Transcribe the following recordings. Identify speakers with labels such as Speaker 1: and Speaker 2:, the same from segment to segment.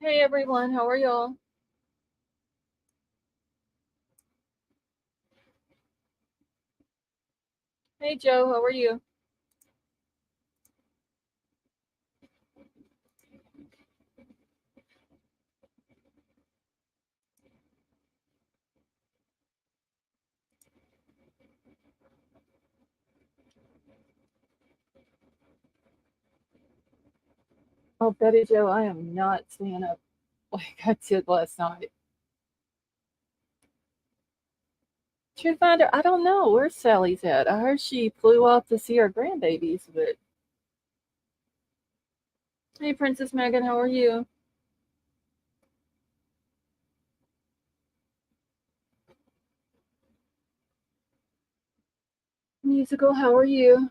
Speaker 1: Hey everyone, how are y'all? Hey Joe, how are you? Oh, Betty Joe, I am not staying up like I did last night. Truth Finder, I don't know where Sally's at. I heard she flew off to see her grandbabies, but hey Princess Megan, how are you? Musical, how are you?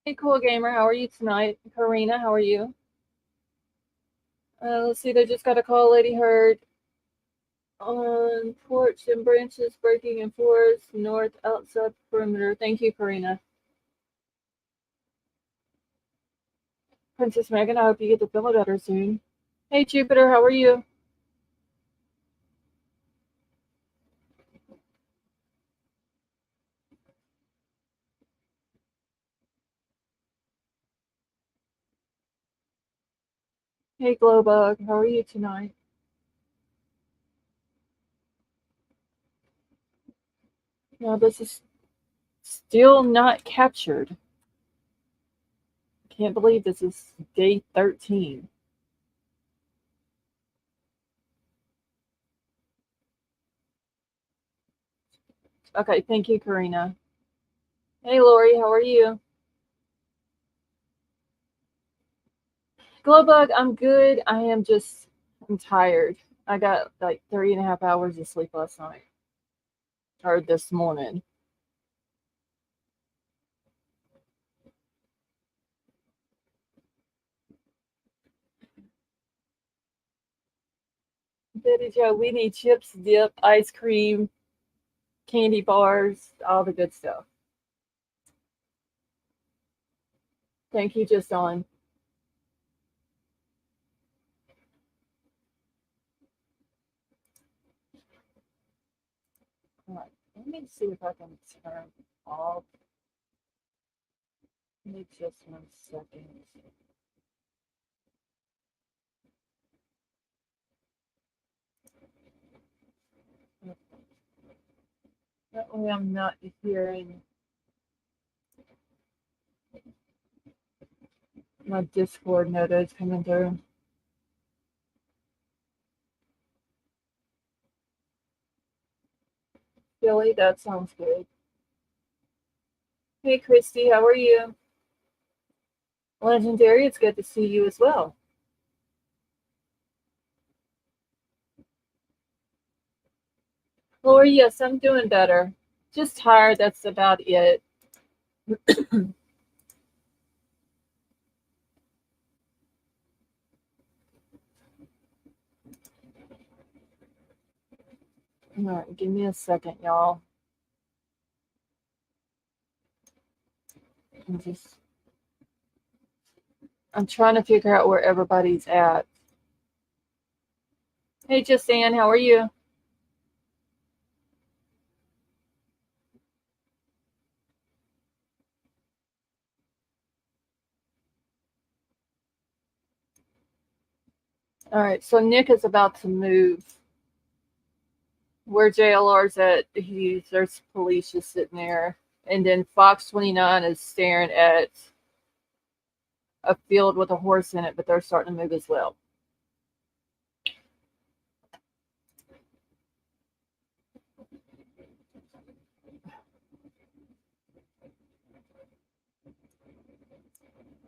Speaker 1: Hey Cool Gamer, how are you tonight? Karina, how are you? Let's see, they just got a call, Lady Heard. On porch and branches breaking in forest north outside perimeter. Thank you, Karina. Princess Megan, I hope you get the feeling better soon. Hey Jupiter, how are you? Hey Glowbug, how are you tonight? Now this is still not captured. Can't believe this is day 13. Okay, thank you, Karina. Hey Lori, how are you? Glowbug, I'm good. I'm tired. I got like 3.5 hours of sleep last night. Or this morning. Betty Joe, we need chips, dip, ice cream, candy bars, all the good stuff. Thank you, just on. All right, let me see if I can turn off. Give me just 1 second. That way I'm not hearing my Discord notice coming through. Billy, that sounds good. Hey, Christy, how are you? Legendary, it's good to see you as well. Lori, yes, I'm doing better. Just tired, that's about it. All right, give me a second, y'all. I'm just, I'm trying to figure out where everybody's at. Hey, Justine, how are you? All right, so Nick is about to move. Where JLR's at, there's police just sitting there. And then Fox 29 is staring at a field with a horse in it, but they're starting to move as well.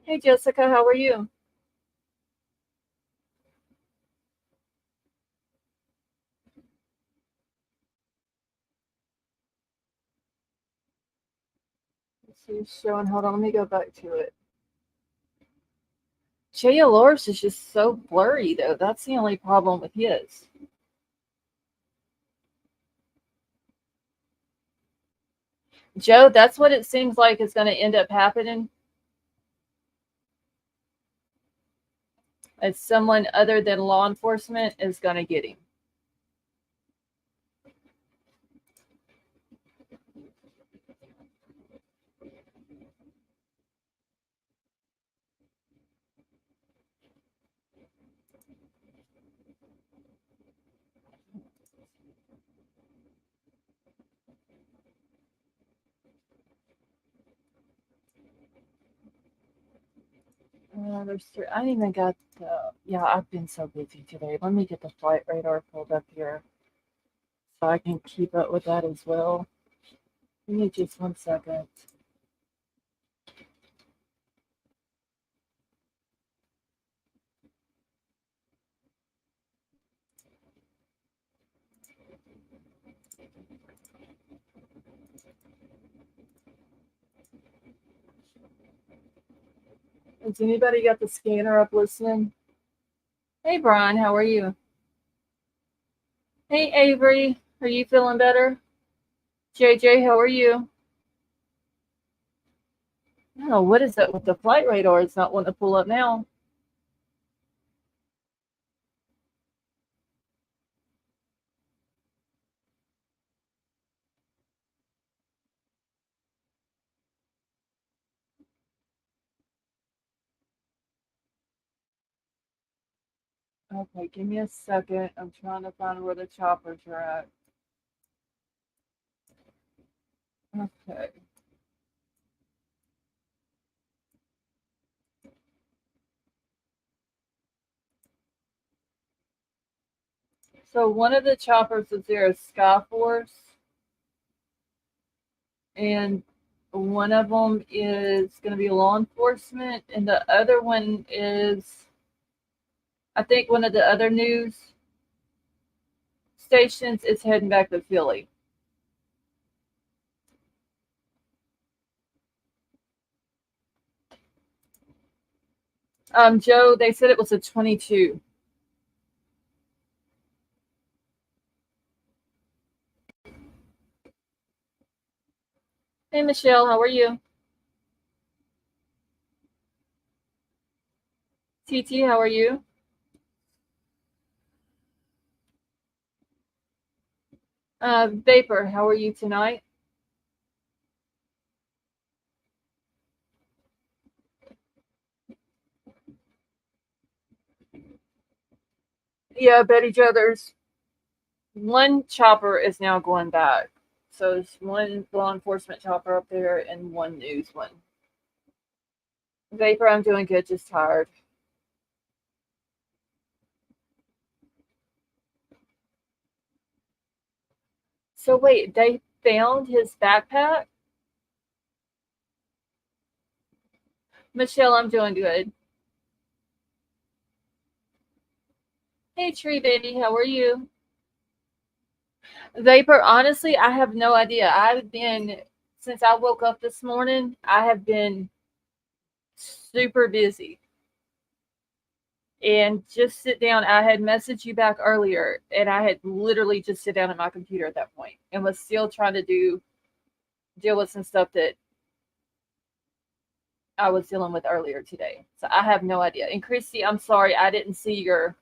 Speaker 1: Hey, Jessica, how are you? She's showing. Hold on, let me go back to it. JLR's is just so blurry, though. That's the only problem with his. Joe, that's what it seems like is going to end up happening. As someone other than law enforcement is going to get him. There's three. I ain't even got the. Yeah, I've been so busy today. Let me get the flight radar pulled up here so I can keep up with that as well. Give me just 1 second. Has anybody got the scanner up listening? Hey, Brian, how are you? Hey, Avery, are you feeling better? JJ, how are you? Oh, what is that with the flight radar? It's not wanting to pull up now. Okay, give me a second. I'm trying to find where the choppers are at. Okay. So one of the choppers is there is Skyforce, and one of them is going to be law enforcement, and the other one is, I think, one of the other news stations is heading back to Philly. Joe, they said it was a 22. Hey, Michelle, how are you? TT, how are you? Vapor, how are you tonight? Yeah, Betty Joe, there's one chopper is now going back. So there's one law enforcement chopper up there and one news one. Vapor, I'm doing good, just tired. So wait, they found his backpack? Michelle, I'm doing good. Hey, Tree Baby, how are you? Vapor, honestly, I have no idea. I've been, since I woke up this morning, I have been super busy. And just sit down. I had messaged you back earlier, and I had literally just sit down at my computer at that point and was still trying to deal with some stuff that I was dealing with earlier today. So I have no idea. And Christy, I'm sorry, I didn't see your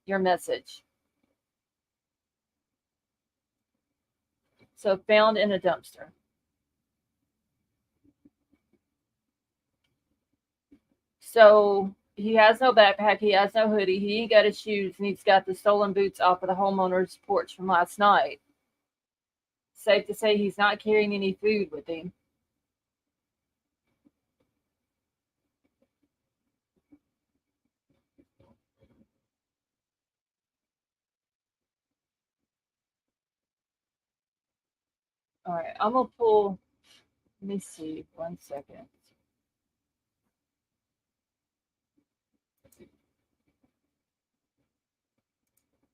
Speaker 1: message. So found in a dumpster. So he has no backpack, he has no hoodie, he ain't got his shoes, and he's got the stolen boots off of the homeowner's porch from last night. Safe to say he's not carrying any food with him. All right, I'm gonna pull. Let me see. 1 second.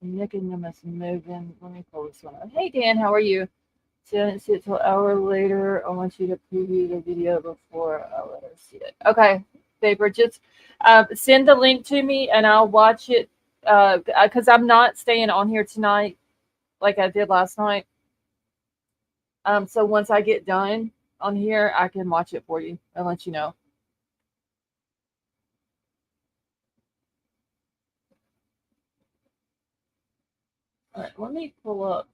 Speaker 1: Nick and them is moving. Let me pull this one up. Hey Dan, how are you? See, I didn't see it till an hour later. I want you to preview the video before I let her see it. Okay, Vapor, just send the link to me and I'll watch it. Because I'm not staying on here tonight like I did last night. So once I get done, on here, I can watch it for you and let you know. All right, let me pull up.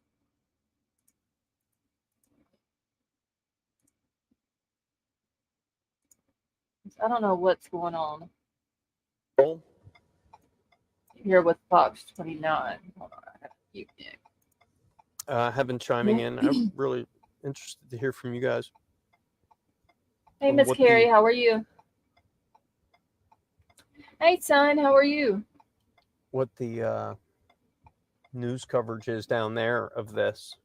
Speaker 1: I don't know what's going on here with Fox 29. Hold on, I have to mute Nick.
Speaker 2: Have been chiming in. I'm really interested to hear from you guys.
Speaker 1: Hey, Miss Carrie, how are you? Hey, son, how are you?
Speaker 2: What the news coverage is down there of this.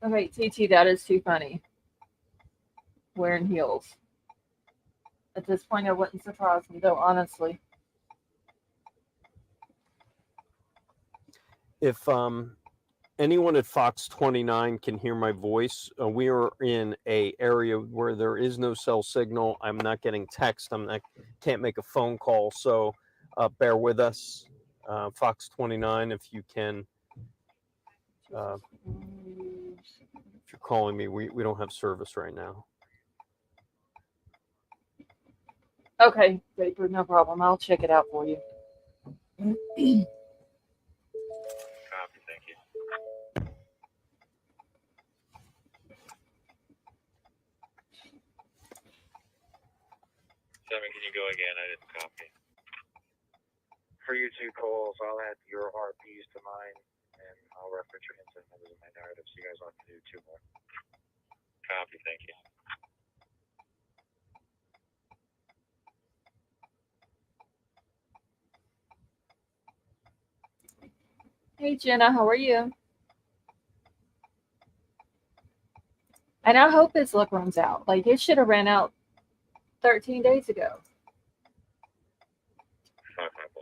Speaker 1: Okay, TT, that is too funny. Wearing heels. At this point, it wouldn't surprise me, though, honestly.
Speaker 2: If anyone at Fox 29 can hear my voice, we are in a area where there is no cell signal. I'm not getting text. Can't make a phone call. So bear with us, Fox 29. If you can, if you're calling me, we don't have service right now.
Speaker 1: Okay, Vapor, no problem. I'll check it out for you.
Speaker 3: Copy, thank you. 7, can you go again? I didn't copy. For you two calls, I'll add your RPs to mine, and I'll reference your incident numbers in my narrative, so you guys will have to do 2 more. Copy, thank you.
Speaker 1: Hey, Jenna, how are you? And I hope his luck runs out. Like, it should have ran out 13 days ago.
Speaker 3: 5 minutes,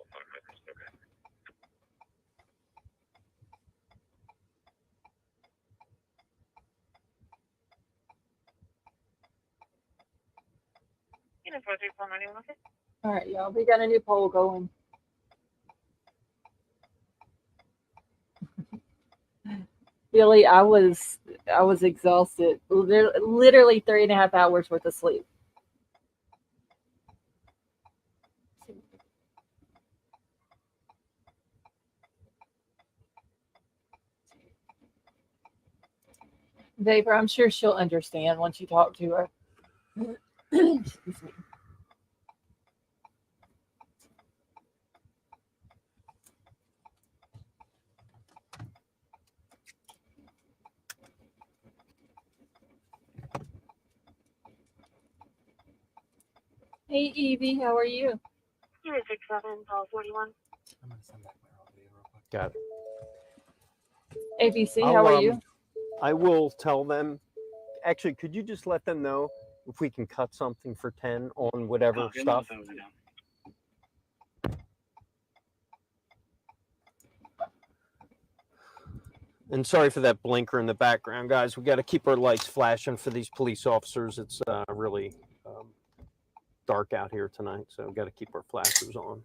Speaker 3: okay.
Speaker 1: All right, y'all, we got a new poll going. Billy, I was exhausted. Literally 3.5 hours worth of sleep. Vapor, I'm sure she'll understand once you talk to her. Excuse me. Hey, Evie, how are you?
Speaker 4: 067, call 41.
Speaker 5: I'm gonna send back my raw video real quick.
Speaker 2: Got it.
Speaker 1: ABC, how are you?
Speaker 2: I will tell them. Actually, could you just let them know if we can cut something for 10 on whatever stuff? And sorry for that blinker in the background, guys. We got to keep our lights flashing for these police officers. It's really dark out here tonight, so we've got to keep our flashers on.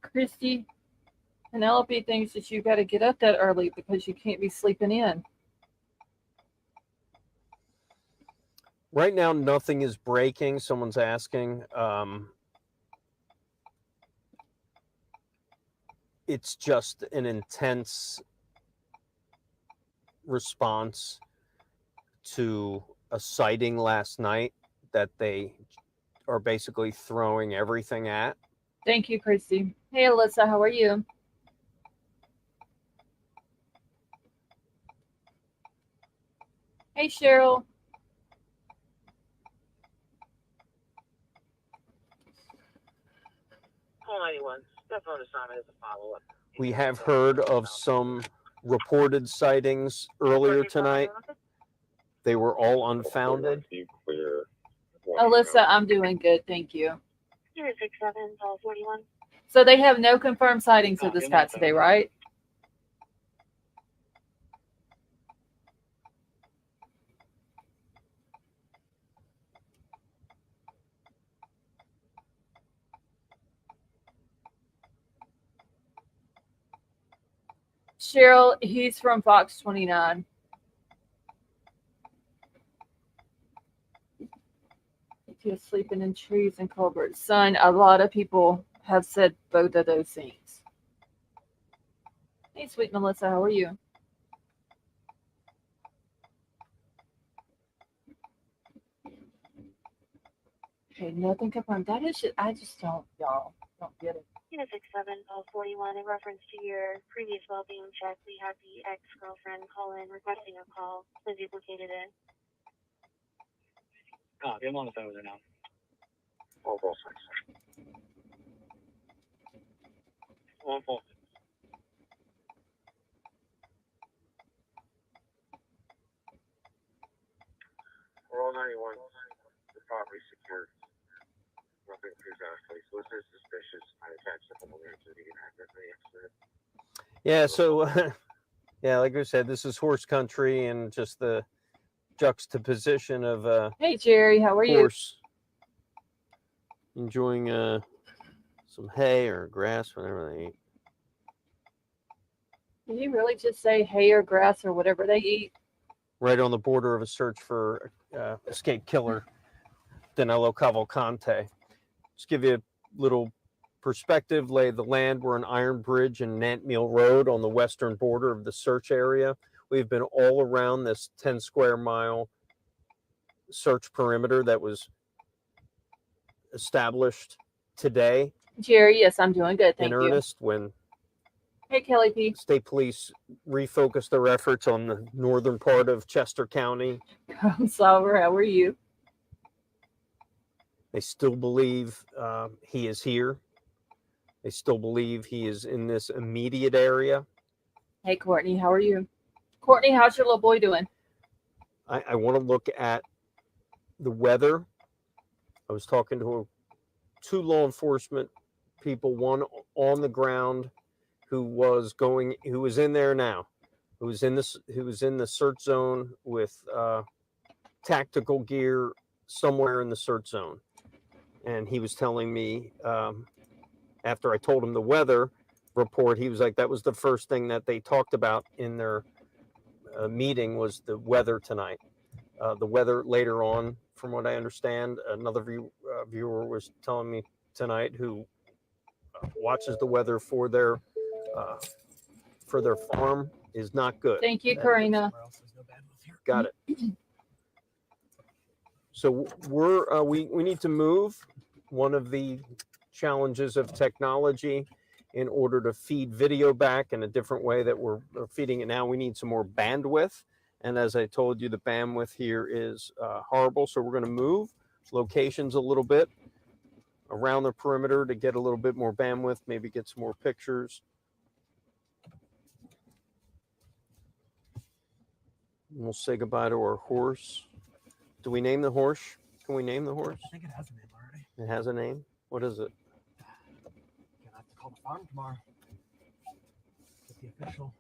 Speaker 1: Christy, Penelope thinks that you got to get up that early because you can't be sleeping in.
Speaker 2: Right now, nothing is breaking. Someone's asking. It's just an intense response to a sighting last night that they are basically throwing everything at.
Speaker 1: Thank you, Christy. Hey, Alyssa, how are you? Hey, Cheryl.
Speaker 4: Call 91. Step on assignment as a follow-up.
Speaker 2: We have heard of some reported sightings earlier tonight. They were all unfounded.
Speaker 1: Alyssa, I'm doing good, thank you.
Speaker 4: 067, call 41.
Speaker 1: So they have no confirmed sightings of this cat today, right? Cheryl, he's from Fox 29. He was sleeping in trees in Colbert. Son, a lot of people have said both of those things. Hey, sweet Melissa, how are you? Okay, nothing confirmed. That is just, I just don't, y'all, don't get it.
Speaker 4: Unit 67, call 41. In reference to your previous well-being check, we had the ex-girlfriend call in requesting a call. Was duplicated in.
Speaker 3: Copy. I'm on the phone with her now. All full six. All full. We're all 91. The property secured. Nothing appears out of place. Listeners suspicious. I attached the whole to the accurately answered.
Speaker 2: Yeah, so yeah, like I said, this is horse country and just the juxtaposition of
Speaker 1: Hey, Jerry, how are you?
Speaker 2: horse enjoying some hay or grass, whatever they eat.
Speaker 1: Did he really just say hay or grass or whatever they eat?
Speaker 2: Right on the border of a search for escaped killer Danelo Cavalcante. Just give you a little perspective, lay of the land. We're on Iron Bridge and Nantmeal Road on the western border of the search area. We've been all around this 10 square mile search perimeter that was established today
Speaker 1: Jerry, yes, I'm doing good. Thank
Speaker 2: in
Speaker 1: you.
Speaker 2: earnest when
Speaker 1: Hey, Kelly P.
Speaker 2: state police refocused their efforts on the northern part of Chester County.
Speaker 1: I'm sorry, how are you?
Speaker 2: They still believe he is here. They still believe he is in this immediate area.
Speaker 1: Hey, Courtney, how are you? Courtney, how's your little boy doing?
Speaker 2: I want to look at the weather. I was talking to two law enforcement people, one on the ground who was in there now, who was in the search zone with tactical gear somewhere in the search zone. And he was telling me, after I told him the weather report, he was like, that was the first thing that they talked about in their meeting was the weather tonight. The weather later on, from what I understand, another viewer was telling me tonight who watches the weather for their farm is not good.
Speaker 1: Thank you, Karina.
Speaker 2: Got it. So we need to move. One of the challenges of technology in order to feed video back in a different way that we're feeding it now, we need some more bandwidth. And as I told you, the bandwidth here is horrible. So we're going to move locations a little bit around the perimeter to get a little bit more bandwidth, maybe get some more pictures. And we'll say goodbye to our horse. Do we name the horse? Can we name the horse?
Speaker 5: I think it has a name already.
Speaker 2: It has a name? What is it?
Speaker 5: Gonna have to call the farm tomorrow. Get the official.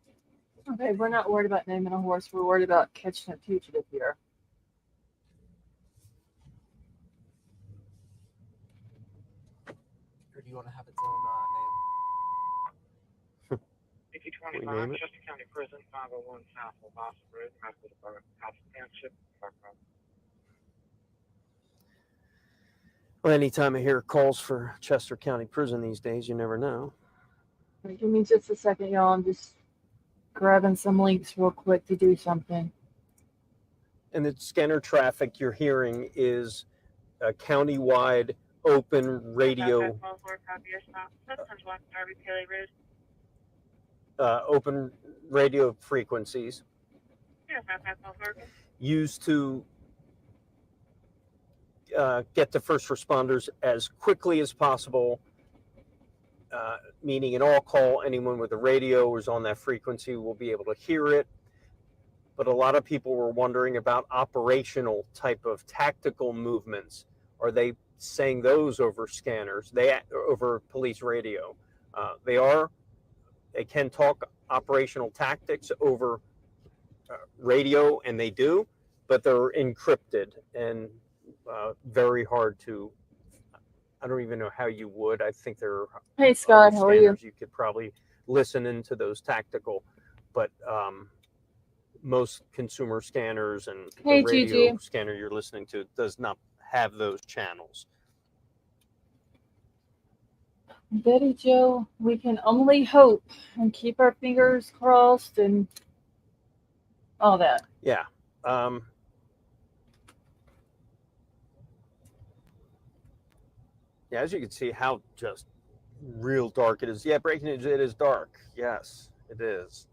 Speaker 1: Okay, we're not worried about naming a horse. We're worried about catching a fugitive here.
Speaker 5: Or do you want to have its own name?
Speaker 3: If you
Speaker 2: We
Speaker 3: 25,
Speaker 2: name it?
Speaker 3: Chester County Prison, 501 South Boston Road, Medical Department, House Township,
Speaker 2: Well, anytime I hear calls for Chester County Prison these days, you never know.
Speaker 1: Right, give me just a second, y'all. I'm just grabbing some links real quick to do something.
Speaker 2: And the scanner traffic you're hearing is a countywide open radio, open radio frequencies used to get to first responders as quickly as possible, meaning an all call, anyone with a radio or is on that frequency will be able to hear it. But a lot of people were wondering about operational type of tactical movements. Are they saying those over scanners, over police radio? They can talk operational tactics over radio, and they do, but they're encrypted and very hard to, I don't even know how you would. I think there are
Speaker 1: Hey, Scott, how are you?
Speaker 2: You could probably listen into those tactical but most consumer scanners and the
Speaker 1: Hey,
Speaker 2: radio
Speaker 1: Gigi.
Speaker 2: scanner you're listening to does not have those channels.
Speaker 1: Betty Joe, we can only hope and keep our fingers crossed and all that.
Speaker 2: Yeah. Yeah, as you can see how just real dark it is. Yeah, breaking news, it is dark. Yes, it is.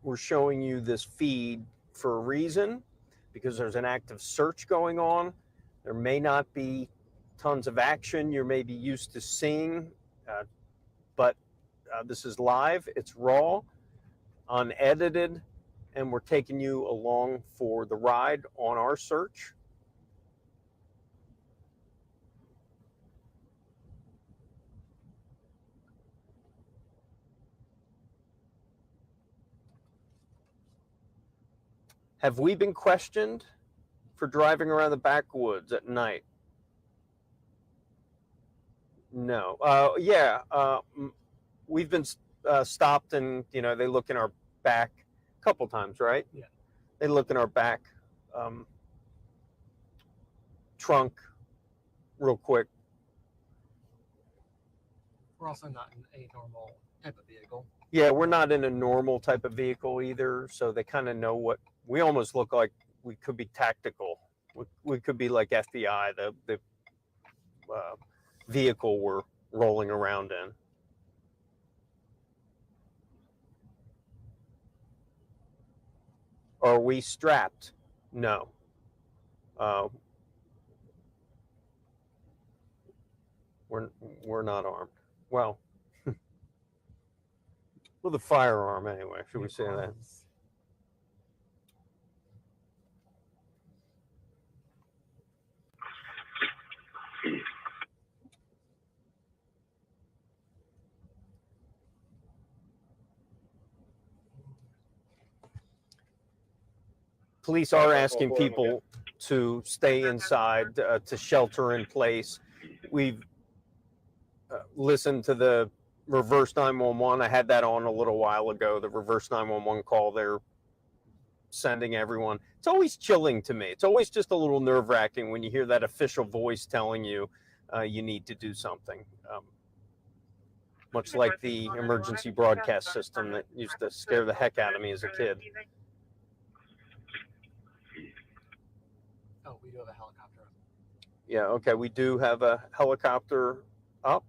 Speaker 2: We're showing you this feed for a reason, because there's an active search going on. There may not be tons of action you may be used to seeing, but this is live, it's raw, unedited, and we're taking you along for the ride on our search. Have we been questioned for driving around the backwoods at night? No. We've been stopped, and they look in our back a couple times, right?
Speaker 5: Yeah.
Speaker 2: They look in our back trunk real quick.
Speaker 5: We're also not in a normal type of vehicle.
Speaker 2: Yeah, we're not in a normal type of vehicle either, so they kind of know what we almost look like. We could be tactical. We could be like FBI, the vehicle we're rolling around in. Are we strapped? No. We're not armed. Well, with a firearm anyway. Should we say that? Police are asking people to stay inside, to shelter in place. We've listened to the reverse 911. I had that on a little while ago, the reverse 911 call they're sending everyone. It's always chilling to me. It's always just a little nerve-wracking when you hear that official voice telling you you need to do something. Much like the emergency broadcast system that used to scare the heck out of me as a kid.
Speaker 5: Oh, we do have a helicopter up.
Speaker 2: Yeah, okay, we do have a helicopter up.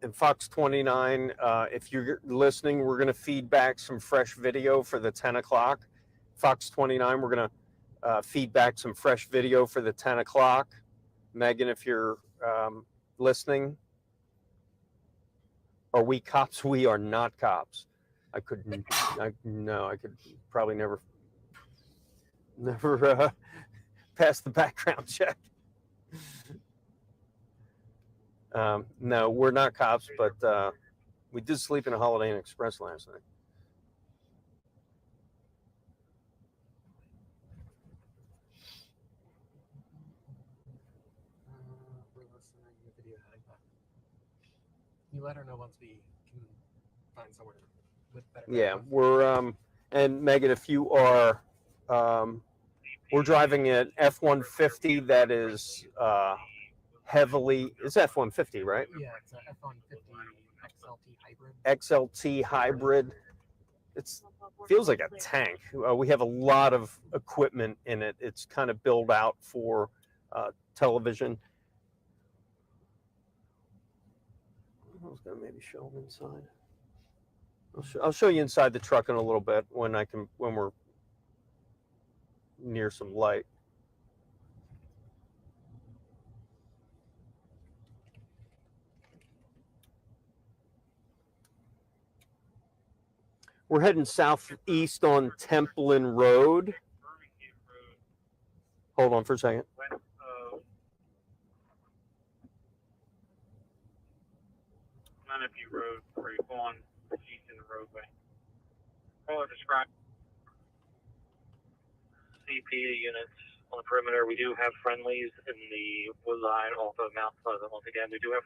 Speaker 2: And Fox 29, if you're listening, we're going to feed back some fresh video for the 10 o'clock. Fox 29, we're going to feed back some fresh video for the 10 o'clock. Megan, if you're listening, are we cops? We are not cops. I could probably never pass the background check. No, we're not cops, but we did sleep in a Holiday Inn Express last night.
Speaker 5: We're listening to the video heading back. You let her know once we can find somewhere with better.
Speaker 2: Yeah, we're and Megan, if you are, we're driving an F-150 that is heavily. It's F-150, right?
Speaker 5: Yeah, it's an F-150 XLT hybrid.
Speaker 2: XLT hybrid. It feels like a tank. We have a lot of equipment in it. It's kind of built out for television. I was gonna maybe show them inside. I'll show you inside the truck in a little bit when we're near some light. We're heading southeast on Templin Road. Hold on for a second.
Speaker 3: Manhunt Road, where you go on east in the roadway. Caller describe CPA units on the perimeter. We do have friendlies in the wood line off of Mount Pleasant. Once again, we do have.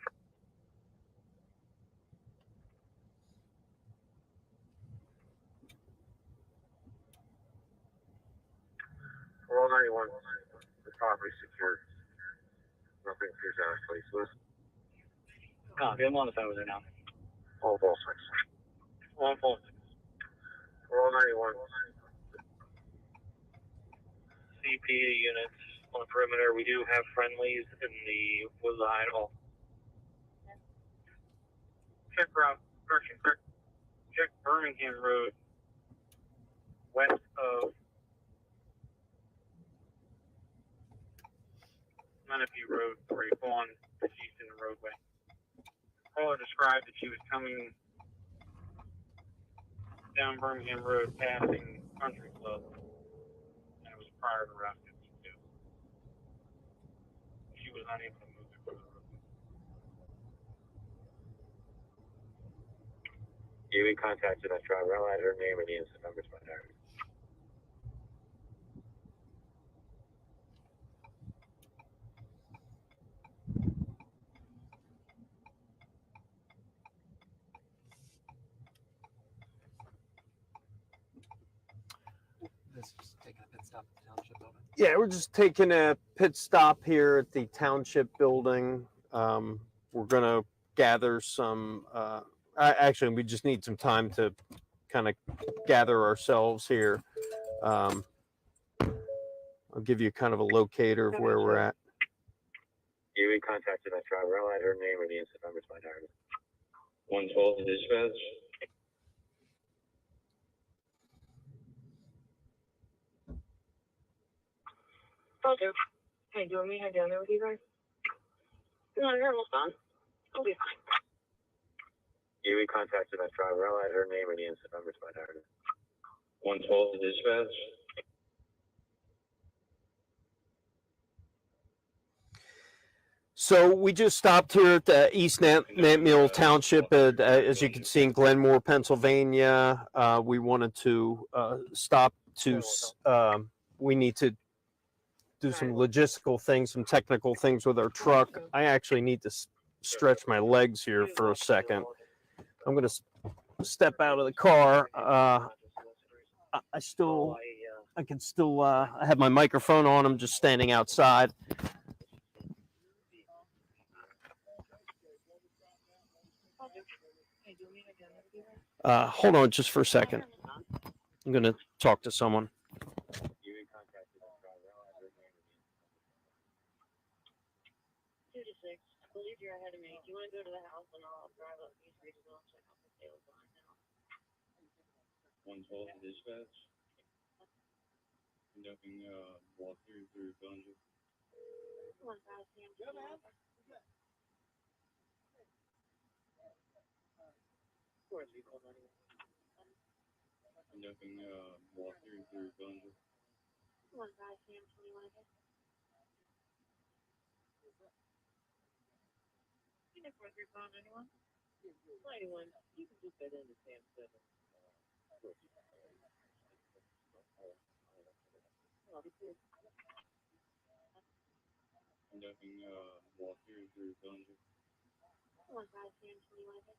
Speaker 3: Roll 91. The property secured. Nothing appears out of place. List. Copy. I'm on the phone with her now. All ball six. All ball six. Roll 91. CP units on the perimeter. We do have friendlies in the wood line. Check route. Check Birmingham Road. West of Menifee Road, right on the Houston roadway. Caller described that she was coming down Birmingham Road, passing Country Club, and it was prior to Route 52. She was unable to move it for the road. We contacted that driver. I had her name and the incident numbers by narrative.
Speaker 5: This is taking a pit stop at the township building.
Speaker 2: Yeah, we're just taking a pit stop here at the township building. We're gonna gather some. Actually, we just need some time to kind of gather ourselves here. I'll give you kind of a locator of where we're at.
Speaker 3: We contacted that driver. I had her name and the incident numbers by narrative. 112 dispatch.
Speaker 4: Okay. Hey, do you want me to head down there with you guys? No, you're almost done. I'll be fine.
Speaker 3: We contacted that driver. I had her name and the incident numbers by narrative. 112 dispatch.
Speaker 2: So we just stopped here at the East Nantmeal Township, as you can see in Glenmore, Pennsylvania. We wanted to stop to. We need to do some logistical things, some technical things with our truck. I actually need to stretch my legs here for a second. I'm going to step out of the car. I can still I have my microphone on. I'm just standing outside. Hold on just for a second. I'm going to talk to someone.
Speaker 4: 2 to 6. I believe you're ahead of me. Do you want to go to the house and I'll drive up East Regional and check out the sales line now?
Speaker 3: 112 dispatch. Conducting walkthrough through Bellinger.
Speaker 4: 1 5 Sam. Of course, you called anyway.
Speaker 3: Conducting walkthrough through Bellinger.
Speaker 4: 1 5 Sam. 21 again. You know, if you're calling anyone? 91. You can just get into Sam 7.
Speaker 3: Conducting walkthrough through Bellinger.
Speaker 4: 1 5 Sam. 21 again.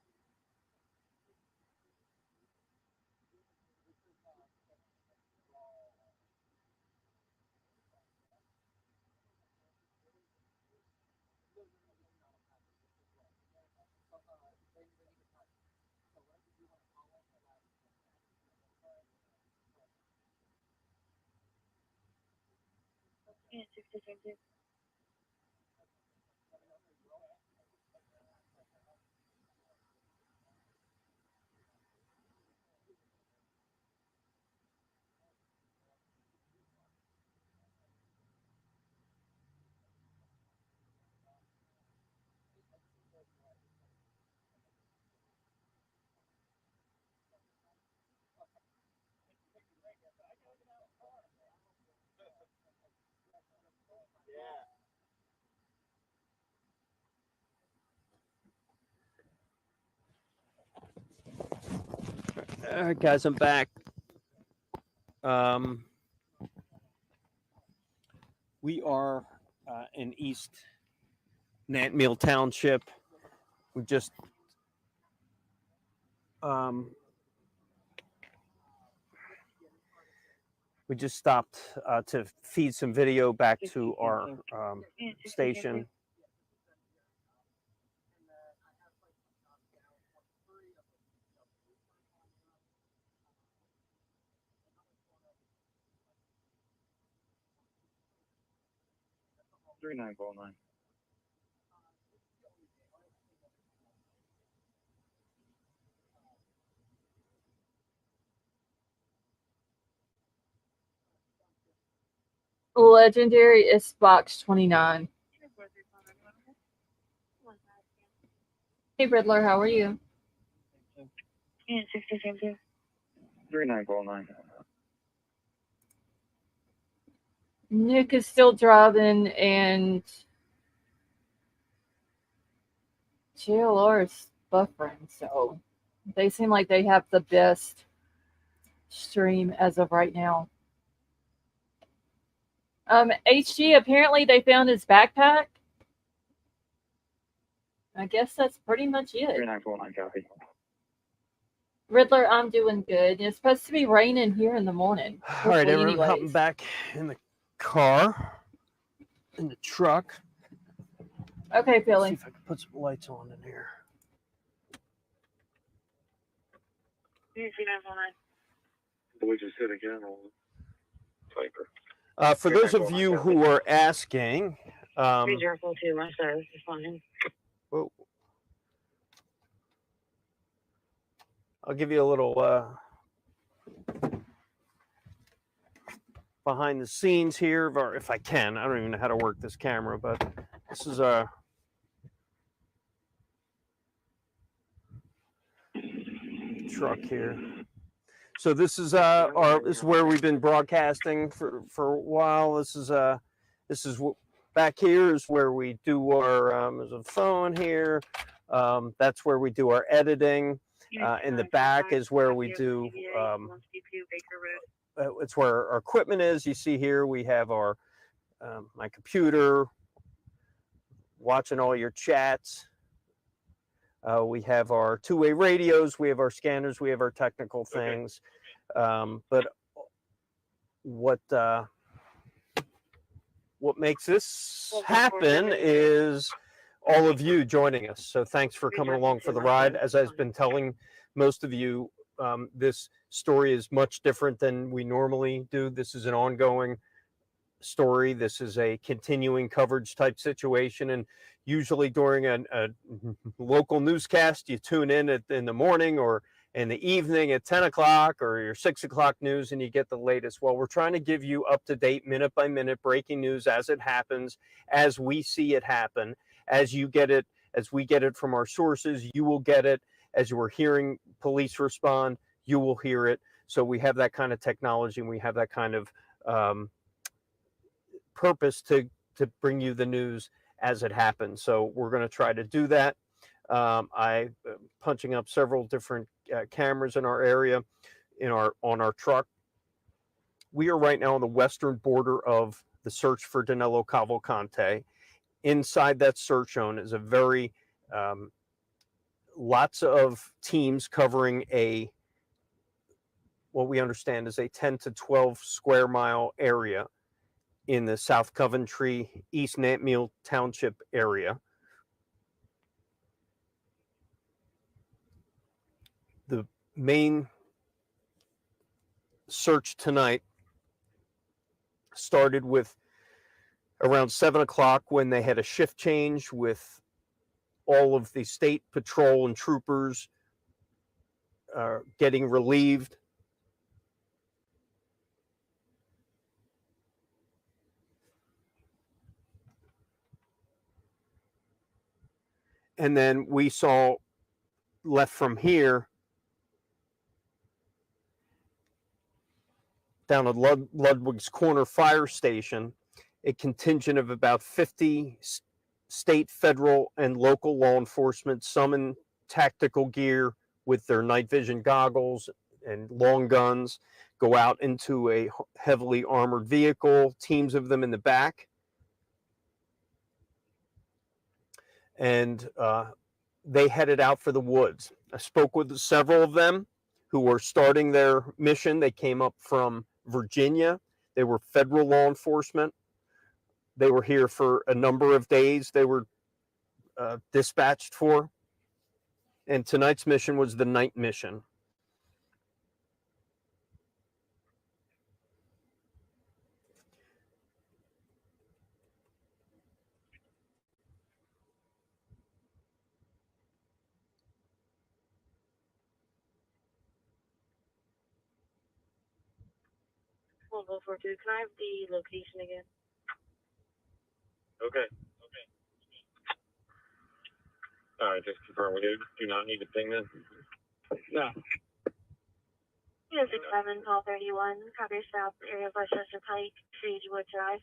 Speaker 4: Yeah, 6 2.
Speaker 2: All right, guys, I'm back. We are in East Nantmeal Township. We just stopped to feed some video back to our station.
Speaker 3: Three 949.
Speaker 1: Legendary is box 29. Hey, Riddler, how are you?
Speaker 3: 3 949.
Speaker 1: Nick is still driving, and JLR is buffering, so they seem like they have the best stream as of right now. HG, apparently they found his backpack. I guess that's pretty much it.
Speaker 3: 3949 copy.
Speaker 1: Riddler, I'm doing good. It's supposed to be raining here in the morning.
Speaker 2: All right, everyone,
Speaker 1: anyways.
Speaker 2: hopping back in the car, in the truck.
Speaker 1: Okay,
Speaker 2: Let's see
Speaker 1: Billy.
Speaker 2: if I can put some lights on in here.
Speaker 3: We just hit again on Viper.
Speaker 2: For those of you who are asking,
Speaker 4: 3042, my service is fine.
Speaker 2: whoa. I'll give you a little behind the scenes here, or if I can. I don't even know how to work this camera, but this is a truck here. So this is this is where we've been broadcasting for a while. This is back here is where we do our there's a phone here. That's where we do our editing. In the back is where we do it's where our equipment is. You see here we have our my computer, watching all your chats. We have our two-way radios, we have our scanners, we have our technical things. But what makes this happen is all of you joining us. So thanks for coming along for the ride. As I've been telling most of you, this story is much different than we normally do. This is an ongoing story. This is a continuing coverage type situation. And usually during a local newscast, you tune in in the morning or in the evening at 10 o'clock or your 6 o'clock news and you get the latest. Well, we're trying to give you up-to-date, minute-by-minute breaking news as it happens, as we see it happen, as you get it, as we get it from our sources, you will get it. As you are hearing police respond, you will hear it. So we have that kind of technology and we have that kind of purpose to bring you the news as it happens. So we're going to try to do that. I'm punching up several different cameras in our area, on our truck. We are right now on the western border of the search for Danelo Cavalcante. Inside that search zone is a very lots of teams covering what we understand is a 10 to 12 square mile area in the South Coventry, East Nantmeal Township area. The main search tonight started with around 7 o'clock when they had a shift change with all of the state patrol and troopers getting relieved. And then we saw left from here down at Ludwig's Corner Fire Station, a contingent of about 50 state, federal, and local law enforcement, some in tactical gear with their night vision goggles and long guns, go out into a heavily armored vehicle, teams of them in the back. and they headed out for the woods. I spoke with several of them who were starting their mission. They came up from Virginia. They were federal law enforcement. They were here for a number of days. They were dispatched for. And tonight's mission was the night mission.
Speaker 4: Well, go for it, dude. Can I have the location again?
Speaker 3: Okay. All right, just confirm we do not need to ping this. No.
Speaker 4: Unit 67, call 31, copy south area of Westchester Pike, Sagewood Drive.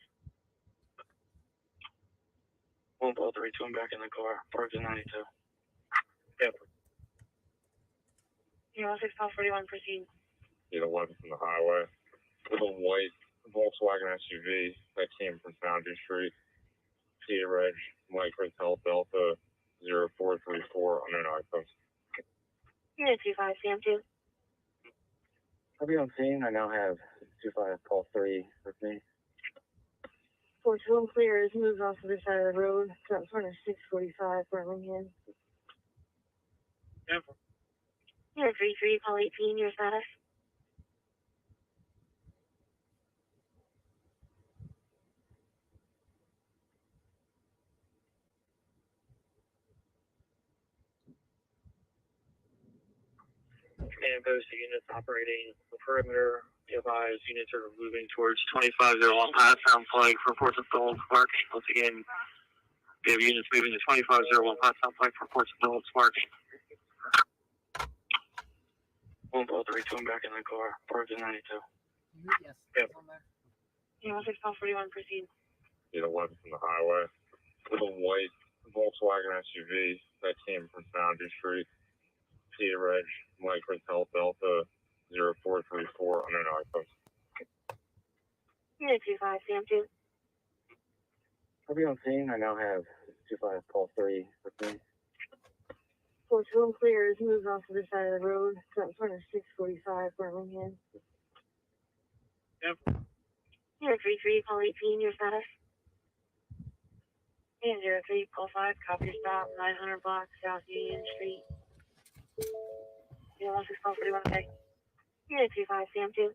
Speaker 3: 143, I'm back in the car, parked in 92. Yep.
Speaker 4: Unit 6, call 41, proceed.
Speaker 3: You know, one from the highway. With a white Volkswagen SUV that came from Foundry Street. Peter Reg, Mike Hotel Delta 0434 on an iPhone.
Speaker 4: Unit 25, CM2.
Speaker 3: I'll be on scene. I now have 25 call 3 with me.
Speaker 4: 42 clear is moved off to the side of the road. Front corner 645, Birmingham.
Speaker 3: Yep.
Speaker 4: Unit 33, call 18, your status.
Speaker 3: And those units operating the perimeter. Be advised, units are moving towards 2501 Pass Sound Flag for Ports of Phillips Park. Once again, we have units moving to 2501 Pass Sound Flag for Ports of Phillips Park. 143, I'm back in the car, parked in 92.
Speaker 5: Yes.
Speaker 3: Yep.
Speaker 4: Unit 6, call 41, proceed.
Speaker 3: You know, one from the highway. With a white Volkswagen SUV that came from Foundry Street. Peter Reg, Mike Hotel Delta 0434 on an iPhone.
Speaker 4: Unit 25, CM2.
Speaker 3: I'll be on scene. I now have 25 call 3 with me.
Speaker 4: 42 clear is moved off to the side of the road. Front corner 645, Birmingham.
Speaker 3: Yep.
Speaker 4: Unit 33, call 18, your status. And 03, call 5, copy stop, 900 block, South Union Street. Unit 6, call 41, okay. Unit 25, CM2.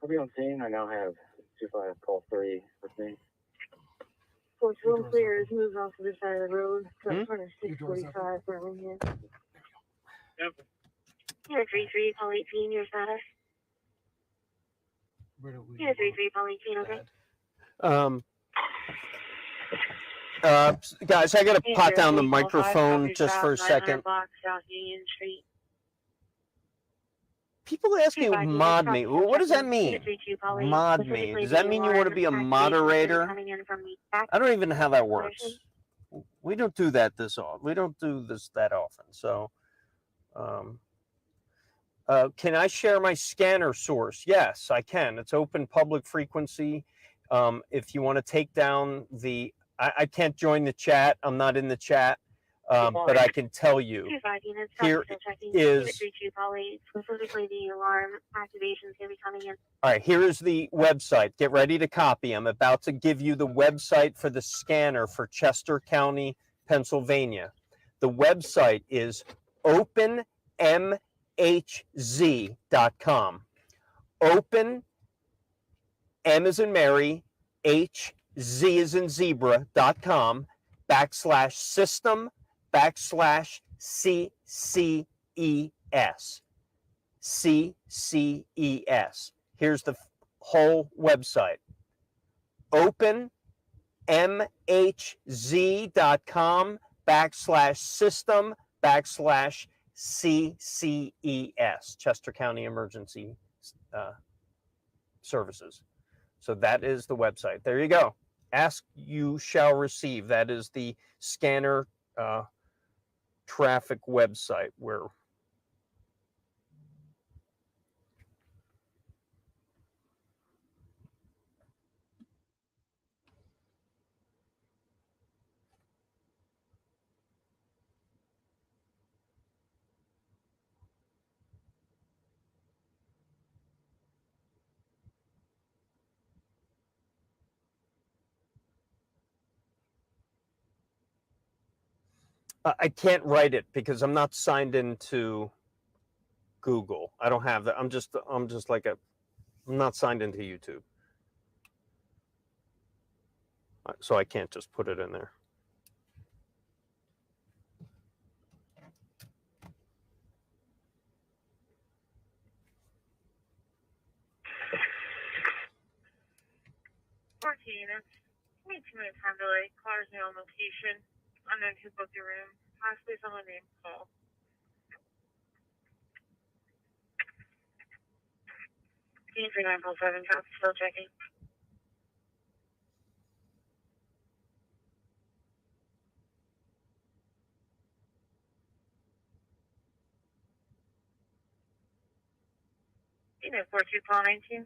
Speaker 3: I'll be on scene. I now have 25 call 3 with me.
Speaker 4: 42 clear is moved off to the side of the road. Front corner
Speaker 5: Your door's
Speaker 4: 645, Birmingham.
Speaker 3: Yep.
Speaker 4: Unit 33, call 18, your status.
Speaker 5: Where do we?
Speaker 4: Unit 33, call 18, okay.
Speaker 2: Guys, I gotta pot down the
Speaker 4: 03, call 5,
Speaker 2: microphone
Speaker 4: copy
Speaker 2: just
Speaker 4: stop,
Speaker 2: for a
Speaker 4: 900
Speaker 2: second.
Speaker 4: block, South Union Street.
Speaker 2: People ask me, mod me. What does that mean? Mod me. Does that mean you want to be a moderator? I don't even know how that works. We don't do that this often. We don't do this that often. So, can I share my scanner source? Yes, I can. It's open public frequency. If you want to take down the, I can't join the chat. I'm not in the chat. But I can tell you, here is,
Speaker 4: specifically the alarm activation is going to be coming in.
Speaker 2: all right, here is the website. Get ready to copy. I'm about to give you the website for the scanner for Chester County, Pennsylvania. The website is openmhz.com. Open, M as in Mary, H, Z as in zebra.com, /system /CCES. CCES. Here's the whole website. openmhz.com /system /CCES. Chester County Emergency Services. So that is the website. There you go. Ask, you shall receive. That is the scanner traffic website where I can't write it because I'm not signed into Google. I don't have that. I'm just like I'm not signed into YouTube. So I can't just put it in there.
Speaker 4: Units. Need 2 minutes time delay. Caller's new on location. Unknown who booked your room. Possibly someone named Paul. Team 3947, copy, still checking. Unit 42, Paul 19.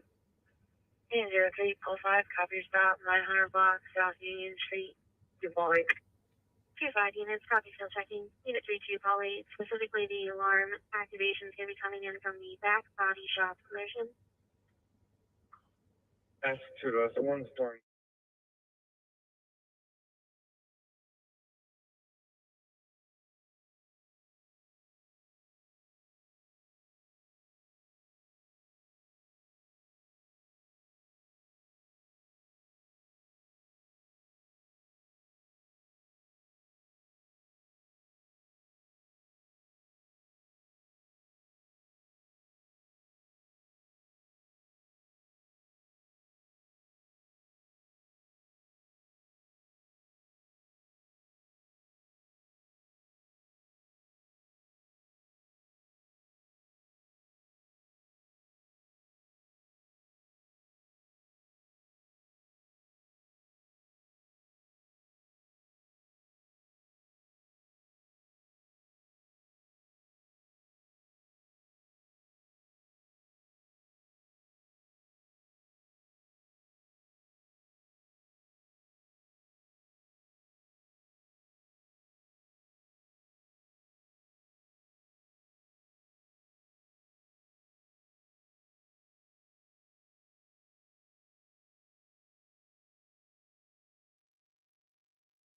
Speaker 4: Unit 03, Paul 5, copy your stop, 900 block, South Union Street, DuBois. 25 units, copy, still checking. Unit 32, Paul 8, specifically the alarm activation is going to be coming in from the back body shop collision.
Speaker 3: That's to us. The one story.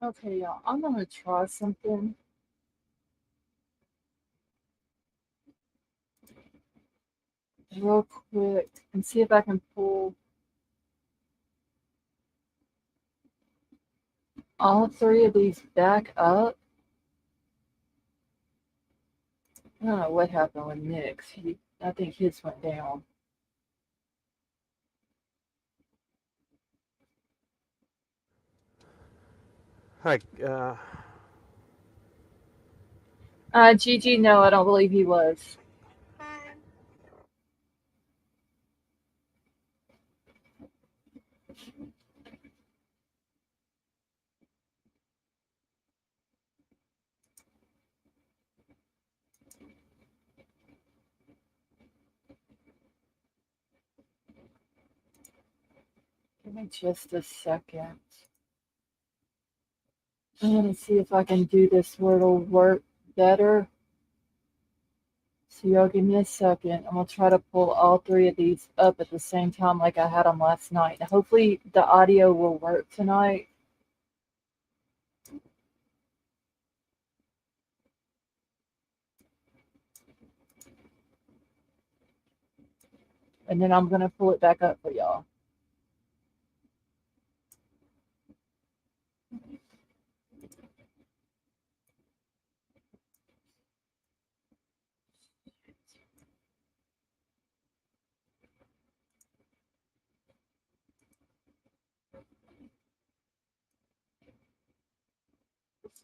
Speaker 1: Okay, y'all, I'm gonna try something real quick and see if I can pull all three of these back up. I don't know what happened with Nick's. I think his went down.
Speaker 2: Hi.
Speaker 1: Gigi, no, I don't believe he was. Give me just a second. I'm gonna see if I can do this where it'll work better. So y'all give me a second. I'm gonna try to pull all three of these up at the same time like I had them last night. Hopefully the audio will work tonight. And then I'm gonna pull it back up for y'all.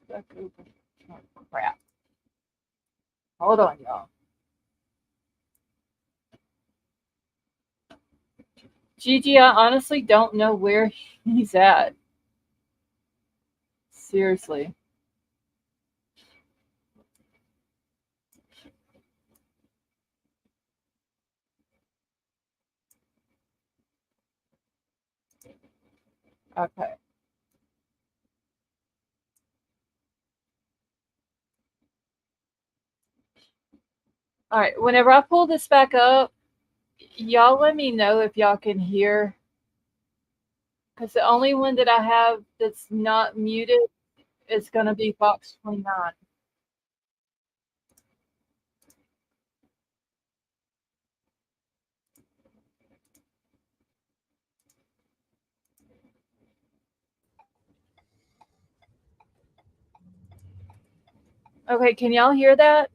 Speaker 1: Back over. Oh, crap. Hold on, y'all. Gigi, I honestly don't know where he's at. Seriously. Okay. All right. Whenever I pull this back up, y'all let me know if y'all can hear. Because the only one that I have that's not muted is going to be Fox 29. Okay, can y'all hear that?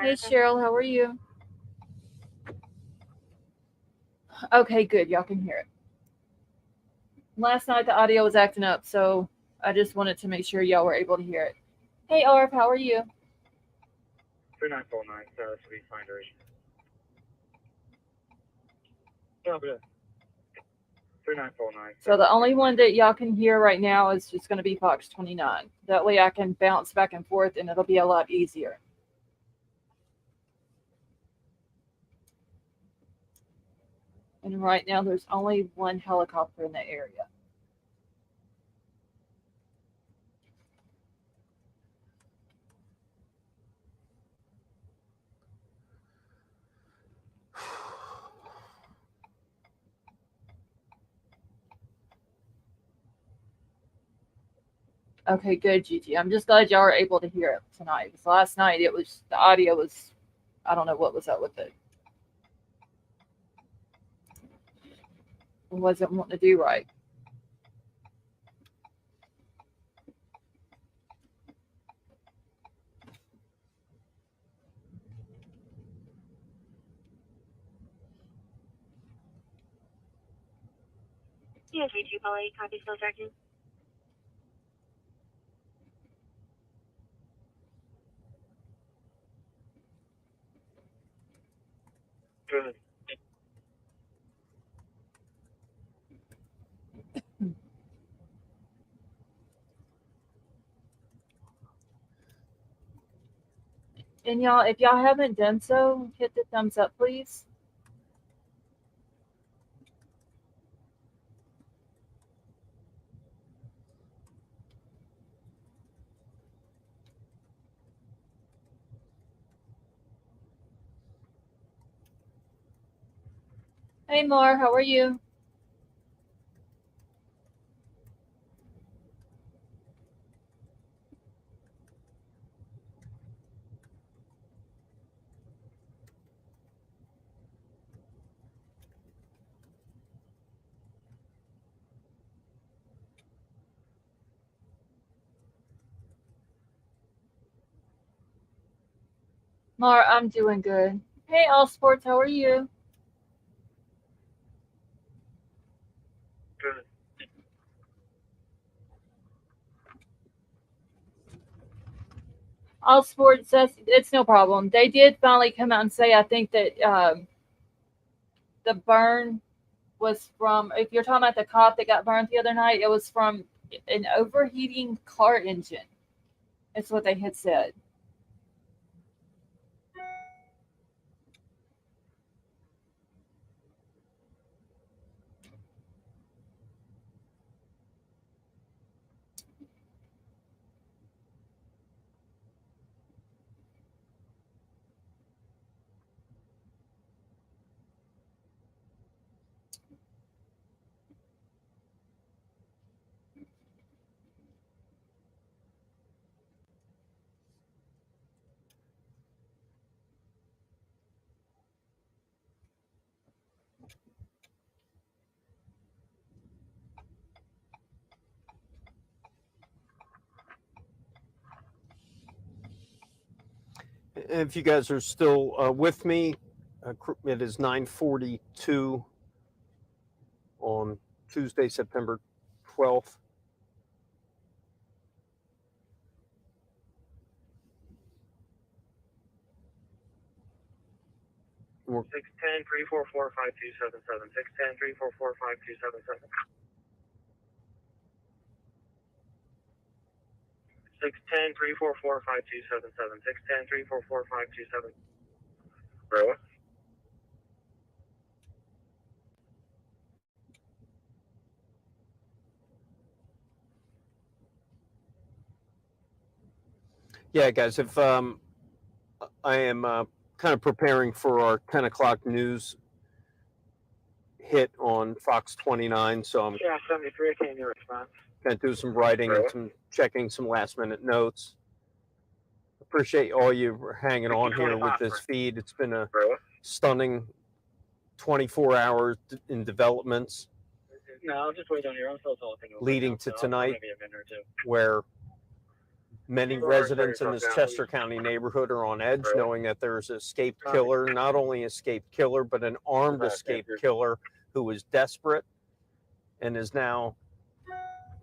Speaker 1: Hey, Cheryl, how are you? Okay, good. Y'all can hear it. Last night the audio was acting up, so I just wanted to make sure y'all were able to hear it. Hey, Arf, how are you?
Speaker 3: 3949, Speed Finders. Yeah, but 3949.
Speaker 1: So the only one that y'all can hear right now is just going to be Fox 29. That way I can bounce back and forth and it'll be a lot easier. And right now there's only one helicopter in the area. Okay, good, Gigi. I'm just glad y'all were able to hear it tonight. Because last night the audio was, I don't know what was up with it. It wasn't wanting to do right.
Speaker 4: Yeah, 32 Polly, copy, still tracking.
Speaker 3: Good.
Speaker 1: And y'all, if y'all haven't done so, hit the thumbs up, please. Hey, Mar, how are you? Mar, I'm doing good. Hey, All Sports, how are you?
Speaker 3: Good.
Speaker 1: All Sports, it's no problem. They did finally come out and say, I think that the burn was from, if you're talking about the cop that got burned the other night, it was from an overheating car engine. That's what they had said.
Speaker 2: If you guys are still with me, it is 9:42 on Tuesday, September 12th. We're
Speaker 3: 610-344-5277. 610-344-5277. 610-344-5277. 610-344-5277. Very well.
Speaker 2: Yeah, guys, if I am kind of preparing for our 10 o'clock news hit on Fox 29, so I'm
Speaker 3: Yeah, 73, can you response?
Speaker 2: going to do some writing and some checking some last minute notes. appreciate all you hanging on here with this feed. It's been a stunning 24 hours in developments.
Speaker 3: No, I'll just wait on here. I'm still talking.
Speaker 2: Leading to tonight, where many residents in this Chester County neighborhood are on edge, knowing that there's an escaped killer, not only escaped killer, but an armed escaped killer who is desperate and is now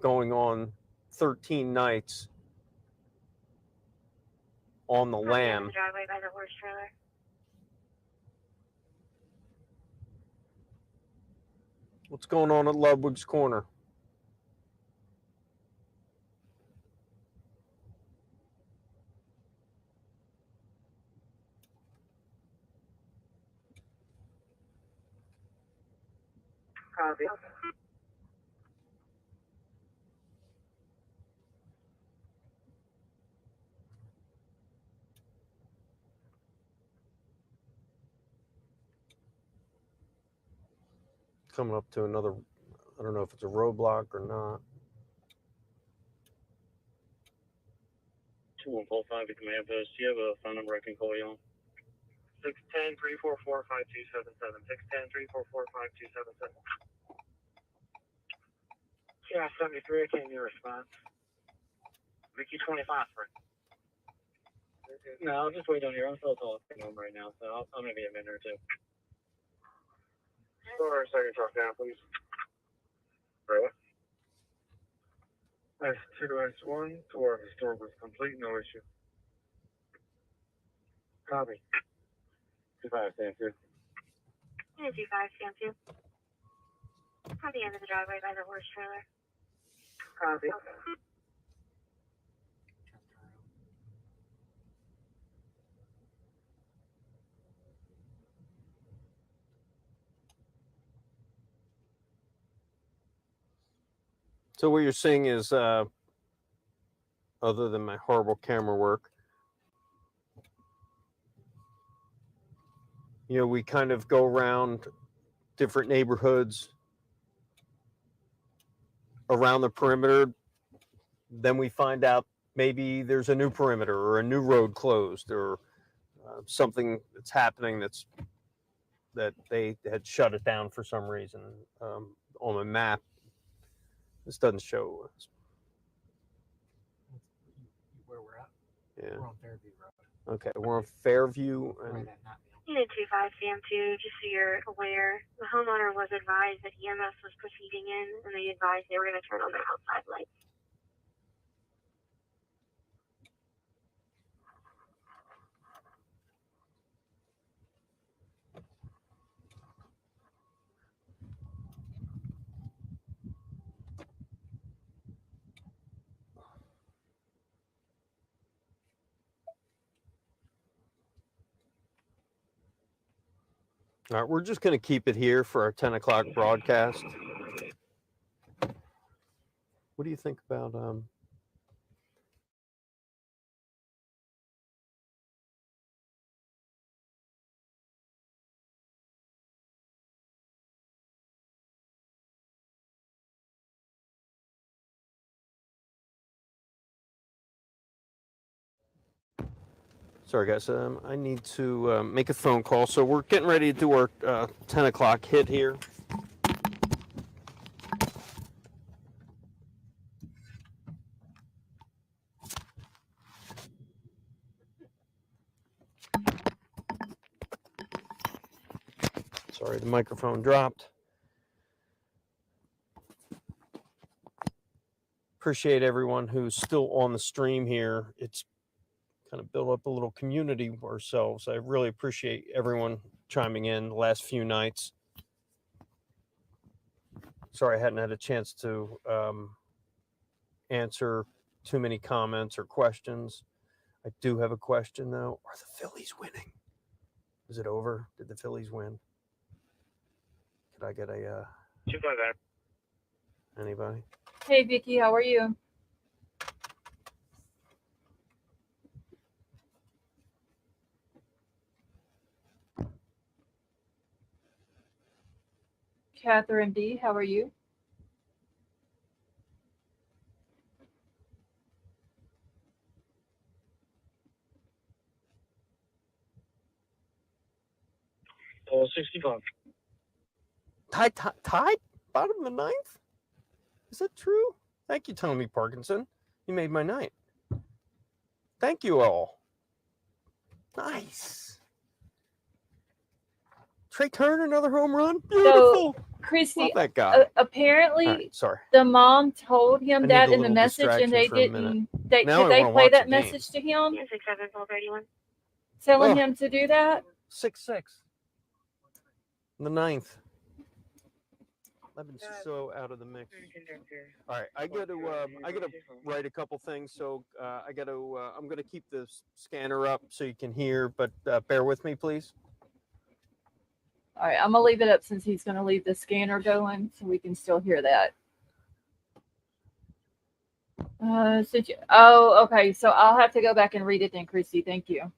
Speaker 2: going on 13 nights on the lam.
Speaker 4: The driveway by the horse trailer.
Speaker 2: What's going on at Ludwig's Corner?
Speaker 3: Copy.
Speaker 2: Coming up to another, I don't know if it's a roadblock or not.
Speaker 3: 2145 at command post. Do you have a phone number I can call you on? 610-344-5277. 610-344-5277. Yeah, 73. I can't get a response. Vicky 25 for it. No, I'll just wait on here. I'm still talking to him right now, so I'm going to be a minute or two. Store second truck down, please. Right. S2 to S1. Tour of the store was complete, no issue. Copy. 25, stand here.
Speaker 4: 25, stand 2. At the end of the driveway by the horse trailer.
Speaker 3: Copy.
Speaker 2: So what you're seeing is, other than my horrible camera work, you know, we kind of go around different neighborhoods around the perimeter. Then we find out maybe there's a new perimeter or a new road closed or something that's happening that they had shut it down for some reason. On the map, this doesn't show us.
Speaker 5: Where we're at?
Speaker 2: Yeah.
Speaker 5: We're on Fairview Road.
Speaker 2: Okay, we're on Fairview
Speaker 5: Right
Speaker 2: and
Speaker 5: at Nottingham.
Speaker 4: Unit 25, stand 2, just so you're aware, the homeowner was advised that EMS was proceeding in, and they advised they were going to turn on their outside lights.
Speaker 2: all right, we're just going to keep it here for our 10 o'clock broadcast. What do you think about sorry guys, I need to make a phone call. So we're getting ready to do our 10 o'clock hit here. Sorry, the microphone dropped. Appreciate everyone who's still on the stream here. It's kind of built up a little community ourselves. I really appreciate everyone chiming in the last few nights. Sorry I hadn't had a chance to answer too many comments or questions. I do have a question though. Are the Phillies winning? Is it over? Did the Phillies win? Could I get a
Speaker 3: 258.
Speaker 2: anybody?
Speaker 1: Hey, Vicky, how are you? Catherine B, how are you?
Speaker 3: 65.
Speaker 2: Tied? Bottom of the ninth? Is that true? Thank you, Tommy Parkinson. You made my night. Thank you all. Nice. Trey Turner, another home run. Beautiful.
Speaker 1: Christy,
Speaker 2: Love that guy.
Speaker 1: apparently
Speaker 2: All right, sorry.
Speaker 1: the mom told him
Speaker 2: I
Speaker 1: that
Speaker 2: need a
Speaker 1: in the
Speaker 2: little
Speaker 1: message, and
Speaker 2: distraction
Speaker 1: they
Speaker 2: for a minute.
Speaker 1: didn't.
Speaker 2: Now
Speaker 1: Could
Speaker 2: I
Speaker 1: they
Speaker 2: wanna
Speaker 1: play
Speaker 2: watch
Speaker 1: that
Speaker 2: the game.
Speaker 1: message to him,
Speaker 4: 67431.
Speaker 1: telling
Speaker 2: Oh.
Speaker 1: him to do that?
Speaker 2: 6-6. The ninth. I've been so out of the mix. All right, I got to write a couple things, so I'm going to keep the scanner up so you can hear, but bear with me, please.
Speaker 1: All right, I'm gonna leave it up since he's gonna leave the scanner going, so we can still hear that. Okay. So I'll have to go back and read it then, Christy. Thank you.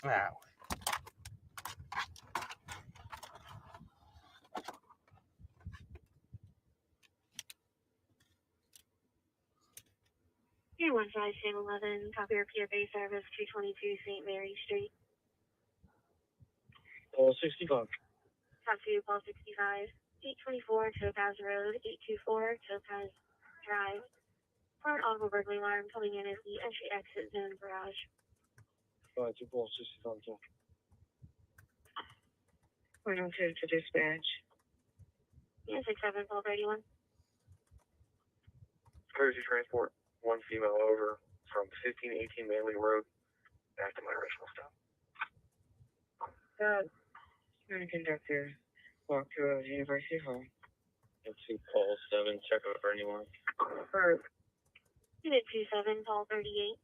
Speaker 2: Wow.
Speaker 4: Here, 15711, copy your PFA service, 222 St. Mary Street.
Speaker 3: 65.
Speaker 4: Top 2, Paul 65. 824 Topaz Road, 824 Topaz Drive. For an audible burglary alarm coming in as the entry exit zone garage.
Speaker 3: 2 Paul 65.
Speaker 4: We're going to dispatch. Yeah, 67 Paul 31.
Speaker 3: Courtesy transport, 1 female over from 1518 Manley Road back to my original stop. Conductor, walk to University Hall. And 2 Paul 7, check out for anyone.
Speaker 4: Unit 27 Paul 38.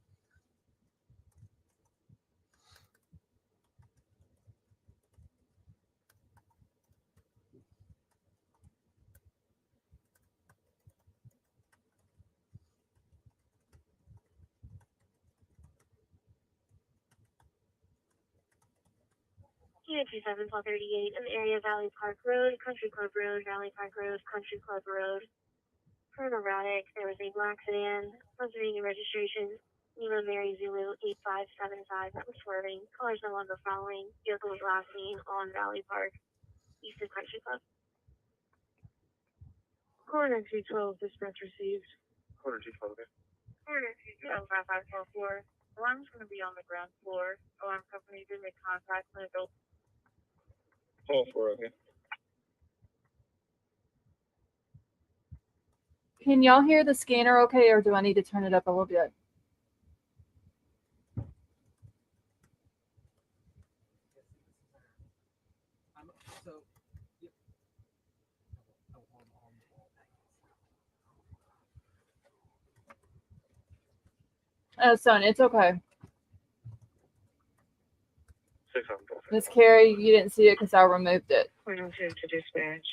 Speaker 4: Unit 27 Paul 38 in the area of Valley Park Road, Country Club Road, Valley Park Road, Country Club Road. For an erratic, there was a black sedan, Pennsylvania registration, Lima Mary Zulu 8575 that was swerving. Colors no longer following. Vehicle was last seen on Valley Park, east of Country Club.
Speaker 3: Corner 212, dispatch received. Corner 212, okay.
Speaker 4: Corner 212, 5544. Alarm's going to be on the ground floor. Alarm company did make contact when it built.
Speaker 3: Paul 4, okay.
Speaker 1: Can y'all hear the scanner okay, or do I need to turn it up a little bit? Son, it's okay.
Speaker 3: 6 on Paul.
Speaker 1: Miss Carrie, you didn't see it because I removed it.
Speaker 4: We're going to dispatch.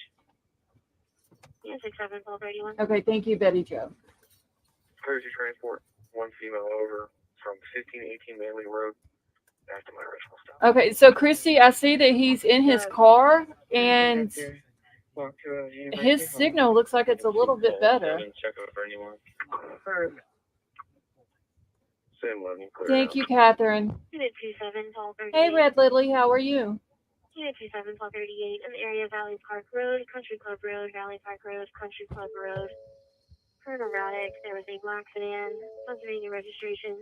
Speaker 4: Yeah, 67 Paul 31.
Speaker 1: Okay, thank you, Betty Jo.
Speaker 3: Courtesy transport, 1 female over from 1518 Manley Road back to my original stop.
Speaker 1: Okay, so Christy, I see that he's in his car, and
Speaker 3: Walk to University
Speaker 1: his
Speaker 3: Hall.
Speaker 1: signal looks like it's a little bit better.
Speaker 3: Check out for anyone. Same level.
Speaker 1: Thank you, Catherine.
Speaker 4: Unit 27 Paul 38.
Speaker 1: Hey, Red Lily, how are you?
Speaker 4: Unit 27 Paul 38 in the area of Valley Park Road, Country Club Road, Valley Park Road, Country Club Road. For an erratic, there was a black sedan, Pennsylvania registration,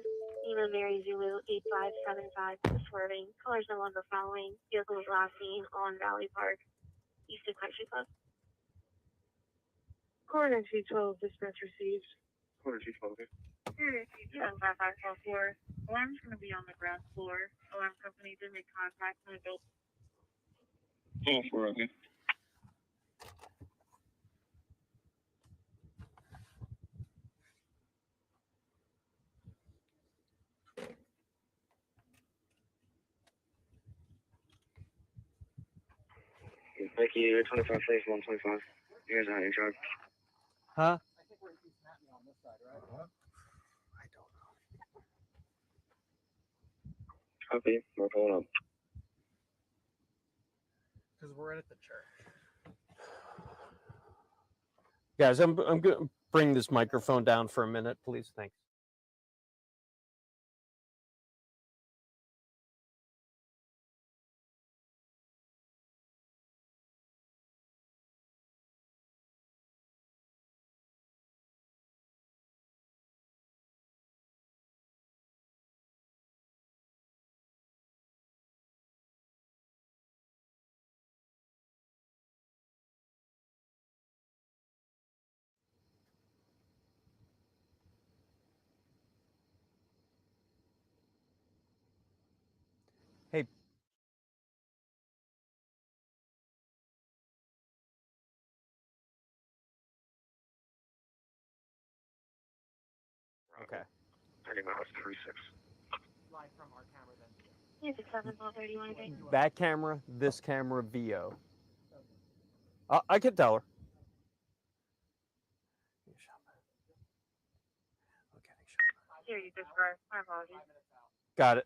Speaker 4: Lima Mary Zulu 8575 that was swerving. Colors no longer following. Vehicle was last seen on Valley Park, east of Country Club.
Speaker 3: Corner 212, dispatch received. Corner 212, okay.
Speaker 4: Unit 27 5544. Alarm's going to be on the ground floor. Alarm company did make contact when it built.
Speaker 3: Paul 4, okay. Thank you. 25 place 125. Here's out your charge.
Speaker 2: Huh?
Speaker 3: Copy. We're pulling up.
Speaker 5: Because we're at the church.
Speaker 2: Guys, I'm going to bring this microphone down for a minute, please. Thanks. Hey. Okay.
Speaker 3: 30 miles, 36.
Speaker 5: Live from our camera then.
Speaker 4: Here's a 7:31 day.
Speaker 2: That camera, this camera, VO. I can tell her.
Speaker 4: Here you go, sir. My apologies.
Speaker 2: Got it.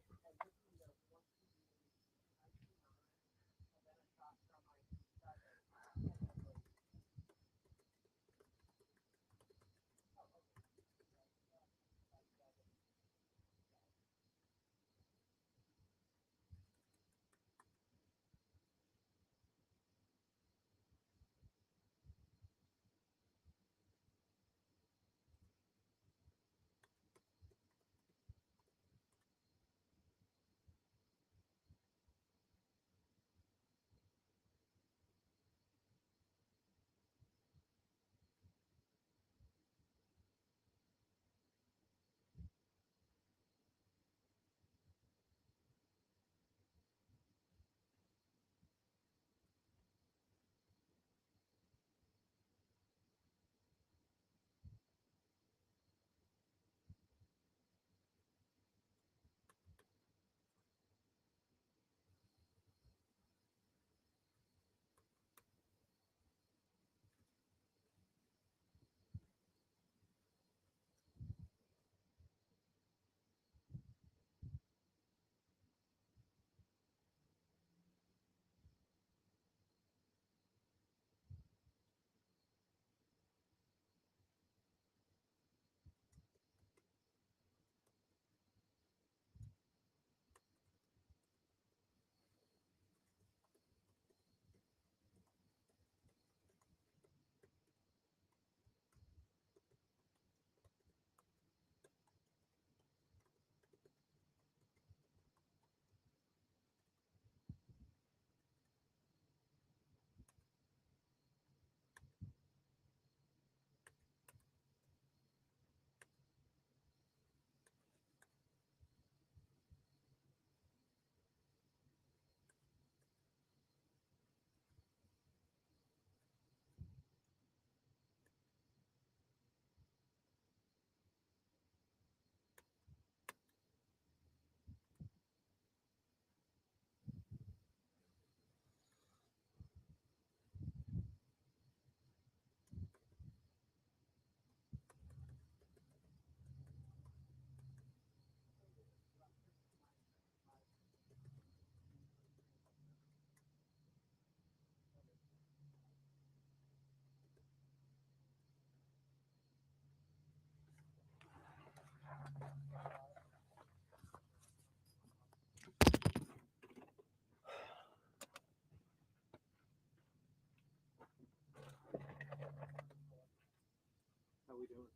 Speaker 5: How we doing?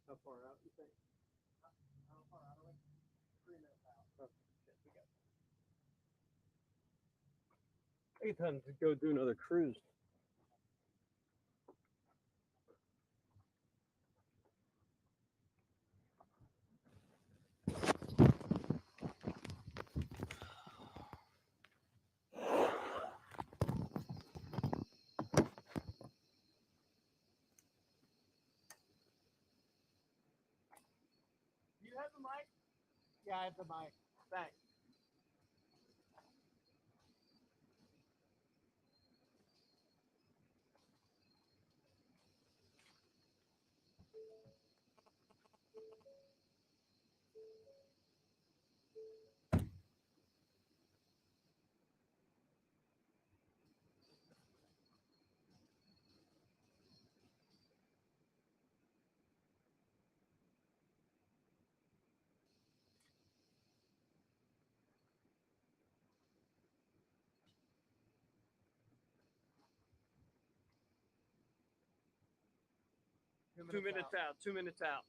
Speaker 5: How far out you think? How far out are we? 3 minutes out. Oh, shit, we got.
Speaker 2: Hey, time to go do another cruise.
Speaker 5: Do you have the mic? Yeah, I have the mic. Thanks.
Speaker 2: 2 minutes out. 2 minutes out.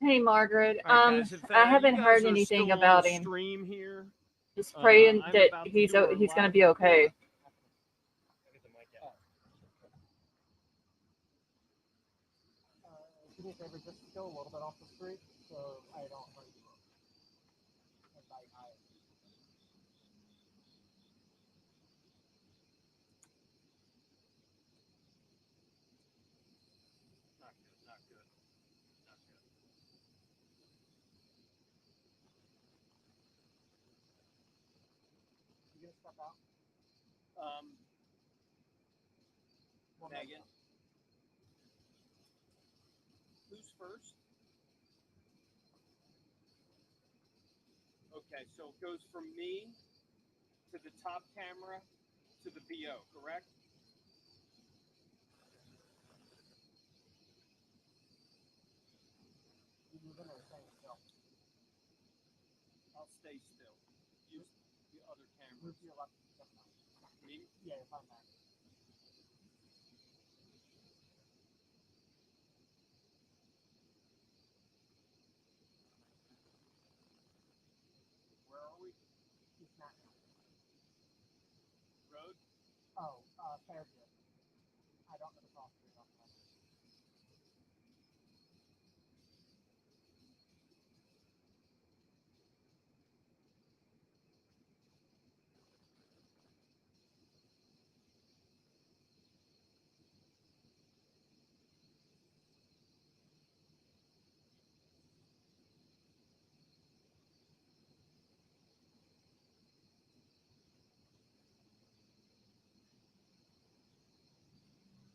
Speaker 1: Hey, Margaret.
Speaker 2: All right, guys, if,
Speaker 1: I haven't
Speaker 2: you guys
Speaker 1: heard
Speaker 2: are
Speaker 1: anything
Speaker 2: still on
Speaker 1: about
Speaker 2: the
Speaker 1: him.
Speaker 2: stream here.
Speaker 1: Just praying
Speaker 2: I'm
Speaker 1: that
Speaker 2: about to
Speaker 1: he's
Speaker 2: do our
Speaker 1: he's gonna
Speaker 2: live
Speaker 1: be okay.
Speaker 2: report.
Speaker 5: Do me a favor, just go a little bit off the street so I don't hurt you. And I
Speaker 2: Not good. Not good. Not good.
Speaker 5: You gonna step out?
Speaker 2: Megan, who's first? Okay, so it goes from me to the top camera to the BO, correct?
Speaker 5: You moving or staying still?
Speaker 2: I'll stay still. Use the other camera.
Speaker 5: Move to your left.
Speaker 2: Me?
Speaker 5: Yeah, if I'm back.
Speaker 2: Where are we?
Speaker 5: He's not now.
Speaker 2: Road?
Speaker 5: Oh, Fairview. I don't know the cross street off the top.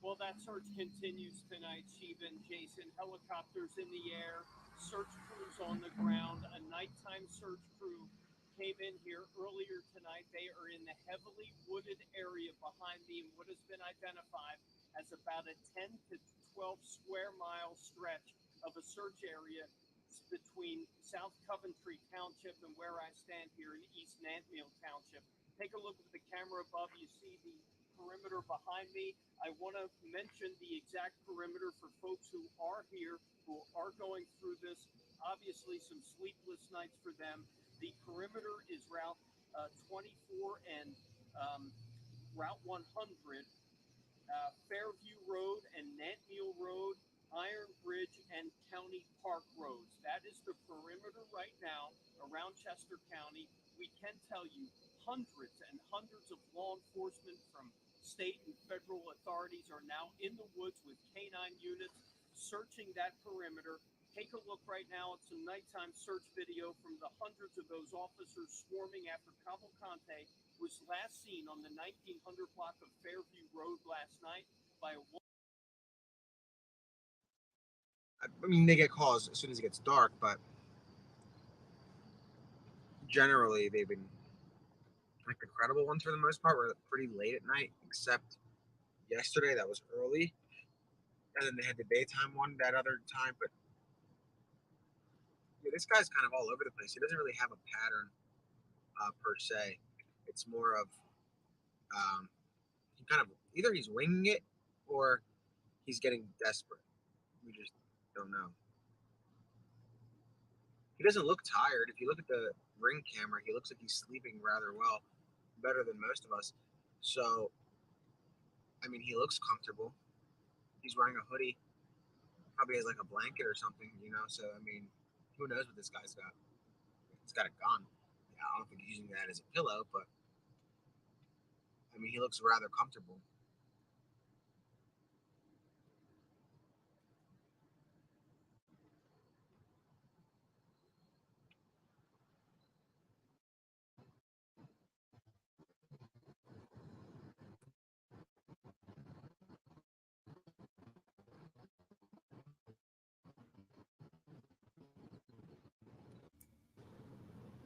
Speaker 2: Well, that search continues tonight, Shiva and Jason. Helicopters in the air, search crews on the ground. A nighttime search crew came in here earlier tonight. They are in the heavily wooded area behind me in what has been identified as about a 10 to 12 square mile stretch of a search area between South Coventry Township and where I stand here in East Nantmeal Township. Take a look at the camera above. You see the perimeter behind me. I want to mention the exact perimeter for folks who are here, who are going through this. Obviously, some sleepless nights for them. The perimeter is Route 24 and Route 100, Fairview Road and Nantmeal Road, Iron Bridge, and County Park Roads. That is the perimeter right now around Chester County. We can tell you hundreds and hundreds of law enforcement from state and federal authorities are now in the woods with canine units searching that perimeter. Take a look right now at some nighttime search video from the hundreds of those officers swarming after Cavalcante was last seen on the 1900 block of Fairview Road last night by a woman.
Speaker 6: I mean, they get calls as soon as it gets dark, but generally they've been like the credible ones for the most part were pretty late at night, except yesterday that was early, and then they had the daytime one that other time. But yeah, this guy's kind of all over the place. He doesn't really have a pattern per se. It's more of he kind of either he's winging it or he's getting desperate. We just don't know. He doesn't look tired. If you look at the ring camera, he looks like he's sleeping rather well, better than most of us. So, I mean, he looks comfortable. He's wearing a hoodie. Probably has like a blanket or something, you know. So, I mean, who knows what this guy's got? He's got a gun. Yeah, I don't think he's using that as a pillow, but I mean, he looks rather comfortable.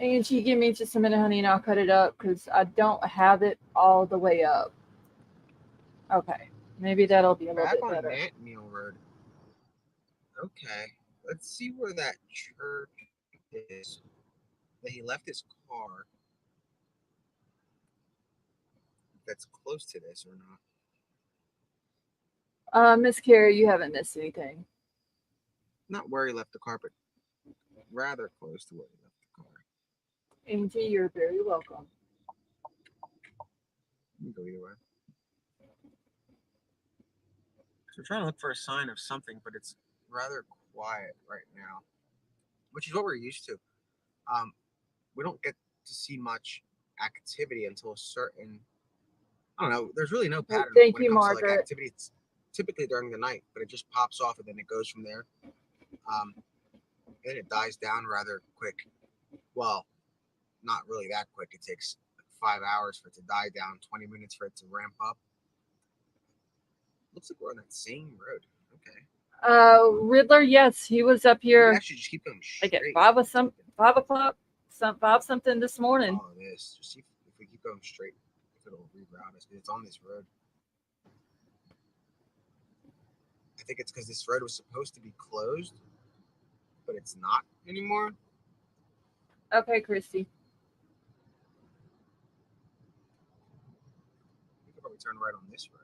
Speaker 1: Angie, give me just a minute, honey, and I'll cut it up because I don't have it all the way up. Okay. Maybe that'll be a little
Speaker 6: Back
Speaker 1: bit
Speaker 6: on
Speaker 1: better.
Speaker 6: Nantmeal Road. Okay. Let's see where that church is. That he left his car. If that's close to this or not.
Speaker 1: Miss Carrie, you haven't missed anything.
Speaker 6: Not where he left the car, but rather close to where he left the car.
Speaker 1: Angie, you're very welcome.
Speaker 6: You can go either way. So we're trying to look for a sign of something, but it's rather quiet right now, which is what we're used to. We don't get to see much activity until a certain. I don't know. There's really no pattern
Speaker 1: Thank
Speaker 6: when
Speaker 1: you,
Speaker 6: it comes to like
Speaker 1: Margaret.
Speaker 6: activity. It's typically during the night, but it just pops off and then it goes from there. Then it dies down rather quick. Well, not really that quick. It takes like 5 hours for it to die down, 20 minutes for it to ramp up. Looks like we're on that same road. Okay.
Speaker 1: Riddler, yes, he was up
Speaker 6: We
Speaker 1: here
Speaker 6: actually just keep going straight.
Speaker 1: like at 5 o'clock, 5 something this morning.
Speaker 6: Follow this. Just see if we keep going straight, if it'll reroute us. Because it's on this road. I think it's because this road was supposed to be closed, but it's not anymore.
Speaker 1: Okay, Christy.
Speaker 6: We could probably turn right on this road.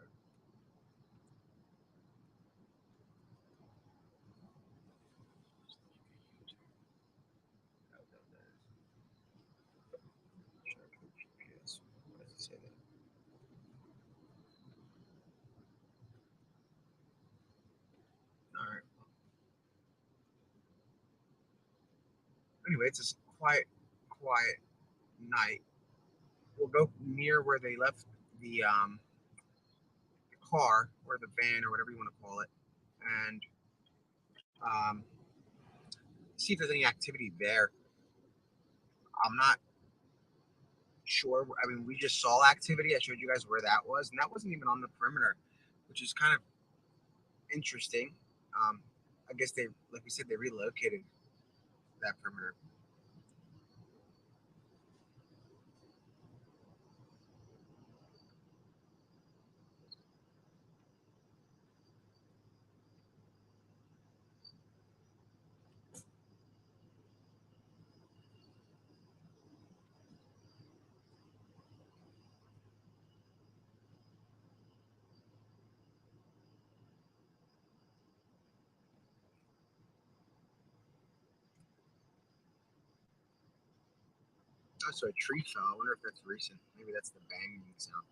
Speaker 6: What does it say there? All right. Anyway, it's a quiet night. We'll go near where they left the car or the van or whatever you want to call it, and see if there's any activity there. I'm not sure. I mean, we just saw activity. I showed you guys where that was, and that wasn't even on the perimeter, which is kind of interesting. I guess they, like we said, they relocated that perimeter. Oh, so a tree fell. I wonder if that's recent. Maybe that's the banging sound.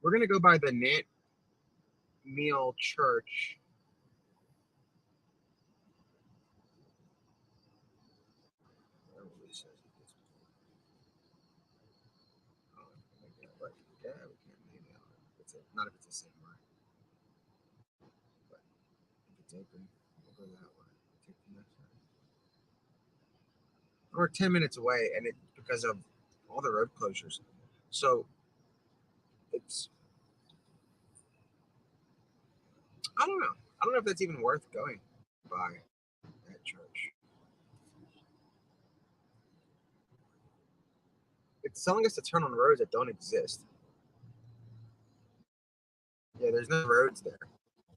Speaker 6: We're gonna go by the Nantmeal Church. Yeah, we can't maybe not if it's the same way. But if it's open, we'll go that way. Take the next one. We're 10 minutes away, and it's because of all the road closures. So it's I don't know. I don't know if that's even worth going by that church. It's telling us to turn on roads that don't exist. Yeah, there's no roads there.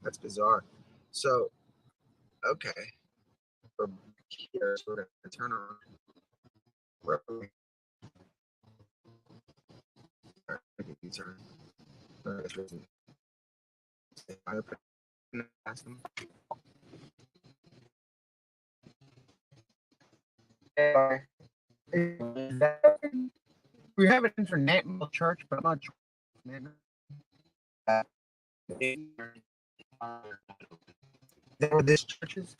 Speaker 6: That's bizarre. So, okay. We're here, so we're going to turn on road. Turn. Ask them. We have an internet church, but I'm not sure. Where this church is?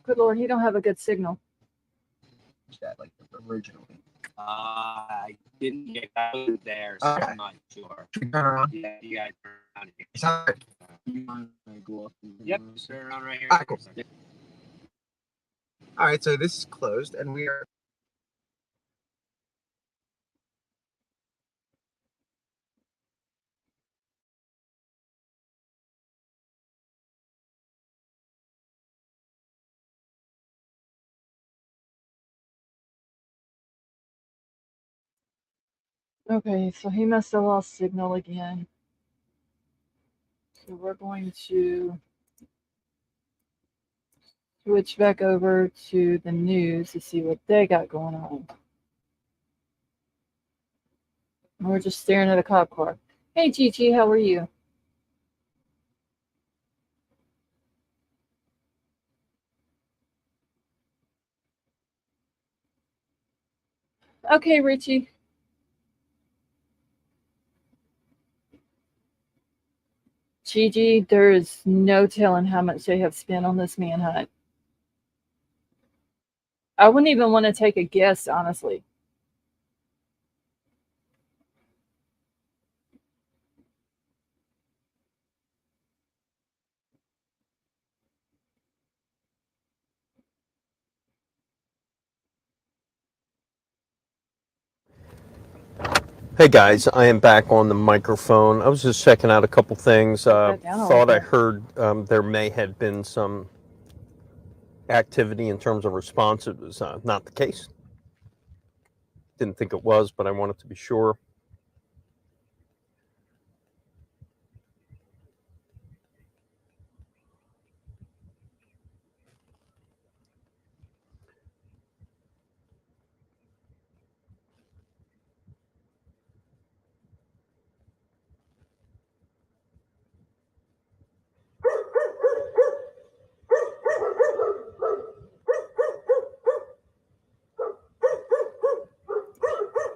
Speaker 1: Good Lord, he don't have a good signal.
Speaker 6: That like originally.
Speaker 7: I didn't get out there, so
Speaker 6: Okay.
Speaker 7: I'm not sure.
Speaker 6: Turn around.
Speaker 7: Yeah, you guys turn around here.
Speaker 6: Sorry.
Speaker 7: Yep, just turn around right here.
Speaker 6: All right, cool. All right, so this is closed, and we are
Speaker 1: Okay, so he must have lost signal again. So we're going to switch back over to the news to see what they got going on. And we're just staring at a cop car. Hey, Gigi, how are you? Okay, Richie. Gigi, there is no telling how much they have spent on this manhunt. I wouldn't even want to take a guess, honestly.
Speaker 2: Hey guys, I am back on the microphone. I was just checking out a couple things. Thought I heard there may have been some activity in terms of response. It was not the case. Didn't think it was, but I wanted to be sure.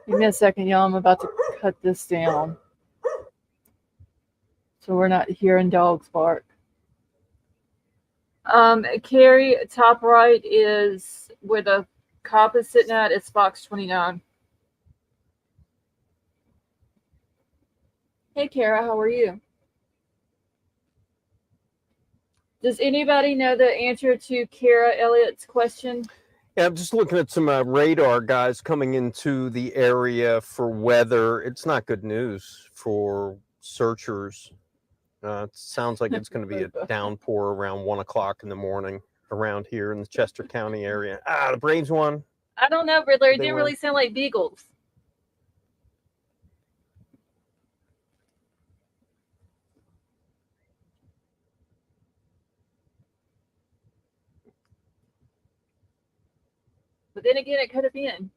Speaker 1: Give me a second, y'all. I'm about to cut this down so we're not hearing dogs bark. Carrie, top right is where the cop is sitting at. It's box 29. Hey, Kara, how are you? Does anybody know the answer to Kara Elliott's question?
Speaker 2: Yeah, I'm just looking at some radar guys coming into the area for weather. It's not good news for searchers. It sounds like it's going to be a downpour around 1 o'clock in the morning around here in the Chester County area. The Braves won.
Speaker 1: I don't know, Riddler. It didn't really sound like beagles. But then again, it could have been.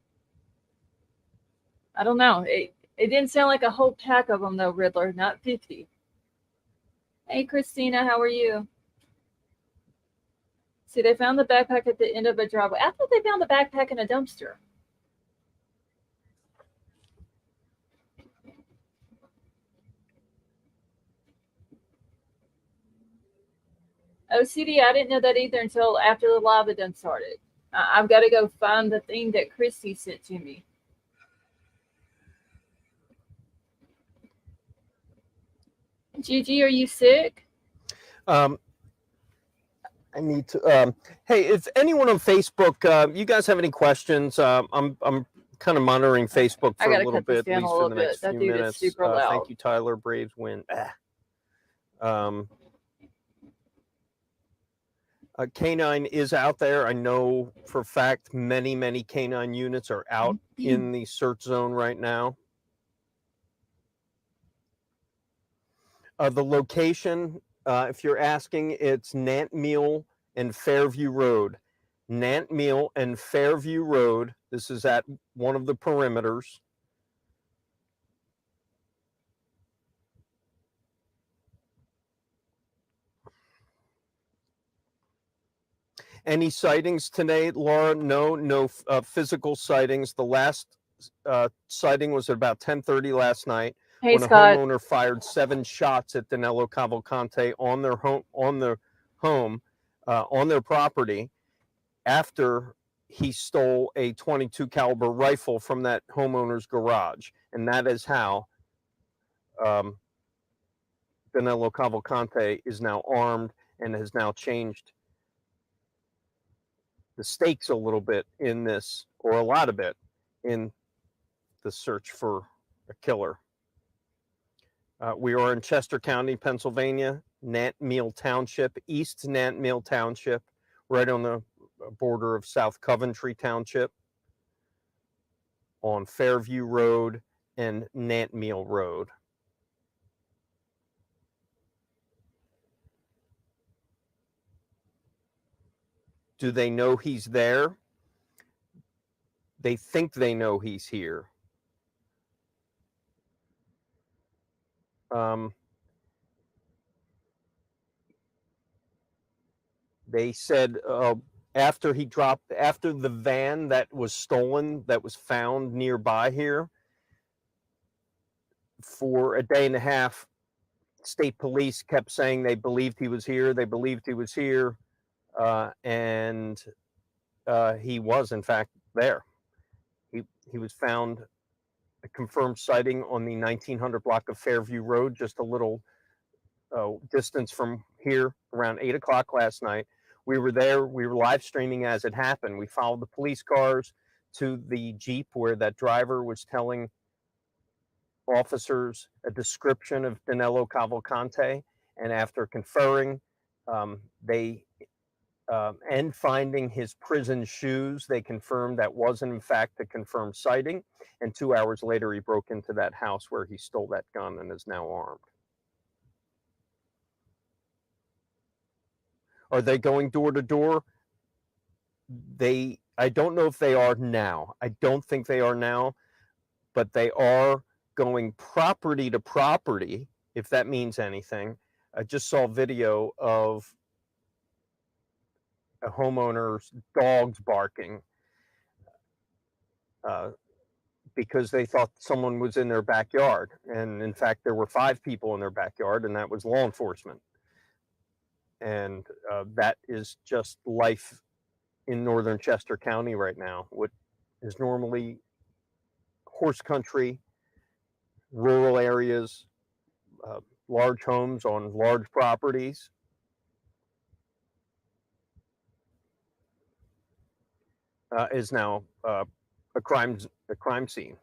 Speaker 1: I don't know. It didn't sound like a whole pack of them, though, Riddler. Not 50. Hey, Christina, how are you? See, they found the backpack at the end of a driveway. I thought they found the backpack in a dumpster. OCD, I didn't know that either until after the live had done started. I've got to go find the thing that Christy sent to me. Gigi, are you sick?
Speaker 2: I need to. Hey, if anyone on Facebook, you guys have any questions? I'm kind of monitoring Facebook for a little bit, at least for the next few minutes. Thank you, Tyler. Braves win. Canine is out there. I know for a fact many canine units are out in the search zone right now. The location, if you're asking, it's Nantmeal and Fairview Road. Nantmeal and Fairview Road. This is at one of the perimeters. Any sightings today, Laura? No physical sightings. The last sighting was at about 10:30 last night.
Speaker 1: Hey,
Speaker 2: when
Speaker 1: Scott.
Speaker 2: A homeowner fired 7 shots at Danelo Cavalcante on their home, on their property, after he stole a .22 caliber rifle from that homeowner's garage, and that is how Danelo Cavalcante is now armed and has now changed the stakes a little bit in this, or a lot of it, in the search for a killer. We are in Chester County, Pennsylvania, Nantmeal Township, East Nantmeal Township, right on the border of South Coventry Township, on Fairview Road and Nantmeal Road. Do they know he's there? They think they know he's here. They said after the van that was stolen, that was found nearby here, for a day and a half, state police kept saying they believed he was here. They believed he was here. And he was, in fact, there. He was found, a confirmed sighting on the 1900 block of Fairview Road, just a little distance from here, around 8 o'clock last night. We were there. We were live streaming as it happened. We followed the police cars to the Jeep where that driver was telling officers a description of Danelo Cavalcante. And after conferring, and finding his prison shoes, they confirmed that wasn't in fact a confirmed sighting. And 2 hours later, he broke into that house where he stole that gun and is now armed. Are they going door to door? I don't know if they are now. I don't think they are now, but they are going property to property, if that means anything. I just saw video of a homeowner's dogs barking because they thought someone was in their backyard. And in fact, there were 5 people in their backyard, and that was law enforcement. And that is just life in northern Chester County right now. What is normally horse country, rural areas, large homes on large properties, is now a crime scene.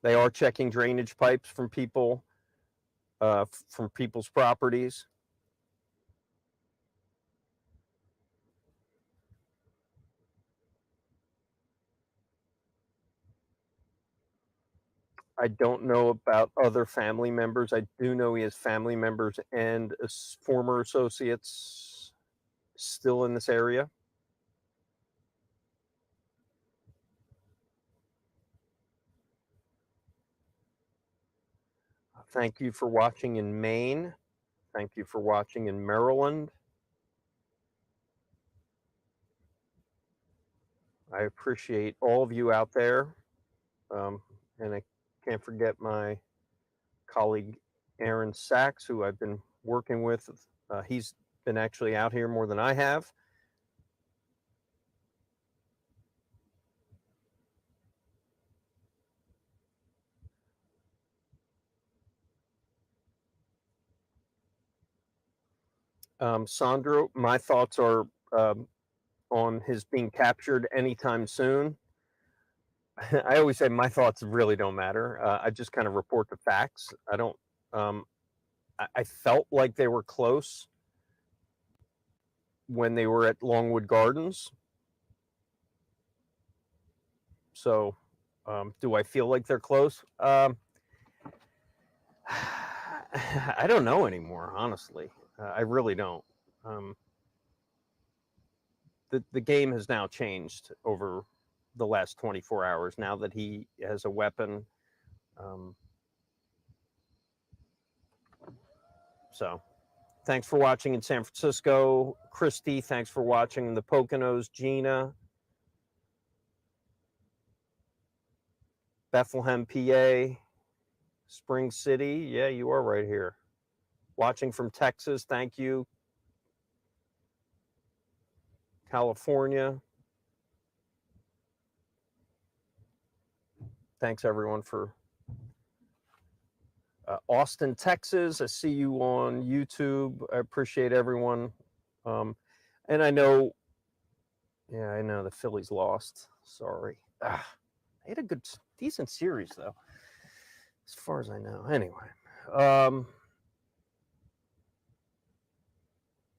Speaker 2: They are checking drainage pipes from people, from people's properties. I don't know about other family members. I do know he has family members and former associates still in this area. Thank you for watching in Maine. Thank you for watching in Maryland. I appreciate all of you out there. And I can't forget my colleague, Aaron Sachs, who I've been working with. He's been actually out here more than I have. Sandro, my thoughts are on his being captured anytime soon. I always say my thoughts really don't matter. I just kind of report the facts. I don't. I felt like they were close when they were at Longwood Gardens. So, do I feel like they're close? I don't know anymore, honestly. I really don't. The game has now changed over the last 24 hours now that he has a weapon. So thanks for watching in San Francisco. Christy, thanks for watching in the Poconos. Gina, Bethlehem, PA, Spring City. Yeah, you are right here. Watching from Texas. Thank you. California. Thanks everyone for Austin, Texas. I see you on YouTube. I appreciate everyone. And I know, yeah, I know the Phillies lost. Sorry. They had a decent series though, as far as I know. Anyway,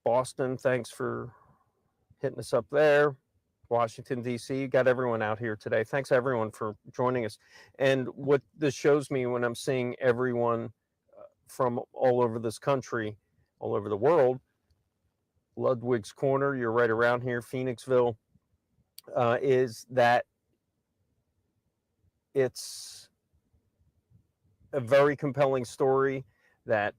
Speaker 2: Boston, thanks for hitting us up there. Washington, D.C. Got everyone out here today. Thanks, everyone, for joining us. And what this shows me when I'm seeing everyone from all over this country, all over the world, Ludwig's Corner, you're right around here, Phoenixville, is that it's a very compelling story that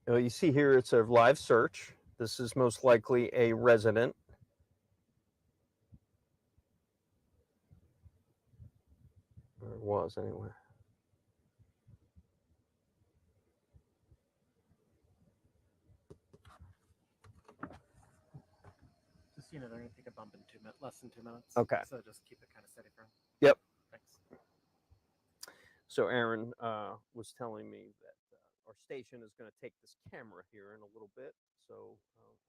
Speaker 2: you see here, it's a live search. This is most likely a resident. Or it was, anyway.
Speaker 5: Just, they're going to take a bump in 2 minutes, less than 2 minutes.
Speaker 2: Okay.
Speaker 5: So just keep it kind of steady for him.
Speaker 2: Yep.
Speaker 5: Thanks.
Speaker 2: So Aaron was telling me that our station is going to take this camera here in a little bit. So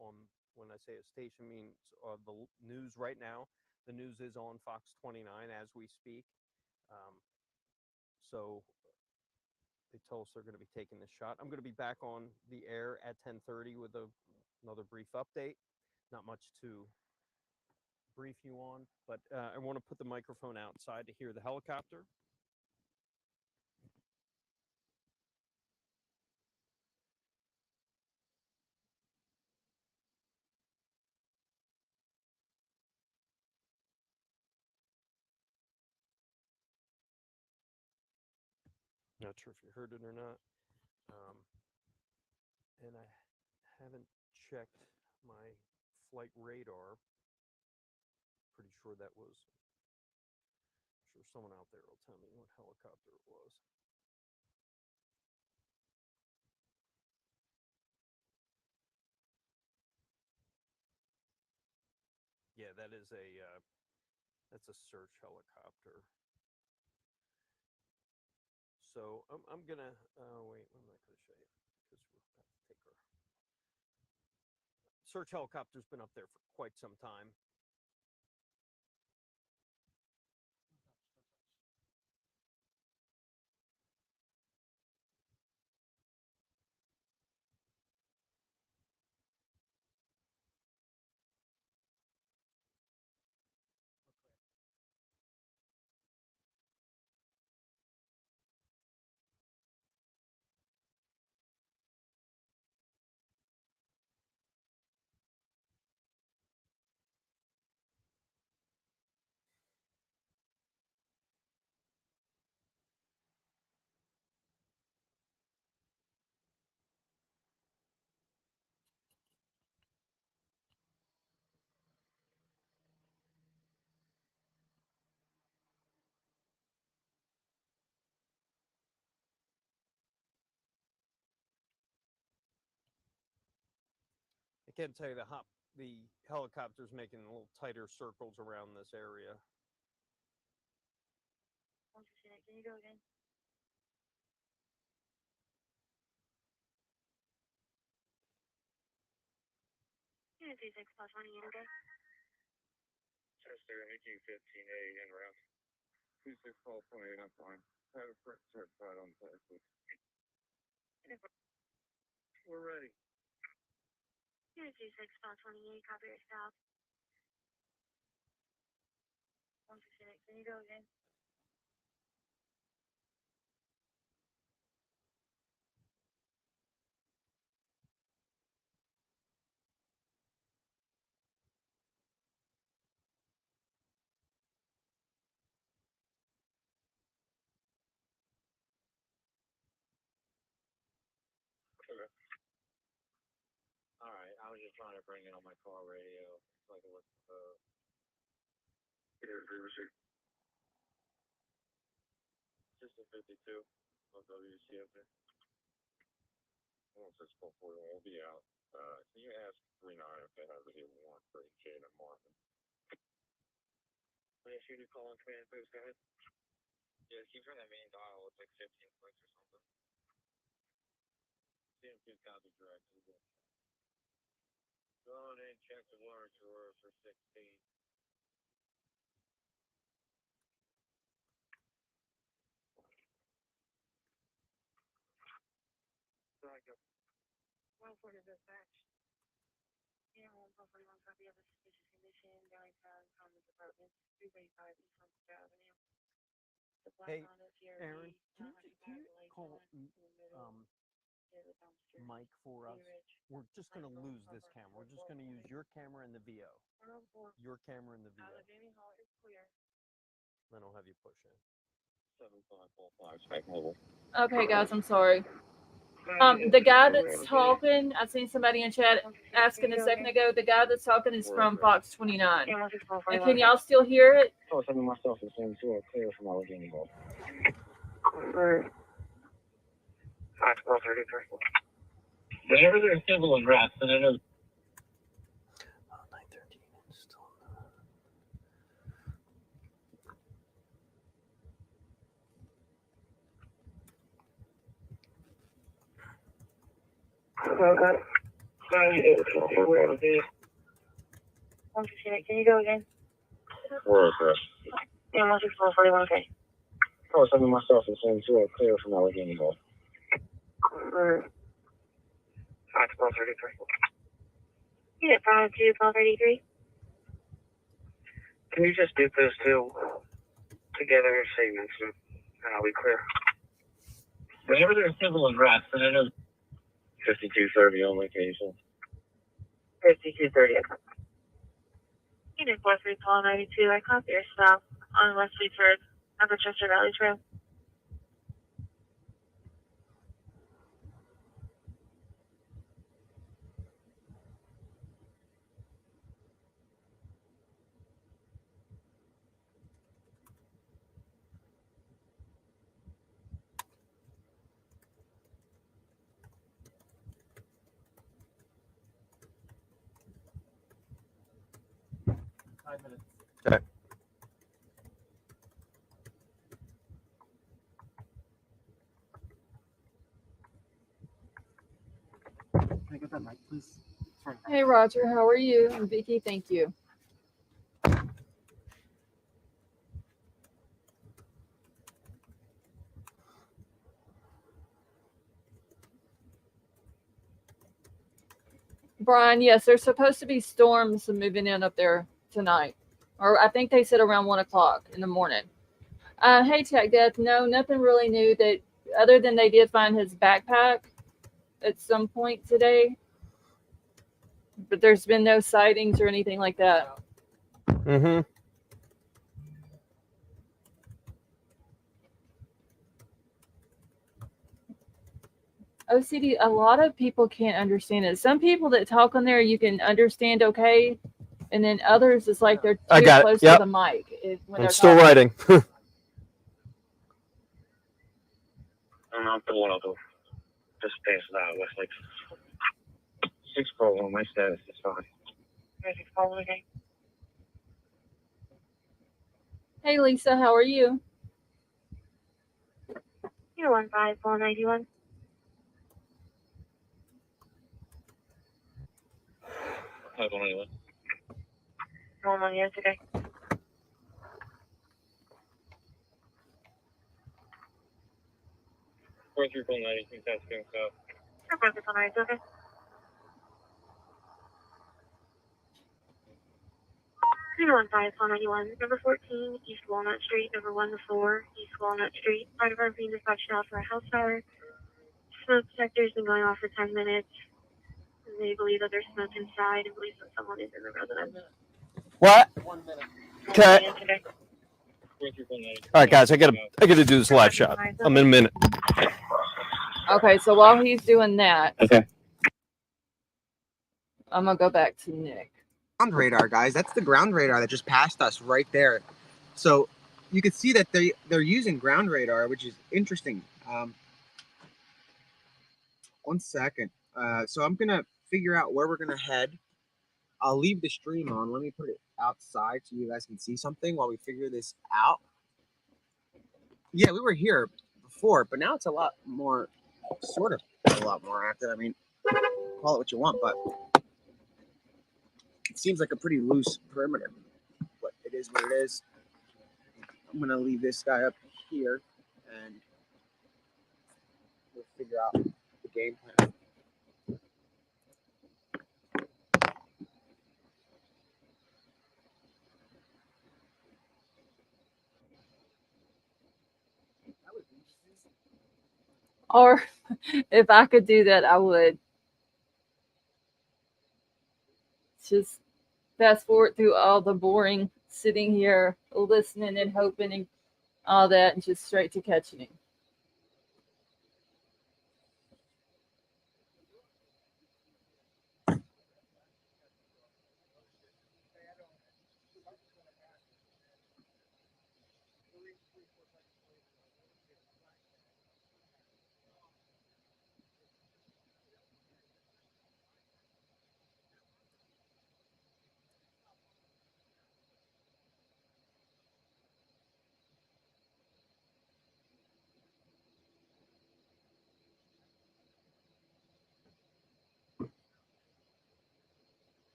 Speaker 2: when I say a station, means the news right now. The news is on Fox 29 as we speak. So they told us they're going to be taking this shot. I'm going to be back on the air at 10:30 with another brief update. Not much to brief you on, but I want to put the microphone outside to hear the helicopter. Not sure if you heard it or not. And I haven't checked my flight radar. Pretty sure that was. I'm sure someone out there will tell me what helicopter it was. Yeah, that's a search helicopter. So I'm gonna wait. I'm not gonna show you because we're about to take our search helicopter's been up there for quite some time. I can't tell you the helicopter's making a little tighter circles around this area.
Speaker 4: Can you go again? Yeah, 26 plus 1 okay?
Speaker 3: Chester, AQ 15A en route. 26 call 28, I'm fine. Have a print certified on Texas. We're ready.
Speaker 4: Yeah, 26 plus 28, copy yourself. 168, can you go again?
Speaker 3: Okay. All right, I was just trying to bring it on my car radio. It's like it was, here's the receipt. System 52 on WCFA. Well, it's 440, we'll be out. Can you ask 39 if they have any warrant for Jane and Marvin? Can I shoot a call on command, please, go ahead? Yeah, keep trying that main dial, it's like 15 clicks or something. CM2 copy direct. Go on and check the warrant drawer for 16.
Speaker 4: 140 dispatch. Yeah, 141 copy of the suspicious condition, downtown Commons Apartments, 335 East Hunter Avenue. The black
Speaker 2: Hey,
Speaker 4: Honda CRV,
Speaker 2: Aaron, can you call Mike for us? We're just going to lose this camera. We're just going to use your camera and the VO. Your camera and the VO. Then I'll have you push in.
Speaker 3: 7545 Spike Mobile.
Speaker 1: Okay, guys, I'm sorry. The guy that's talking, I seen somebody in chat asking a second ago. The guy that's talking is from Fox 29. And can y'all still hear it?
Speaker 3: Oh, sending myself the same two are clear from Allegheny Bowl. 5-12-33. Whenever there's civil unrest, and I know
Speaker 2: 913 still.
Speaker 4: Can you go again?
Speaker 3: where is that?
Speaker 4: Yeah, 16441, okay.
Speaker 3: Oh, sending myself the same two are clear from Allegheny Bowl. 5-12-33.
Speaker 4: Unit 5-1233.
Speaker 3: Can you just do those two together segments and I'll be clear? Whenever there's civil unrest, and I know 5230 on location.
Speaker 4: 5230. Unit 4392, I copy your stop on West Leaford, Upper Chester Valley Trail.
Speaker 2: Okay.
Speaker 5: Can I get that mic, please? Sorry.
Speaker 1: Hey, Roger, how are you? And Vicky, thank you. Brian, yes, there's supposed to be storms moving in up there tonight. Or I think they said around 1 o'clock in the morning. Hey, Tech Death, no, nothing really new that other than they did find his backpack at some point today. But there's been no sightings or anything like that.
Speaker 2: Mm-hmm.
Speaker 1: OCD, a lot of people can't understand it. Some people that talk on there you can understand okay, and then others it's like they're
Speaker 2: I
Speaker 1: too
Speaker 2: got it.
Speaker 1: close
Speaker 2: Yep.
Speaker 1: to the mic when
Speaker 2: I'm
Speaker 1: they're
Speaker 2: still
Speaker 1: talking.
Speaker 2: writing.
Speaker 3: I'm the one of them. Just space that with like 641. My status is fine.
Speaker 4: 641, okay.
Speaker 1: Hey, Lisa, how are you?
Speaker 4: Unit 15491.
Speaker 3: 511.
Speaker 4: 11, yes, okay.
Speaker 3: 4390, that's going south.
Speaker 4: 45490, okay. Unit 15491, number 14, East Walnut Street, number 1 to 4, East Walnut Street. Part of our being dispatched out for a house fire. Smoke detector's been going off for 10 minutes. They believe that there's smoke inside and believe that someone is in the residence.
Speaker 2: What?
Speaker 5: 1 minute.
Speaker 2: Okay.
Speaker 4: Yes, okay.
Speaker 3: 4390.
Speaker 2: All right, guys, I gotta do this live shot. I'm in a minute.
Speaker 1: Okay, so while he's doing that,
Speaker 3: Okay.
Speaker 1: I'm gonna go back to Nick.
Speaker 6: Ground radar, guys. That's the ground radar that just passed us right there. So you can see that they're using ground radar, which is interesting. 1 second. So I'm gonna figure out where we're gonna head. I'll leave the stream on. Let me put it outside so you guys can see something while we figure this out. Yeah, we were here before, but now it's a lot more, sort of a lot more active. I mean, call it what you want, but it seems like a pretty loose perimeter. But it is what it is. I'm gonna leave this guy up here, and we'll figure out the game plan.
Speaker 1: Or if I could do that, I would. Just fast forward through all the boring sitting here listening and hoping and all that and just straight to catching him.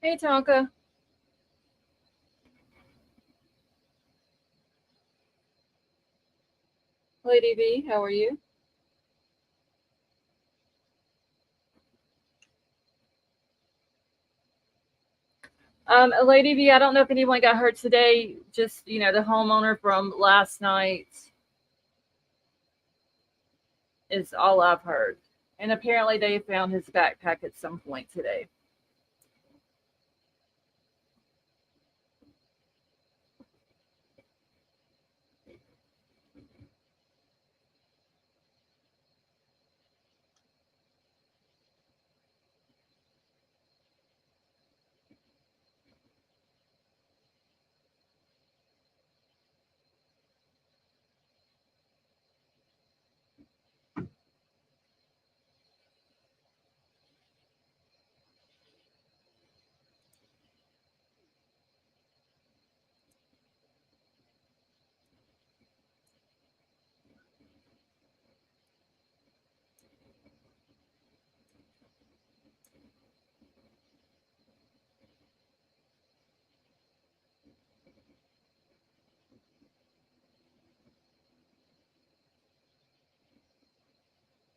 Speaker 1: Hey, Tonka. Lady B, how are you? Lady B, I don't know if anyone got hurt today. Just, the homeowner from last night is all I've heard. And apparently they found his backpack at some point today.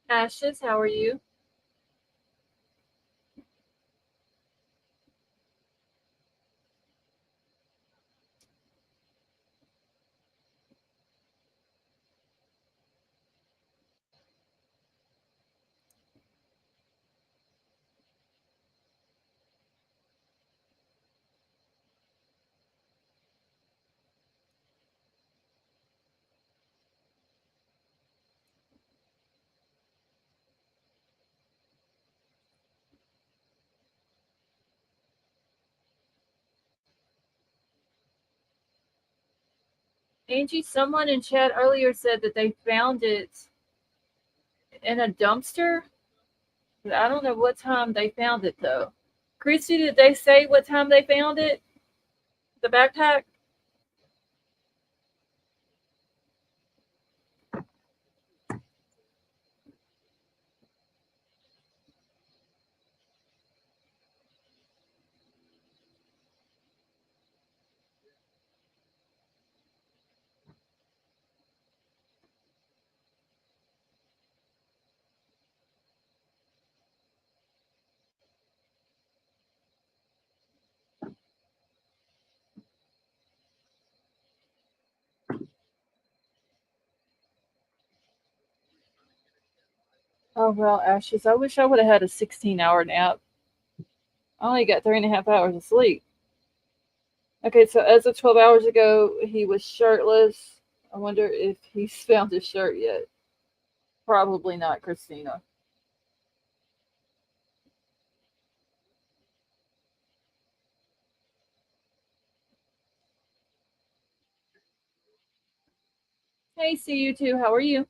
Speaker 1: Ashes, how are you? Angie, someone in chat earlier said that they found it in a dumpster. But I don't know what time they found it, though. Christy, did they say what time they found it? The backpack? Oh, well, Ashes, I wish I would have had a 16-hour nap. I only got 3.5 hours of sleep. Okay, so as of 12 hours ago, he was shirtless. I wonder if he's found his shirt yet. Probably not, Christina. Hey, see you too. How are you?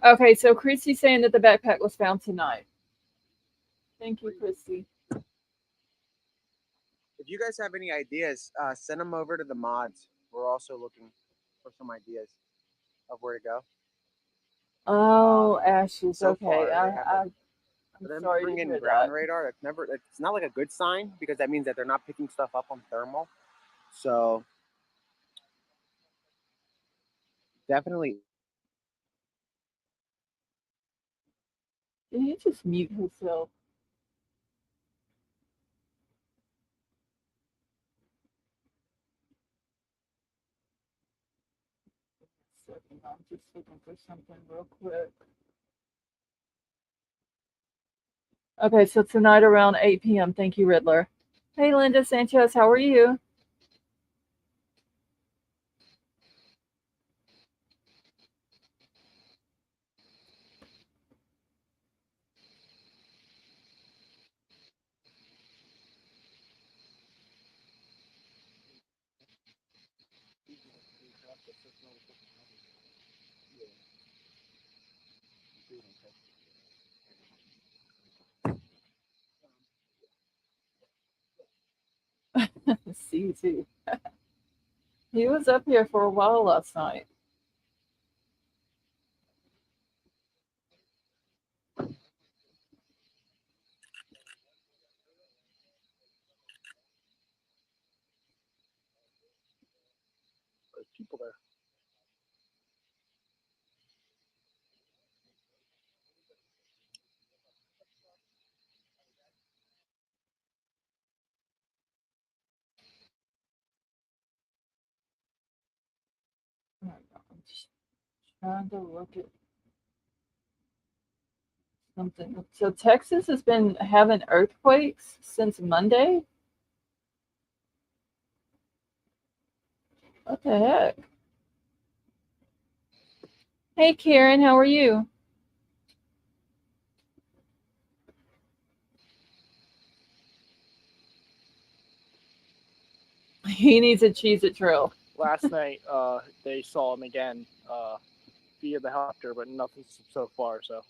Speaker 1: Okay, so Christy's saying that the backpack was found tonight. Thank you, Christy.
Speaker 6: If you guys have any ideas, send them over to the mods. We're also looking for some ideas of where to go.
Speaker 1: Oh, Ashes.
Speaker 6: So
Speaker 1: Okay,
Speaker 6: far,
Speaker 1: I'm
Speaker 6: for them to
Speaker 1: sorry to
Speaker 6: bring in
Speaker 1: hear
Speaker 6: ground
Speaker 1: that.
Speaker 6: radar, it's not like a good sign because that means that they're not picking stuff up on thermal. So definitely
Speaker 1: Did he just mute himself? Second, I'm just looking for something real quick. Okay, so tonight around 8 p.m. Thank you, Riddler. Hey, Linda Sanchez, how are you? See you too. He was up here for a while last night.
Speaker 6: There's people there.
Speaker 1: I'm just trying to look at something. So Texas has been having earthquakes since Monday? What the heck? Hey, Karen, how are you? He needs a Cheez-It trail.
Speaker 8: Last night, they saw him again via the helicopter, but nothing so far. So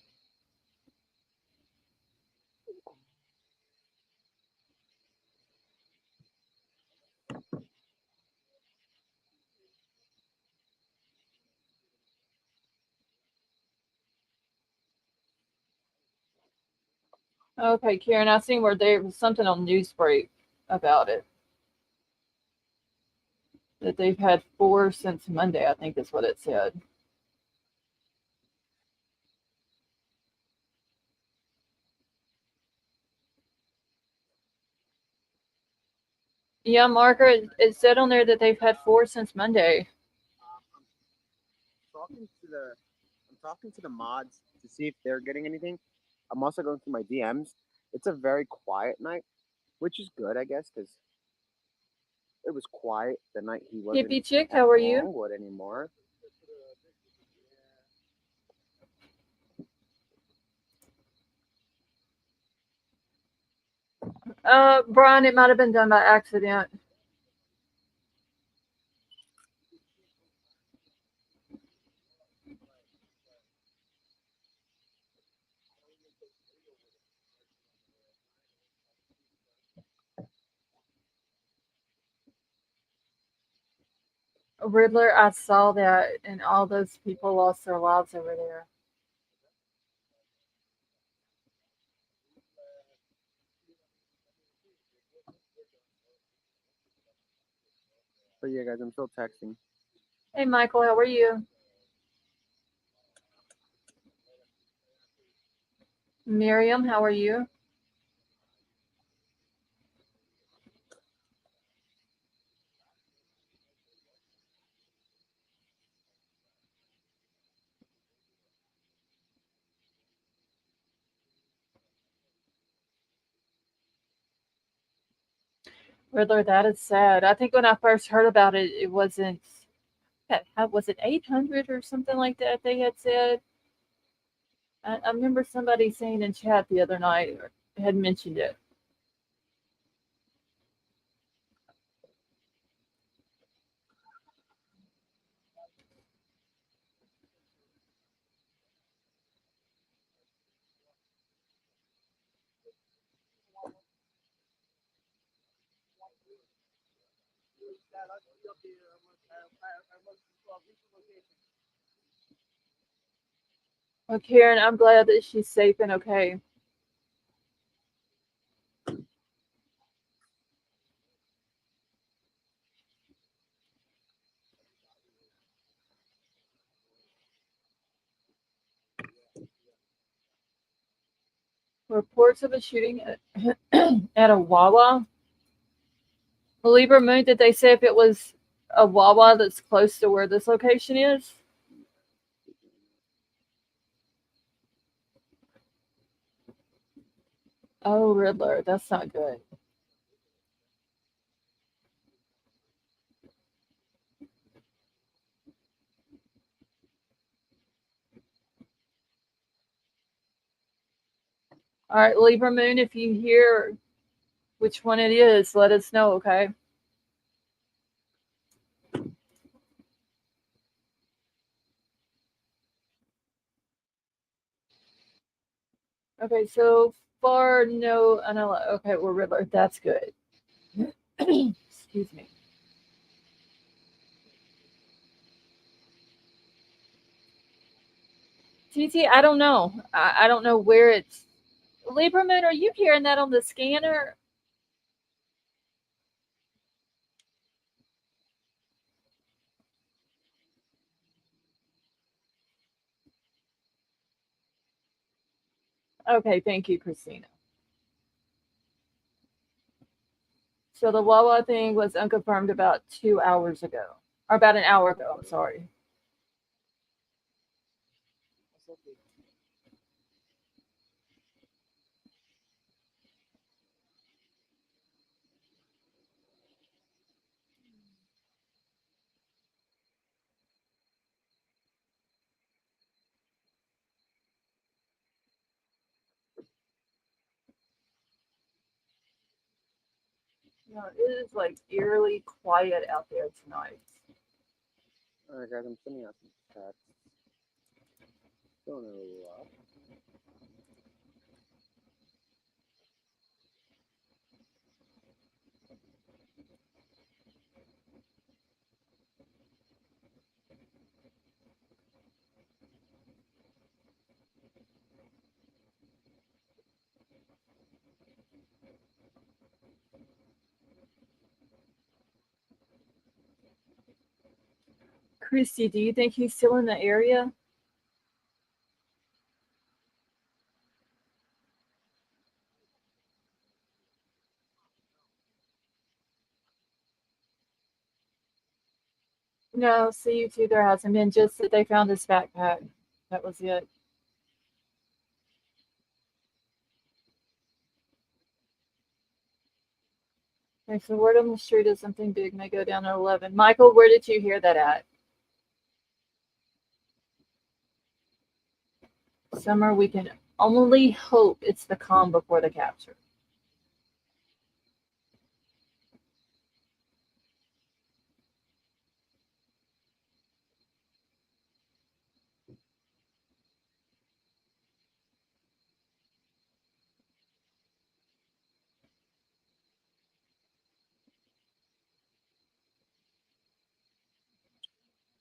Speaker 1: Okay, Karen, I seen where there was something on Newsbreak about it. That they've had 4 since Monday, I think is what it said. Yeah, Margaret, it said on there that they've had 4 since Monday.
Speaker 6: I'm talking to the mods to see if they're getting anything. I'm also going through my DMs. It's a very quiet night, which is good, I guess, because it was quiet the night he wasn't
Speaker 1: Hippie Chick,
Speaker 6: at
Speaker 1: how are you?
Speaker 6: Longwood anymore.
Speaker 1: Brian, it might have been done by accident. Riddler, I saw that, and all those people lost their lives over there.
Speaker 6: But yeah, guys, I'm still texting.
Speaker 1: Hey, Michael, how are you? Miriam, how are you? Riddler, that is sad. I think when I first heard about it, it wasn't, how was it 800 or something like that they had said? I remember somebody saying in chat the other night, or had mentioned it. Well, Karen, I'm glad that she's safe and okay. Reports of a shooting at a Wawa. Libra Moon, did they say if it was a Wawa that's close to where this location is? Oh, Riddler, that's not good. All right, Libra Moon, if you hear which one it is, let us know, okay? Okay, so far, no, okay, we're Riddler. That's good. Excuse me. TT, I don't know. I don't know where it's. Libra Moon, are you hearing that on the scanner? Okay, thank you, Christina. So the Wawa thing was unconfirmed about 2 hours ago, or about an hour ago. I'm sorry. No, it is like eerily quiet out there tonight.
Speaker 7: Alright, guys, I'm sending out some text. Don't know what.
Speaker 1: Christy, do you think he's still in the area? No, see you too. There hasn't been, just that they found his backpack. That was it. Okay, so word on the street is something big may go down at 11. Michael, where did you hear that at? Summer, we can only hope it's the calm before the capture.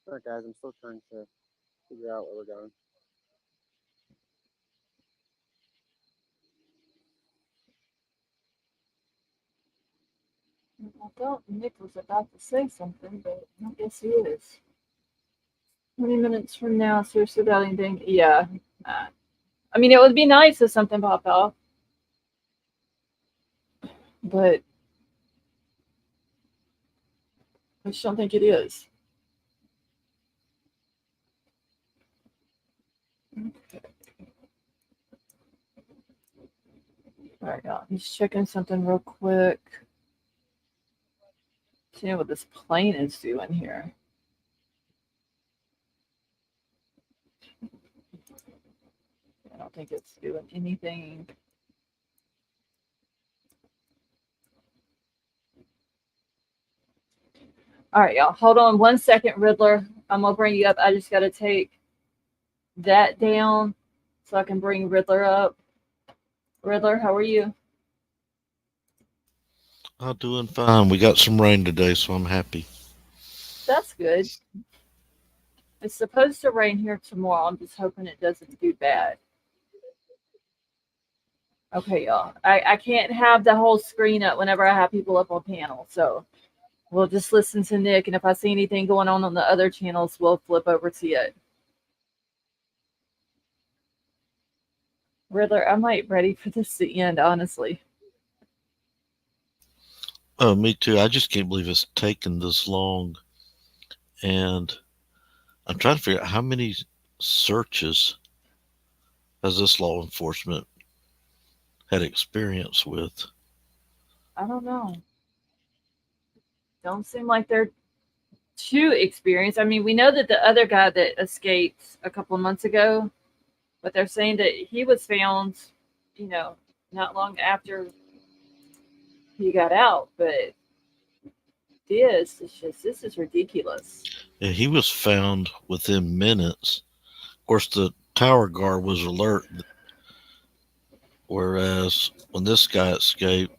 Speaker 7: Alright, guys, I'm still trying to figure out where we're going.
Speaker 1: I thought Nick was about to say something, but I guess he is. 20 minutes from now, seriously about anything? Yeah. I mean, it would be nice if something popped off, but I just don't think it is. Okay. All right, y'all. He's checking something real quick. Seeing what this plane is doing here. I don't think it's doing anything. All right, y'all. Hold on 1 second, Riddler. I'm gonna bring you up. I just gotta take that down so I can bring Riddler up. Riddler, how are you?
Speaker 9: I'm doing fine. We got some rain today, so I'm happy.
Speaker 1: That's good. It's supposed to rain here tomorrow. I'm just hoping it doesn't do bad. Okay, y'all. I can't have the whole screen up whenever I have people up on panel, so we'll just listen to Nick, and if I see anything going on the other channels, we'll flip over to it. Riddler, I'm like ready for this to end, honestly.
Speaker 9: Oh, me too. I just can't believe it's taken this long. And I'm trying to figure out how many searches has this law enforcement had experience with.
Speaker 1: I don't know. Don't seem like they're too experienced. I mean, we know that the other guy that escaped a couple of months ago, but they're saying that he was found, not long after he got out. But this is ridiculous.
Speaker 9: Yeah, he was found within minutes. Of course, the tower guard was alert, whereas when this guy escaped,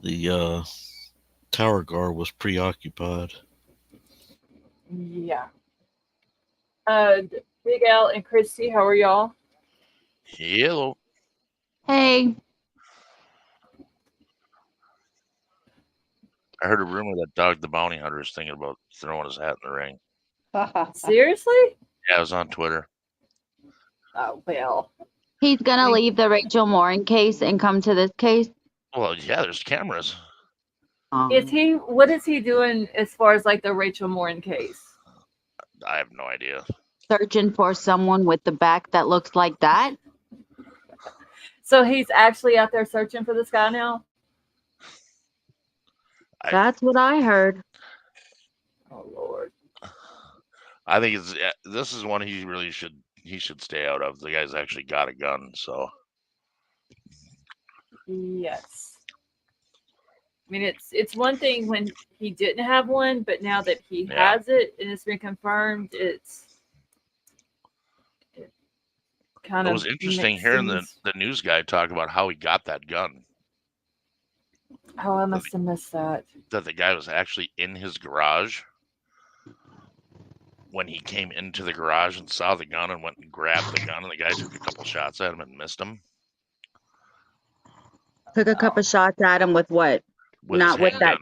Speaker 9: the tower guard was preoccupied.
Speaker 1: Yeah. Big Al and Christy, how are y'all?
Speaker 10: Hello.
Speaker 11: Hey.
Speaker 10: I heard a rumor that Dog the Bounty Hunter is thinking about throwing his hat in the ring.
Speaker 1: Seriously?
Speaker 10: Yeah, it was on Twitter.
Speaker 1: Oh, well.
Speaker 11: He's gonna leave the Rachel Morin case and come to this case.
Speaker 10: Well, yeah, there's cameras.
Speaker 1: What is he doing as far as like the Rachel Morin case?
Speaker 10: I have no idea.
Speaker 11: Searching for someone with the back that looks like that.
Speaker 1: So he's actually out there searching for this guy now?
Speaker 11: That's what I heard.
Speaker 1: Oh, Lord.
Speaker 10: I think this is one he should stay out of. The guy's actually got a gun, so.
Speaker 1: Yes. I mean, it's one thing when he didn't have one, but now that he has it and it's been confirmed, it's kind of.
Speaker 10: It was interesting hearing the news guy talk about how he got that gun.
Speaker 1: Oh, I must have missed that.
Speaker 10: That the guy was actually in his garage when he came into the garage and saw the gun and went and grabbed the gun, and the guy took a couple shots at him and missed him.
Speaker 11: Took a couple shots at him with what? Not with that.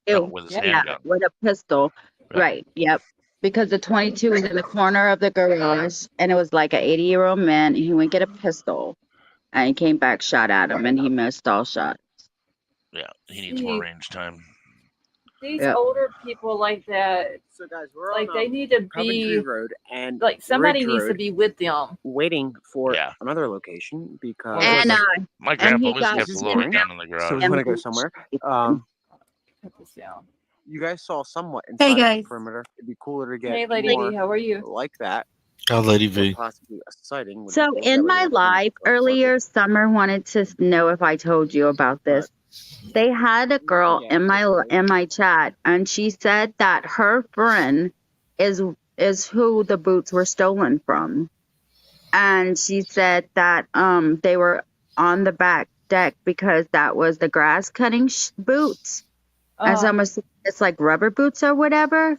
Speaker 10: No, with his handgun.
Speaker 11: With a pistol. Right. Yep. Because the 22 was in the corner of the garage, and it was like an 80-year-old man, and he went get a pistol, and he came back, shot at him, and he missed all shots.
Speaker 10: Yeah, he needs more range time.
Speaker 1: These older people like that,
Speaker 6: so guys, we're
Speaker 1: like
Speaker 6: on,
Speaker 1: they need to
Speaker 6: Coventry
Speaker 1: be
Speaker 6: Road and
Speaker 1: like somebody
Speaker 6: Ridge
Speaker 1: needs to
Speaker 6: Road,
Speaker 1: be with them.
Speaker 6: waiting for another location because
Speaker 10: My grandpa always kept a loaded gun in the garage.
Speaker 6: So we want to go somewhere.
Speaker 1: Cut this down.
Speaker 6: You guys saw somewhat inside
Speaker 11: guys.
Speaker 6: the perimeter. It'd be cooler to get
Speaker 1: Hey, Lady
Speaker 6: more
Speaker 1: V, how are you?
Speaker 6: like that.
Speaker 9: Hi, Lady V.
Speaker 6: Possibly a sighting. would
Speaker 11: So
Speaker 6: be cool.
Speaker 11: in
Speaker 6: That
Speaker 11: my
Speaker 6: would
Speaker 11: live earlier, Summer wanted to know if I told you about this. They had a girl in my chat, and she said that her friend is who the boots were stolen from, and she said that they were on the back deck because that was the grass cutting boots, and so I'm assuming it's like rubber boots or whatever.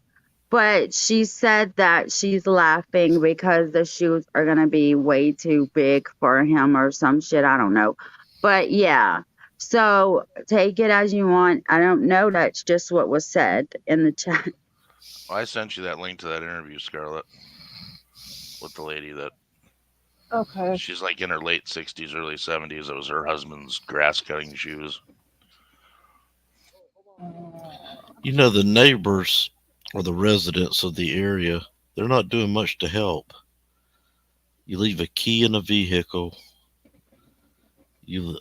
Speaker 11: But she said that she's laughing because the shoes are gonna be way too big for him or some shit. I don't know, but yeah. So take it as you want. I don't know. That's just what was said in the chat.
Speaker 10: Well, I sent you that link to that interview, Scarlett, with the lady that.
Speaker 1: Okay.
Speaker 10: She's like in her late 60s, early 70s. It was her husband's grass cutting shoes.
Speaker 9: You know, the neighbors or the residents of the area, they're not doing much to help. You leave a key in a vehicle. You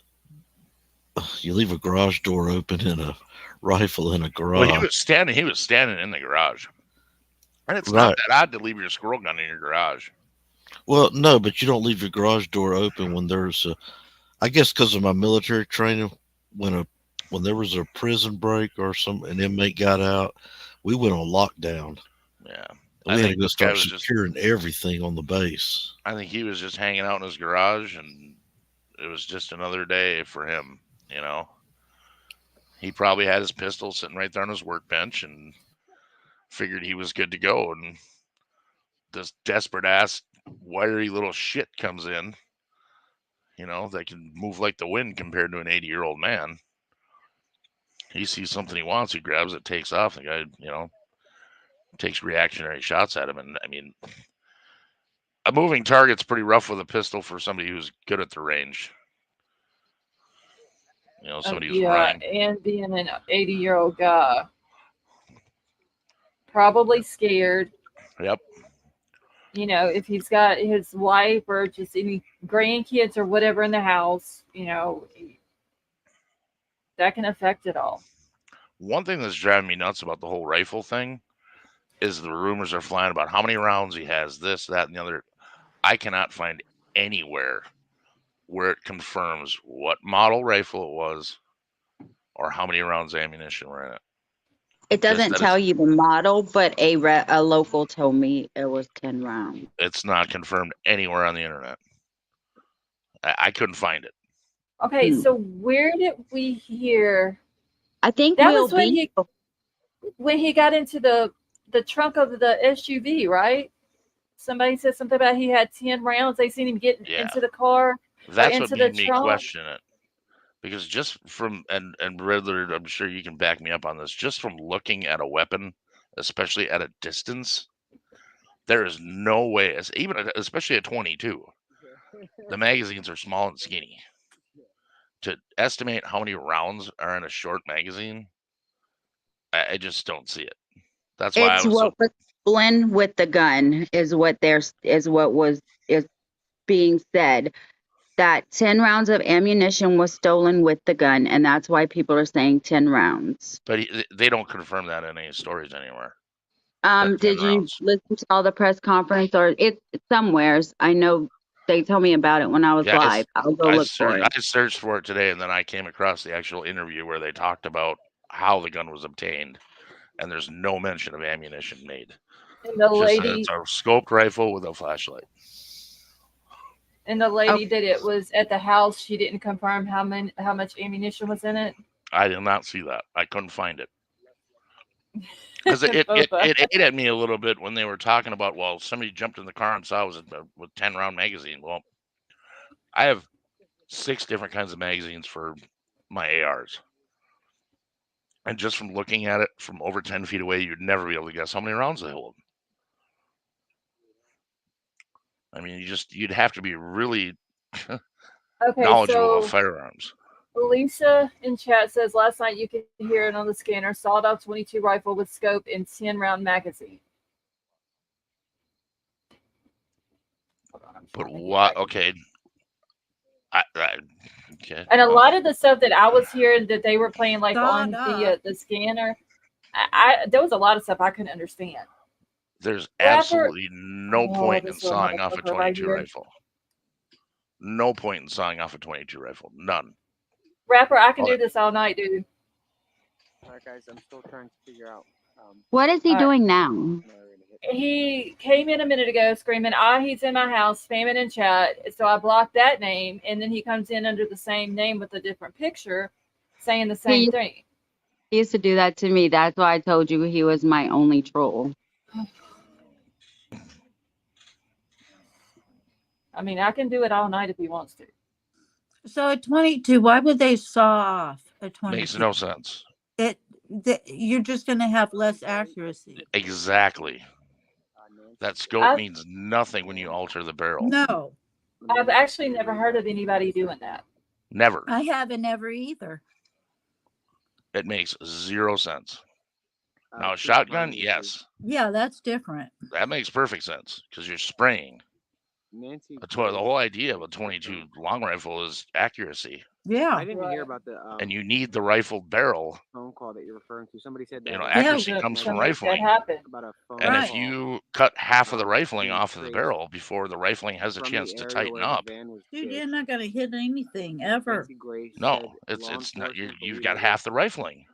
Speaker 9: leave a garage door open and a rifle in a garage.
Speaker 10: Well, he was standing in the garage. And it's not that odd to leave your squirrel gun in your garage.
Speaker 9: Well, no, but you don't leave your garage door open when there's I guess because of my military training, when there was a prison break or an inmate got out, we went on lockdown.
Speaker 10: Yeah.
Speaker 9: We had to go start securing everything on the base.
Speaker 10: I think he was just hanging out in his garage, and it was just another day for him, you know. He probably had his pistol sitting right there on his workbench and figured he was good to go. And this desperate ass, wiry little shit comes in, you know, that can move like the wind compared to an 80-year-old man. He sees something he wants, he grabs it, takes off. The guy, you know, takes reactionary shots at him. And I mean, A moving target's pretty rough with a pistol for somebody who's good at the range. You know, somebody who's running.
Speaker 1: And being an 80-year-old guy, probably scared.
Speaker 10: Yep.
Speaker 1: You know, if he's got his wife or just any grandkids or whatever in the house, you know, that can affect it all.
Speaker 10: One thing that's driving me nuts about the whole rifle thing is the rumors are flying about how many rounds he has, this, that, and the other. I cannot find anywhere where it confirms what model rifle it was or how many rounds of ammunition were in it.
Speaker 11: It doesn't tell you the model, but a local told me it was 10 rounds.
Speaker 10: It's not confirmed anywhere on the internet. I couldn't find it.
Speaker 1: Okay, so where did we hear?
Speaker 11: I think
Speaker 1: that was when he got into the trunk of the SUV, right? Somebody said something about he had 10 rounds. They seen him get into the car.
Speaker 10: That's what made me question it. Because just from, and Riddler, I'm sure you can back me up on this, just from looking at a weapon, especially at a distance, there is no way, especially at 22, the magazines are small and skinny. To estimate how many rounds are in a short magazine, I just don't see it. That's why
Speaker 11: it's what was stolen with the gun is what is being said. That 10 rounds of ammunition was stolen with the gun, and that's why people are saying 10 rounds.
Speaker 10: But they don't confirm that in any stories anywhere.
Speaker 11: Did you listen to all the press conference, or it's somewheres? I know they told me about it when I was live. I'll go look for it.
Speaker 10: I searched for it today, and then I came across the actual interview where they talked about how the gun was obtained, and there's no mention of ammunition made.
Speaker 1: And the lady,
Speaker 10: it's a scoped rifle with a flashlight.
Speaker 1: And the lady that it was at the house, she didn't confirm how much ammunition was in it.
Speaker 10: I did not see that. I couldn't find it. Because it ate at me a little bit when they were talking about, well, somebody jumped in the car and saw it was with 10-round magazine. Well, I have 6 different kinds of magazines for my ARs. And just from looking at it from over 10 feet away, you'd never be able to guess how many rounds they hold. I mean, you'd have to be really knowledgeable of firearms.
Speaker 1: Lisa in chat says last night you could hear it on the scanner. Sawed-off 22 rifle with scope and 10-round magazine.
Speaker 10: But what? Okay. Okay.
Speaker 1: And a lot of the stuff that I was hearing that they were playing like on the scanner, there was a lot of stuff I couldn't understand.
Speaker 10: There's absolutely no point in sawing off a 22 rifle. No point in sawing off a 22 rifle. None.
Speaker 1: Rapper, I can do this all night, dude.
Speaker 7: All right, guys, I'm still trying to figure out.
Speaker 11: What is he doing now?
Speaker 1: He came in a minute ago screaming, he's in my house, spamming in chat. So I blocked that name, and then he comes in under the same name with a different picture saying the same thing.
Speaker 11: He used to do that to me. That's why I told you he was my only troll.
Speaker 1: I mean, I can do it all night if he wants to.
Speaker 12: So at 22, why would they saw off at 22?
Speaker 10: Makes no sense.
Speaker 12: You're just going to have less accuracy.
Speaker 10: Exactly. That scope means nothing when you alter the barrel.
Speaker 12: No.
Speaker 1: I've actually never heard of anybody doing that.
Speaker 10: Never.
Speaker 12: I haven't ever either.
Speaker 10: It makes 0 sense. Now, a shotgun, yes.
Speaker 12: Yeah, that's different.
Speaker 10: That makes perfect sense because you're spraying. The whole idea of a 22 long rifle is accuracy.
Speaker 12: Yeah.
Speaker 7: I didn't hear about the
Speaker 10: and you need the rifled barrel.
Speaker 7: Phone call that you're referring to. Somebody said that.
Speaker 10: Accuracy comes from rifling.
Speaker 7: About a phone
Speaker 10: and
Speaker 7: call.
Speaker 10: if you cut half of the rifling off of the barrel before the rifling has a chance to tighten up,
Speaker 12: dude, you're not going to hit anything ever.
Speaker 10: No, it's not. You've got half the rifling.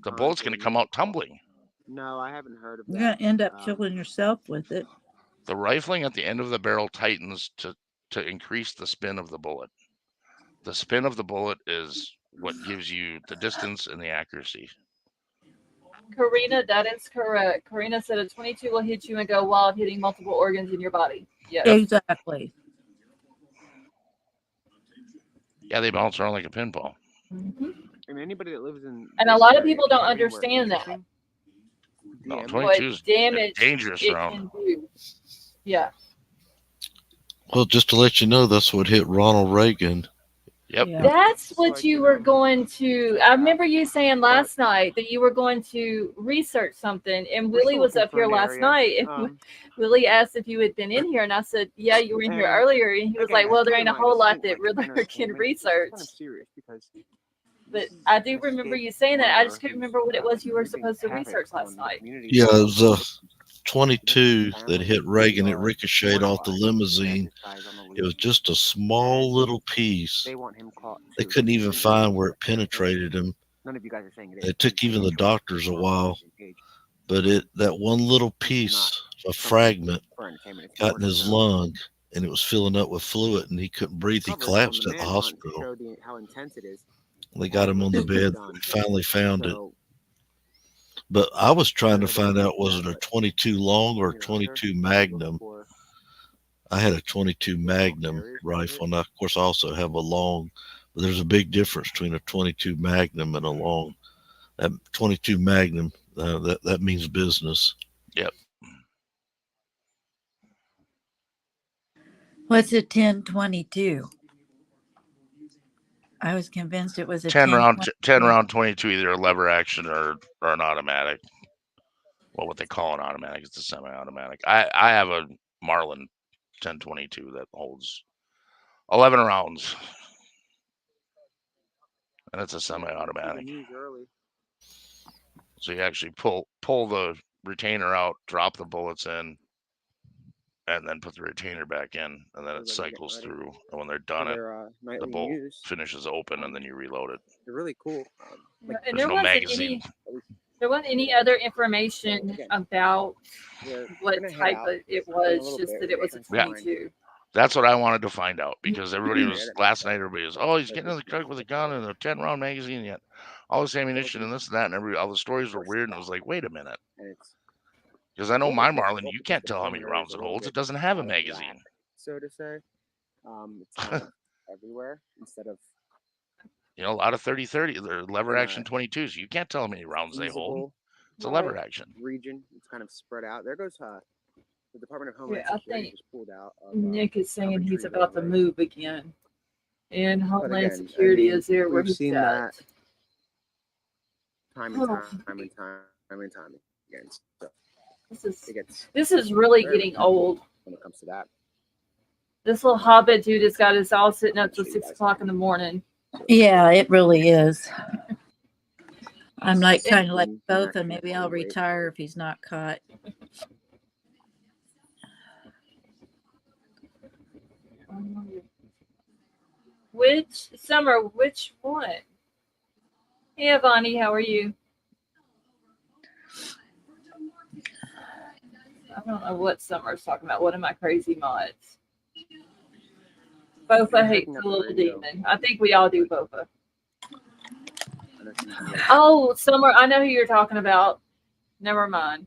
Speaker 10: The bullet's going to come out tumbling.
Speaker 7: No, I haven't heard of that.
Speaker 12: You're going to end up killing yourself with it.
Speaker 10: The rifling at the end of the barrel tightens to increase the spin of the bullet. The spin of the bullet is what gives you the distance and the accuracy.
Speaker 1: Karina, that is correct. Karina said a 22 will hit you and go wild, hitting multiple organs in your body. Yes.
Speaker 12: Exactly.
Speaker 10: Yeah, they bounce around like a pinball.
Speaker 1: Mm-hmm.
Speaker 7: And anybody that lives in
Speaker 1: and a lot of people don't understand that.
Speaker 10: No, 22 is a dangerous round.
Speaker 1: Yeah.
Speaker 9: Well, just to let you know, that's what hit Ronald Reagan.
Speaker 10: Yep.
Speaker 12: Yeah.
Speaker 1: That's what you were going to. I remember you saying last night that you were going to research something, and Willie was up here last night, and Willie asked if you had been in here, and I said, "Yeah, you were in here earlier," and he was like, "Well, there ain't a whole lot that really can research." But I do remember you saying that. I just couldn't remember what it was you were supposed to research last night.
Speaker 9: Yeah, it was a 22 that hit Reagan. It ricocheted off the limousine. It was just a small little piece. They couldn't even find where it penetrated him.
Speaker 7: None of you guys are saying it.
Speaker 9: It took even the doctors a while. But that one little piece, a fragment, got in his lung, and it was filling up with fluid, and he couldn't breathe. He collapsed at the hospital.
Speaker 7: How intense it is.
Speaker 9: They got him on the bed. They finally found it. But I was trying to find out, was it a 22 long or a 22 Magnum? I had a 22 Magnum rifle, and of course I also have a long, but there's a big difference between a 22 Magnum and a long. That 22 Magnum, that means business.
Speaker 10: Yep.
Speaker 12: What's a 10-22? I was convinced it was a
Speaker 10: 10 round 22, either a lever action or an automatic. Well, what they call an automatic, it's a semi-automatic. I have a Marlin 10-22 that holds 11 rounds, and it's a semi-automatic. So you actually pull the retainer out, drop the bullets in, and then put the retainer back in, and then it cycles through. And when they're done, the bolt finishes open, and then you reload it.
Speaker 7: They're really cool.
Speaker 1: And
Speaker 10: There's no magazine.
Speaker 1: There wasn't any other information about what type of it was, just that it was a 22.
Speaker 10: That's what I wanted to find out, because everybody was last night. Everybody was, oh, he's getting in the truck with a gun and a 10-round magazine, yet all this ammunition and this and that, and all the stories were weird. And it was like, wait a minute, because I know my Marlin, you can't tell how many rounds it holds. It doesn't have a magazine,
Speaker 7: so to say. It's kind of everywhere instead of.
Speaker 10: You know, a lot of 30-30, they're lever action 22s. You can't tell how many rounds they hold. It's a lever action.
Speaker 7: Region, it's kind of spread out. There goes the Department of Homeland Security just pulled out.
Speaker 1: Nick is saying he's about to move again, and Homeland Security is there where he's at.
Speaker 7: Time and time again. So
Speaker 1: this is really getting old
Speaker 7: when it comes to that.
Speaker 1: This little hobbit dude has got us all sitting up till 6 o'clock in the morning.
Speaker 12: Yeah, it really is. I'm like kind of like both, and maybe I'll retire if he's not caught.
Speaker 1: Which one? Hey, Avani, how are you? I don't know what Summer's talking about. What am I crazy mods? Bofa hates the little demon. I think we all do, Bofa. Oh, Summer, I know who you're talking about. Never mind.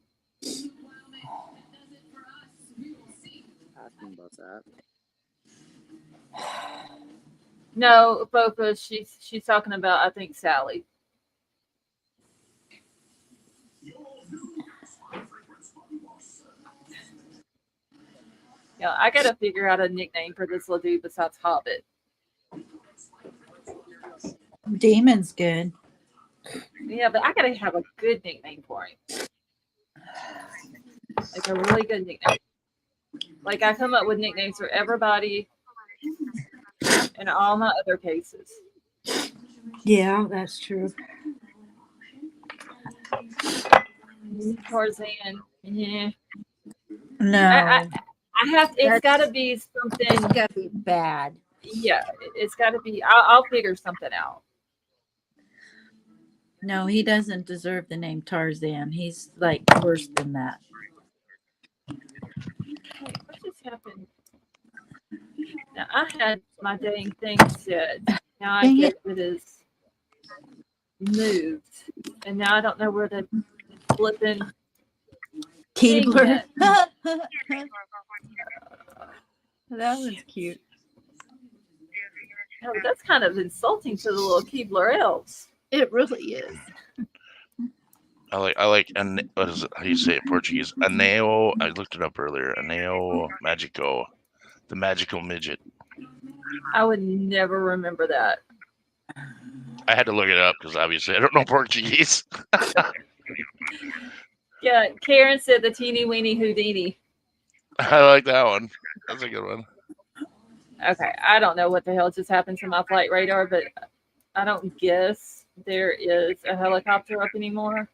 Speaker 1: No, Bofa, she's talking about, I think, Sally. Yeah, I gotta figure out a nickname for this little dude besides Hobbit.
Speaker 12: Demon's good.
Speaker 1: Yeah, but I gotta have a good nickname for him. Like a really good nickname. Like I come up with nicknames for everybody in all my other cases.
Speaker 12: Yeah, that's true.
Speaker 1: Tarzan. Yeah.
Speaker 12: No.
Speaker 1: I have. It's got to be something.
Speaker 12: It's got to be bad.
Speaker 1: Yeah, it's got to be. I'll figure something out.
Speaker 12: No, he doesn't deserve the name Tarzan. He's like worse than that.
Speaker 1: Wait, what just happened? Now I had my dang thing set. Now I guess it is moved, and now I don't know where the flipping
Speaker 12: Keebler. That was cute.
Speaker 1: Oh, that's kind of insulting to the little Keebler elves.
Speaker 12: It really is.
Speaker 10: I like, and what is it? How do you say it in Portuguese? Aneo. I looked it up earlier. Aneo Magico. The magical midget.
Speaker 1: I would never remember that.
Speaker 10: I had to look it up because obviously I don't know Portuguese.
Speaker 1: Yeah, Karen said the teeny weeny Houdini.
Speaker 10: I like that one. That's a good one.
Speaker 1: Okay, I don't know what the hell just happened to my flight radar, but I don't guess there is a helicopter up anymore.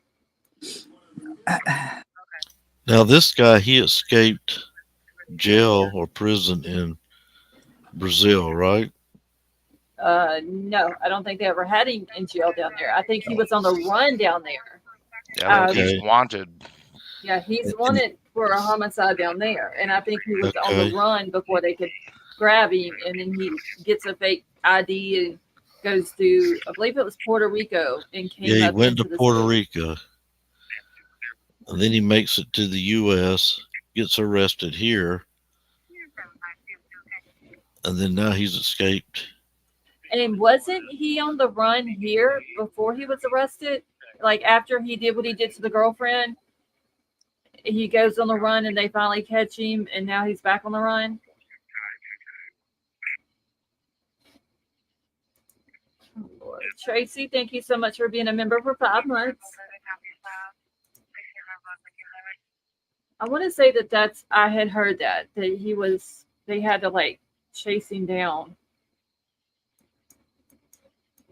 Speaker 9: Now, this guy, he escaped jail or prison in Brazil, right?
Speaker 1: No, I don't think they ever had him in jail down there. I think he was on the run down there.
Speaker 10: Yeah, but he's wanted.
Speaker 1: Yeah, he's wanted for a homicide down there, and I think he was on the run before they could grab him, and then he gets a fake ID and goes to, I believe it was Puerto Rico, and came
Speaker 9: Yeah, he
Speaker 1: up
Speaker 9: went to
Speaker 1: into the
Speaker 9: Puerto
Speaker 1: States.
Speaker 9: Rico. And then he makes it to the U.S., gets arrested here, and then now he's escaped.
Speaker 1: And wasn't he on the run here before he was arrested? Like after he did what he did to the girlfriend, he goes on the run and they finally catch him, and now he's back on the run. Oh, Lord. Tracy, thank you so much for being a member for 5 months. I want to say that's, I had heard that he was, they had to like chase him down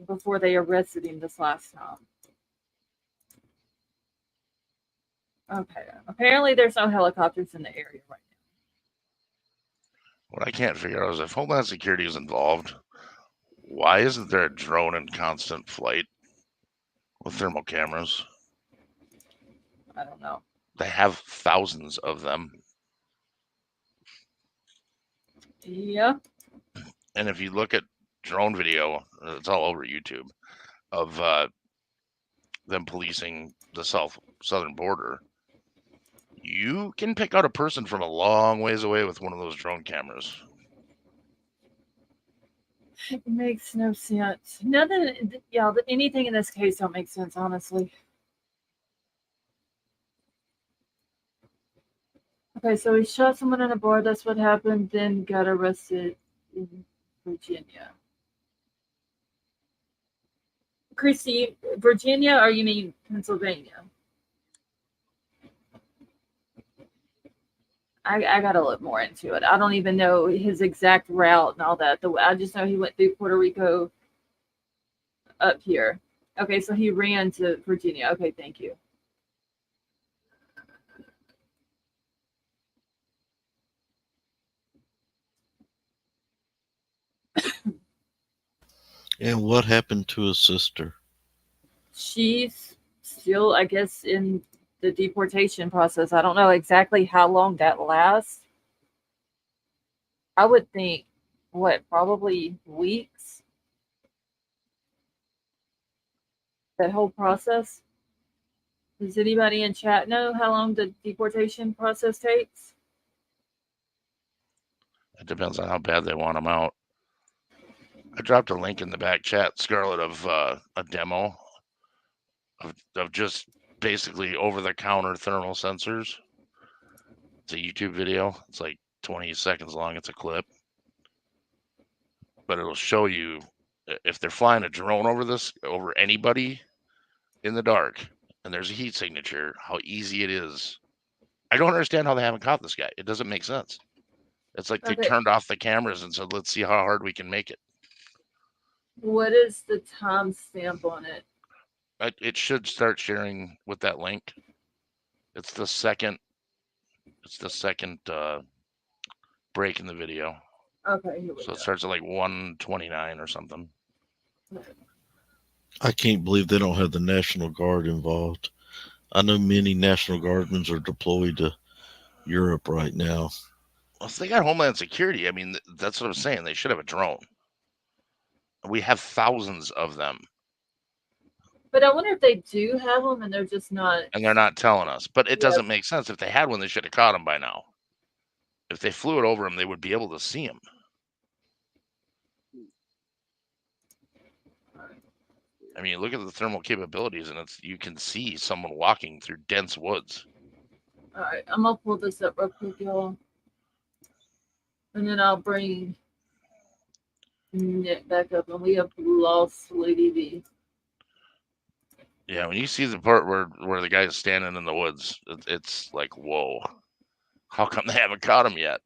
Speaker 1: before they arrested him this last time. Okay. Apparently there's no helicopters in the area right now.
Speaker 10: What I can't figure out is if Homeland Security is involved, why isn't there a drone in constant flight with thermal cameras?
Speaker 1: I don't know.
Speaker 10: They have thousands of them.
Speaker 1: Yeah.
Speaker 10: And if you look at drone video, it's all over YouTube, of them policing the southern border. You can pick out a person from a long ways away with one of those drone cameras.
Speaker 1: It makes no sense. Nothing. Yeah, anything in this case don't make sense, honestly. Okay, so he shot someone in a bar. That's what happened. Then got arrested in Virginia. Christy, Virginia, or you mean Pennsylvania? I gotta look more into it. I don't even know his exact route and all that. I just know he went through Puerto Rico up here. Okay, so he ran to Virginia. Okay, thank you.
Speaker 9: And what happened to his sister?
Speaker 1: She's still, I guess, in the deportation process. I don't know exactly how long that lasts. I would think, probably weeks? That whole process? Does anybody in chat know how long the deportation process takes?
Speaker 10: It depends on how bad they want them out. I dropped a link in the back chat, Scarlett, of a demo of just basically over-the-counter thermal sensors. It's a YouTube video. It's like 20 seconds long. It's a clip. But it'll show you if they're flying a drone over anybody in the dark, and there's a heat signature, how easy it is. I don't understand how they haven't caught this guy. It doesn't make sense. It's like they turned off the cameras and said, let's see how hard we can make it.
Speaker 1: What is the timestamp on it?
Speaker 10: It should start sharing with that link. It's the second break in the video.
Speaker 1: Okay, here we
Speaker 10: So
Speaker 1: go.
Speaker 10: it starts at like 1:29 or something.
Speaker 9: I can't believe they don't have the National Guard involved. I know many National Guardsmen are deployed to Europe right now.
Speaker 10: Well, if they got Homeland Security, I mean, that's what I'm saying. They should have a drone. We have thousands of them.
Speaker 1: But I wonder if they do have them and they're just not.
Speaker 10: And they're not telling us. But it doesn't make sense. If they had one, they should have caught them by now. If they flew it over them, they would be able to see them. I mean, look at the thermal capabilities, and you can see someone walking through dense woods.
Speaker 1: All right, I'm gonna pull this up real quick, y'all. And then I'll bring Nick back up, and we have lost Lady V.
Speaker 10: Yeah, when you see the part where the guy's standing in the woods, it's like, whoa, how come they haven't caught him yet?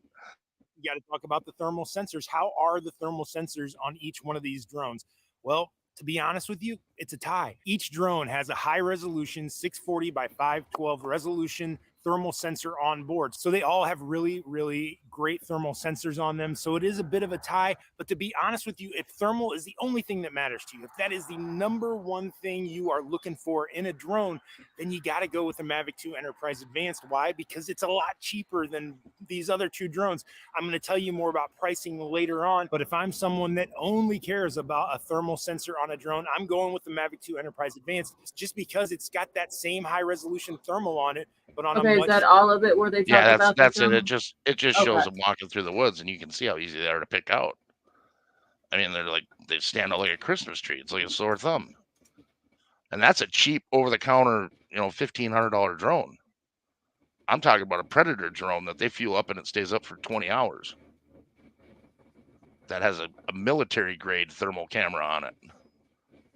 Speaker 13: You got to talk about the thermal sensors. How are the thermal sensors on each one of these drones? Well, to be honest with you, it's a tie. Each drone has a high resolution 640 by 512 resolution thermal sensor on board. So they all have really, really great thermal sensors on them. So it is a bit of a tie. But to be honest with you, if thermal is the only thing that matters to you, if that is the number one thing you are looking for in a drone, then you got to go with the Mavic 2 Enterprise Advanced. Why? Because it's a lot cheaper than these other two drones. I'm going to tell you more about pricing later on. But if I'm someone that only cares about a thermal sensor on a drone, I'm going with the Mavic 2 Enterprise Advanced just because it's got that same high resolution thermal on it. But on
Speaker 1: Okay, is that all of it where they talk
Speaker 10: Yeah,
Speaker 1: about
Speaker 10: that's
Speaker 1: the
Speaker 10: it.
Speaker 1: thermal?
Speaker 10: It just shows them walking through the woods, and you can see how easy they are to pick out. I mean, they stand out like a Christmas tree. It's like a sore thumb. And that's a cheap over-the-counter, $1,500 drone. I'm talking about a Predator drone that they fuel up and it stays up for 20 hours. That has a military-grade thermal camera on it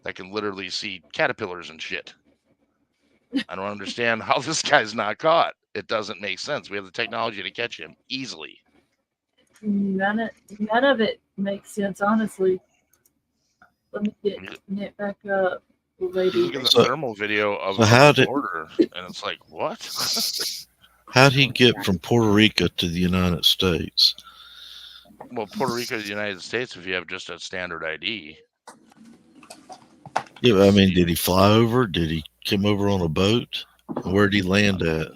Speaker 10: that can literally see caterpillars and shit. I don't understand how this guy's not caught. It doesn't make sense. We have the technology to catch him easily.
Speaker 1: None of it makes sense, honestly. Let me get Nick back up. Lady.
Speaker 10: You look at the thermal video of the border, and it's like, what?
Speaker 9: How'd he get from Puerto Rico to the United States?
Speaker 10: Well, Puerto Rico to the United States, if you have just a standard ID.
Speaker 9: Yeah, I mean, did he fly over? Did he come over on a boat? Where'd he land at?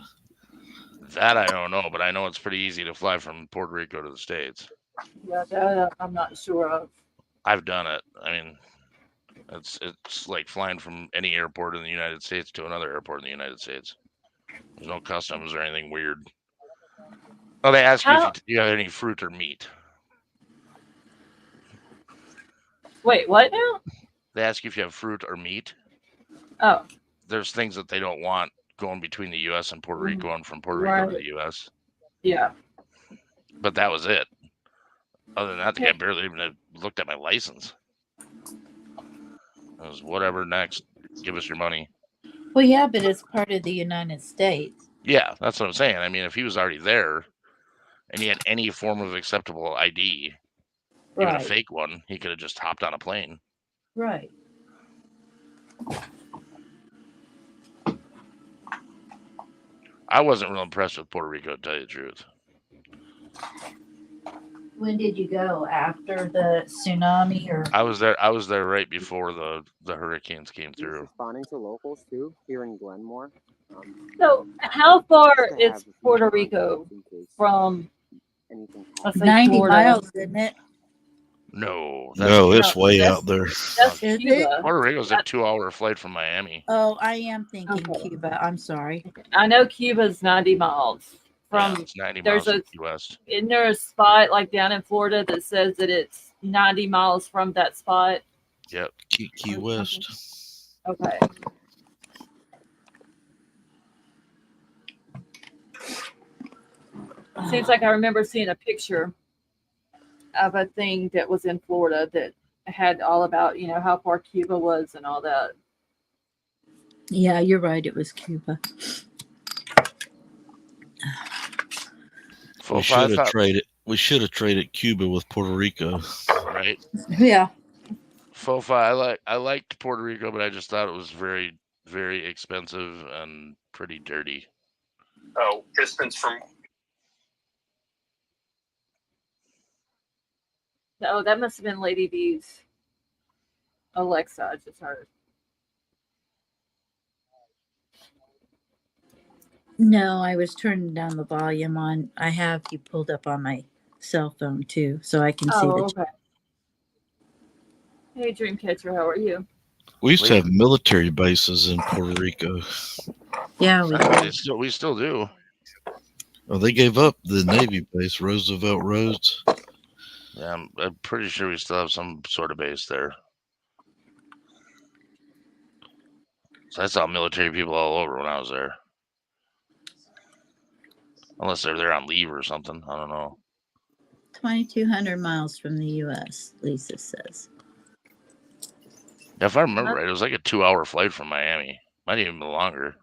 Speaker 10: That I don't know, but I know it's pretty easy to fly from Puerto Rico to the States.
Speaker 1: Yeah, that I'm not sure of.
Speaker 10: I've done it. I mean, it's like flying from any airport in the United States to another airport in the United States. There's no customs or anything weird. Oh, they ask you if you have any fruit or meat.
Speaker 1: Wait, what now?
Speaker 10: They ask you if you have fruit or meat.
Speaker 1: Oh.
Speaker 10: There's things that they don't want going between the U.S. and Puerto Rico and from Puerto Rico to the U.S.
Speaker 1: Yeah.
Speaker 10: But that was it. Other than that, the guy barely even looked at my license. It was whatever, next. Give us your money.
Speaker 12: Well, yeah, but it's part of the United States.
Speaker 10: Yeah, that's what I'm saying. I mean, if he was already there and he had any form of acceptable ID, even a fake one, he could have just hopped on a plane.
Speaker 12: Right.
Speaker 10: I wasn't real impressed with Puerto Rico, to tell you the truth.
Speaker 12: When did you go? After the tsunami, or?
Speaker 10: I was there right before the hurricanes came through.
Speaker 7: Responding to locals too here in Glenmore.
Speaker 1: So, how far is Puerto Rico from?
Speaker 12: 90 miles, isn't it?
Speaker 10: No,
Speaker 9: it's way out there.
Speaker 12: Is it?
Speaker 10: Puerto Rico's a 2-hour flight from Miami.
Speaker 12: Oh, I am thinking Cuba. I'm sorry.
Speaker 1: I know Cuba's 90 miles from.
Speaker 10: Yeah, it's 90
Speaker 1: there's
Speaker 10: miles
Speaker 1: a
Speaker 10: from West.
Speaker 1: Isn't there a spot like down in Florida that says that it's 90 miles from that spot?
Speaker 10: Yep.
Speaker 9: Key West.
Speaker 1: Okay. Seems like I remember seeing a picture of a thing that was in Florida that had all about, how far Cuba was and all that.
Speaker 12: Yeah, you're right. It was Cuba.
Speaker 9: We should have traded. We should have traded Cuba with Puerto Rico.
Speaker 10: Right.
Speaker 12: Yeah.
Speaker 10: FOFA, I liked Puerto Rico, but I just thought it was very, very expensive and pretty dirty.
Speaker 2: Oh, distance from.
Speaker 1: Oh, that must have been Lady V's Alexa. I just heard.
Speaker 12: No, I was turning down the volume on. I have you pulled up on my cell phone too, so I can see the.
Speaker 1: Okay. Hey, Dreamcatcher, how are you?
Speaker 9: We used to have military bases in Puerto Rico.
Speaker 12: Yeah,
Speaker 10: we still do.
Speaker 9: Oh, they gave up the Navy base, Roosevelt Roads.
Speaker 10: Yeah, I'm pretty sure we still have some sort of base there. So I saw military people all over when I was there. Unless they're there on leave or something. I don't know.
Speaker 12: 2,200 miles from the U.S., Lisa says.
Speaker 10: If I remember right, it was like a 2-hour flight from Miami. Might even be longer.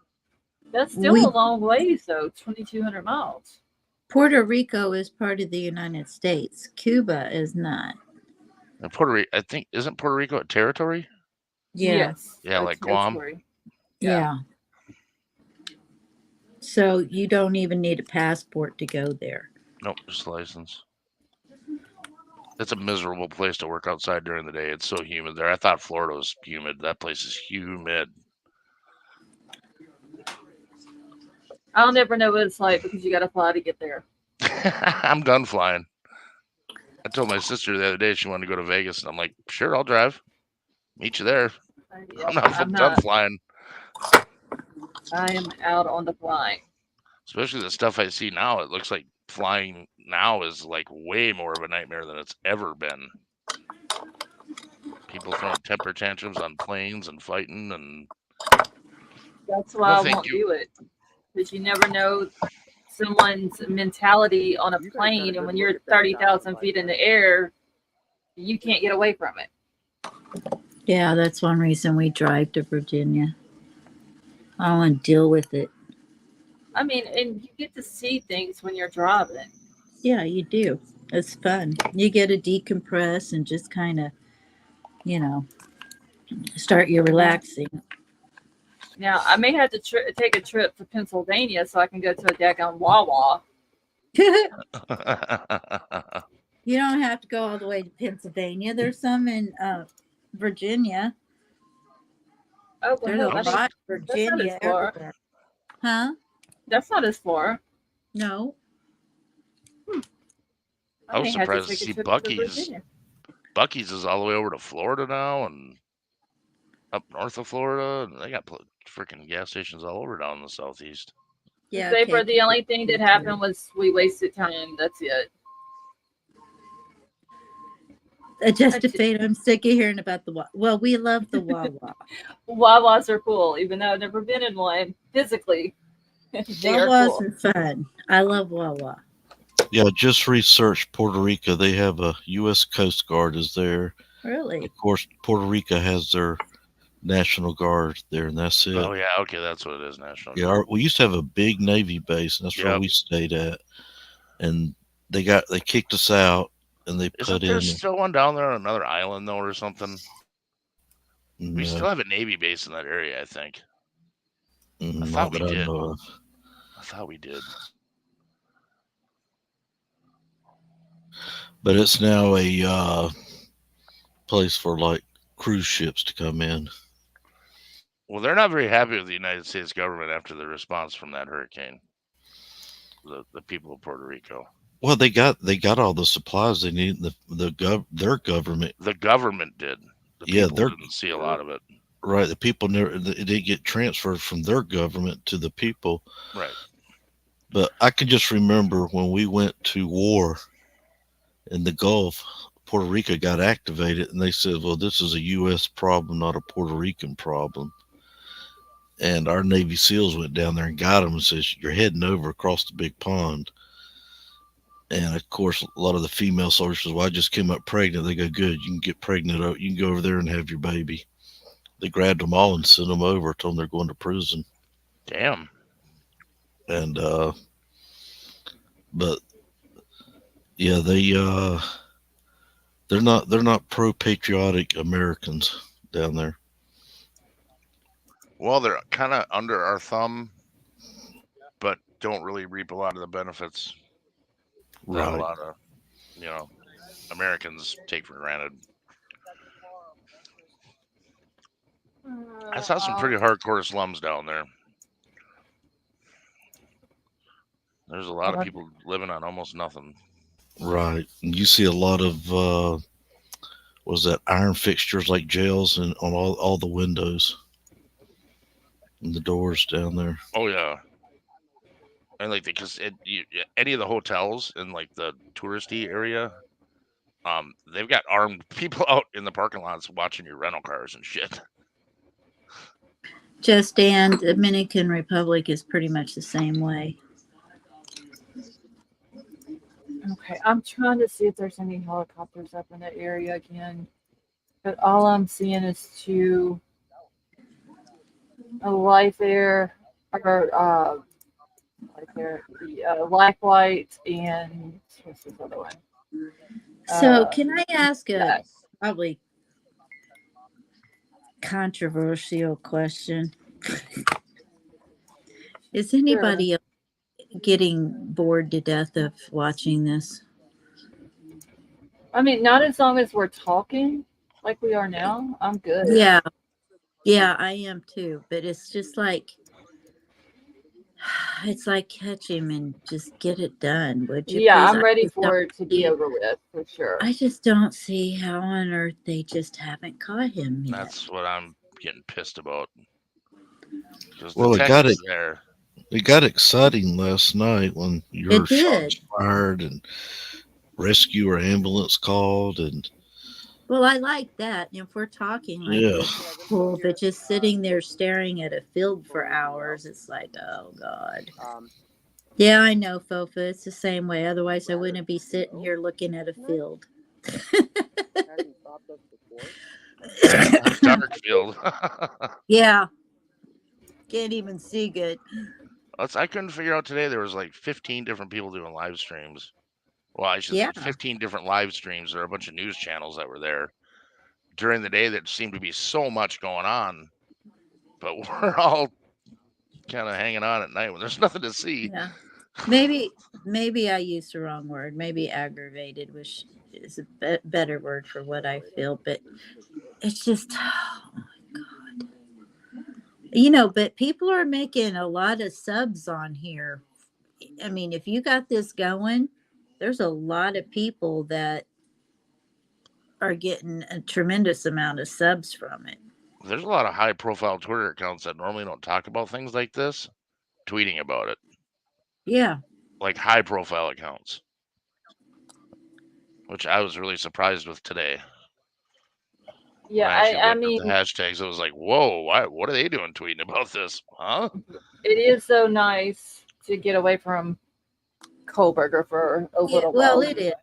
Speaker 1: That's still a long ways, though. 2,200 miles.
Speaker 12: Puerto Rico is part of the United States. Cuba is not.
Speaker 10: And Puerto Rico, I think, isn't Puerto Rico a territory?
Speaker 12: Yeah.
Speaker 1: Yes.
Speaker 10: Yeah, like Guam.
Speaker 12: Yeah. So you don't even need a passport to go there.
Speaker 10: Nope, just license. It's a miserable place to work outside during the day. It's so humid there. I thought Florida was humid. That place is humid.
Speaker 1: I'll never know what it's like because you got to fly to get there.
Speaker 10: I'm done flying. I told my sister the other day she wanted to go to Vegas, and I'm like, sure, I'll drive. Meet you there.
Speaker 1: Yeah,
Speaker 10: I'm done flying.
Speaker 1: I am out on the flying.
Speaker 10: Especially the stuff I see now. It looks like flying now is like way more of a nightmare than it's ever been. People throwing temper tantrums on planes and fighting, and
Speaker 1: that's why I won't do it, because you never know someone's mentality on a plane, and when you're 30,000 feet in the air, you can't get away from it.
Speaker 12: Yeah, that's one reason we drive to Virginia. I don't want to deal with it.
Speaker 1: I mean, and you get to see things when you're driving.
Speaker 12: Yeah, you do. It's fun. You get to decompress and just kind of, start your relaxing.
Speaker 1: Now, I may have to take a trip to Pennsylvania so I can go to a daggone Wawa.
Speaker 12: You don't have to go all the way to Pennsylvania. There's some in Virginia.
Speaker 1: Oh,
Speaker 12: there's a lot in Virginia everywhere. Huh?
Speaker 1: That's not as far.
Speaker 12: No.
Speaker 10: I was surprised to see Buc-ee's. Buc-ee's is all the way over to Florida now, and up north of Florida. And they got freaking gas stations all over down in the southeast.
Speaker 1: Yeah. For the only thing that happened was we wasted time. That's it.
Speaker 12: Adjusted fate. I'm sick of hearing about the Wawa. Well, we love the Wawa.
Speaker 1: Wawas are cool, even though I've never been in one physically.
Speaker 12: Wawas are fun. I love Wawa.
Speaker 9: Yeah, just researched Puerto Rico. They have a U.S. Coast Guard is there.
Speaker 12: Really?
Speaker 9: Of course, Puerto Rico has their National Guard there, and that's it.
Speaker 10: Oh, yeah. Okay, that's what it is, National Guard.
Speaker 9: Yeah, we used to have a big Navy base, and that's where we stayed at. And they kicked us out, and they
Speaker 10: Isn't there still one down there on another island, though, or something?
Speaker 9: No.
Speaker 10: We still have a Navy base in that area, I think. I thought we did. I thought we did.
Speaker 9: But it's now a place for like cruise ships to come in.
Speaker 10: Well, they're not very happy with the United States government after the response from that hurricane. The people of Puerto Rico.
Speaker 9: Well, they got all the supplies they need. Their government.
Speaker 10: The government did. The people didn't see a lot of it.
Speaker 9: Right. The people they get transferred from their government to the people.
Speaker 10: Right.
Speaker 9: But I can just remember when we went to war in the Gulf, Puerto Rico got activated, and they said, well, this is a U.S. problem, not a Puerto Rican problem. And our Navy SEALs went down there and got them and said, you're heading over across the big pond. And, of course, a lot of the female soldiers said, well, I just came up pregnant. They go, good, you can get pregnant. You can go over there and have your baby. They grabbed them all and sent them over, told them they're going to prison.
Speaker 10: Damn.
Speaker 9: And, but, yeah, they're not pro-patriotic Americans down there.
Speaker 10: Well, they're kind of under our thumb, but don't really reap a lot of the benefits that a lot of, Americans take for granted. I saw some pretty hardcore slums down there. There's a lot of people living on almost nothing.
Speaker 9: Right. You see a lot of, iron fixtures like jails and on all the windows and the doors down there.
Speaker 10: Oh, yeah. And because any of the hotels in like the touristy area, they've got armed people out in the parking lots watching your rental cars and shit.
Speaker 12: And Dominican Republic is pretty much the same way.
Speaker 1: Okay, I'm trying to see if there's any helicopters up in that area again, but all I'm seeing is a life air or life air, life flight, and what's this other one?
Speaker 12: So, can I ask a
Speaker 1: Yes.
Speaker 12: probably controversial question? Is
Speaker 1: Sure.
Speaker 12: anybody else getting bored to death of watching this?
Speaker 1: I mean, not as long as we're talking like we are now. I'm good.
Speaker 12: Yeah. Yeah, I am too. But it's just like, it's like catch him and just get it done. Would you
Speaker 1: Yeah,
Speaker 12: please?
Speaker 1: I'm
Speaker 12: I
Speaker 1: ready
Speaker 12: just don't
Speaker 1: for it to be
Speaker 12: see,
Speaker 1: over with for sure.
Speaker 12: I just don't see how on earth they just haven't caught him yet.
Speaker 10: That's what I'm getting pissed about. Because
Speaker 9: Well,
Speaker 10: the tech is there.
Speaker 9: It got exciting last night when you
Speaker 12: It
Speaker 9: heard
Speaker 12: did.
Speaker 9: shots fired and rescue or ambulance called, and
Speaker 12: Well, I like that. If we're talking like
Speaker 9: yeah,
Speaker 12: this, cool. But just sitting there staring at a field for hours, it's like, oh God. Yeah, I know, Fofa. It's the same way. Otherwise, I wouldn't be sitting here looking at a field.
Speaker 10: A dark field.
Speaker 12: Yeah, can't even see good.
Speaker 10: I couldn't figure out today. There was like 15 different people doing live streams. Well, I should say
Speaker 12: Yeah,
Speaker 10: 15 different live streams. There are a bunch of news channels that were there during the day that seemed to be so much going on. But we're all kind of hanging on at night when there's nothing to see.
Speaker 12: yeah. Maybe I used the wrong word. Maybe aggravated, which is a better word for what I feel. But it's just, oh my God. But people are making a lot of subs on here. I mean, if you got this going, there's a lot of people that are getting a tremendous amount of subs from it.
Speaker 10: There's a lot of high profile Twitter accounts that normally don't talk about things like this, tweeting about it.
Speaker 12: Yeah.
Speaker 10: Like high profile accounts, which I was really surprised with today.
Speaker 1: Yeah,
Speaker 10: When I actually
Speaker 1: I
Speaker 10: looked
Speaker 1: mean,
Speaker 10: at the hashtags, I was like, whoa, what are they doing tweeting about this? Huh?
Speaker 1: it is so nice to get away from Kohlberger for a little
Speaker 12: Well,
Speaker 1: while.
Speaker 12: it is.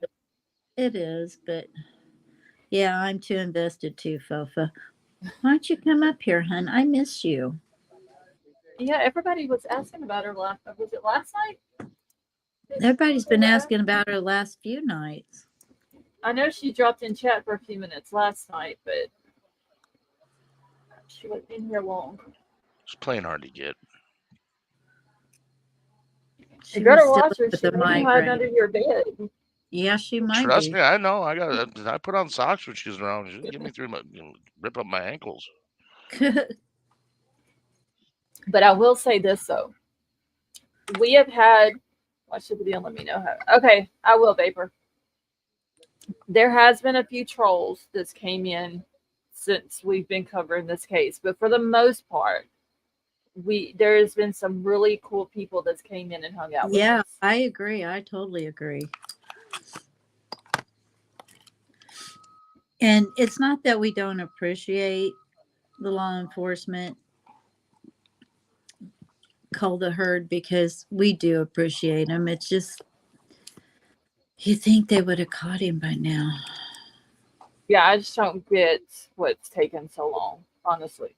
Speaker 12: It is, but yeah, I'm too invested too, Fofa. Why don't you come up here, hun? I miss you.
Speaker 1: Yeah, everybody was asking about her last. Was it last night?
Speaker 12: Everybody's been asking about her last few nights.
Speaker 1: I know she dropped in chat for a few minutes last night, but she wasn't in here long.
Speaker 10: It's playing hard to get.
Speaker 12: She
Speaker 1: You better
Speaker 12: was still
Speaker 1: watch her.
Speaker 12: with
Speaker 1: She
Speaker 12: the
Speaker 1: may be hiding
Speaker 12: migraine.
Speaker 1: under your bed.
Speaker 12: Yeah, she might
Speaker 10: Trust
Speaker 12: be.
Speaker 10: me, I know. I put on socks when she's around. She'll get me through rip up my ankles.
Speaker 1: But I will say this though, we have had. Why should the let me know how? Okay, I will, Vapor. There has been a few trolls that's came in since we've been covering this case, but for the most part, there's been some really cool people that's came in and hung out with
Speaker 12: Yeah,
Speaker 1: us.
Speaker 12: I agree. I totally agree. And it's not that we don't appreciate the law enforcement call the herd, because we do appreciate them. It's just, you think they would have caught him by now.
Speaker 1: Yeah, I just don't get what's taken so long, honestly.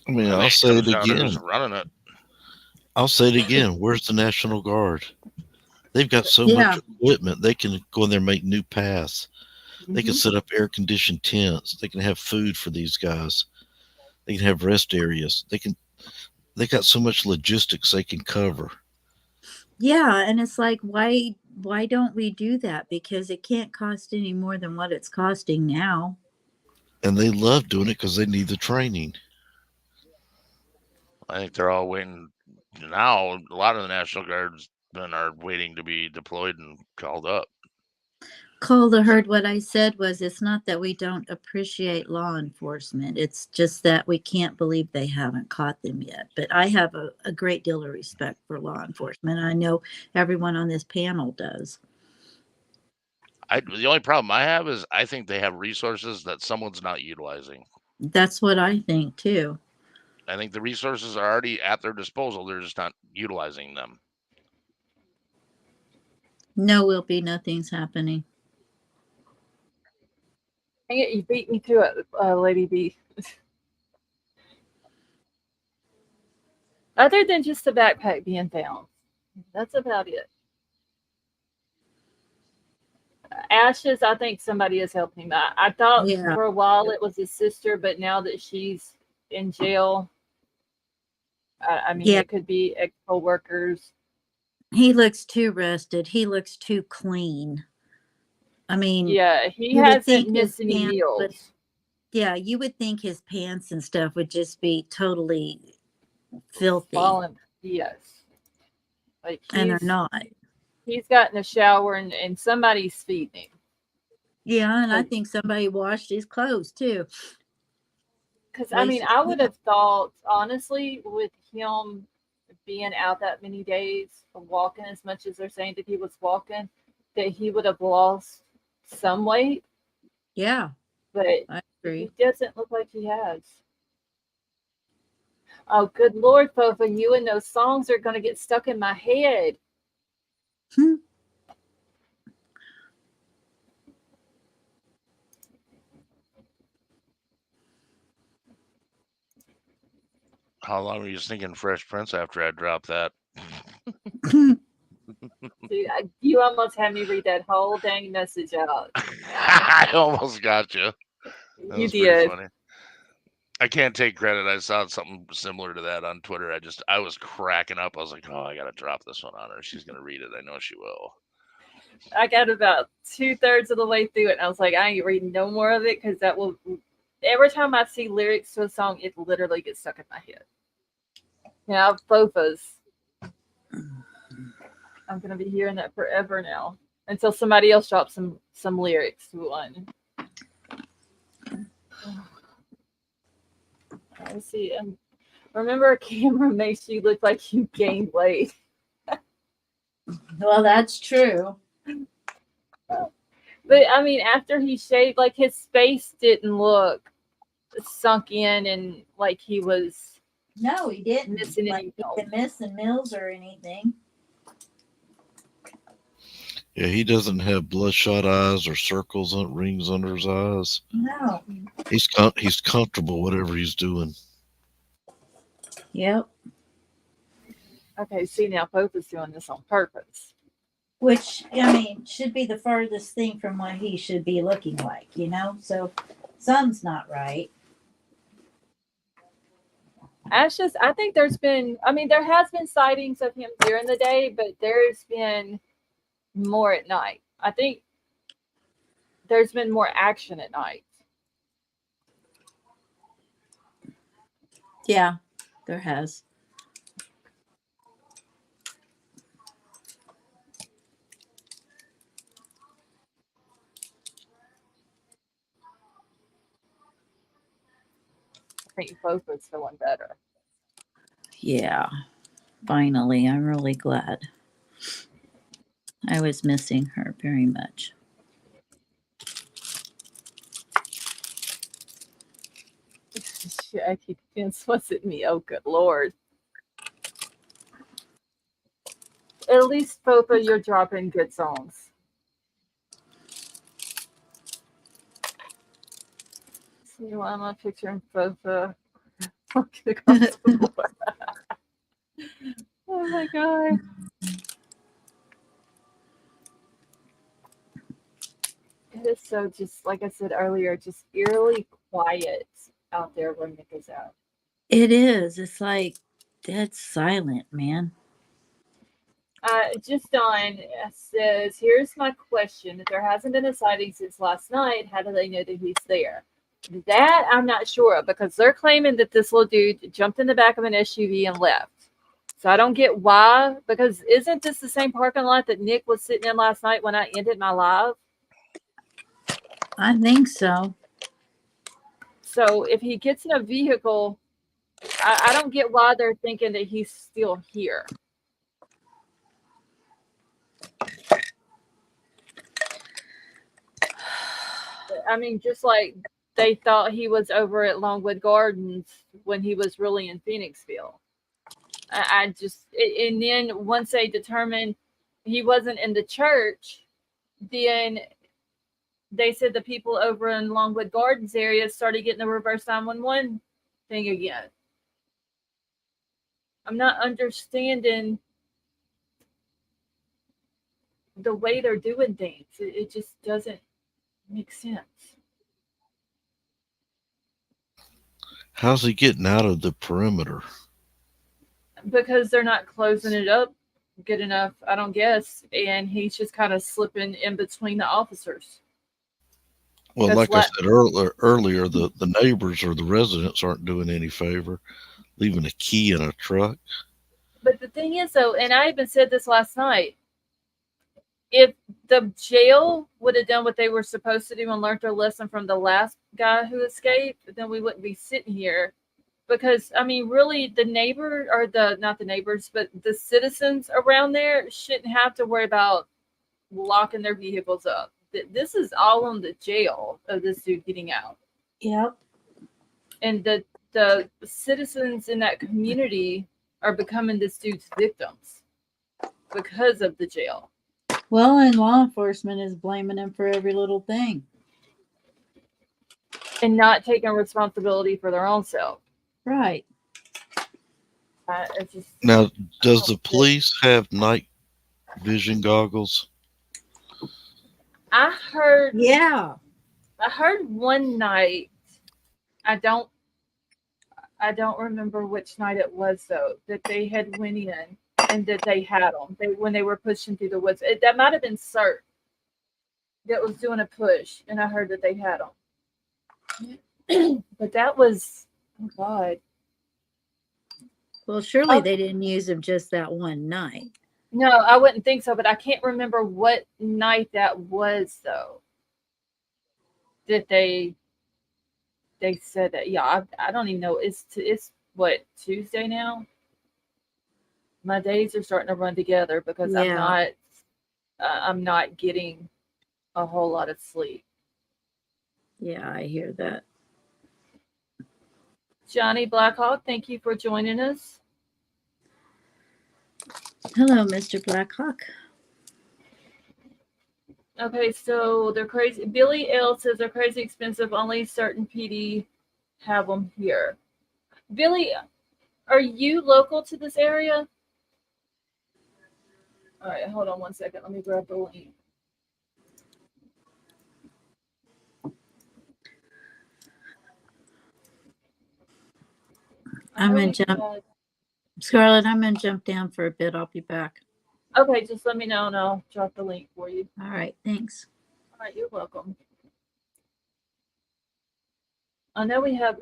Speaker 9: I mean,
Speaker 10: I
Speaker 9: I'll
Speaker 10: think
Speaker 9: say it
Speaker 10: comes down to
Speaker 9: again.
Speaker 10: who's running it.
Speaker 9: I'll say it again. Where's the National Guard? They've got so
Speaker 12: Yeah.
Speaker 9: much equipment. They can go in there and make new paths. They can
Speaker 1: Mhm.
Speaker 9: set up air conditioned tents. They can have food for these guys. They can have rest areas. They got so much logistics they can cover.
Speaker 12: Yeah, and it's like, why don't we do that? Because it can't cost any more than what it's costing now.
Speaker 9: And they love doing it because they need the training.
Speaker 10: I think they're all waiting now. A lot of the National Guardsmen are waiting to be deployed and called up.
Speaker 12: Cole, the herd, what I said was, it's not that we don't appreciate law enforcement. It's just that we can't believe they haven't caught them yet. But I have a great deal of respect for law enforcement. I know everyone on this panel does.
Speaker 10: The only problem I have is I think they have resources that someone's not utilizing.
Speaker 12: That's what I think too.
Speaker 10: I think the resources are already at their disposal. They're just not utilizing them.
Speaker 12: No, will be. Nothing's happening.
Speaker 1: Dang it, you beat me to it, Lady B. Other than just the backpack being found. That's about it. Ashes, I think somebody is helping him. I thought
Speaker 12: Yeah.
Speaker 1: for a while it was his sister, but now that she's in jail, I mean,
Speaker 12: Yeah.
Speaker 1: it could be ex-co-workers.
Speaker 12: He looks too rested. He looks too clean. I mean,
Speaker 1: Yeah, he
Speaker 12: you would
Speaker 1: hasn't
Speaker 12: think his
Speaker 1: missed any
Speaker 12: pants would,
Speaker 1: meals.
Speaker 12: yeah, you would think his pants and stuff would just be totally filthy,
Speaker 1: Fallen, yes. Like
Speaker 12: and they're not.
Speaker 1: he's gotten a shower and somebody's feeding him.
Speaker 12: Yeah, and I
Speaker 1: 'Cause-
Speaker 12: think somebody washed his clothes too.
Speaker 1: Because I mean, I would have thought, honestly, with him being out that many days, walking as much as they're saying that he was walking, that he would have lost some weight.
Speaker 12: Yeah,
Speaker 1: But
Speaker 12: I
Speaker 1: he
Speaker 12: agree.
Speaker 1: doesn't look like he has. Oh, good Lord, Fofa, you and those songs are going to get stuck in my head.
Speaker 10: How long were you thinking Fresh Prince after I dropped that?
Speaker 1: Dude, you almost had me read that whole dang message out.
Speaker 10: I almost got you. That
Speaker 1: You
Speaker 10: was pretty
Speaker 1: did.
Speaker 10: funny. I can't take credit. I saw something similar to that on Twitter. I was cracking up. I was like, oh, I got to drop this one on her. She's going to read it. I know she will.
Speaker 1: I got about 2/3 of the way through it, and I was like, I ain't reading no more of it because that will. Every time I see lyrics to a song, it literally gets stuck in my head. Now, Fofa's. I'm gonna be hearing that forever now until somebody else drops some lyrics to one. Let's see. Remember, a camera makes you look like you gained weight.
Speaker 12: Well, that's true.
Speaker 1: But I mean, after he shaved, like his face didn't look sunk in and like he was.
Speaker 12: No, he didn't.
Speaker 1: Missing
Speaker 12: like
Speaker 1: any
Speaker 12: he'd
Speaker 1: meals.
Speaker 12: been missing meals or anything.
Speaker 9: Yeah, he doesn't have bloodshot eyes or circles and rings under his eyes.
Speaker 12: No.
Speaker 9: He's comfortable whatever he's doing.
Speaker 12: Yep.
Speaker 1: Okay, see now, Fofa's doing this on purpose.
Speaker 12: Which, I mean, should be the furthest thing from what he should be looking like, you know? So something's not right.
Speaker 1: Ashes, I think there has been sightings of him during the day, but there's been more at night. I think there's been more action at night.
Speaker 12: Yeah, there has.
Speaker 1: I think Fofa's feeling better.
Speaker 12: Yeah, finally. I'm really glad. I was missing her very much.
Speaker 1: I keep what's at me. Oh, good Lord. At least, Fofa, you're dropping good songs. See why am I picturing Fofa walking across the floor? Oh my God. It is so, just like I said earlier, just eerily quiet out there where Nick is at.
Speaker 12: It is. It's like dead silent, man.
Speaker 1: Just Dawn says, here's my question. If there hasn't been a sighting since last night, how do they know that he's there? That I'm not sure of, because they're claiming that this little dude jumped in the back of an SUV and left. So I don't get why, because isn't this the same parking lot that Nick was sitting in last night when I ended my live?
Speaker 12: I think so.
Speaker 1: So if he gets in a vehicle, I don't get why they're thinking that he's still here. I mean, just like they thought he was over at Longwood Gardens when he was really in Phoenixville. And then once they determined he wasn't in the church, then they said the people over in Longwood Gardens area started getting the reverse 911 thing again. I'm not understanding the way they're doing things. It just doesn't make sense.
Speaker 9: How's he getting out of the perimeter?
Speaker 1: Because they're not closing it up good enough, I don't guess. And he's just kind of slipping in between the officers.
Speaker 9: Well,
Speaker 1: That's
Speaker 9: like I said earlier, the neighbors or the residents aren't doing any favor, leaving a key in a truck.
Speaker 1: But the thing is, though, and I even said this last night, if the jail would have done what they were supposed to do and learned their lesson from the last guy who escaped, then we wouldn't be sitting here. Because, I mean, really, the neighbor, or not the neighbors, but the citizens around there shouldn't have to worry about locking their vehicles up. This is all on the jail of this dude getting out.
Speaker 12: Yep.
Speaker 1: And the citizens in that community are becoming this dude's victims because of the jail.
Speaker 12: Well, and law enforcement is blaming him for every little thing.
Speaker 1: And not taking responsibility for their own self.
Speaker 12: Right.
Speaker 9: Now, does the police have night vision goggles?
Speaker 1: I heard.
Speaker 12: Yeah.
Speaker 1: I heard one night. I don't remember which night it was though, that they had went in and that they had them. When they were pushing through the woods. That might have been CERT that was doing a push, and I heard that they had them. But that was, oh God.
Speaker 12: Well, surely they didn't use them just that one night.
Speaker 1: No, I wouldn't think so, but I can't remember what night that was though. That they said that. Yeah, I don't even know. It's what, Tuesday now? My days are starting to run together because I'm not getting a whole lot of sleep.
Speaker 12: Yeah, I hear that.
Speaker 1: Johnny Blackhawk, thank you for joining us.
Speaker 12: Hello, Mr. Blackhawk.
Speaker 1: Okay, so they're crazy. Billy L says they're crazy expensive. Only certain PD have them here. Billy, are you local to this area? All right, hold on one second. Let me grab the link.
Speaker 12: I'm going to jump. Scarlett, I'm going to jump down for a bit. I'll be back.
Speaker 1: Okay, just let me know and I'll drop the link for you.
Speaker 12: All right, thanks.
Speaker 1: All right, you're welcome. I know we have,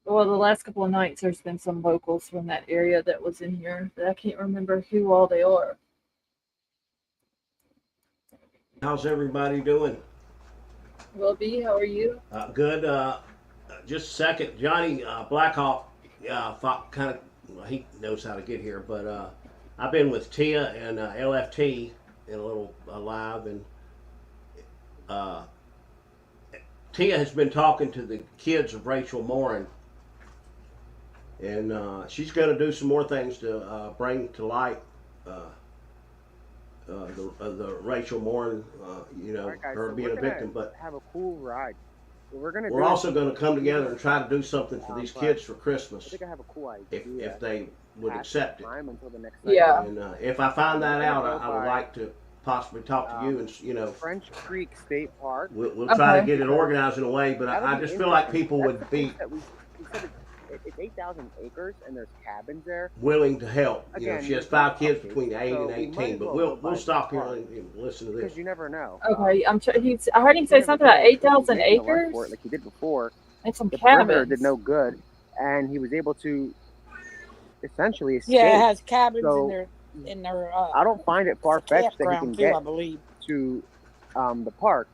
Speaker 1: well, the last couple of nights there's been some locals from that area that was in here, but I can't remember who all they are.
Speaker 14: How's everybody doing?
Speaker 1: Well, B, how are you?
Speaker 14: Good. Just a second. Johnny Blackhawk, kind of, well, he knows how to get here, but I've been with Tia and LFT in a little live, and Tia has been talking to the kids of Rachel Morin, and she's going to do some more things to bring to light the Rachel Morin,
Speaker 6: Right, guys,
Speaker 14: her
Speaker 6: so
Speaker 14: being
Speaker 6: we're
Speaker 14: a
Speaker 6: gonna
Speaker 14: victim. But
Speaker 6: have a cool ride. What
Speaker 14: we're also going to come together and try to do something for these kids for Christmas.
Speaker 6: I think I have a cool idea.
Speaker 14: If they would accept it.
Speaker 6: Until the next
Speaker 1: Yeah.
Speaker 14: And if I find that out, I would like to possibly talk to you and
Speaker 6: French Creek State Park.
Speaker 14: We'll try to get it organized in a way, but I just feel like people would be
Speaker 6: It's 8,000 acres and there's cabins there.
Speaker 14: willing to help.
Speaker 6: Again,
Speaker 14: She has 5 kids between 8 and 18, but we'll stop here and listen to this.
Speaker 6: Because you never know.
Speaker 1: Okay, I heard him say something about 8,000 acres.
Speaker 6: Like he did before.
Speaker 1: And some
Speaker 6: the perimeter
Speaker 1: cabins.
Speaker 6: did no good, and he was able to essentially escape.
Speaker 15: Yeah, it has cabins
Speaker 6: So,
Speaker 15: in their.
Speaker 6: I don't find it far fetched that he can
Speaker 15: campground too,
Speaker 6: get
Speaker 15: I believe.
Speaker 6: to the park.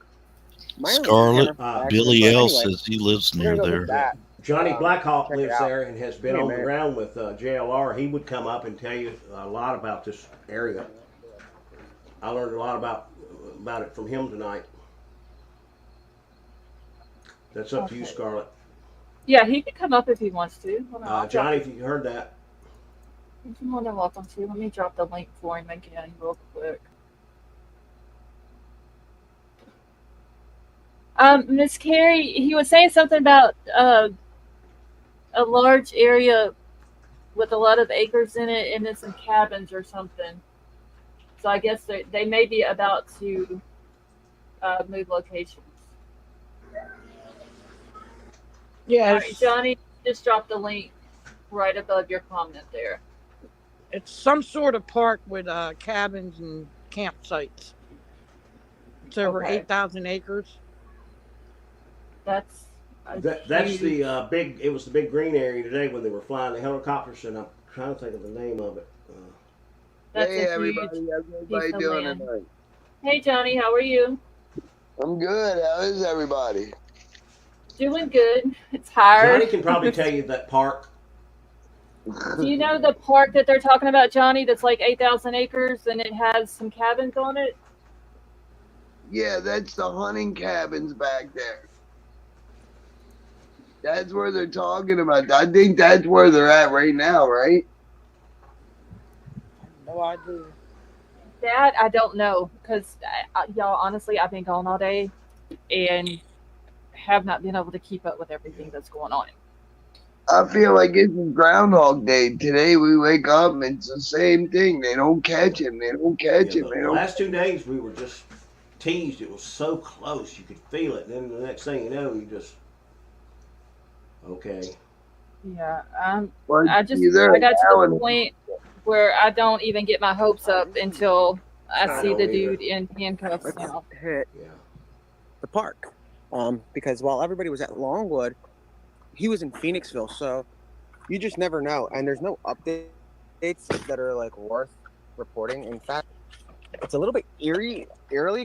Speaker 6: My only
Speaker 9: Scarlett,
Speaker 6: concern, actually,
Speaker 9: Billy
Speaker 6: but
Speaker 9: L
Speaker 6: anyway,
Speaker 9: says he lives
Speaker 6: we're
Speaker 9: near
Speaker 6: gonna go
Speaker 9: there.
Speaker 6: with that.
Speaker 14: Johnny Blackhawk
Speaker 6: check it
Speaker 14: lives
Speaker 6: out.
Speaker 14: there and has been
Speaker 6: Hey,
Speaker 14: on the
Speaker 6: man.
Speaker 14: ground with JLR. He would come up and tell you a lot about this area. I learned a lot about it from him tonight. That's up to you,
Speaker 1: Okay.
Speaker 14: Scarlett.
Speaker 1: Yeah, he can come up if he wants to. Hold on, I'll drop
Speaker 14: Johnny,
Speaker 1: it.
Speaker 14: if you heard that.
Speaker 1: He's more than welcome to. Let me drop the link for him again real quick. Miss Carey, he was saying something about a large area with a lot of acres in it and then some cabins or something. So I guess they may be about to move locations.
Speaker 8: Yeah,
Speaker 1: All right, Johnny, just drop the link right above your comment there.
Speaker 8: it's some sort of park with cabins and campsites. It's over
Speaker 1: Okay.
Speaker 8: 8,000 acres.
Speaker 1: That's
Speaker 14: That's
Speaker 1: huge.
Speaker 14: the big. It was the big green area today when they were flying the helicopters, and I'm trying to think of the name of it.
Speaker 1: That's
Speaker 15: Hey
Speaker 1: a
Speaker 15: everybody,
Speaker 1: huge
Speaker 15: how's
Speaker 1: piece
Speaker 15: everybody
Speaker 1: of
Speaker 15: doing
Speaker 1: land.
Speaker 15: tonight?
Speaker 1: Hey Johnny, how are you?
Speaker 15: I'm good. How is everybody?
Speaker 1: Doing good. Tired.
Speaker 14: Johnny can probably tell you that park.
Speaker 1: Do you know the park that they're talking about, Johnny? That's like 8,000 acres and it has some cabins on it.
Speaker 15: Yeah, that's the hunting cabins back there. That's where they're talking about. I think that's where they're at right now, right?
Speaker 8: No idea.
Speaker 1: That I don't know because y'all, honestly, I've been gone all day and have not been able to keep up with everything that's going on.
Speaker 15: I feel like it's Groundhog Day. Today we wake up and it's the same thing. They don't catch him. They don't catch him. They
Speaker 14: The
Speaker 15: don't.
Speaker 14: last 2 days we were just teased. It was so close, you could feel it. And then the next thing you know, you just okay.
Speaker 1: Yeah,
Speaker 15: But
Speaker 1: I got to
Speaker 15: now
Speaker 1: the
Speaker 15: and
Speaker 1: point where I don't even get my hopes up until I
Speaker 14: I
Speaker 1: see
Speaker 14: don't
Speaker 1: the
Speaker 14: either.
Speaker 1: dude in handcuffs
Speaker 7: Let's
Speaker 1: now.
Speaker 7: hit
Speaker 14: Yeah.
Speaker 7: the park. Because while everybody was at Longwood, he was in Phoenixville, so you just never know. And there's no updates that are like worth reporting. In fact, it's a little bit eerily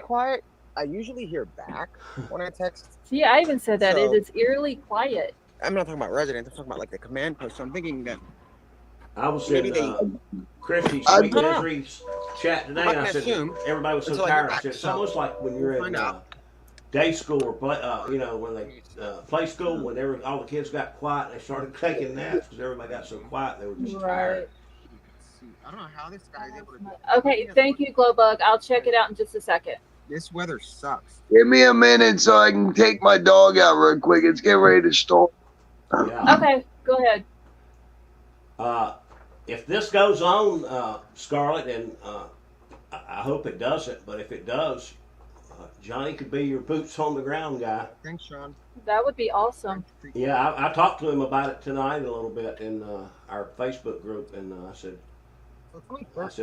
Speaker 7: quiet. I usually hear back when I text.
Speaker 1: See, I even said that it
Speaker 7: So
Speaker 1: is eerily quiet.
Speaker 7: I'm not talking about residents. I'm talking about like the command post. So I'm thinking that
Speaker 14: I was
Speaker 7: maybe
Speaker 14: in
Speaker 7: they.
Speaker 14: Christy's
Speaker 15: I
Speaker 14: Sweet
Speaker 7: I don't know.
Speaker 14: Misery's chat today,
Speaker 7: I'm not
Speaker 14: and I
Speaker 7: gonna
Speaker 14: said
Speaker 7: assume
Speaker 14: everybody was so
Speaker 7: until I hear
Speaker 14: tired. I
Speaker 7: back.
Speaker 14: said it's
Speaker 7: So
Speaker 14: almost like when
Speaker 7: we'll
Speaker 14: you're
Speaker 7: find
Speaker 14: in
Speaker 7: out.
Speaker 14: day school or play, when they play school, when all the kids got quiet and they started taking naps because everybody got so quiet they were just tired.
Speaker 7: I don't know how this guy is able to do it.
Speaker 1: Okay, thank you, Glowbug. I'll check it out in just a second.
Speaker 7: This weather sucks.
Speaker 15: give me a minute so I can take my dog out real quick. It's getting ready to storm.
Speaker 14: Yeah.
Speaker 1: Okay, go ahead.
Speaker 14: If this goes on, Scarlett, and I hope it doesn't, but if it does, Johnny could be your boots on the ground guy.
Speaker 7: Thanks, Sean.
Speaker 1: That would be awesome.
Speaker 14: Yeah, I talked to him about it tonight a little bit in our Facebook group, and I said,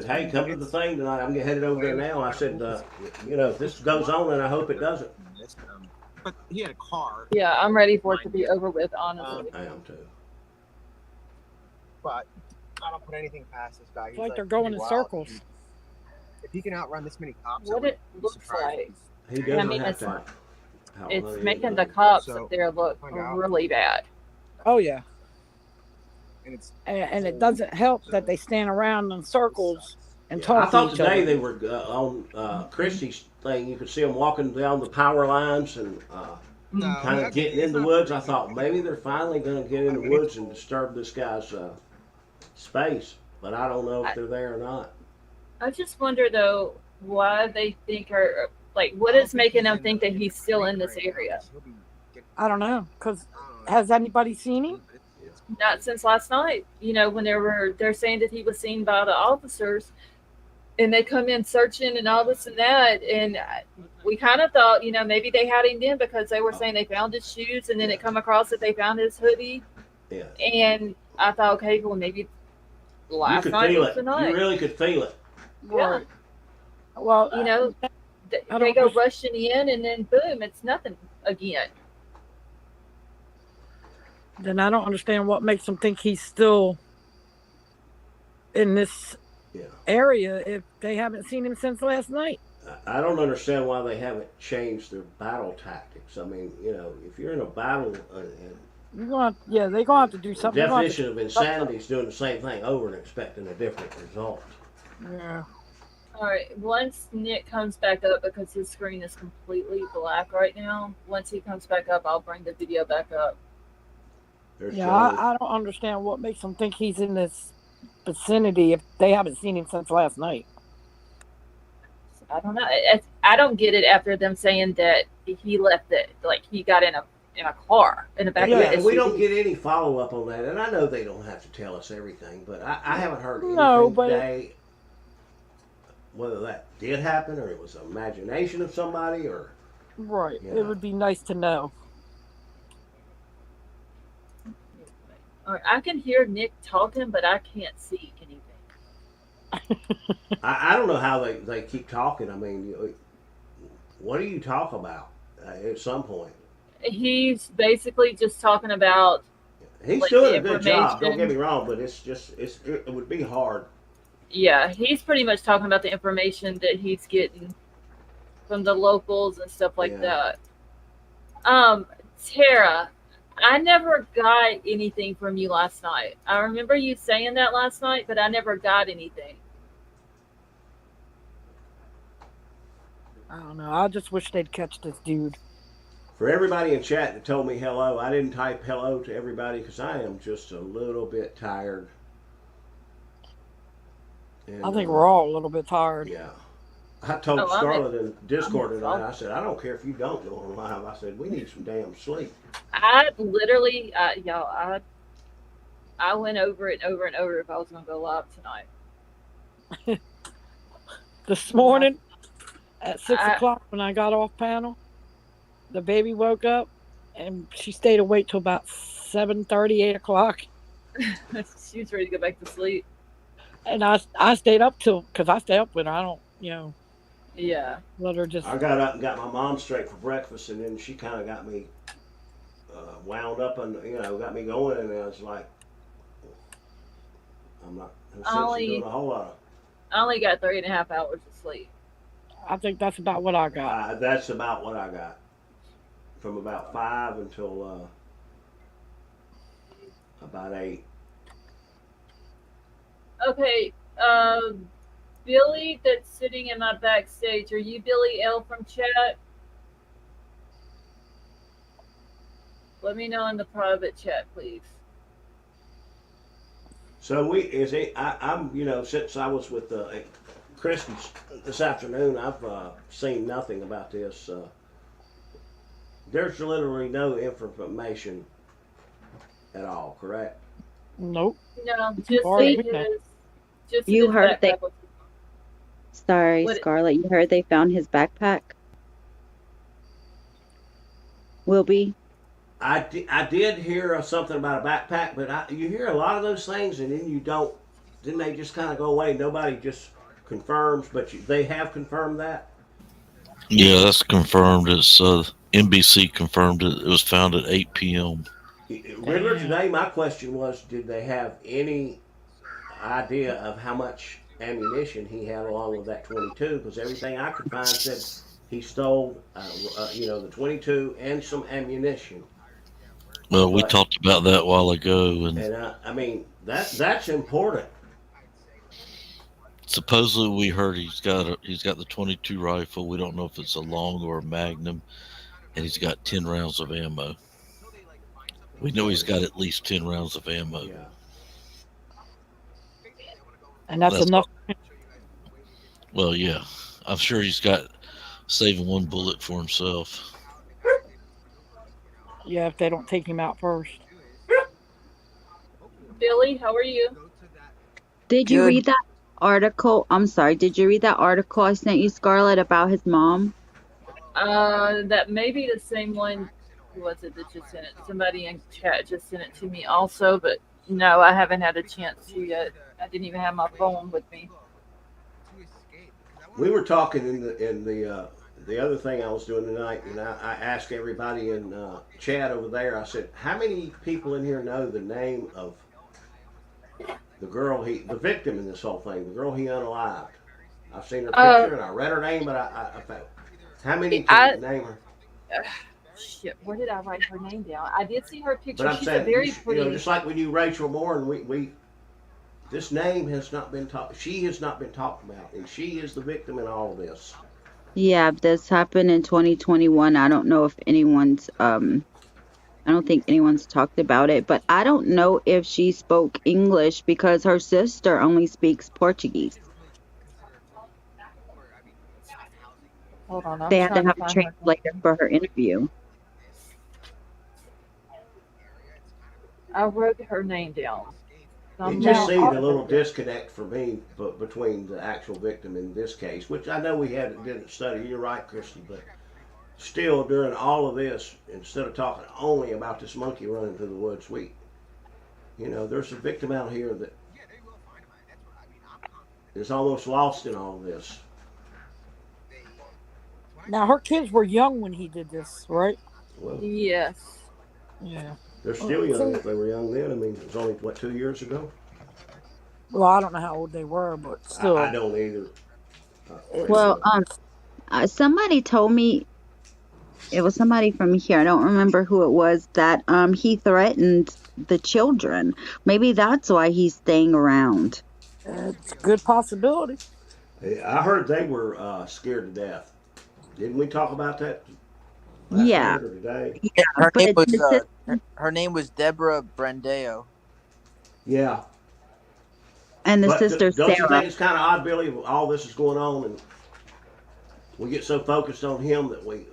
Speaker 14: hey, come to the thing tonight. I'm headed over there now. I said, if this goes on, and I hope it doesn't.
Speaker 7: But he had a car.
Speaker 1: Yeah, I'm ready for it to be over with, honestly.
Speaker 14: I am too.
Speaker 7: But I don't put anything past this guy.
Speaker 8: It's like they're going in circles.
Speaker 7: If he can outrun this many cops,
Speaker 1: What it looks like.
Speaker 14: He doesn't
Speaker 1: I mean,
Speaker 14: have to.
Speaker 1: it's making the cops
Speaker 7: So,
Speaker 1: up there look
Speaker 7: find out.
Speaker 1: really bad.
Speaker 8: Oh yeah,
Speaker 7: and it's
Speaker 8: and it doesn't help that they stand around in circles and
Speaker 14: I
Speaker 8: talk
Speaker 14: thought
Speaker 8: to each
Speaker 14: today
Speaker 8: other.
Speaker 14: they were on Christie's thing. You could see them walking down the power lines and kind of getting in the woods. I thought maybe they're finally going to get in the woods and disturb this guy's space, but I don't know if they're there or not.
Speaker 1: I just wonder though why they think what is making them think that he's still in this area?
Speaker 8: I don't know, because has anybody seen him?
Speaker 1: Not since last night. You know, when they're saying that he was seen by the officers, and they come in searching and all this and that, and we kind of thought, maybe they had him then because they were saying they found his shoes, and then it come across that they found his hoodie.
Speaker 14: Yeah.
Speaker 1: And I thought, okay, well maybe last
Speaker 14: You could
Speaker 1: night
Speaker 14: feel
Speaker 1: was
Speaker 14: it.
Speaker 1: the night.
Speaker 14: You really could feel it.
Speaker 1: Yeah.
Speaker 8: Well,
Speaker 1: they go rushing in, and then boom, it's nothing again.
Speaker 8: Then I don't understand what makes them think he's still in this area if they haven't seen him since last night.
Speaker 14: I don't understand why they haven't changed their battle tactics. I mean, if you're in a battle,
Speaker 8: they're going to have to do
Speaker 14: the
Speaker 8: something.
Speaker 14: definition of insanity is doing the same thing over and expecting a different result.
Speaker 8: Yeah.
Speaker 1: All right. Once Nick comes back up, because his screen is completely black right now, once he comes back up, I'll bring the video back up.
Speaker 8: I don't understand what makes them think he's in this vicinity if they haven't seen him since last night.
Speaker 1: I don't know. I don't get it after them saying that he left it, like he got in a car in the back of
Speaker 14: Yeah,
Speaker 1: the
Speaker 14: and we don't
Speaker 1: SUV.
Speaker 14: get any follow up on that. And I know they don't have to tell us everything, but I haven't heard
Speaker 8: No,
Speaker 14: anything
Speaker 8: but
Speaker 14: today whether that did happen or it was imagination of somebody or
Speaker 8: right.
Speaker 14: you
Speaker 8: It
Speaker 14: know.
Speaker 8: would be nice to know.
Speaker 1: All right, I can hear Nick talking, but I can't see anything.
Speaker 14: I don't know how they keep talking. I mean, what do you talk about at some point?
Speaker 1: He's basically just talking about
Speaker 14: He's
Speaker 1: like the
Speaker 14: doing a good job. Don't get me
Speaker 1: information.
Speaker 14: wrong, but it would be hard.
Speaker 1: Yeah, he's pretty much talking about the information that he's getting from the locals and stuff like
Speaker 14: Yeah.
Speaker 1: that. Um, Tara, I never got anything from you last night. I remember you saying that last night, but I never got anything.
Speaker 8: I don't know. I just wish they'd catch this dude.
Speaker 14: For everybody in chat that told me hello, I didn't type hello to everybody because I am just a little bit tired. And,
Speaker 8: I think we're all a little bit tired.
Speaker 14: Yeah. I told
Speaker 1: Oh,
Speaker 14: Scarlett in Discord tonight, I
Speaker 1: exhausted.
Speaker 14: said, I don't care if you don't go on live. I said, we need some damn sleep.
Speaker 1: I literally, y'all, I went over it and over and over if I was going to go live tonight.
Speaker 8: This morning at 6
Speaker 1: I,
Speaker 8: o'clock when I got off panel, the baby woke up and she stayed awake till about 7:30, 8 o'clock.
Speaker 1: she was ready to go back to sleep.
Speaker 8: And I stayed up till, because I stay up with her. I don't,
Speaker 1: Yeah.
Speaker 8: let her just.
Speaker 14: I got up and got my mom straight for breakfast, and then she kind of got me wound up and, got me going, and I was like, I'm not doing a whole lot
Speaker 1: I only got 3.5 hours of sleep.
Speaker 8: I think that's about what I got.
Speaker 14: That's about what I got. From about 5 until about 8.
Speaker 1: Okay, Billy that's sitting in my backstage, are you Billy L from chat? Let me know in the private chat, please.
Speaker 14: So I'm since I was with Kristen this afternoon, I've seen nothing about this. There's literally no information at all, correct?
Speaker 8: Nope.
Speaker 1: No, just
Speaker 8: Far
Speaker 1: that
Speaker 8: as we know.
Speaker 11: You
Speaker 1: his
Speaker 11: heard they.
Speaker 1: backpack was.
Speaker 11: Sorry,
Speaker 1: What?
Speaker 11: Scarlett. You heard they found his backpack. Will be.
Speaker 14: I did hear something about a backpack, but you hear a lot of those things, and then you don't. Then they just kind of go away. Nobody just confirms, but they have confirmed that.
Speaker 9: Yeah, that's confirmed. It's NBC confirmed it. It was found at 8 p.m.
Speaker 14: Riddler, today my question was, did they have any idea of how much ammunition he had along with that 22? Because everything I could find said he stole, the 22 and some ammunition.
Speaker 9: Well, we talked about that a while ago, and
Speaker 14: I mean that's important.
Speaker 9: supposedly we heard he's got the 22 rifle. We don't know if it's a long or a Magnum, and he's got 10 rounds of ammo. We know he's got at least 10 rounds of ammo.
Speaker 14: Yeah.
Speaker 8: And that's enough.
Speaker 9: Well, yeah, I'm sure he's got saving one bullet for himself.
Speaker 8: Yeah, if they don't take him out first.
Speaker 1: Billy, how are you?
Speaker 11: Did you read that article? I'm sorry. Did you read that article I sent you, Scarlett, about his mom?
Speaker 1: That may be the same one. Who was it that just sent it? Somebody in chat just sent it to me also, but no, I haven't had a chance to yet. I didn't even have my phone with me.
Speaker 14: We were talking in the other thing I was doing tonight, and I asked everybody in chat over there. I said, "How many people in here know the name of the girl the victim in this whole thing, the girl he unalived?" I've seen her picture and I read her name, but I found how many can name her?
Speaker 1: Shit, where did I write her name down? I did see her picture.
Speaker 14: But I'm
Speaker 1: She's
Speaker 14: saying,
Speaker 1: a very pretty.
Speaker 14: just like we knew Rachel Moore, and we this name has not been talked. She has not been talked about, and she is the victim in all of this.
Speaker 11: Yeah, this happened in 2021. I don't know if anyone's I don't think anyone's talked about it, but I don't know if she spoke English because her sister only speaks Portuguese.
Speaker 1: Hold on, I'm
Speaker 11: They had to
Speaker 1: trying to
Speaker 11: have a
Speaker 1: find her name.
Speaker 11: translator for her interview.
Speaker 1: I wrote her name down.
Speaker 14: It
Speaker 1: I'm
Speaker 14: just
Speaker 1: now
Speaker 14: seemed a
Speaker 1: I'll-
Speaker 14: little disconnect for me between the actual victim in this case, which I know we didn't study. You're right, Christy, but still, during all of this, instead of talking only about this monkey running through the woods, there's a victim out here that is almost lost in all this.
Speaker 8: Now her kids were young when he did this, right?
Speaker 14: Well,
Speaker 1: Yes.
Speaker 8: Yeah.
Speaker 14: they're still young if they were young then. I mean, it was only, 2 years ago?
Speaker 8: Well, I don't know how old they were, but still.
Speaker 14: I don't either.
Speaker 11: Well, somebody told me it was somebody from here. I don't remember who it was that he threatened the children. Maybe that's why he's staying around.
Speaker 8: It's a good possibility.
Speaker 14: I heard they were scared to death. Didn't we talk about that last
Speaker 11: Yeah.
Speaker 14: night or today?
Speaker 11: Yeah,
Speaker 16: Her
Speaker 11: but
Speaker 16: name was
Speaker 11: the sister,
Speaker 16: her name was Deborah Brandeo.
Speaker 14: Yeah.
Speaker 11: and the
Speaker 14: But
Speaker 11: sister
Speaker 14: don't you
Speaker 11: Sarah.
Speaker 14: think it's kind of odd, Billy, all this is going on and we get so focused on him that we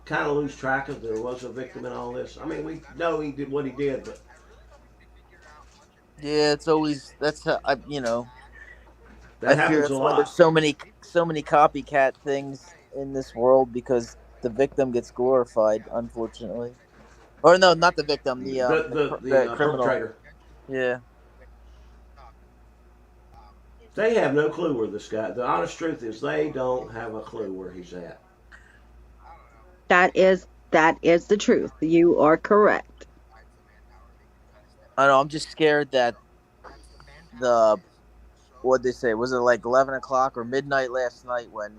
Speaker 14: kind of lose track of there was a victim in all this? I mean, we know he did what he did, but
Speaker 16: Yeah, it's always that's how I
Speaker 14: that
Speaker 16: I fear
Speaker 14: happens a
Speaker 16: that's why there's
Speaker 14: lot.
Speaker 16: so many copycat things in this world because the victim gets glorified, unfortunately. Or no, not the victim, the criminal.
Speaker 14: perpetrator.
Speaker 16: Yeah.
Speaker 14: They have no clue where this guy. The honest truth is, they don't have a clue where he's at.
Speaker 11: That is the truth. You are correct.
Speaker 16: I know. I'm just scared that what'd they say? Was it like 11 o'clock or midnight last night when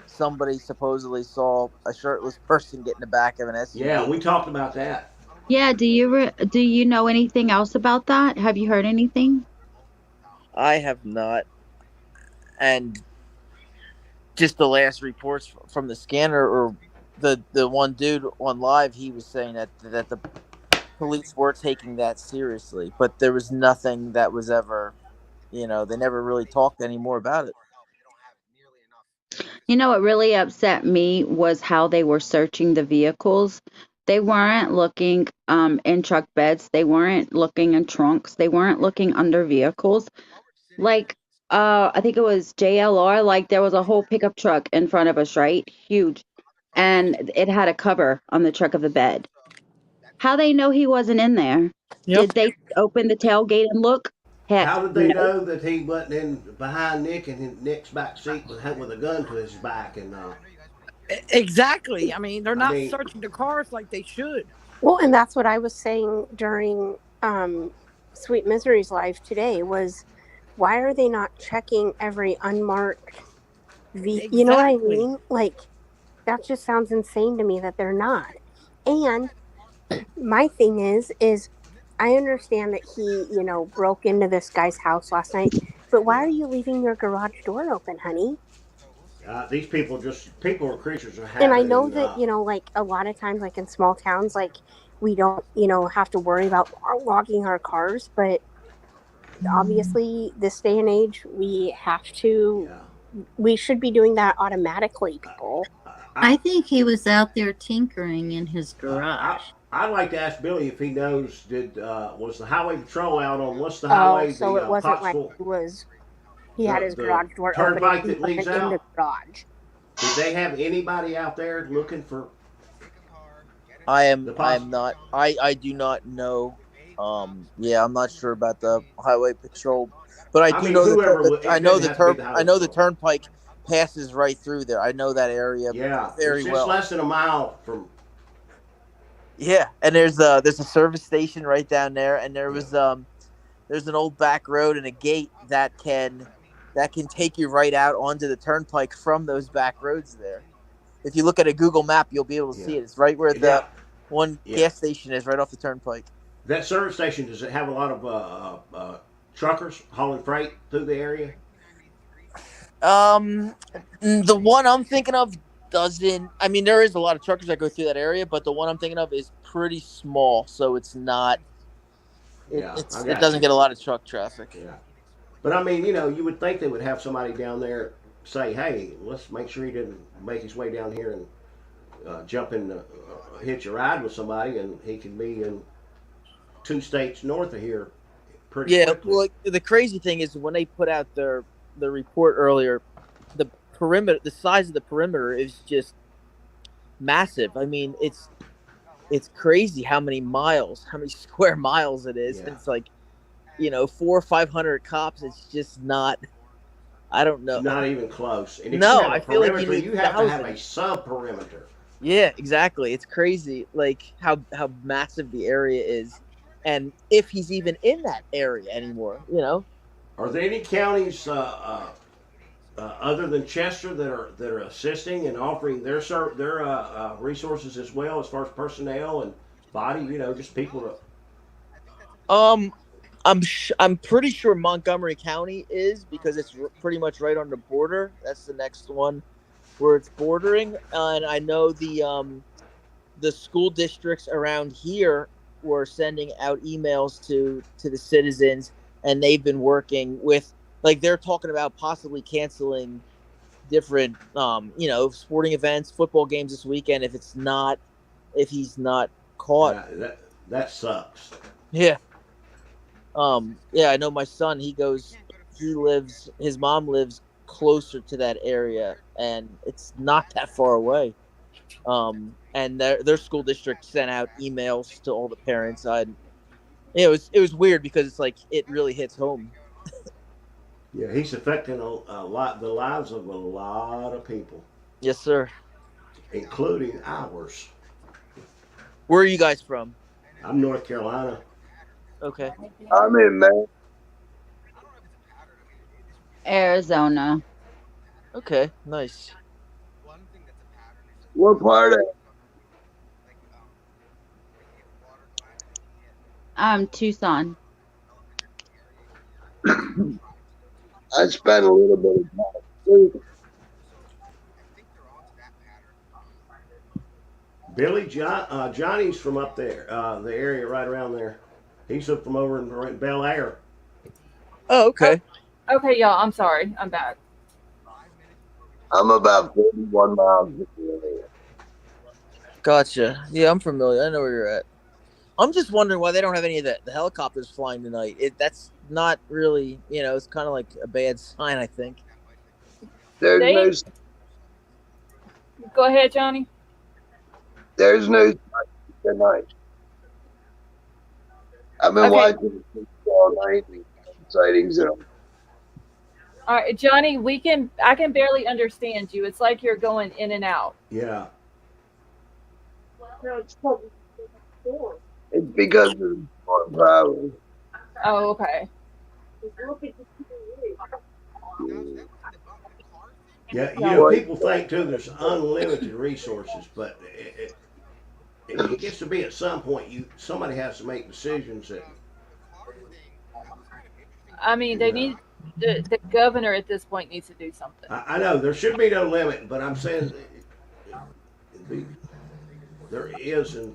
Speaker 16: somebody supposedly saw a shirtless person get in the back of an SUV?
Speaker 14: Yeah, we talked about that.
Speaker 11: Yeah, do you know anything else about that? Have you heard anything?
Speaker 16: I have not. And just the last reports from the scanner or the one dude on live, he was saying that the police were taking that seriously, but there was nothing that was ever, they never really talked anymore about it.
Speaker 11: You know what really upset me was how they were searching the vehicles. They weren't looking in truck beds. They weren't looking in trunks. They weren't looking under vehicles. Like I think it was JLR, like there was a whole pickup truck in front of us, right? Huge. And it had a cover on the truck of the bed. How they know he wasn't in there?
Speaker 8: Yep.
Speaker 11: Did they open the tailgate and look? Heck,
Speaker 14: How did they
Speaker 11: no.
Speaker 14: know that he wasn't in behind Nick and in Nick's back seat with a gun to his back? And
Speaker 8: Exactly. I mean, they're
Speaker 14: I
Speaker 8: not
Speaker 14: mean-
Speaker 8: searching the cars like they should.
Speaker 17: Well, and that's what I was saying during Sweet Misery's live today was, why are they not checking every unmarked You know what I mean? Like, that just sounds insane to me that they're not. And my thing is I understand that he, broke into this guy's house last night, but why are you leaving your garage door open, honey?
Speaker 14: These people are creatures of habit.
Speaker 17: And I know that, like a lot of times, like in small towns, like we don't, have to worry about logging our cars, but obviously this day and age, we have to, we should be doing that automatically, people.
Speaker 12: I think he was out there tinkering in his garage.
Speaker 14: I'd like to ask Billy if he knows, was the highway patrol out on what's the highway?
Speaker 17: So it wasn't like he had his garage door open
Speaker 14: turnpike
Speaker 17: and
Speaker 14: that leads
Speaker 17: in the
Speaker 14: out?
Speaker 17: garage.
Speaker 14: Did they have anybody out there looking for?
Speaker 16: I am not. I do not know. I'm not sure about the highway patrol, but I do know that I know the turnpike passes right through there. I know that area very well.
Speaker 14: It's less than a mile from.
Speaker 16: Yeah, and there's a service station right down there, and there's an old back road and a gate that can take you right out onto the turnpike from those back roads there. If you look at a Google map, you'll be able to see it. It's right where the one gas station is, right off the turnpike.
Speaker 14: That service station, does it have a lot of truckers hauling freight through the area?
Speaker 16: The one I'm thinking of doesn't. I mean, there is a lot of truckers that go through that area, but the one I'm thinking of is pretty small, so it's not. It doesn't get a lot of truck traffic.
Speaker 14: Yeah, but I mean, you would think they would have somebody down there say, hey, let's make sure he didn't make his way down here and jump in, hitch a ride with somebody, and he could be in 2 states north of here pretty
Speaker 16: Yeah,
Speaker 14: quickly.
Speaker 16: well, the crazy thing is when they put out the report earlier, the perimeter, the size of the perimeter is just massive. I mean, it's crazy how many miles, how many square miles it is.
Speaker 14: Yeah.
Speaker 16: It's like, 400 or 500 cops. It's just not. I don't know.
Speaker 14: It's not even close. And if
Speaker 16: No,
Speaker 14: you have a
Speaker 16: I feel like you
Speaker 14: perimeter,
Speaker 16: need
Speaker 14: you have to have a
Speaker 16: thousands.
Speaker 14: sub-perimeter.
Speaker 16: Yeah, exactly. It's crazy, like how massive the area is, and if he's even in that area anymore.
Speaker 14: Are there any counties other than Chester that are assisting and offering their resources as well, as far as personnel and body? Just people to.
Speaker 16: I'm pretty sure Montgomery County is, because it's pretty much right on the border. That's the next one where it's bordering, and I know the school districts around here were sending out emails to the citizens, and they've been working with, like, they're talking about possibly canceling different sporting events, football games this weekend if he's not caught.
Speaker 14: That sucks.
Speaker 16: Yeah. Yeah, I know my son, his mom lives closer to that area, and it's not that far away. And their school district sent out emails to all the parents. It was weird because it's like it really hits home.
Speaker 14: Yeah, he's affecting a lot, the lives of a lot of people.
Speaker 16: Yes, sir.
Speaker 14: Including ours.
Speaker 16: Where are you guys from?
Speaker 14: I'm North Carolina.
Speaker 16: Okay.
Speaker 15: I'm in, man.
Speaker 11: Arizona.
Speaker 16: Okay, nice.
Speaker 15: What part of?
Speaker 11: Tucson.
Speaker 15: I spent a little bit of time.
Speaker 14: Billy Johnny's from up there, the area right around there. He's up from over in Bel Air.
Speaker 16: Oh, okay.
Speaker 1: Okay, y'all. I'm sorry. I'm back.
Speaker 15: I'm about 41 miles from the area.
Speaker 16: Gotcha. Yeah, I'm familiar. I know where you're at. I'm just wondering why they don't have any of the helicopters flying tonight. That's not really, it's kind of like a bad sign, I think.
Speaker 15: There's
Speaker 1: Go ahead, Johnny.
Speaker 15: There's no tonight. I've been watching all night. Sightings and all.
Speaker 1: All right, Johnny. I can barely understand you. It's like you're going in and out.
Speaker 14: Yeah.
Speaker 15: It's because of the storm problem.
Speaker 1: Oh, okay.
Speaker 14: Yeah, people think too there's unlimited resources, but it gets to be at some point somebody has to make decisions that.
Speaker 1: I mean, they need the governor at this point needs to do something.
Speaker 14: I know there should be no limit, but I'm saying there is, and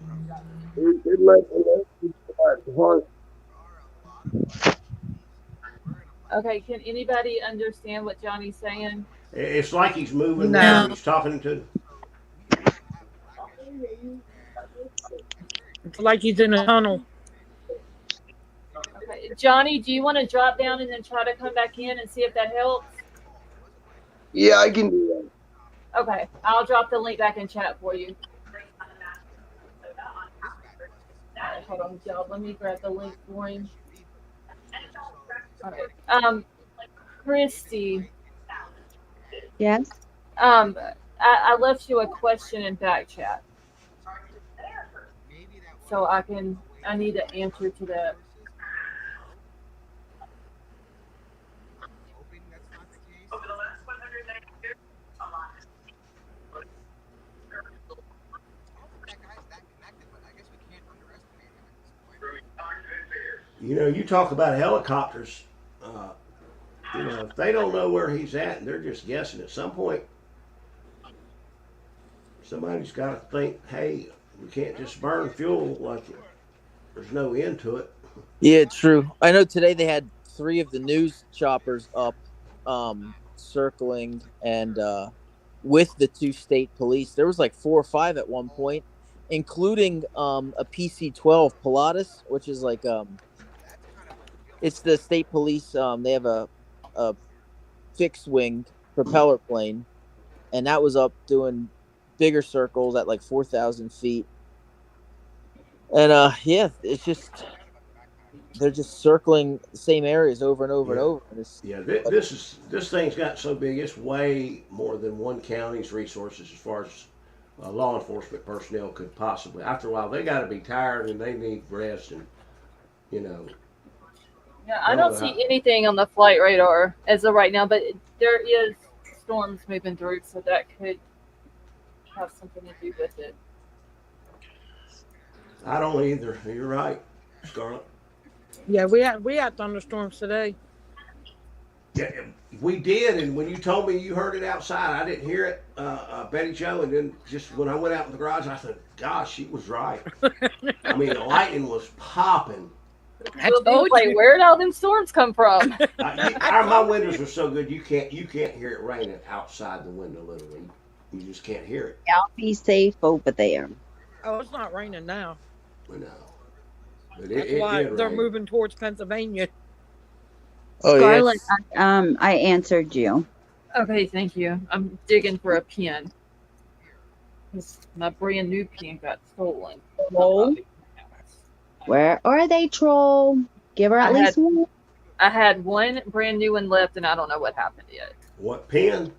Speaker 1: Okay, can anybody understand what Johnny's saying?
Speaker 14: it's like he's moving
Speaker 12: No.
Speaker 14: around. He's talking to.
Speaker 8: It's like he's in a tunnel.
Speaker 1: Okay, Johnny, do you want to drop down and then try to come back in and see if that helps?
Speaker 15: Yeah, I can do that.
Speaker 1: Okay, I'll drop the link back in chat for you. All right, hold on, y'all. Let me grab the link for him. All right. Christy.
Speaker 11: Yes.
Speaker 1: I left you a question in back chat, so I need an answer to that.
Speaker 14: You talk about helicopters. If they don't know where he's at, they're just guessing. At some point, somebody's got to think, hey, we can't just burn fuel like there's no end to it.
Speaker 16: Yeah, true. I know today they had 3 of the news choppers up circling, and with the 2 state police. There was like 4 or 5 at one point, including a PC-12 Pilatus, which is like it's the state police. They have a fixed wing propeller plane, and that was up doing bigger circles at like 4,000 feet. And yeah, it's just they're just circling the same areas over and over and over. And it's,
Speaker 14: This thing's got so big. It's way more than one county's resources as far as law enforcement personnel could possibly. After a while, they got to be tired and they need rest, and you know.
Speaker 1: Yeah, I don't see anything on the flight radar as of right now, but there is storms moving through, so that could have something to do with it.
Speaker 14: I don't either. You're right, Scarlett.
Speaker 8: Yeah, we had thunderstorms today.
Speaker 14: Yeah, we did, and when you told me you heard it outside, I didn't hear it, Betty Jo, and then just when I went out in the garage, I thought, gosh, she was right. I mean, the lightning was popping.
Speaker 1: Where did all them storms come from?
Speaker 14: My windows are so good you can't hear it raining outside the window. Literally, you just can't hear it.
Speaker 11: Y'all be safe over there.
Speaker 8: Oh, it's not raining now.
Speaker 14: No, but
Speaker 8: That's why they're moving towards Pennsylvania.
Speaker 16: Oh,
Speaker 11: Scarlett,
Speaker 16: yes.
Speaker 11: I answered you.
Speaker 1: Okay, thank you. I'm digging for a pen. My brand new pen got stolen.
Speaker 11: Troll? Where are they, Troll? Give her at least one.
Speaker 1: I had one brand new one left, and I don't know what happened yet.
Speaker 14: What pen?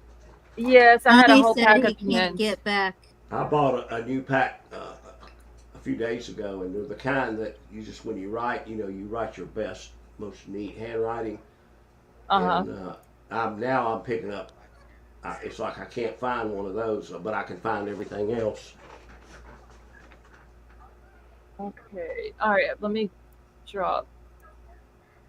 Speaker 1: Yes, I had a whole
Speaker 12: said
Speaker 1: pack
Speaker 12: he
Speaker 1: of
Speaker 12: can't
Speaker 1: pens.
Speaker 12: get back.
Speaker 14: I bought a new pack a few days ago, and they're the kind that you just, when you write, you write your best, most neat handwriting. And I'm picking up. It's like I can't find one of those, but I can find everything else.
Speaker 1: Okay. All right. Let me drop.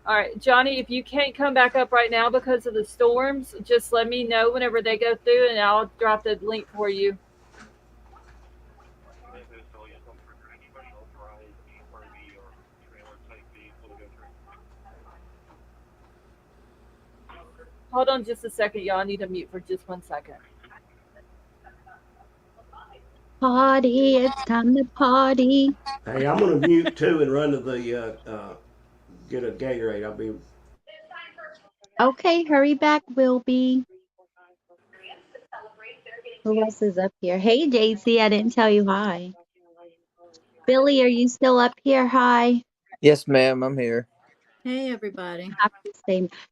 Speaker 1: All right, Johnny, if you can't come back up right now because of the storms, just let me know whenever they go through, and I'll drop the link for you. Hold on just a second, y'all. I need to mute for just 1 second.
Speaker 11: Party, it's time to party.
Speaker 14: Hey, I'm gonna mute too and run to the get a Gatorade. I'll be.
Speaker 11: Okay, hurry back, Wilby. Who else is up here? Hey, JC, I didn't tell you hi. Billy, are you still up here? Hi.
Speaker 16: Yes, ma'am, I'm here.
Speaker 12: Hey, everybody.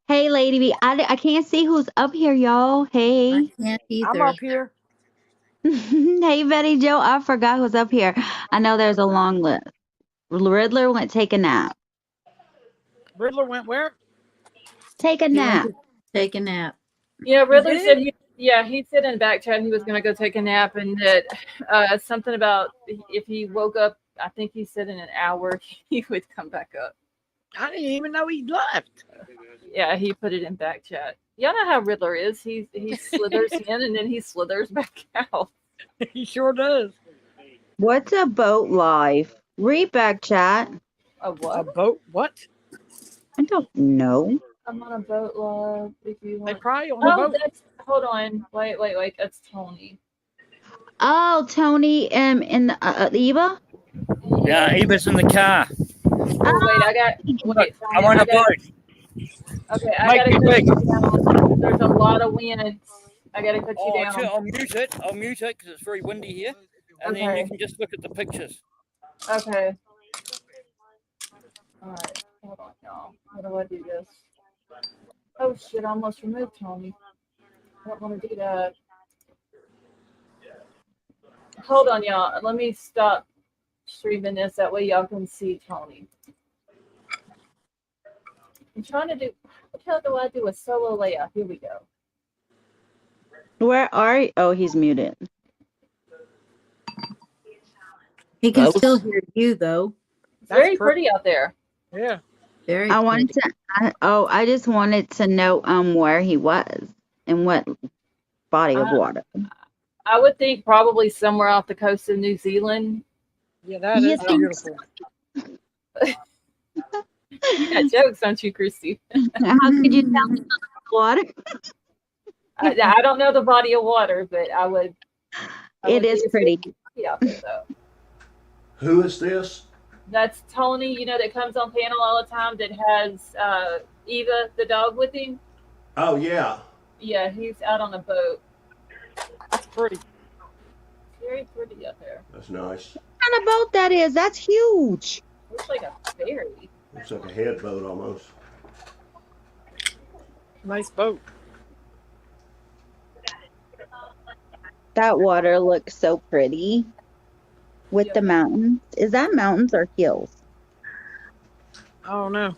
Speaker 11: Hey, Lady B. I can't see who's up here, y'all. Hey.
Speaker 12: I can't either.
Speaker 8: I'm up here.
Speaker 11: Hey, Betty Joe. I forgot who's up here. I know there's a long list. Riddler went take a nap.
Speaker 8: Riddler went where?
Speaker 11: Take a nap.
Speaker 12: Take a nap.
Speaker 1: Yeah, Riddler said he said in the back chat he was going to go take a nap, and that something about if he woke up, I think he said in an hour he would come back up.
Speaker 8: I didn't even know he left.
Speaker 1: Yeah, he put it in back chat. Y'all know how Riddler is. He slithers in and then he slithers back out.
Speaker 8: He sure does.
Speaker 11: What's a boat life? Read back chat.
Speaker 1: A what?
Speaker 8: A boat? What?
Speaker 11: I don't know.
Speaker 1: I'm on a boat, love. If you want.
Speaker 8: They probably on the boat.
Speaker 1: Hold on. Wait. That's Tony.
Speaker 11: Oh, Tony, in the Eva?
Speaker 18: Yeah, Eva's in the car.
Speaker 1: Wait,
Speaker 18: I'm on a boat.
Speaker 1: Okay, I gotta cut you down. There's a lot of wind. I gotta cut you down.
Speaker 18: I'll mute it because it's very windy here. And then you can just look at the pictures.
Speaker 1: Okay. Alright, hold on, y'all. How do I do this? Oh shit, I almost removed Tony. I don't want to do that. Hold on, y'all. Let me stop streaming this. That way y'all can see Tony. I'm trying to do, what the hell do I do with solo layout? Here we go.
Speaker 11: Where are you? Oh, he's muted.
Speaker 12: He can still hear you, though.
Speaker 1: It's very pretty out there.
Speaker 8: Yeah.
Speaker 12: Very
Speaker 11: I wanted to, I just wanted to know where he was and what body of water.
Speaker 1: I would think probably somewhere off the coast of New Zealand.
Speaker 8: Yeah, that is beautiful.
Speaker 1: You got jokes, don't you, Christy?
Speaker 11: How could you tell me water?
Speaker 1: I don't know the body of water, but I would
Speaker 11: It is
Speaker 1: think
Speaker 11: pretty.
Speaker 1: it's pretty out there though.
Speaker 14: Who is this?
Speaker 1: That's Tony, that comes on panel all the time that has Eva, the dog, with him.
Speaker 14: Oh yeah.
Speaker 1: Yeah, he's out on a boat.
Speaker 8: That's pretty.
Speaker 1: Very pretty out there.
Speaker 14: That's nice.
Speaker 11: What kind of boat that is? That's huge.
Speaker 1: Looks like a ferry.
Speaker 14: Looks like a head boat almost.
Speaker 8: Nice boat.
Speaker 11: That water looks so pretty with the mountains. Is that mountains or hills?
Speaker 8: I don't know.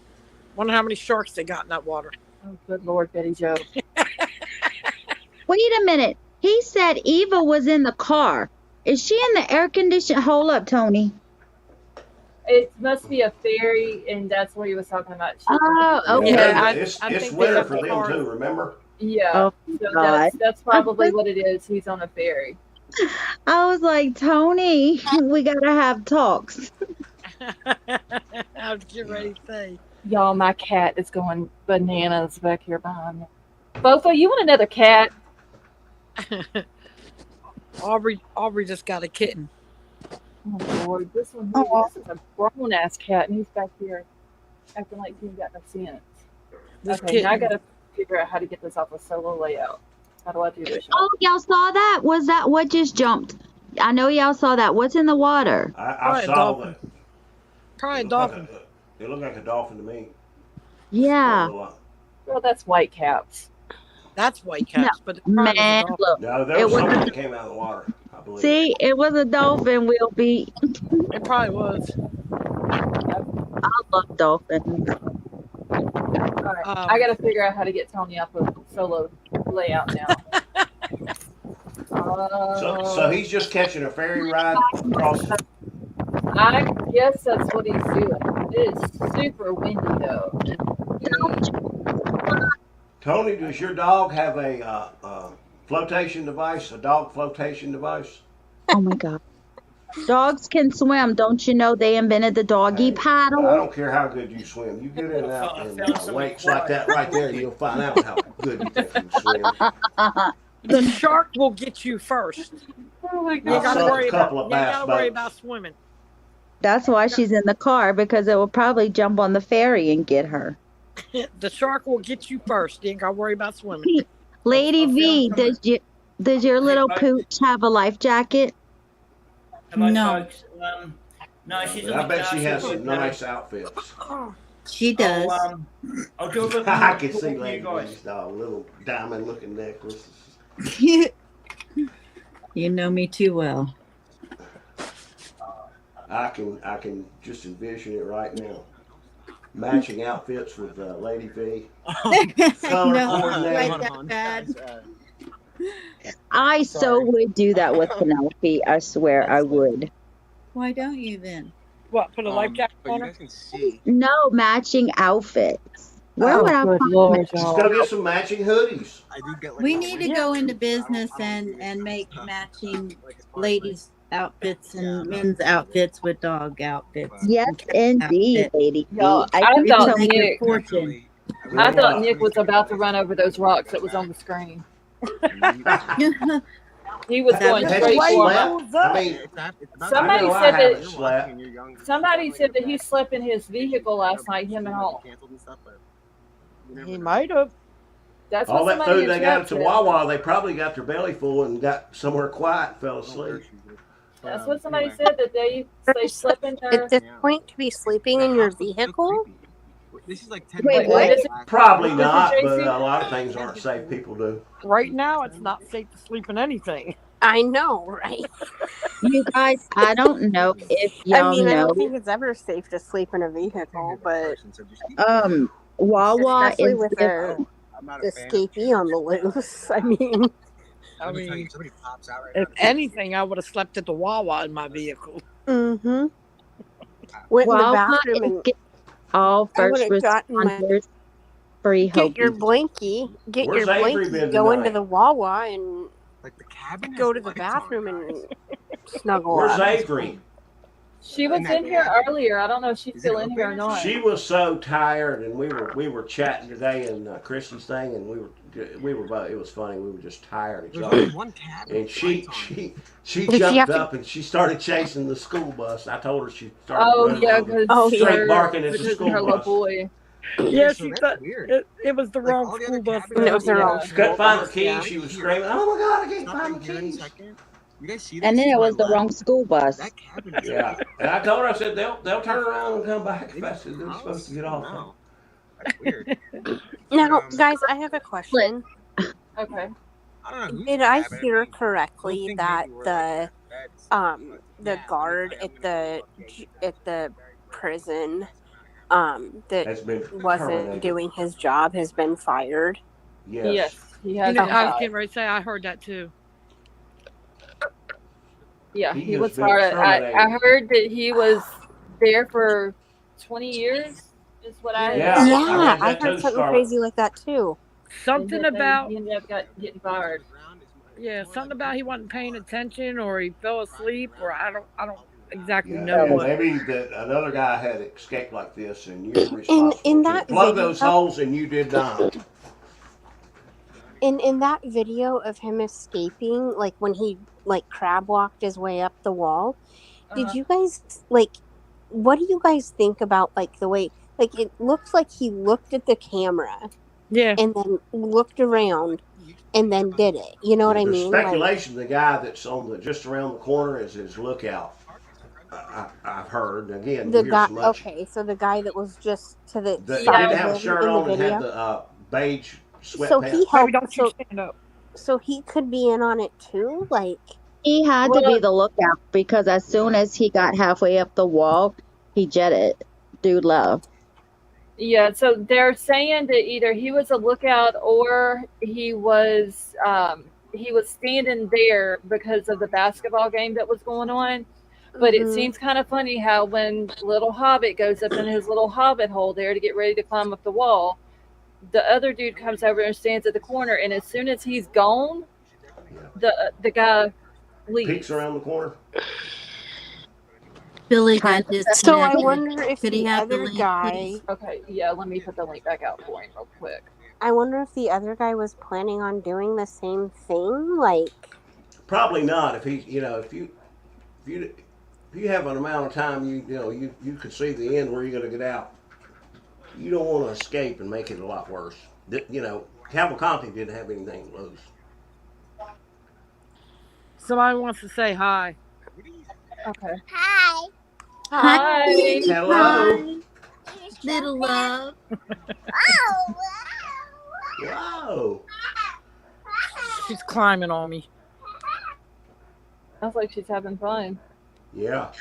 Speaker 8: Wonder how many sharks they got in that water.
Speaker 1: Oh, good Lord, Betty Joe.
Speaker 11: Wait a minute. He said Eva was in the car. Is she in the air conditioning? Hold up, Tony.
Speaker 1: It must be a ferry, and that's what he was talking about.
Speaker 11: Oh, okay.
Speaker 14: Yeah, it's winter for them too, remember?
Speaker 1: Yeah,
Speaker 11: Oh,
Speaker 1: so
Speaker 11: God.
Speaker 1: that's probably what it is. He's on a ferry.
Speaker 11: I was like, Tony, we got to have talks.
Speaker 8: I was getting ready to say.
Speaker 1: Y'all, my cat is going bananas back here behind me. Bofa, you want another cat?
Speaker 8: Aubrey just got a kitten.
Speaker 1: Oh, Lord, this one here, this is a grown-ass cat, and he's back here acting like he ain't got no sense. Okay, now I got to figure out how to get this off a solo layout. How do I do this?
Speaker 11: Oh, y'all saw that? Was that what just jumped? I know y'all saw that. What's in the water?
Speaker 14: I saw that.
Speaker 8: Probably a dolphin.
Speaker 14: It looked like a dolphin to me.
Speaker 11: Yeah.
Speaker 1: Well, that's white caps.
Speaker 8: That's white caps, but
Speaker 11: Man, look.
Speaker 14: No, there was something that came out of the water, I believe.
Speaker 11: See, it was a dolphin, Will be.
Speaker 8: It probably was.
Speaker 11: I love dolphins.
Speaker 1: All right, I got to figure out how to get Tony off a solo layout now.
Speaker 14: So he's just catching a ferry ride across.
Speaker 1: I guess that's what he's doing. It is super windy though.
Speaker 14: Tony, does your dog have a flotation device? A dog flotation device?
Speaker 11: Oh my God. Dogs can swim. Don't you know they invented the doggy paddle?
Speaker 14: I don't care how good you swim. You get in out in lakes like that right there, you'll find out how good you can swim.
Speaker 8: The shark will get you first.
Speaker 1: Oh my
Speaker 8: You ain't
Speaker 1: God.
Speaker 8: gotta worry about swimming.
Speaker 11: That's why she's in the car, because it will probably jump on the ferry and get her.
Speaker 8: The shark will get you first. You ain't gotta worry about swimming.
Speaker 11: Lady V, does your little pooch have a life jacket?
Speaker 12: No.
Speaker 18: No, she's
Speaker 14: I bet she has some nice outfits.
Speaker 12: She does.
Speaker 18: I'll go look.
Speaker 14: I can see Lady V's dog, little diamond-looking necklaces.
Speaker 12: You know me too well.
Speaker 14: I can just envision it right now. Matching outfits with Lady V. Color coordinated.
Speaker 12: Right that bad.
Speaker 11: I so would do that with Penelope. I swear I would.
Speaker 12: Why don't you then?
Speaker 8: What, put a life jacket
Speaker 7: But
Speaker 8: on
Speaker 7: you
Speaker 8: her?
Speaker 7: guys can see.
Speaker 11: No matching outfits. Where
Speaker 1: Oh,
Speaker 11: would I
Speaker 1: good
Speaker 11: find
Speaker 1: Lord,
Speaker 11: them?
Speaker 14: Just
Speaker 1: y'all.
Speaker 14: go get some matching hoodies.
Speaker 7: I do get like
Speaker 12: We
Speaker 7: a
Speaker 12: need to
Speaker 7: ring.
Speaker 12: go into
Speaker 7: I
Speaker 12: business
Speaker 7: don't
Speaker 12: and
Speaker 7: see it.
Speaker 12: make matching
Speaker 7: Like it's part
Speaker 12: ladies' outfits and men's outfits with dog outfits.
Speaker 11: Yes,
Speaker 12: and cat
Speaker 11: indeed,
Speaker 12: outfits.
Speaker 11: Lady V.
Speaker 1: Y'all,
Speaker 11: I
Speaker 1: I
Speaker 11: can
Speaker 1: thought
Speaker 11: tell
Speaker 12: Make a
Speaker 1: Nick,
Speaker 12: fortune.
Speaker 1: I thought Nick was about to run over those rocks that was on the screen. He was going
Speaker 14: Had
Speaker 1: straight
Speaker 14: you
Speaker 1: for
Speaker 14: slept?
Speaker 1: him.
Speaker 14: I mean,
Speaker 1: Somebody
Speaker 14: I know I
Speaker 1: said
Speaker 14: haven't
Speaker 1: that.
Speaker 14: slept.
Speaker 1: Somebody said that he slept in his vehicle last night. Him and Hall.
Speaker 8: He might have.
Speaker 1: That's
Speaker 14: All
Speaker 1: what
Speaker 14: that
Speaker 1: somebody
Speaker 14: food
Speaker 1: in
Speaker 14: they got
Speaker 1: chat
Speaker 14: at the
Speaker 1: said.
Speaker 14: Wawa, they probably got their belly full and got somewhere quiet and fell asleep.
Speaker 1: That's what somebody said, that they slept in their.
Speaker 17: At this point, to be sleeping in your vehicle?
Speaker 7: This is like 10
Speaker 11: Wait,
Speaker 1: what is it?
Speaker 14: Probably
Speaker 1: What is it,
Speaker 14: not, but
Speaker 1: JC?
Speaker 14: a lot of things aren't safe. People do.
Speaker 8: Right now, it's not safe to sleep in anything.
Speaker 17: I know, right?
Speaker 11: you guys. I don't know if
Speaker 17: I
Speaker 11: y'all
Speaker 17: mean, I
Speaker 11: know.
Speaker 17: don't think it's ever safe to sleep in a vehicle, but
Speaker 11: Wawa
Speaker 17: especially
Speaker 11: is
Speaker 17: with
Speaker 11: different.
Speaker 17: a escapee on the loose. I mean,
Speaker 8: I mean, if anything, I would have slept at the Wawa in my vehicle.
Speaker 17: mm-hmm. Went in the
Speaker 11: Wawa
Speaker 17: bathroom
Speaker 11: is
Speaker 17: and
Speaker 11: all
Speaker 17: I
Speaker 11: first
Speaker 17: would have gotten my
Speaker 11: responders free
Speaker 17: get your
Speaker 11: Hopi.
Speaker 17: blankie, get
Speaker 14: Where's
Speaker 17: your
Speaker 14: Avery
Speaker 17: blankie,
Speaker 14: been
Speaker 17: go into
Speaker 14: tonight?
Speaker 17: the Wawa and
Speaker 7: Like the cabin
Speaker 17: go
Speaker 7: has
Speaker 17: to the
Speaker 7: lights on,
Speaker 17: bathroom
Speaker 7: guys.
Speaker 17: and snuggle
Speaker 14: Where's
Speaker 17: up.
Speaker 14: Avery?
Speaker 1: She was in here earlier. I don't know if she's still in here or not.
Speaker 14: She was so tired, and we were chatting today in Chrissy's thing, and we were both. It was funny. We were just tired, exhausted. And she jumped up and she started chasing the school bus. I told her she started running along straight barking at the school bus.
Speaker 1: Boy.
Speaker 8: Yeah, she thought it was the wrong school bus.
Speaker 17: It was the wrong
Speaker 14: She couldn't find her keys. She was screaming, "Oh my God, I can't find my keys!"
Speaker 11: You guys see this? And then it was the wrong school bus.
Speaker 14: Yeah, and I told her, I said they'll turn around and come back fast as they're supposed to get off.
Speaker 6: That's weird.
Speaker 17: Now, guys, I have a question.
Speaker 1: Okay.
Speaker 17: Did I hear correctly that the guard at the prison that wasn't doing his job has been fired?
Speaker 1: Yes, he has.
Speaker 8: I was getting ready to say I heard that too.
Speaker 1: Yeah, he was fired. I heard that he was there for 20 years. Is what I heard.
Speaker 17: Yeah, I heard something crazy like that too.
Speaker 8: Something about
Speaker 1: he ended up getting fired.
Speaker 8: Yeah, something about he wasn't paying attention, or he fell asleep, or I don't exactly know what.
Speaker 14: Maybe that another guy had escaped like this, and you were responsible to plug those holes, and you did not.
Speaker 17: In that video of him escaping, like when he crab walked his way up the wall, did you guys what do you guys think about the way it looks like he looked at the camera, and then looked around, and then did it? You know what I mean?
Speaker 14: Speculation: the guy that's just around the corner is his lookout. I've heard. Again,
Speaker 17: the guy. Okay, so the guy that was just to the side
Speaker 14: didn't have a shirt on and had the beige sweatpants.
Speaker 17: So he helped. So he could be in on it too,
Speaker 11: He had to be the lookout because as soon as he got halfway up the wall, he jetted. Dude love.
Speaker 1: Yeah, so they're saying that either he was a lookout or he was standing there because of the basketball game that was going on. But it seems kind of funny how when little Hobbit goes up in his little Hobbit hole there to get ready to climb up the wall, the other dude comes over and stands at the corner, and as soon as he's gone, the guy leaves.
Speaker 14: Peeks around the corner.
Speaker 12: Billy got disconnected.
Speaker 17: So I wonder if
Speaker 12: Could he
Speaker 17: the
Speaker 12: have the
Speaker 17: other
Speaker 12: link,
Speaker 17: guy.
Speaker 12: please?
Speaker 1: Okay, yeah, let me put the link back out for him real quick.
Speaker 17: I wonder if the other guy was planning on doing the same thing,
Speaker 14: Probably not. If he, if you have an amount of time, you could see the end where you're going to get out. You don't want to escape and make it a lot worse. Cavalcante didn't have anything to lose.
Speaker 8: Somebody wants to say hi.
Speaker 1: Okay.
Speaker 12: Hi.
Speaker 14: Hello.
Speaker 12: Little love.
Speaker 14: Whoa.
Speaker 8: She's climbing on me.
Speaker 1: Sounds like she's having fun.
Speaker 14: Yeah.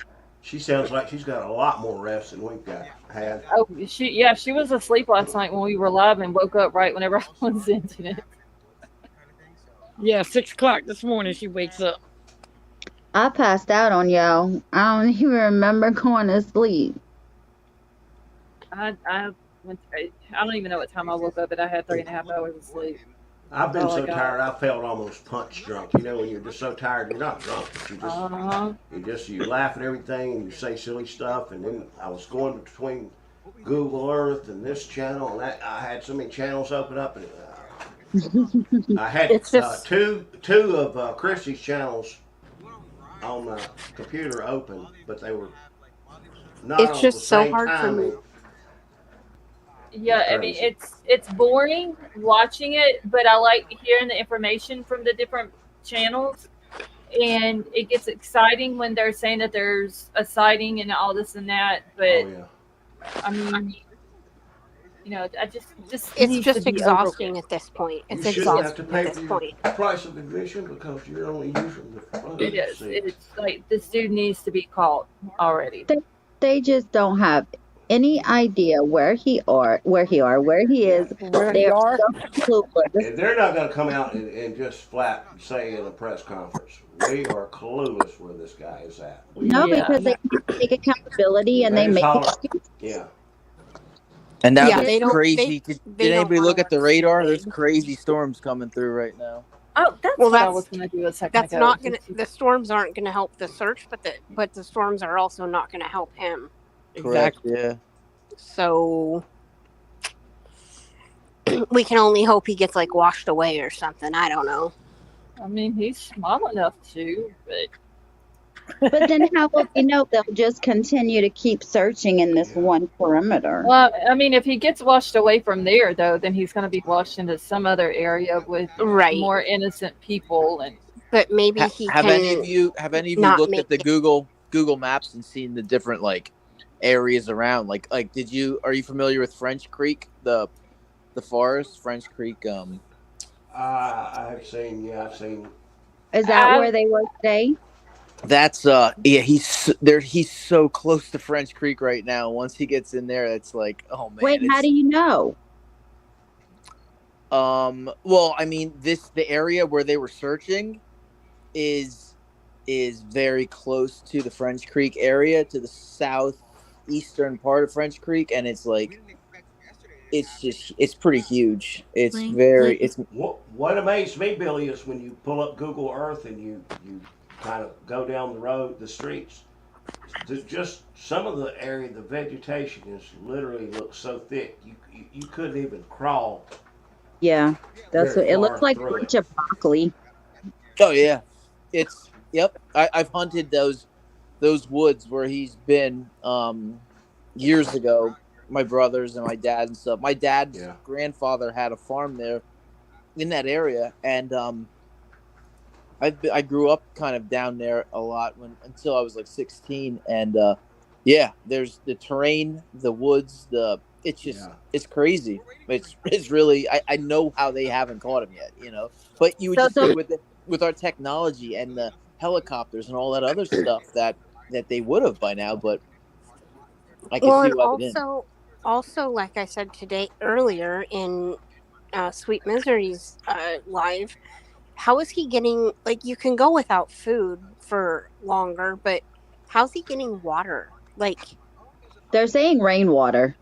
Speaker 14: She sounds like she's got a lot more rest than we've had.
Speaker 1: Oh, she was asleep last night when we were live and woke up right whenever I was into it.
Speaker 8: Yeah, 6 o'clock this morning she wakes up.
Speaker 11: I passed out on y'all. I don't even remember going to sleep.
Speaker 1: I don't even know what time I woke up, but I had 3.5 hours of sleep.
Speaker 14: I've been so tired I felt almost punch drunk. When you're just so tired, you're not drunk, but you laugh at everything and you say silly stuff. And then I was going between Google Earth and this channel and that. I had so many channels open up, and I had two of Chrissy's channels on my computer open, but they were not
Speaker 17: it's
Speaker 14: on
Speaker 17: just
Speaker 14: the
Speaker 17: so
Speaker 14: same
Speaker 17: hard
Speaker 14: time.
Speaker 17: for me.
Speaker 1: Yeah, I mean it's boring watching it, but I like hearing the information from the different channels, and it gets exciting when they're saying that there's a sighting and all this and that. But I mean, I just
Speaker 17: it's just exhausting at this point. It's exhausting at this point.
Speaker 14: The price of admission because you're only using the front.
Speaker 1: It is. It's like this dude needs to be caught already.
Speaker 11: They just don't have any idea where he is.
Speaker 8: Where
Speaker 11: they are so clueless.
Speaker 14: And they're not going to come out and just flat say in a press conference, we are clueless where this guy is at.
Speaker 11: Because they take accountability and they make excuses.
Speaker 14: Yeah.
Speaker 16: And now there's crazy. Did anybody look at the radar? There's crazy storms coming through right now.
Speaker 1: Oh, that's
Speaker 17: Well,
Speaker 1: what I was going to do a second
Speaker 17: that's
Speaker 1: ago.
Speaker 17: not going to. The storms aren't going to help the search, but the storms are also not going to help him.
Speaker 16: Correct. Yeah.
Speaker 17: So we can only hope he gets like washed away or something. I don't know.
Speaker 1: I mean, he's small enough to, but
Speaker 11: But then how will they know? They'll just continue to keep searching in this one perimeter.
Speaker 1: well, I mean, if he gets washed away from there, though, then he's going to be washed into some other area with more innocent people, and
Speaker 17: But maybe he
Speaker 16: Have
Speaker 17: can.
Speaker 16: any of you
Speaker 17: not
Speaker 16: looked
Speaker 17: make
Speaker 16: at the
Speaker 17: it.
Speaker 16: Google Maps and seen the different like areas around? Like are you familiar with French Creek, the forest, French Creek?
Speaker 14: I've seen. I've seen.
Speaker 11: Is that where they were today?
Speaker 16: That's yeah, he's there. He's so close to French Creek right now. Once he gets in there, it's like, oh man.
Speaker 11: Wait, how do you know?
Speaker 16: Well, I mean, the area where they were searching is very close to the French Creek area, to the southeastern part of French Creek, and it's like it's pretty huge. It's very
Speaker 14: What amazed me, Billy, is when you pull up Google Earth and you kind of go down the streets. Just some of the area, the vegetation is literally looks so thick you couldn't even crawl.
Speaker 11: Yeah, that's what
Speaker 14: Very
Speaker 11: it looks
Speaker 14: far
Speaker 11: like.
Speaker 14: through
Speaker 11: Bunch of broccoli.
Speaker 16: Oh yeah, yep. I've hunted those woods where he's been years ago. My brothers and my dad and stuff. My dad's grandfather had a farm there in that area, and I grew up kind of down there a lot until I was like 16, and yeah, there's the terrain, the woods, it's crazy. It's really I know how they haven't caught him yet, But you would just think with our technology and the helicopters and all that other stuff that they would have by now, but I can see why they didn't.
Speaker 17: Also, like I said earlier in Sweet Misery's live, how is he getting, like, you can go without food for longer, but how's he getting water? Like,
Speaker 11: they're saying rainwater.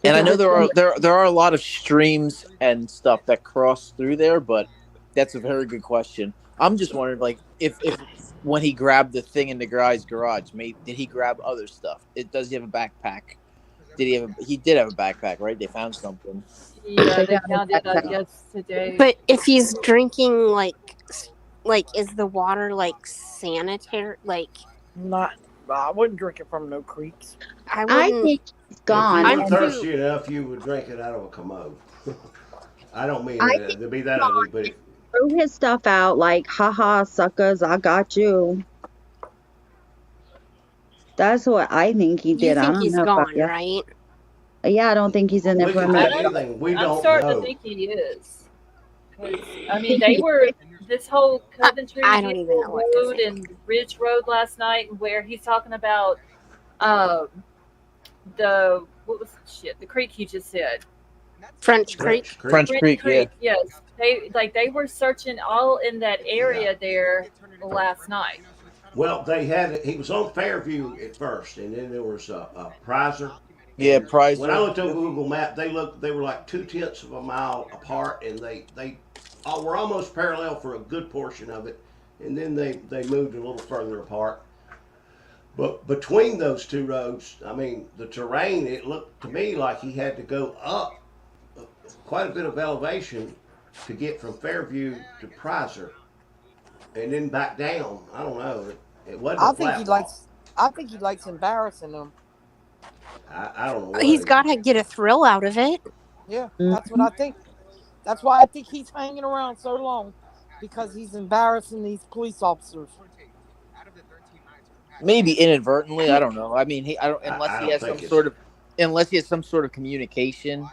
Speaker 16: And I know there are a lot of streams and stuff that cross through there, but that's a very good question. I'm just wondering, like, if when he grabbed the thing in the guy's garage, maybe did he grab other stuff? Does he have a backpack? He did have a backpack, right? They found something.
Speaker 1: Yeah, they found it, I guess, today.
Speaker 17: but if he's drinking, like, is the water, like, sanitary? Like,
Speaker 8: I wouldn't drink it from no creeks.
Speaker 17: I
Speaker 11: think it's gone.
Speaker 14: If you were thirsty enough, you would drink it out of a commode. I don't mean to be that ugly, but
Speaker 11: threw his stuff out like, haha, suckers, I got you. That's what I think he did.
Speaker 17: You think
Speaker 11: I don't
Speaker 17: he's
Speaker 11: know
Speaker 17: gone,
Speaker 11: about
Speaker 17: right?
Speaker 11: Yeah, I don't think he's in there for a minute.
Speaker 1: I'm starting to think he is. I mean, they were this whole Coventry
Speaker 17: I don't even know what to
Speaker 1: Road and Ridge Road last night, where he's talking about the creek he just said.
Speaker 17: French Creek.
Speaker 16: French Creek, yeah.
Speaker 1: Yes, they were searching all in that area there last night.
Speaker 14: well, he was on Fairview at first, and then there was a Prizer.
Speaker 16: Yeah, Prizer.
Speaker 14: When I looked on Google Map, they were like 0.2 of a mile apart, and they were almost parallel for a good portion of it, and then they moved a little further apart. But between those two roads, I mean, the terrain, it looked to me like he had to go up quite a bit of elevation to get from Fairview to Prizer, and then back down. I don't know. It wasn't.
Speaker 8: I think he likes embarrassing them.
Speaker 14: I don't know.
Speaker 17: He's got to get a thrill out of it.
Speaker 8: Yeah, that's what I think. That's why I think he's hanging around so long, because he's embarrassing these police officers.
Speaker 16: Maybe inadvertently, I don't know. I mean, unless he has some sort of communication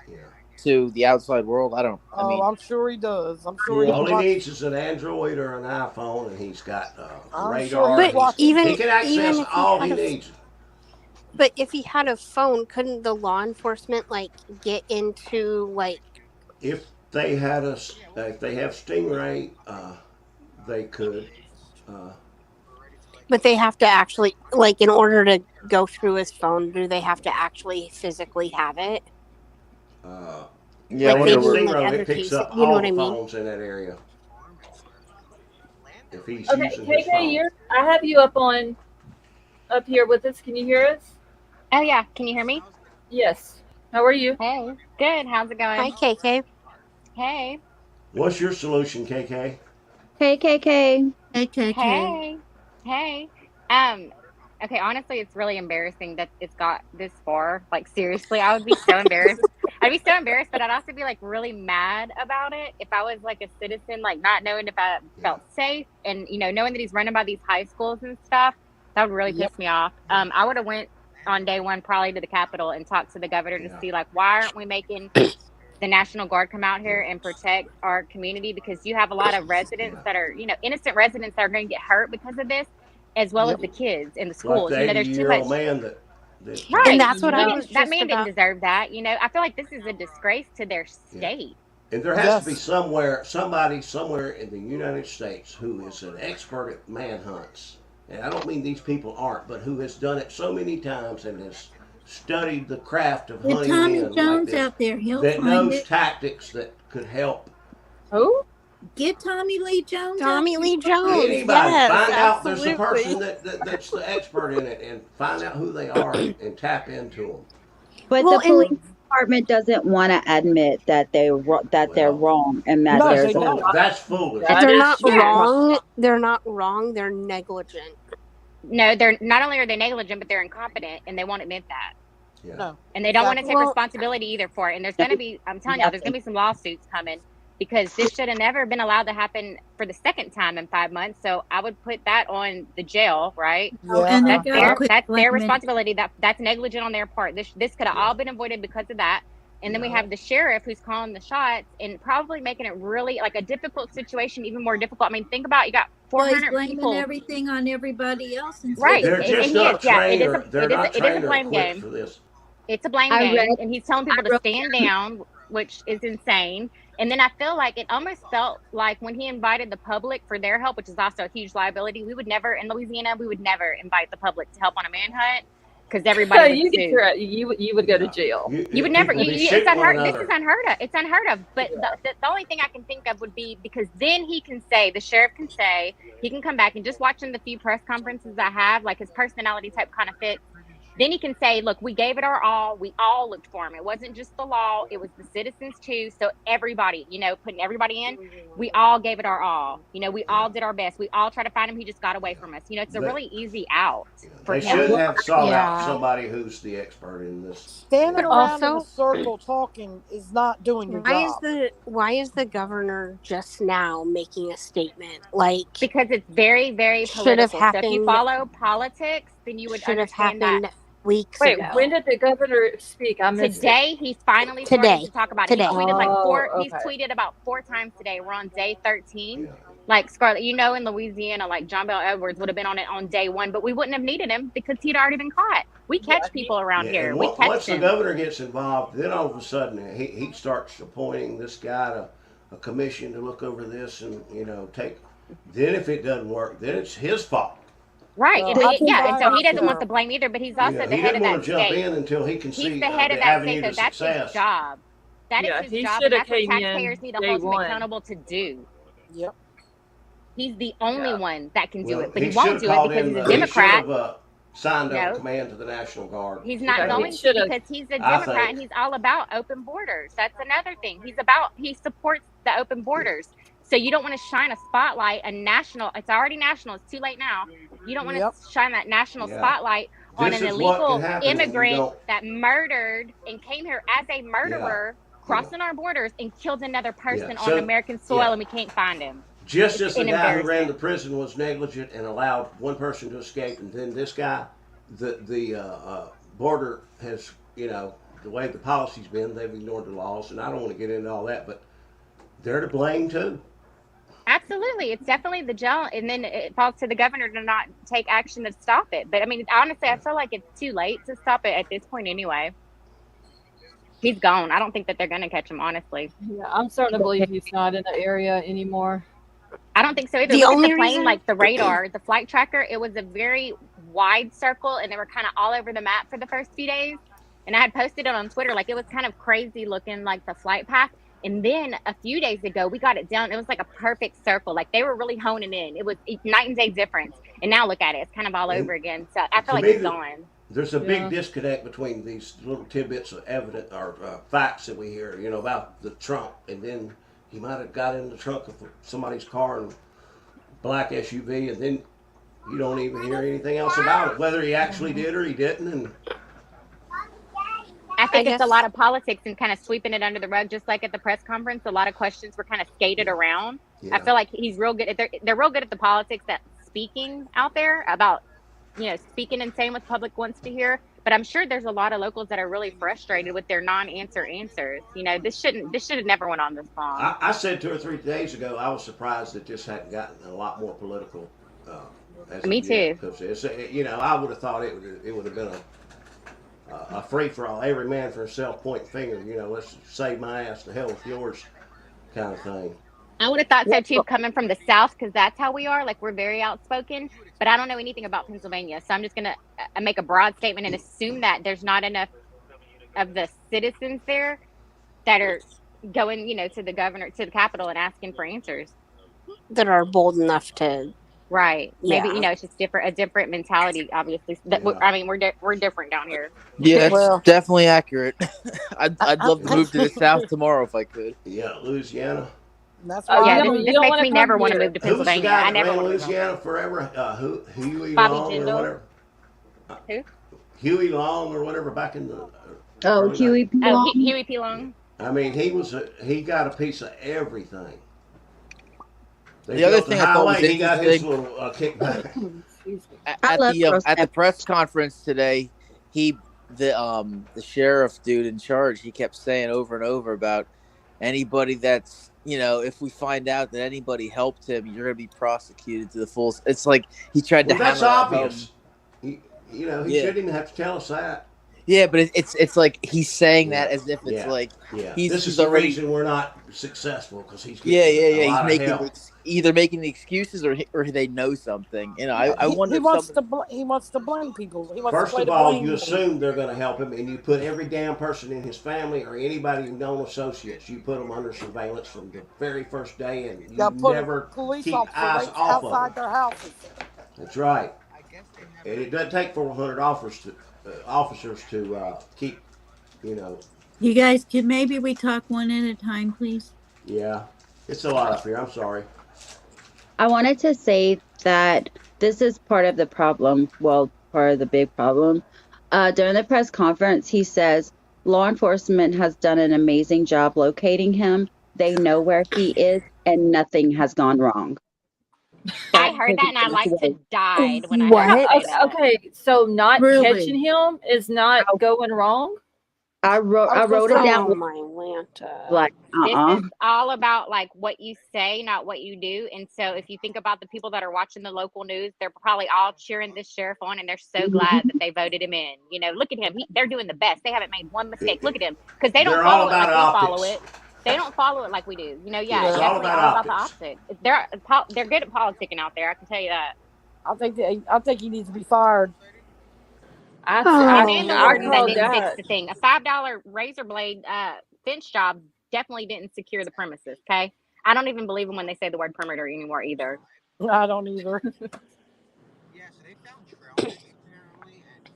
Speaker 16: to the outside world. I don't.
Speaker 8: I'm sure he does. I'm sure.
Speaker 14: All he needs is an Android or an iPhone, and he's got radar.
Speaker 17: Sure but
Speaker 14: he can access all he needs.
Speaker 17: But if he had a phone, couldn't the law enforcement get into
Speaker 14: If they had if they have Stingray, they could.
Speaker 17: But they have to actually, in order to go through his phone, do they have to actually physically have it?
Speaker 14: Yeah,
Speaker 17: Like
Speaker 14: when
Speaker 17: they
Speaker 14: it's
Speaker 17: do in like
Speaker 14: zero,
Speaker 17: other
Speaker 14: it picks
Speaker 17: cases.
Speaker 14: up
Speaker 17: You know
Speaker 14: all
Speaker 17: what
Speaker 14: the
Speaker 17: I mean?
Speaker 14: phones in that area. If he's
Speaker 1: Okay,
Speaker 14: using his
Speaker 1: KK,
Speaker 14: phone.
Speaker 1: I have you up here with us. Can you hear us?
Speaker 19: Oh yeah, can you hear me?
Speaker 1: Yes. How are you?
Speaker 19: Hey, good. How's it
Speaker 17: Hi,
Speaker 19: going?
Speaker 17: KK.
Speaker 19: Hey,
Speaker 14: What's your solution, KK?
Speaker 11: KKK.
Speaker 19: hey, hey. Um, okay. Honestly, it's really embarrassing that it's got this far. Like seriously, I would be so embarrassed. I'd be so embarrassed, but I'd also be like really mad about it if I was like a citizen, like not knowing if I felt safe, and knowing that he's running by these high schools and stuff. That would really piss me off. I would have went on day one probably to the Capitol and talked to the governor to see like why aren't we making the National Guard come out here and protect our community, because you have a lot of residents that are, innocent residents that are going to get hurt because of this, as well as the kids in the
Speaker 14: Like
Speaker 19: schools.
Speaker 14: the
Speaker 19: There's too much.
Speaker 14: 80-year-old man that
Speaker 17: And
Speaker 19: Right.
Speaker 17: that's what I was
Speaker 19: That
Speaker 17: just
Speaker 19: man didn't
Speaker 17: about.
Speaker 19: deserve that. I feel like this is a disgrace to their state.
Speaker 14: And there has to be somebody somewhere in the United States who is an expert at manhunts. And I don't mean these people aren't, but who has done it so many times and has studied the craft of
Speaker 12: With
Speaker 14: hunting
Speaker 12: Tommy
Speaker 14: in like
Speaker 12: Jones
Speaker 14: this,
Speaker 12: out there, he'll
Speaker 14: that
Speaker 12: find
Speaker 14: knows
Speaker 12: it.
Speaker 14: tactics that could help
Speaker 1: Who?
Speaker 12: Get Tommy Lee Jones.
Speaker 17: Tommy Lee
Speaker 12: out
Speaker 17: Jones.
Speaker 14: anybody.
Speaker 17: Yes,
Speaker 14: Find out there's
Speaker 17: absolutely.
Speaker 14: a person that's the expert in it, and find out who they are and tap into them.
Speaker 11: But
Speaker 17: Well,
Speaker 11: the police
Speaker 17: and
Speaker 11: department doesn't want to admit that they're wrong and that
Speaker 8: No,
Speaker 11: there's
Speaker 8: they don't.
Speaker 14: That's foolish.
Speaker 17: if
Speaker 1: That
Speaker 17: they're
Speaker 1: is
Speaker 17: not
Speaker 1: true.
Speaker 17: wrong, they're not wrong. They're negligent.
Speaker 19: No, they're not only are they negligent, but they're incompetent, and they won't admit that.
Speaker 14: Yeah.
Speaker 8: No.
Speaker 19: And they don't want to take
Speaker 17: Well,
Speaker 19: responsibility either for it. And there's going to be, I'm telling y'all, there's going to be some lawsuits coming, because this should have never been allowed to happen for the second time in 5 months. So I would put that on the jail, right?
Speaker 12: Oh, and they
Speaker 19: That's
Speaker 12: gotta
Speaker 19: their
Speaker 12: quit
Speaker 19: that's their
Speaker 12: blaming.
Speaker 19: responsibility. That's negligent on their part. This could have all been avoided because of that. And then we have the sheriff who's calling the shots and probably making it really like a difficult situation even more difficult. I mean, think about, you got
Speaker 12: Well, he's
Speaker 19: 400
Speaker 12: blaming
Speaker 19: people.
Speaker 12: everything on everybody else instead
Speaker 19: Right.
Speaker 12: of
Speaker 14: They're
Speaker 19: And
Speaker 14: just
Speaker 19: he
Speaker 14: not
Speaker 19: is, yeah, it is
Speaker 14: trained.
Speaker 19: a
Speaker 14: They're
Speaker 19: it is
Speaker 14: not
Speaker 19: a, it is a
Speaker 14: trained or
Speaker 19: blame
Speaker 14: equipped
Speaker 19: game.
Speaker 14: for this.
Speaker 19: It's a blame
Speaker 11: I
Speaker 19: game,
Speaker 11: read
Speaker 19: and he's telling people to stand down, which is insane. And then I feel like it almost felt like when he invited the public for their help, which is also a huge liability. We would never in Louisiana, we would never invite the public to help on a manhunt, because everybody would
Speaker 1: you get
Speaker 19: sue.
Speaker 1: you would go to jail.
Speaker 19: You would never.
Speaker 14: People be
Speaker 19: It's
Speaker 14: shooting one
Speaker 19: unheard. This is
Speaker 14: another.
Speaker 19: unheard of. It's unheard of. But the only thing I can think of would be, because then he can say, the sheriff can say, he can come back and just watching the few press conferences I have, like his personality type kind of fits. Then he can say, look, we gave it our all. We all looked for him. It wasn't just the law. It was the citizens too. So everybody, putting everybody in, we all gave it our all. We all did our best. We all tried to find him. He just got away from us. It's a really easy out for
Speaker 14: They
Speaker 19: him.
Speaker 14: should have sought out
Speaker 17: Yeah.
Speaker 14: somebody who's the expert in this.
Speaker 8: Standing
Speaker 17: But
Speaker 8: around in a
Speaker 17: also,
Speaker 8: circle talking is not doing your job.
Speaker 17: why is the governor just now making a statement? Like,
Speaker 19: Because it's very, very
Speaker 17: should have
Speaker 19: political. So if you
Speaker 17: happened.
Speaker 19: follow politics, then you would
Speaker 17: Should have
Speaker 19: understand
Speaker 17: happened
Speaker 19: that.
Speaker 17: weeks
Speaker 1: Wait,
Speaker 17: ago.
Speaker 1: when did the governor speak? I missed
Speaker 19: Today, he's finally starting
Speaker 17: Today.
Speaker 19: to talk about it.
Speaker 17: Today.
Speaker 19: He tweeted He's
Speaker 1: okay.
Speaker 19: tweeted about 4 times today. We're on day 13. Like Scarlett, in Louisiana, like John Bell Edwards would have been on it on day 1, but we wouldn't have needed him because he'd already been caught. We catch people around here.
Speaker 14: And
Speaker 19: We catch
Speaker 14: once the
Speaker 19: them.
Speaker 14: governor gets involved, then all of a sudden he starts appointing this guy to a commission to look over this and take. Then if it doesn't work, then it's his fault.
Speaker 19: Right. And so he doesn't want the blame either, but he's also the
Speaker 14: He
Speaker 19: head
Speaker 14: doesn't
Speaker 19: of
Speaker 14: want
Speaker 19: that
Speaker 14: to jump
Speaker 19: state.
Speaker 14: in until he can see
Speaker 19: He's the head of
Speaker 14: the
Speaker 19: that
Speaker 14: avenue
Speaker 19: state, so
Speaker 14: to
Speaker 19: that's
Speaker 14: success.
Speaker 19: his job. That is his
Speaker 1: he
Speaker 19: job,
Speaker 1: should
Speaker 19: and
Speaker 1: have
Speaker 19: that's what
Speaker 1: came in
Speaker 19: taxpayers need to
Speaker 1: day
Speaker 19: hold him
Speaker 1: one.
Speaker 19: accountable to do.
Speaker 8: Yep.
Speaker 19: He's the only one that can do
Speaker 14: Well,
Speaker 19: it, but he
Speaker 14: should
Speaker 19: won't
Speaker 14: have
Speaker 19: do it
Speaker 14: called
Speaker 19: because
Speaker 14: in
Speaker 19: he's a
Speaker 14: the-
Speaker 19: Democrat.
Speaker 14: He should have signed
Speaker 19: No.
Speaker 14: up command to the National Guard.
Speaker 19: He's not
Speaker 1: Yeah, he
Speaker 19: going to,
Speaker 1: should've.
Speaker 19: because he's a
Speaker 14: I
Speaker 19: Democrat
Speaker 14: think.
Speaker 19: and he's all about open borders. That's another thing. He supports the open borders. So you don't want to shine a spotlight, it's already national. It's too late now. You don't want to shine that national
Speaker 14: Yeah.
Speaker 19: spotlight on
Speaker 14: This
Speaker 19: an
Speaker 14: is what can
Speaker 19: illegal
Speaker 14: happen if you
Speaker 19: immigrant
Speaker 14: don't-
Speaker 19: that murdered and came here as a murderer, crossing our borders and killed another person
Speaker 14: So-
Speaker 19: on American soil,
Speaker 14: yeah.
Speaker 19: and we can't find him.
Speaker 14: Just
Speaker 19: It's
Speaker 14: as the
Speaker 19: an
Speaker 14: guy who ran
Speaker 19: embarrassment.
Speaker 14: the prison was negligent and allowed one person to escape, and then this guy, the border has, the way the policy's been, they've ignored the laws, and I don't want to get into all that, but they're to blame too.
Speaker 19: Absolutely. It's definitely the jail, and then it falls to the governor to not take action to stop it. But I mean, honestly, I feel like it's too late to stop it at this point anyway. He's gone. I don't think that they're going to catch him, honestly.
Speaker 1: Yeah, I'm starting to believe he's not in the area anymore.
Speaker 19: I don't think so either.
Speaker 17: The
Speaker 19: Look at
Speaker 17: only
Speaker 19: the plane,
Speaker 17: reason-
Speaker 19: like the radar, the flight tracker, it was a very wide circle, and they were kind of all over the map for the first few days. And I had posted it on Twitter. Like, it was kind of crazy looking, like the flight path. And then a few days ago, we got it down. It was like a perfect circle. Like, they were really honing in. It was night and day difference. And now look at it. It's kind of all
Speaker 14: And
Speaker 19: over again. So I feel
Speaker 14: to
Speaker 19: like
Speaker 14: me,
Speaker 19: it's gone.
Speaker 14: there's a
Speaker 1: Yeah.
Speaker 14: big disconnect between these little tidbits of evidence or facts that we hear, you know, about the trunk, and then he might have got in the trunk of somebody's car and black SUV, and then you don't even hear anything else about it, whether he actually did or he didn't. And
Speaker 19: I think
Speaker 17: I
Speaker 19: it's a
Speaker 17: guess
Speaker 19: lot of politics and kind of sweeping it under the rug, just like at the press conference. A lot of questions were kind of skated around. I
Speaker 14: yeah,
Speaker 19: feel like he's real good. They're real good at the politics, that speaking out there about, speaking and saying what the public wants to hear. But I'm sure there's a lot of locals that are really frustrated with their non-answer answers. This should have never went on this long.
Speaker 14: I said 2 or 3 days ago I was surprised that this hadn't gotten a lot more political as
Speaker 19: Me
Speaker 14: of yet,
Speaker 19: too.
Speaker 14: because it's I would have thought it would have been a free for all, every man for himself, point finger, let's save my ass, to hell with yours, kind of thing.
Speaker 19: I would have thought so too, coming from the South, because that's how we are. Like, we're very outspoken, but I don't know anything about Pennsylvania. So I'm just going to make a broad statement and assume that there's not enough of the citizens there that are going, to the governor, to the Capitol, and asking for answers.
Speaker 17: that are bold enough to.
Speaker 19: Right. Maybe,
Speaker 17: Yeah.
Speaker 19: it's just a different mentality, obviously. That we're different down here.
Speaker 16: Yeah, that's
Speaker 17: Well,
Speaker 16: definitely accurate. I'd love to move to the South tomorrow if I could.
Speaker 14: Yeah, Louisiana.
Speaker 8: That's
Speaker 1: Oh,
Speaker 8: why
Speaker 19: Yeah,
Speaker 1: you
Speaker 19: this
Speaker 1: don't
Speaker 19: makes
Speaker 1: want
Speaker 19: me
Speaker 1: to
Speaker 19: never
Speaker 1: come
Speaker 19: want to
Speaker 1: here.
Speaker 19: move to
Speaker 14: Who was the
Speaker 19: Pennsylvania.
Speaker 14: guy
Speaker 19: I
Speaker 14: that
Speaker 19: never
Speaker 14: ran
Speaker 19: want to move.
Speaker 14: Louisiana forever? Huey
Speaker 19: Bobby
Speaker 14: Long or
Speaker 19: Jindal.
Speaker 14: whatever?
Speaker 19: Who?
Speaker 14: Huey Long or whatever, back in the
Speaker 11: Oh,
Speaker 14: early
Speaker 11: Huey
Speaker 14: 90s.
Speaker 11: P.
Speaker 19: Oh,
Speaker 11: Long.
Speaker 19: Huey P. Long.
Speaker 14: I mean, he got a piece of everything. They
Speaker 16: The other
Speaker 14: built the
Speaker 16: thing I thought was
Speaker 14: highway, he got his
Speaker 16: interesting
Speaker 14: little kickback.
Speaker 1: Excuse me.
Speaker 11: I love roast
Speaker 16: At the
Speaker 11: peppers.
Speaker 16: press conference today, the sheriff dude in charge, he kept saying over and over about anybody that's, if we find out that anybody helped him, you're going to be prosecuted to the full. It's like he tried
Speaker 14: Well,
Speaker 16: to
Speaker 14: that's
Speaker 16: hammer that home.
Speaker 14: obvious. He
Speaker 16: Yeah.
Speaker 14: shouldn't even have to tell us that.
Speaker 16: Yeah, but it's like he's saying that
Speaker 14: Yeah,
Speaker 16: as if it's
Speaker 14: yeah,
Speaker 16: like
Speaker 14: yeah.
Speaker 16: he's
Speaker 14: This is
Speaker 16: he's
Speaker 14: the
Speaker 16: already.
Speaker 14: reason we're not successful, because he's
Speaker 16: Yeah,
Speaker 14: getting a
Speaker 16: He's
Speaker 14: lot of
Speaker 16: making
Speaker 14: help.
Speaker 16: either making the excuses or they know something. I wonder
Speaker 8: He
Speaker 16: if
Speaker 8: wants
Speaker 16: somebody.
Speaker 8: he wants to blame people. He wants
Speaker 14: First
Speaker 8: to play
Speaker 14: of
Speaker 8: the
Speaker 14: all,
Speaker 8: blame
Speaker 14: you
Speaker 8: game.
Speaker 14: assume they're going to help him, and you put every damn person in his family or anybody who known associates. You put them under surveillance from the very first day, and you
Speaker 8: Got to put
Speaker 14: never
Speaker 8: a police
Speaker 14: keep
Speaker 8: officer
Speaker 14: eyes
Speaker 8: right
Speaker 14: off of
Speaker 8: outside
Speaker 14: them.
Speaker 8: their houses.
Speaker 14: That's right. And it doesn't take 400 officers to keep,
Speaker 12: You guys, can maybe we talk one at a time, please?
Speaker 14: yeah. It's a lot up here. I'm sorry.
Speaker 11: I wanted to say that this is part of the problem. Well, part of the big problem. During the press conference, he says law enforcement has done an amazing job locating him. They know where he is, and nothing has gone wrong.
Speaker 19: I
Speaker 11: That's
Speaker 19: heard
Speaker 11: his
Speaker 19: that, and I
Speaker 11: exact
Speaker 19: like to
Speaker 11: words.
Speaker 19: died when I heard him
Speaker 17: what?
Speaker 19: say
Speaker 1: Okay,
Speaker 19: that.
Speaker 1: okay, so not
Speaker 12: Really?
Speaker 1: catching him is not going wrong.
Speaker 11: I wrote it
Speaker 17: Oh
Speaker 11: down.
Speaker 17: my Lanta.
Speaker 11: Like,
Speaker 19: This is all about like what you say, not what you do. And so if you think about the people that are watching the local news, they're probably all cheering this sheriff on, and they're so glad that they voted him in. Look at him. They're doing the best. They haven't made one mistake. Look at him. Because they don't
Speaker 14: They're all
Speaker 19: follow it like
Speaker 14: about
Speaker 19: we follow
Speaker 14: optics.
Speaker 19: it. They don't follow it like we do.
Speaker 14: It's
Speaker 19: Definitely
Speaker 14: all about
Speaker 19: all about the
Speaker 14: optics.
Speaker 19: opposite. They're good at politicking out there. I can tell you that.
Speaker 8: I think he needs to be fired.
Speaker 1: I
Speaker 19: Him
Speaker 17: Oh
Speaker 19: and the
Speaker 1: I
Speaker 19: warden that
Speaker 1: call
Speaker 19: didn't fix
Speaker 1: that.
Speaker 19: the thing. A $5 razor blade fence job definitely didn't secure the premises. Okay, I don't even believe them when they say the word perimeter anymore either.
Speaker 8: I don't either.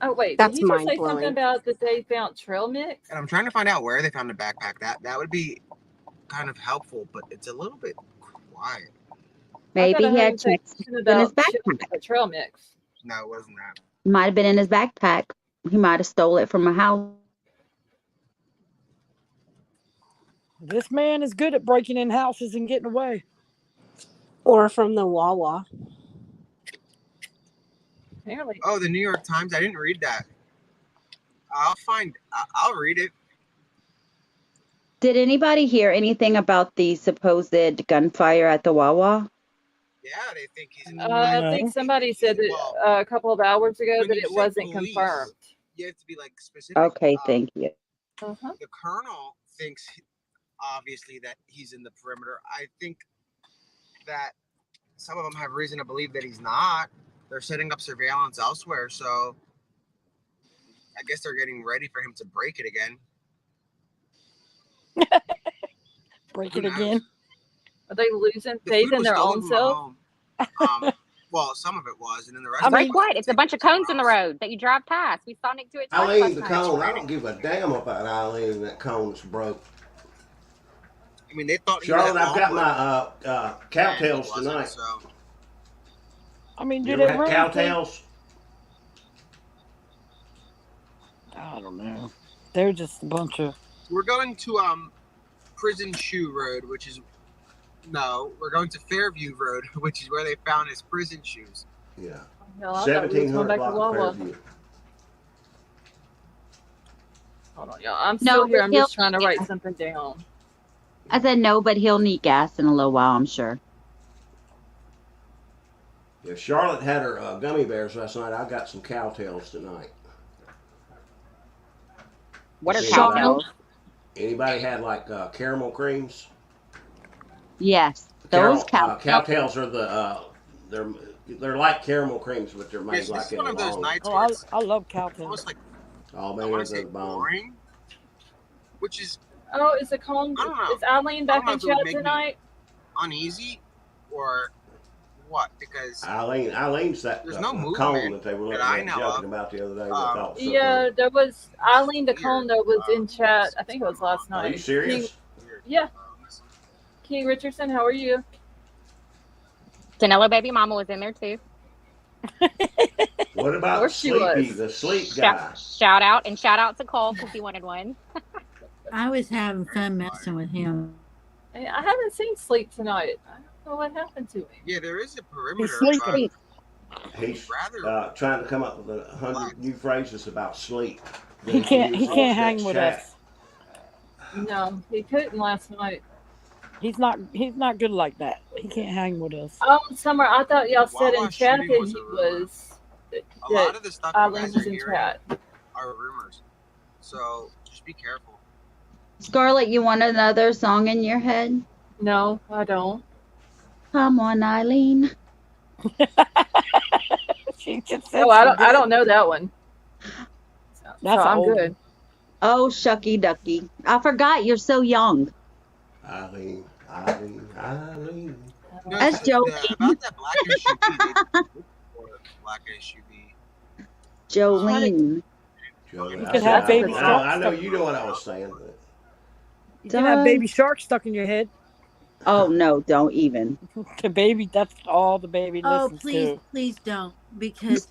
Speaker 1: Oh wait, did
Speaker 17: That's
Speaker 1: he just
Speaker 17: mind
Speaker 1: say something
Speaker 17: blowing.
Speaker 1: about that they found trail mix?
Speaker 7: And I'm trying to find out where they found the backpack. That would be kind of helpful, but it's a little bit quiet.
Speaker 11: maybe he had
Speaker 1: Say
Speaker 11: checks
Speaker 1: something
Speaker 11: in his
Speaker 1: about
Speaker 11: backpack.
Speaker 1: trail mix.
Speaker 7: No, it wasn't that.
Speaker 11: Might have been in his backpack. He might have stole it from a house.
Speaker 8: This man is good at breaking in houses and getting away.
Speaker 17: Or from the Wawa.
Speaker 1: Apparently.
Speaker 7: Oh, the New York Times. I didn't read that. I'll read it.
Speaker 11: Did anybody hear anything about the supposed gunfire at the Wawa?
Speaker 7: Yeah, they think he's.
Speaker 1: I think somebody said that a couple of hours ago
Speaker 7: when
Speaker 1: that
Speaker 7: you
Speaker 1: it
Speaker 7: say
Speaker 1: wasn't
Speaker 7: police,
Speaker 1: confirmed.
Speaker 7: You have to be like specific.
Speaker 11: Okay, thank you.
Speaker 7: The colonel thinks obviously that he's in the perimeter. I think that some of them have reason to believe that he's not. They're setting up surveillance elsewhere. So,
Speaker 6: I guess they're getting ready for him to break it again.
Speaker 8: Break it again.
Speaker 1: Are they losing
Speaker 6: The
Speaker 1: faith
Speaker 6: food
Speaker 1: in
Speaker 6: was
Speaker 1: their
Speaker 6: stolen
Speaker 1: own
Speaker 6: from my
Speaker 1: self?
Speaker 6: home. Well, some of it was, and then the rest.
Speaker 19: Break what? It's a bunch of cones in the road that you drive past. We saw Nick do it twice
Speaker 14: Eileen,
Speaker 19: last
Speaker 14: the
Speaker 19: night.
Speaker 14: cone. I don't give a damn about Eileen. That cone's broke.
Speaker 6: I mean, they thought he was
Speaker 14: Charlotte,
Speaker 6: at
Speaker 14: I've got
Speaker 6: Longwood,
Speaker 14: my cowtails
Speaker 6: wasn't,
Speaker 14: tonight.
Speaker 6: so
Speaker 8: I mean,
Speaker 14: You
Speaker 8: do
Speaker 14: ever
Speaker 8: they
Speaker 14: had
Speaker 8: really think?
Speaker 14: cowtails?
Speaker 8: I don't know. They're just a bunch of.
Speaker 6: we're going to Prison Shoe Road, which is we're going to Fairview Road, which is where they found his prison shoes.
Speaker 14: Yeah.
Speaker 1: No, I thought we were going
Speaker 14: 1700
Speaker 1: back to
Speaker 14: block
Speaker 1: Wawa.
Speaker 14: Fairview.
Speaker 1: Hold on, y'all. I'm
Speaker 11: No,
Speaker 1: still here.
Speaker 11: but
Speaker 1: I'm
Speaker 11: he'll
Speaker 1: just trying to
Speaker 11: need
Speaker 1: write
Speaker 11: gas.
Speaker 1: something down.
Speaker 11: I said no, but he'll need gas in a little while, I'm sure.
Speaker 14: If Charlotte had her gummy bears last night, I got some cowtails tonight.
Speaker 19: What are
Speaker 11: Charlotte?
Speaker 19: cowtails?
Speaker 14: Anybody had like caramel creams?
Speaker 11: Yes, those cow.
Speaker 14: Cowtails are the they're like caramel creams, but they're made
Speaker 6: Yes,
Speaker 14: like
Speaker 6: this is
Speaker 14: in
Speaker 6: one
Speaker 14: a
Speaker 6: of those
Speaker 14: long.
Speaker 6: nights
Speaker 8: Oh,
Speaker 6: where it's
Speaker 8: I love cowtails.
Speaker 6: almost like
Speaker 14: Oh
Speaker 6: I
Speaker 14: man,
Speaker 6: want
Speaker 14: those
Speaker 6: to say
Speaker 14: are the bomb.
Speaker 6: boring, which is
Speaker 1: Oh, is the cone?
Speaker 6: I don't know.
Speaker 1: Is Eileen
Speaker 6: I
Speaker 1: back
Speaker 6: don't know
Speaker 1: in
Speaker 6: if it would
Speaker 1: chat
Speaker 6: make me
Speaker 1: tonight?
Speaker 6: uneasy or what, because
Speaker 14: Eileen's that
Speaker 6: there's no
Speaker 14: cone
Speaker 6: movement
Speaker 14: that they were
Speaker 6: that I know
Speaker 14: joking
Speaker 6: of.
Speaker 14: about the other day. That thought was so
Speaker 1: Yeah,
Speaker 14: funny.
Speaker 1: there was Eileen the
Speaker 6: Weird.
Speaker 1: cone that was in chat. I think it was last
Speaker 14: Are
Speaker 1: night.
Speaker 14: you serious?
Speaker 1: Yeah. King Richardson, how are you?
Speaker 19: Danelo baby mama was in there too.
Speaker 14: What
Speaker 1: Of
Speaker 14: about
Speaker 1: course she
Speaker 14: Sleepy,
Speaker 1: was.
Speaker 14: the sleep guy?
Speaker 19: Shout out to Cole because he wanted one.
Speaker 12: I was having fun messing with him.
Speaker 1: I haven't seen Sleep tonight. I don't know what happened to him.
Speaker 6: Yeah, there is a
Speaker 8: He's
Speaker 6: perimeter.
Speaker 8: sleeping.
Speaker 14: He's
Speaker 6: rather
Speaker 14: trying to come up with 100 new phrases about sleep.
Speaker 8: He can't hang with
Speaker 14: chat.
Speaker 8: us.
Speaker 1: No, he couldn't last night.
Speaker 8: He's not good like that. He can't hang with us.
Speaker 1: Summer, I thought y'all said in
Speaker 6: Wawa
Speaker 1: chat
Speaker 6: shooting
Speaker 1: that
Speaker 6: was
Speaker 1: he
Speaker 6: a rumor.
Speaker 1: was
Speaker 6: A lot of the stuff you
Speaker 1: Eileen
Speaker 6: guys
Speaker 1: was
Speaker 6: are
Speaker 1: in
Speaker 6: hearing
Speaker 1: chat.
Speaker 6: are rumors, so just be careful.
Speaker 11: Scarlett, you want another song in your head?
Speaker 1: No, I don't.
Speaker 11: Come on, Eileen.
Speaker 8: She just said
Speaker 1: Oh, I don't know that one. So
Speaker 8: That's
Speaker 1: I'm
Speaker 8: old.
Speaker 1: good.
Speaker 11: Oh, shucky ducky. I forgot you're so young.
Speaker 14: Eileen.
Speaker 6: No,
Speaker 11: That's joking.
Speaker 6: About that black SUV, black SUV.
Speaker 11: Jolene.
Speaker 14: Jolene.
Speaker 8: You
Speaker 14: I
Speaker 8: could
Speaker 14: said
Speaker 8: have baby
Speaker 14: Eileen.
Speaker 8: shark
Speaker 14: I know
Speaker 8: stuck.
Speaker 14: you know what I was saying. But
Speaker 8: You can have baby shark stuck in your head.
Speaker 11: Oh no, don't even.
Speaker 8: The baby, that's all the baby
Speaker 12: Oh,
Speaker 8: listens
Speaker 12: please don't, because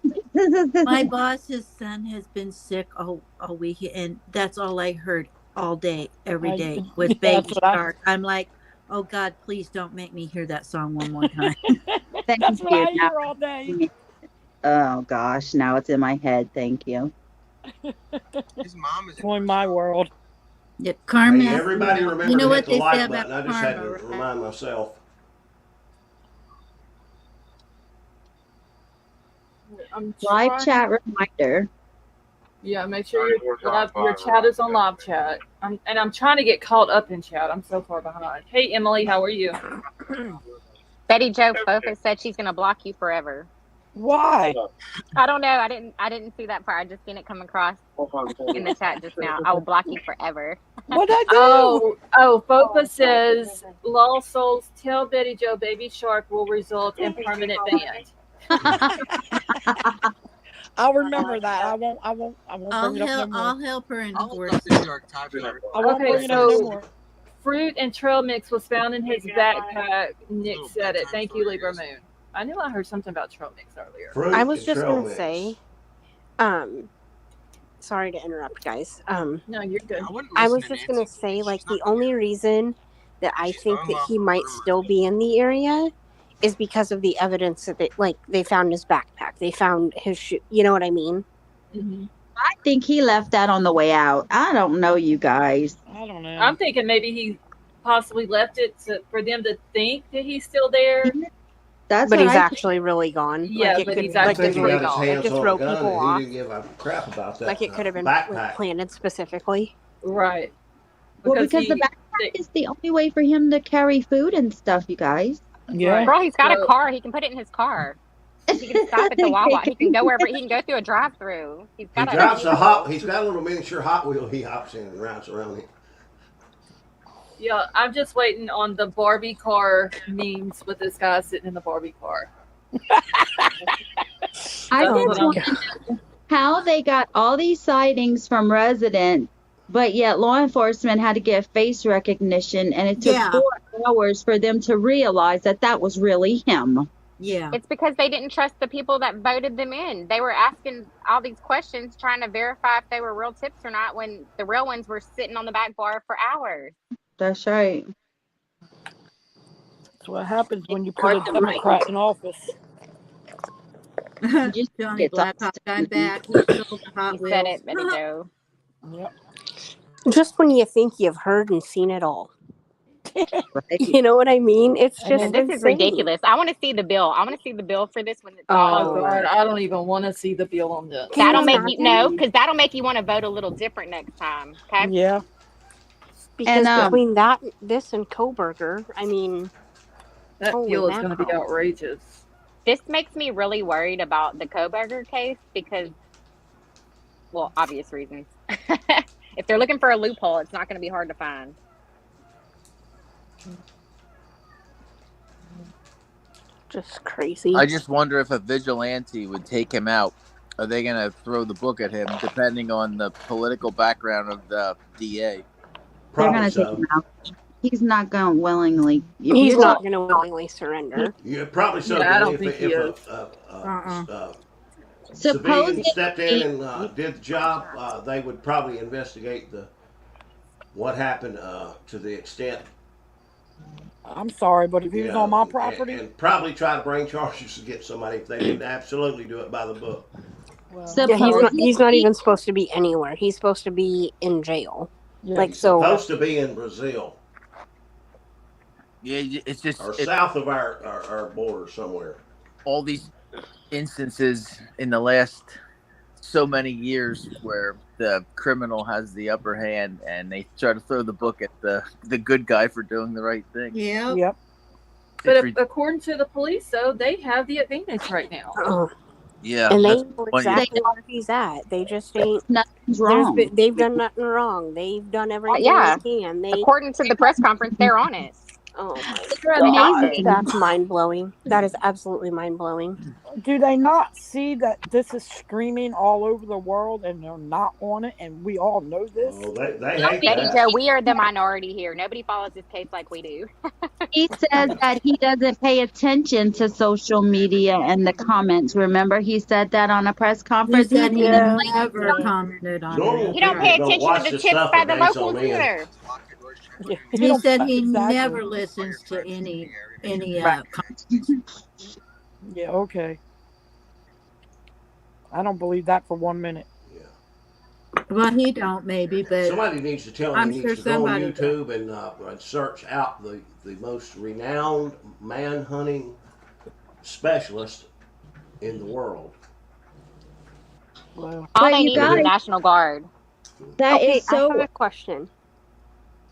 Speaker 12: my boss's son has been sick all week, and that's all I heard all day, every day, was
Speaker 8: yeah,
Speaker 12: Baby
Speaker 8: that's what I-
Speaker 12: Shark. I'm like, oh God, please don't make me hear that song one more time.
Speaker 11: Thank
Speaker 8: That's what
Speaker 11: you.
Speaker 8: I hear all day.
Speaker 11: Oh gosh, now it's in my head. Thank you.
Speaker 6: His mom is
Speaker 8: Join my world.
Speaker 12: Yeah, Karma.
Speaker 14: hey, everybody remember
Speaker 12: You know
Speaker 14: to
Speaker 12: what
Speaker 14: hit the
Speaker 12: they say
Speaker 14: like
Speaker 12: about
Speaker 14: button. I just had to
Speaker 12: karma, right?
Speaker 14: remind myself.
Speaker 1: I'm
Speaker 11: Live
Speaker 1: trying-
Speaker 11: chat reminder.
Speaker 1: Yeah, make sure your chat is on live chat. I'm trying to get caught up in chat. I'm so far behind. Hey, Emily, how are you?
Speaker 19: Betty Jo Fofa said she's gonna block you forever.
Speaker 8: Why?
Speaker 19: I don't know. I didn't see that part. I just seen it come across in the chat just now. I will block you forever.
Speaker 8: What'd I do?
Speaker 1: Oh, Fofa says, Lost Souls, tell Betty Jo Baby Shark will result in permanent ban.
Speaker 8: I'll remember that. I won't bring it up no
Speaker 12: I'll
Speaker 8: more.
Speaker 12: help her
Speaker 6: I'll
Speaker 12: enforce
Speaker 6: look
Speaker 12: it.
Speaker 6: up the archive.
Speaker 8: I won't
Speaker 1: Okay,
Speaker 8: bring it up no
Speaker 1: so
Speaker 8: more.
Speaker 1: fruit and trail mix was found in his backpack. Nick said it. Thank you, Libra Moon. I knew I heard something about trail mix earlier.
Speaker 14: Fruit
Speaker 17: I was
Speaker 14: and
Speaker 17: just
Speaker 14: trail
Speaker 17: gonna
Speaker 14: mix.
Speaker 17: say, sorry to interrupt, guys.
Speaker 1: No, you're good.
Speaker 17: I was just gonna say, like, the only reason that I think that he might still be in the area is because of the evidence that they found his backpack. They found his shoe. You know what I mean?
Speaker 1: Mm-hmm.
Speaker 11: I think he left that on the way out. I don't know, you guys.
Speaker 8: I don't know.
Speaker 1: I'm thinking maybe he possibly left it for them to think that he's still there.
Speaker 11: That's
Speaker 17: But
Speaker 11: what
Speaker 17: he's
Speaker 11: I
Speaker 17: actually really gone.
Speaker 1: Yeah,
Speaker 17: like, it
Speaker 1: but
Speaker 17: could,
Speaker 1: he's
Speaker 14: I
Speaker 17: like,
Speaker 1: actually
Speaker 14: think he
Speaker 1: really
Speaker 14: got his
Speaker 1: gone.
Speaker 14: hands
Speaker 17: to
Speaker 14: on
Speaker 17: throw
Speaker 14: a gun
Speaker 17: people
Speaker 14: and
Speaker 17: off.
Speaker 14: he didn't give a crap about that
Speaker 17: like it could have been
Speaker 14: backpack.
Speaker 17: planted specifically.
Speaker 1: Right.
Speaker 11: Well, because the backpack is the only way for him to carry food and stuff, you guys.
Speaker 8: Yeah.
Speaker 19: Girl, he's got
Speaker 1: So-
Speaker 19: a car. He can put it in his car. He can stop at the Wawa. He can go wherever. He can go through a drive-through. He's
Speaker 14: He
Speaker 19: got a
Speaker 14: drives a
Speaker 19: vehicle.
Speaker 14: He's got a little miniature Hot Wheel. He hops in and rides around it.
Speaker 1: Yeah, I'm just waiting on the Barbie car memes with this guy sitting in the Barbie car.
Speaker 11: I
Speaker 1: That's what
Speaker 11: just
Speaker 1: I'm.
Speaker 11: want to know how they got all these sightings from residents, but yet law enforcement had to get face recognition, and it took
Speaker 12: Yeah.
Speaker 11: 4 hours for them to realize that that was really him.
Speaker 12: Yeah.
Speaker 19: It's because they didn't trust the people that voted them in. They were asking all these questions, trying to verify if they were real tips or not, when the real ones were sitting on the back bar for hours.
Speaker 11: That's right.
Speaker 8: That's what happens when you put a Democrat in office.
Speaker 11: Just
Speaker 12: Johnny
Speaker 11: gets
Speaker 12: Blackhawk, I'm
Speaker 11: obstinate.
Speaker 12: back. He stole the Hot
Speaker 19: You said
Speaker 12: Wheels.
Speaker 19: it, Betty Joe.
Speaker 8: Yep.
Speaker 17: Just when you think you've heard and seen it all.
Speaker 11: Right.
Speaker 17: You know what I mean? It's
Speaker 1: And
Speaker 17: just
Speaker 1: then,
Speaker 19: This is
Speaker 17: insane.
Speaker 19: ridiculous. I want to see the bill. I want to see the bill for this when it's
Speaker 1: oh
Speaker 19: all
Speaker 1: God,
Speaker 19: over.
Speaker 1: I don't even want to see the bill on this.
Speaker 17: Can
Speaker 19: That'll
Speaker 17: you
Speaker 19: make you
Speaker 17: imagine?
Speaker 19: because that'll make you want to vote a little different next time. Okay.
Speaker 8: Yeah.
Speaker 17: Because
Speaker 11: And
Speaker 17: between that, this, and Koberger, I mean,
Speaker 1: That
Speaker 17: holy
Speaker 1: bill is going to be
Speaker 17: mackerel.
Speaker 1: outrageous.
Speaker 19: This makes me really worried about the Koberger case because, well, obvious reasons. If they're looking for a loophole, it's not going to be hard to find.
Speaker 17: Just crazy.
Speaker 16: I just wonder if a vigilante would take him out. Are they going to throw the book at him, depending on the political background of the DA?
Speaker 11: They're
Speaker 14: Probably
Speaker 11: going to take
Speaker 14: so.
Speaker 11: him out. He's not going to willingly. If
Speaker 17: He's
Speaker 11: you're
Speaker 17: not going to willingly surrender.
Speaker 14: Yeah, probably so.
Speaker 1: Yeah, I
Speaker 14: Billy,
Speaker 1: don't think he
Speaker 14: if
Speaker 1: is.
Speaker 14: Civilian
Speaker 11: supposedly,
Speaker 14: stepped in and did the job, they would probably investigate what happened to the extent.
Speaker 8: I'm sorry, but if he was on my property,
Speaker 14: and probably try to bring charges against somebody if they didn't absolutely do it by the book.
Speaker 8: well,
Speaker 17: Yeah, he's not even supposed to be anywhere. He's supposed to be in jail.
Speaker 8: yeah.
Speaker 17: Like,
Speaker 14: He's
Speaker 17: so.
Speaker 14: supposed to be in Brazil
Speaker 16: Yeah, it's just
Speaker 14: or south of our border somewhere.
Speaker 16: all these instances in the last so many years where the criminal has the upper hand and they try to throw the book at the good guy for doing the right thing.
Speaker 12: Yeah.
Speaker 8: Yep.
Speaker 1: But
Speaker 16: It's
Speaker 1: according to the police, though, they have the advantage right now.
Speaker 16: Yeah,
Speaker 17: And they
Speaker 16: that's
Speaker 17: know
Speaker 16: what you-
Speaker 17: exactly where he's at. They just ain't.
Speaker 11: Nothing's wrong.
Speaker 17: They've done nothing wrong. They've done everything
Speaker 19: Yeah.
Speaker 17: they can.
Speaker 19: According to the press conference, they're on it.
Speaker 17: Oh my
Speaker 11: They're
Speaker 17: God.
Speaker 11: amazing.
Speaker 17: That's mind blowing. That is absolutely mind blowing.
Speaker 8: Do they not see that this is streaming all over the world and they're not on it, and we all know this?
Speaker 14: Oh, they hate
Speaker 19: Betty
Speaker 14: that.
Speaker 19: Joe, we are the minority here. Nobody follows this case like we do.
Speaker 11: He says that he doesn't pay attention to social media and the comments. Remember, he said that on a press
Speaker 12: He
Speaker 11: conference.
Speaker 12: said he
Speaker 8: Yeah.
Speaker 12: never commented on
Speaker 14: Normal
Speaker 12: it.
Speaker 19: You don't pay
Speaker 14: people
Speaker 19: attention
Speaker 14: watch
Speaker 19: to the
Speaker 14: this
Speaker 19: tips
Speaker 14: stuff
Speaker 19: by
Speaker 14: and
Speaker 19: the
Speaker 14: they
Speaker 19: locals
Speaker 14: zone in.
Speaker 19: either.
Speaker 8: Yeah,
Speaker 12: He said he
Speaker 8: exactly.
Speaker 12: never listens to any
Speaker 11: Right.
Speaker 8: Yeah, okay. I don't believe that for 1 minute.
Speaker 12: Well, he don't maybe, but
Speaker 14: Somebody needs to tell him
Speaker 12: I'm
Speaker 14: he
Speaker 12: sure
Speaker 14: needs to go on
Speaker 12: somebody
Speaker 14: YouTube and search out the most renowned man-hunting specialist in the world.
Speaker 8: Well,
Speaker 19: All
Speaker 11: But
Speaker 19: they
Speaker 11: you
Speaker 19: need is the
Speaker 11: guys-
Speaker 19: National Guard.
Speaker 11: That
Speaker 17: Okay,
Speaker 11: is
Speaker 17: I have
Speaker 11: so.
Speaker 17: a question.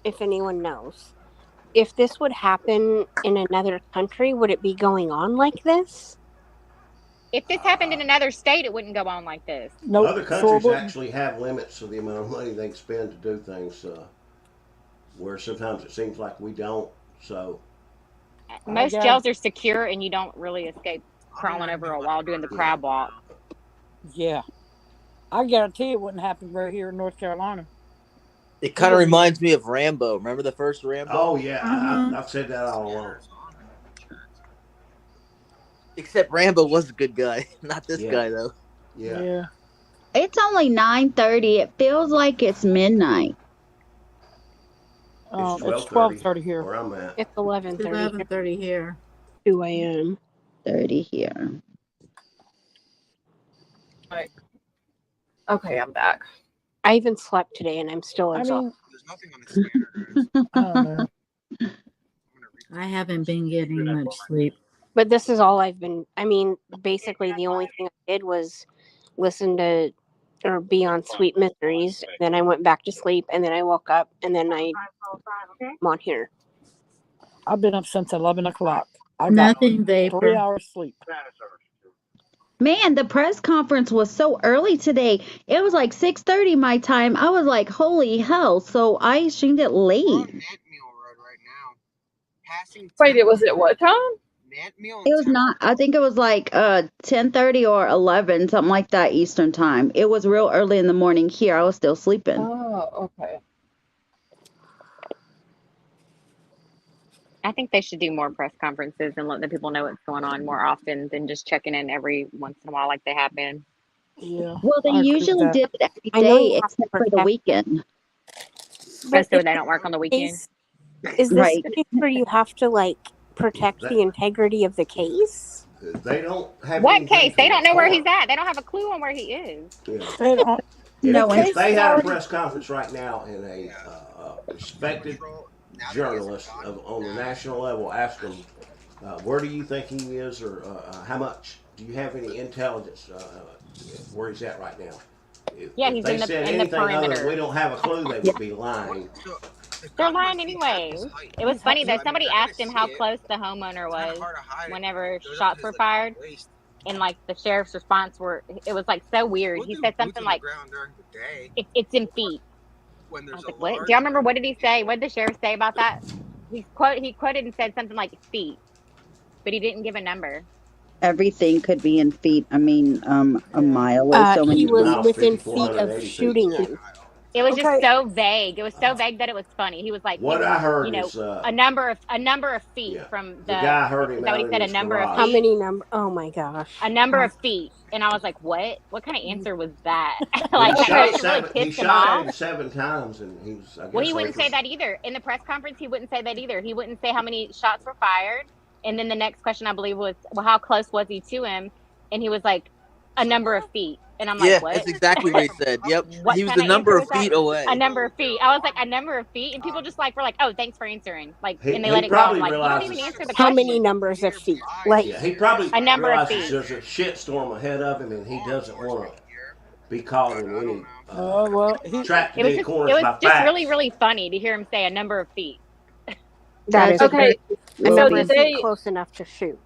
Speaker 17: If anyone knows, if this would happen in another country, would it be going on like this?
Speaker 19: If this happened in another state, it wouldn't go on like this.
Speaker 8: nope.
Speaker 14: Other
Speaker 8: sure
Speaker 14: countries
Speaker 8: wouldn't.
Speaker 14: actually have limits to the amount of money they can spend to do things, where sometimes it seems like we don't. So
Speaker 19: Most
Speaker 8: guess-
Speaker 19: jails are secure, and you don't really escape crawling over a wall doing the crab walk.
Speaker 8: Yeah. I guarantee it wouldn't happen right here in North Carolina.
Speaker 16: It kind of reminds me of Rambo. Remember the first Rambo?
Speaker 14: oh yeah, I've said that all along.
Speaker 16: Except Rambo was a good guy, not this
Speaker 14: Yeah.
Speaker 16: guy though.
Speaker 14: Yeah.
Speaker 11: It's only 9:30. It feels like it's midnight.
Speaker 8: It's 12:30 here.
Speaker 14: Where I'm at.
Speaker 17: It's 11:30.
Speaker 12: 11:30 here.
Speaker 17: 2 a.m.
Speaker 11: 30 here.
Speaker 1: Right. Okay, I'm back.
Speaker 17: I even slept today, and I'm still
Speaker 8: I
Speaker 17: exhausted.
Speaker 8: mean,
Speaker 6: There's nothing on the scanner, guys.
Speaker 8: I don't know.
Speaker 12: I haven't been getting much sleep.
Speaker 17: But this is all I've been. I mean, basically, the only thing I did was listen to or be on Sweet Mysteries. Then I went back to sleep, and then I woke up, and then I'm on here.
Speaker 8: I've been up since 11 o'clock. I got
Speaker 12: Nothing vapor.
Speaker 8: 3 hours sleep.
Speaker 11: Man, the press conference was so early today. It was like 6:30 my time. I was like, holy hell. So I streamed it late.
Speaker 6: We're on Nantmeal Road right now. Passing
Speaker 1: Wait, it was
Speaker 6: 10th.
Speaker 1: at what time?
Speaker 6: Nantmeal and
Speaker 11: It was not, I think it was like 10:30 or 11, something like that Eastern time. It was real early in the morning here. I was still sleeping.
Speaker 1: Oh, okay.
Speaker 19: I think they should do more press conferences and let the people know what's going on more often than just checking in every once in a while like they have been.
Speaker 8: Yeah.
Speaker 11: Well, they
Speaker 8: I agree with
Speaker 11: usually
Speaker 8: that.
Speaker 11: did it every
Speaker 17: I know
Speaker 11: day
Speaker 17: you have to
Speaker 11: except for the
Speaker 17: protect,
Speaker 11: weekend.
Speaker 17: but
Speaker 19: So
Speaker 17: is
Speaker 19: they don't work on the weekend.
Speaker 17: is this
Speaker 11: Right.
Speaker 17: the case where you have to like protect the integrity of the case?
Speaker 14: They don't have
Speaker 19: What
Speaker 14: anything
Speaker 19: case?
Speaker 14: to
Speaker 19: They don't know where he's
Speaker 14: report.
Speaker 19: at. They don't have a clue on where he is.
Speaker 14: Yeah.
Speaker 8: They don't.
Speaker 11: No,
Speaker 8: The
Speaker 11: and
Speaker 14: If
Speaker 8: case
Speaker 14: they
Speaker 8: is
Speaker 14: had a
Speaker 8: already.
Speaker 14: press conference right now and a respected journalist on the national level asked them, where do you think he is, or how much? Do you have any intelligence where he's at right now?
Speaker 19: Yeah,
Speaker 14: If
Speaker 19: he's
Speaker 14: they
Speaker 19: in the
Speaker 14: said
Speaker 19: in the
Speaker 14: anything other than we
Speaker 19: perimeter.
Speaker 14: don't have a clue, they would be lying.
Speaker 6: So the
Speaker 19: They're
Speaker 6: gun
Speaker 19: lying
Speaker 6: must be at this
Speaker 19: anyways.
Speaker 6: height.
Speaker 19: It was funny though.
Speaker 6: So, I mean,
Speaker 19: Somebody
Speaker 6: they're gonna
Speaker 19: asked him
Speaker 6: see
Speaker 19: how
Speaker 6: it.
Speaker 19: close the homeowner
Speaker 6: It's kind of
Speaker 19: was
Speaker 6: hard to hide it.
Speaker 19: whenever
Speaker 6: It goes up
Speaker 19: shots
Speaker 6: to
Speaker 19: were
Speaker 6: his
Speaker 19: fired,
Speaker 6: waist.
Speaker 19: and like the sheriff's response it was like so weird.
Speaker 6: We'll
Speaker 19: He
Speaker 6: do
Speaker 19: said
Speaker 6: boots
Speaker 19: something
Speaker 6: on the
Speaker 19: like,
Speaker 6: ground during the day
Speaker 19: It's in feet."
Speaker 6: when
Speaker 19: I
Speaker 6: there's
Speaker 19: was
Speaker 6: a
Speaker 19: like, "What?"
Speaker 6: large
Speaker 19: Do y'all remember
Speaker 6: group
Speaker 19: what
Speaker 6: of
Speaker 19: did he say?
Speaker 6: people.
Speaker 19: What did the sheriff say about that? He quoted and said something like feet, but he didn't give a number.
Speaker 11: everything could be in feet. I mean, a
Speaker 8: Yeah.
Speaker 11: mile away, so
Speaker 17: He
Speaker 11: many
Speaker 17: was
Speaker 11: feet.
Speaker 17: within feet of
Speaker 14: 5,480 feet.
Speaker 17: shooting him.
Speaker 19: It was just
Speaker 8: Okay.
Speaker 19: so vague. It was so vague that it was funny. He was like,
Speaker 14: What I heard
Speaker 19: you know,
Speaker 14: is,
Speaker 19: a number of feet
Speaker 14: yeah,
Speaker 19: from
Speaker 14: the
Speaker 19: the.
Speaker 14: guy heard
Speaker 19: Is
Speaker 14: him
Speaker 19: that what
Speaker 14: out
Speaker 19: he
Speaker 14: in
Speaker 19: said? A
Speaker 14: his
Speaker 19: number of
Speaker 14: garage.
Speaker 17: How
Speaker 19: feet.
Speaker 17: many number? Oh my gosh.
Speaker 19: A number of feet, and I was like, "What? What kind of answer was that?"
Speaker 14: He
Speaker 19: Like that
Speaker 14: shot
Speaker 19: question really
Speaker 14: seven. He
Speaker 19: pissed him
Speaker 14: shot at
Speaker 19: off.
Speaker 14: him 7 times, and he was, I
Speaker 19: Well,
Speaker 14: guess,
Speaker 19: he
Speaker 14: over.
Speaker 19: wouldn't say that either in the press conference. He wouldn't say that either. He wouldn't say how many shots were fired, and then the next question I believe was, "Well, how close was he to him?" And he was like, "A number of feet." And I'm like,
Speaker 16: Yeah,
Speaker 19: "What?
Speaker 16: that's exactly what he said. Yep.
Speaker 19: What
Speaker 16: He was
Speaker 19: kind
Speaker 16: a
Speaker 19: of
Speaker 16: number
Speaker 19: answer
Speaker 16: of
Speaker 19: was that?"
Speaker 16: feet
Speaker 19: A
Speaker 16: away.
Speaker 19: number of feet. I was like, "A number of feet," and people just like were like, "Oh, thanks for answering." Like, and they
Speaker 14: He
Speaker 19: let it go. I'm
Speaker 14: probably
Speaker 19: like, "You don't even
Speaker 14: realizes.
Speaker 19: answer the
Speaker 17: How many
Speaker 19: question."
Speaker 17: numbers of feet? Like
Speaker 14: Yeah, he probably
Speaker 19: A number of
Speaker 14: realizes
Speaker 19: feet.
Speaker 14: there's a shitstorm ahead of him, and he doesn't want to be caught in any
Speaker 8: Well,
Speaker 14: trapped
Speaker 19: It
Speaker 14: in
Speaker 19: was
Speaker 14: any
Speaker 19: just
Speaker 14: corners by
Speaker 19: really
Speaker 14: facts.
Speaker 19: really funny to hear him say a number of feet.
Speaker 17: that is
Speaker 1: Okay.
Speaker 17: a
Speaker 1: So
Speaker 17: number
Speaker 1: did
Speaker 17: of feet
Speaker 1: they
Speaker 17: close enough to shoot.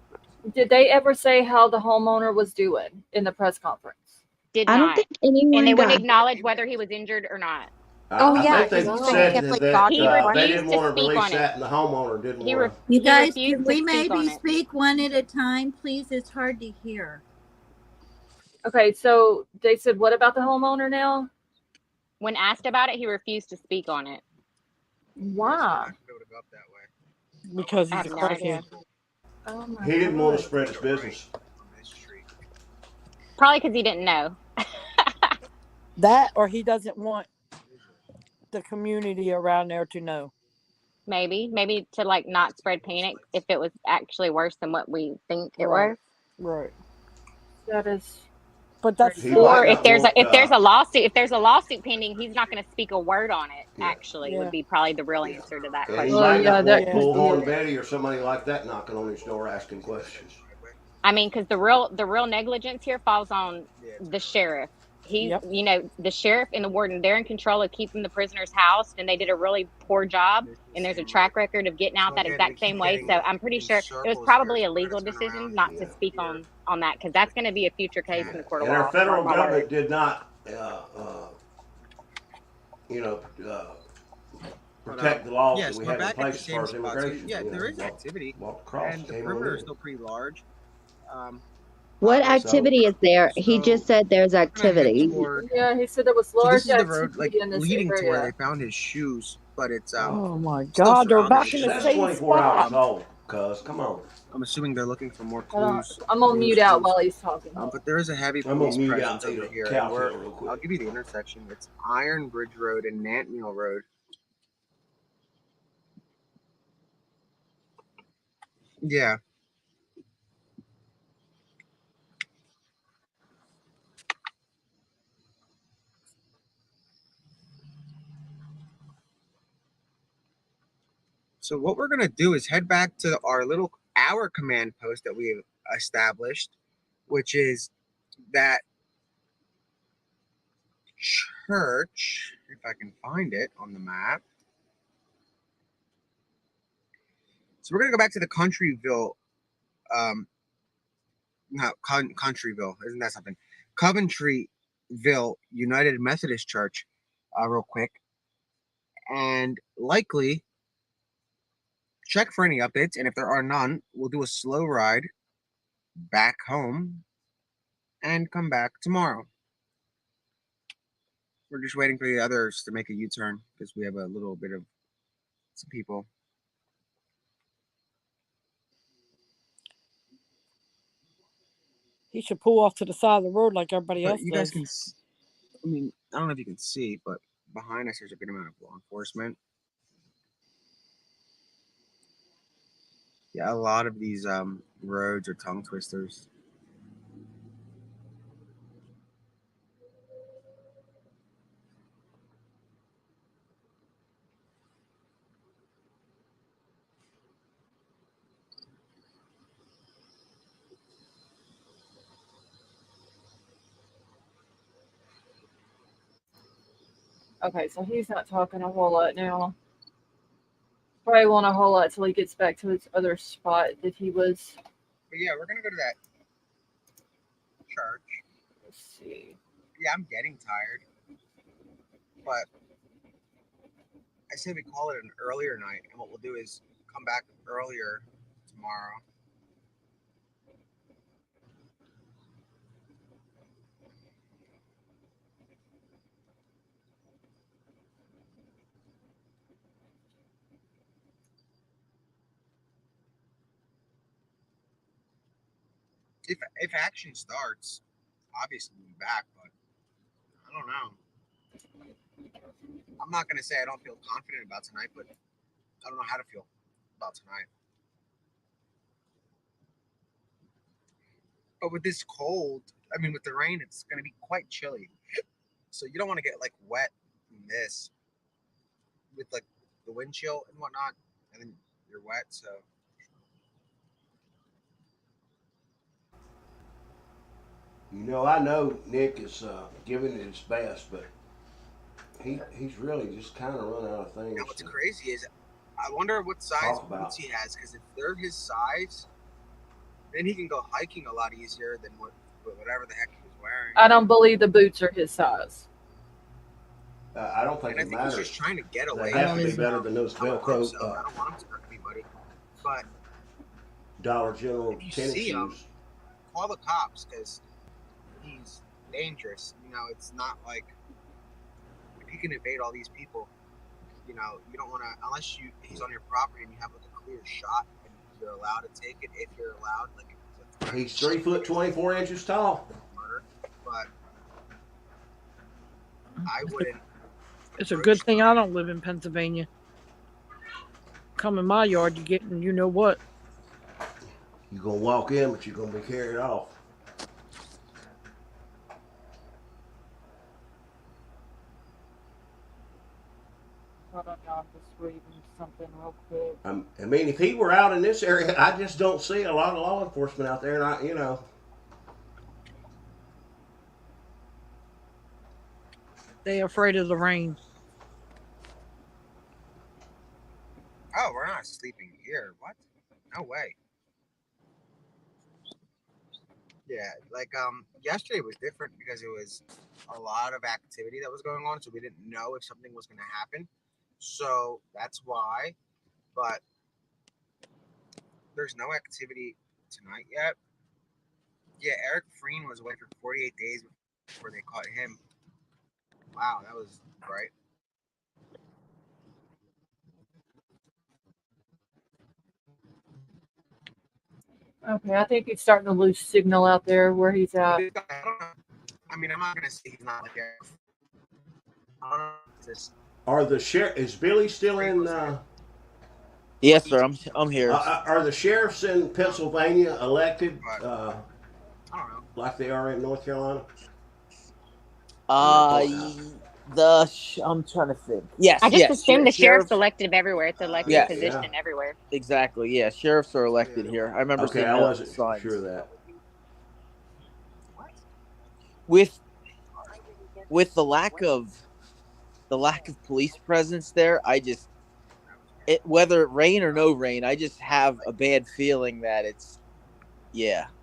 Speaker 1: ever say how the homeowner was doing in the press conference?
Speaker 19: Did
Speaker 11: I don't
Speaker 19: not,
Speaker 11: think
Speaker 19: and they
Speaker 11: anyone
Speaker 19: wouldn't
Speaker 11: got.
Speaker 19: acknowledge whether he was injured or not.
Speaker 17: Oh
Speaker 14: I
Speaker 17: yeah,
Speaker 14: think
Speaker 17: because
Speaker 14: they
Speaker 17: he said he
Speaker 14: said
Speaker 17: kept like
Speaker 14: that
Speaker 19: He
Speaker 17: dodging
Speaker 14: they
Speaker 19: refused
Speaker 14: didn't
Speaker 19: to
Speaker 14: want to
Speaker 19: speak
Speaker 14: release
Speaker 19: on it.
Speaker 14: that, and the homeowner didn't
Speaker 19: He
Speaker 14: want to.
Speaker 12: You
Speaker 19: he
Speaker 12: guys,
Speaker 19: refused
Speaker 12: can
Speaker 19: to
Speaker 12: we
Speaker 19: speak on
Speaker 12: maybe
Speaker 19: it.
Speaker 12: speak one at a time, please? It's hard to hear.
Speaker 1: Okay, so they said, what about the homeowner now?
Speaker 19: When asked about it, he refused to speak on it.
Speaker 1: Why?
Speaker 8: because
Speaker 19: I
Speaker 8: he's
Speaker 19: have
Speaker 8: a
Speaker 19: no idea.
Speaker 8: crackhead.
Speaker 1: Oh my
Speaker 14: He didn't want to
Speaker 1: God.
Speaker 14: spread his business.
Speaker 19: Probably because he didn't know.
Speaker 8: That, or he doesn't want the community around there to know.
Speaker 19: Maybe to like not spread panic if it was actually worse than what we think it was.
Speaker 8: Right.
Speaker 1: That is.
Speaker 8: But that's
Speaker 14: He
Speaker 8: still.
Speaker 14: might
Speaker 19: Or if
Speaker 14: not
Speaker 19: there's
Speaker 14: want.
Speaker 19: a lawsuit pending, he's not going to speak a word on it. Actually, would be probably the real answer to that
Speaker 14: And he
Speaker 19: question.
Speaker 14: might not want
Speaker 1: could
Speaker 14: Bullhorn
Speaker 1: be.
Speaker 14: Betty or somebody like that knocking on his door asking questions.
Speaker 19: I mean, because the real negligence here falls on the sheriff. He's, you know, the sheriff and the warden, they're in control of keeping the prisoners housed, and they did a really poor job. And there's a track record of getting out that exact same way. So I'm pretty sure it was probably a legal decision not to speak on that, because that's going to be a future case in the court of
Speaker 14: And
Speaker 19: law.
Speaker 14: our federal
Speaker 19: Mark my
Speaker 14: government
Speaker 19: words.
Speaker 14: did not, protect the laws
Speaker 6: Yes,
Speaker 14: that we
Speaker 6: we're
Speaker 14: have in
Speaker 6: back at
Speaker 14: place
Speaker 6: the
Speaker 14: as
Speaker 6: same
Speaker 14: far as
Speaker 6: spot. So,
Speaker 14: immigration.
Speaker 6: yeah,
Speaker 14: You know,
Speaker 6: there is
Speaker 14: walked-
Speaker 6: activity,
Speaker 14: walked across,
Speaker 6: and the
Speaker 14: came on
Speaker 6: perimeter is
Speaker 14: in.
Speaker 6: still pretty large.
Speaker 11: What activity is there? He just said there's activity.
Speaker 1: Yeah, he said there was
Speaker 6: So
Speaker 1: large
Speaker 6: this is the road like
Speaker 1: activity in this
Speaker 6: leading to where they
Speaker 1: area.
Speaker 6: found his shoes, but it's
Speaker 8: Oh my
Speaker 6: still
Speaker 8: God, they're
Speaker 6: surrounded
Speaker 8: back
Speaker 6: with
Speaker 8: in the
Speaker 14: That's
Speaker 8: same
Speaker 14: 24 hours
Speaker 8: spot.
Speaker 14: old, cuz. Come on.
Speaker 6: I'm assuming they're looking for more
Speaker 1: Hold on.
Speaker 6: clues.
Speaker 1: I'm gonna mute out while he's talking.
Speaker 6: But there is a heavy
Speaker 14: I'm
Speaker 6: police
Speaker 14: gonna mute out
Speaker 6: presence
Speaker 14: and eat
Speaker 6: over
Speaker 14: a
Speaker 6: here.
Speaker 14: cow
Speaker 6: And we're,
Speaker 14: tail real quick.
Speaker 6: I'll give you the intersection. It's Iron Bridge Road and Nantmeal Road. Yeah. So what we're gonna do is head back to our command post that we established, which is that church, if I can find it on the map. So we're gonna go back to the Countryville No, Countryville. Isn't that something? Coventryville United Methodist Church, real quick, and likely check for any updates. And if there are none, we'll do a slow ride back home and come back tomorrow. We're just waiting for the others to make a U-turn because we have a little bit of some people.
Speaker 8: He should pull off to the side of the road like everybody
Speaker 6: But
Speaker 8: else
Speaker 6: you
Speaker 8: does.
Speaker 6: guys can, I mean, I don't know if you can see, but behind us there's a good amount of law enforcement. Yeah, a lot of these roads are tongue twisters.
Speaker 1: Okay, so he's not talking a whole lot now. Probably won't a whole lot till he gets back to his other spot that he was.
Speaker 6: But yeah, we're gonna go to that church.
Speaker 1: Let's see.
Speaker 6: Yeah, I'm getting tired, but I say we call it an earlier night, and what we'll do is come back earlier tomorrow. If action starts, obviously we'll be back, but I don't know. I'm not gonna say I don't feel confident about tonight, but I don't know how to feel about tonight. But with this cold, I mean with the rain, it's gonna be quite chilly. So you don't want to get like wet in this with like the wind chill and whatnot, and then you're wet, so
Speaker 14: You know, I know Nick is giving it his best, but he's really just kind of run out of things.
Speaker 6: now what's crazy is I wonder what size
Speaker 14: Talk about.
Speaker 6: boots he has, because if they're his size, then he can go hiking a lot easier than whatever the heck he was wearing.
Speaker 1: I don't believe the boots are his size.
Speaker 14: I don't think
Speaker 6: And I
Speaker 14: it
Speaker 6: think
Speaker 14: matters.
Speaker 6: he's just trying to get away.
Speaker 14: They have to be better than those
Speaker 6: I don't want him
Speaker 14: Velcro
Speaker 6: to. I don't want him to hurt anybody. But
Speaker 14: Dollar General
Speaker 6: if you
Speaker 14: tennis
Speaker 6: see him,
Speaker 14: shoes.
Speaker 6: call the cops because he's dangerous. You know, it's not like if he can evade all these people. You know, you don't want to unless he's on your property and you have like a clear shot and you're allowed to take it if you're allowed. Like if
Speaker 14: He's 3 foot 24 inches tall.
Speaker 6: murder, but I wouldn't.
Speaker 8: It's a good thing I don't live in Pennsylvania. Come in my yard, you getting you know what.
Speaker 14: You're gonna walk in, but you're gonna be carried off.
Speaker 1: Hold on, y'all, I'm just reading something real quick.
Speaker 14: I mean, if he were out in this area, I just don't see a lot of law enforcement out there, and
Speaker 8: They afraid of the rain.
Speaker 6: Oh, we're not sleeping here. What? No way. Yeah, like yesterday was different because it was a lot of activity that was going on, so we didn't know if something was going to happen. So that's why. But there's no activity tonight yet. Yeah, Eric Freen was away for 48 days before they caught him. Wow, that was bright.
Speaker 1: Okay, I think he's starting to lose signal out there where he's at.
Speaker 6: I mean, I'm not gonna say he's not like Eric. I don't know.
Speaker 14: Are the sheriff? Is Billy still in?
Speaker 16: Yes, sir. I'm here.
Speaker 14: Are the sheriffs in Pennsylvania elected?
Speaker 6: I don't know.
Speaker 14: Like they are in North Carolina.
Speaker 16: I'm trying to think. Yes,
Speaker 19: I just
Speaker 16: yes.
Speaker 19: assume the sheriff's elected everywhere. It's an elected
Speaker 16: Yeah.
Speaker 19: position everywhere.
Speaker 16: Exactly. Yeah, sheriffs are elected here. I remember
Speaker 14: Okay,
Speaker 16: seeing
Speaker 14: I
Speaker 16: that
Speaker 14: wasn't
Speaker 16: signs.
Speaker 14: sure of that.
Speaker 16: With the lack of police presence there, whether it rain or no rain, I just have a bad feeling that it's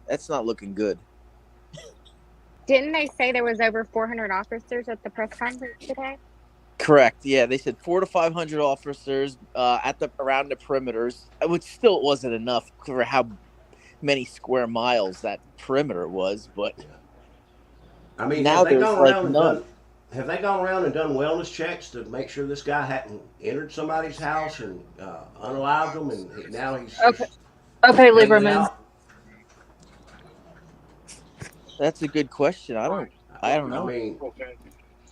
Speaker 16: That's not looking good.
Speaker 19: Didn't they say there was over 400 officers at the press conference today?
Speaker 16: Correct. Yeah, they said 400 to 500 officers around the perimeters, which still wasn't enough for how many square miles that perimeter was. But
Speaker 14: I mean,
Speaker 16: now there's like none.
Speaker 14: Have they gone around and done wellness checks to make sure this guy hadn't entered somebody's house and unalived them, and now he's
Speaker 1: Okay, okay,
Speaker 14: hanging
Speaker 1: Lieberman.
Speaker 14: out?
Speaker 16: That's a good question. I don't know.
Speaker 14: I mean,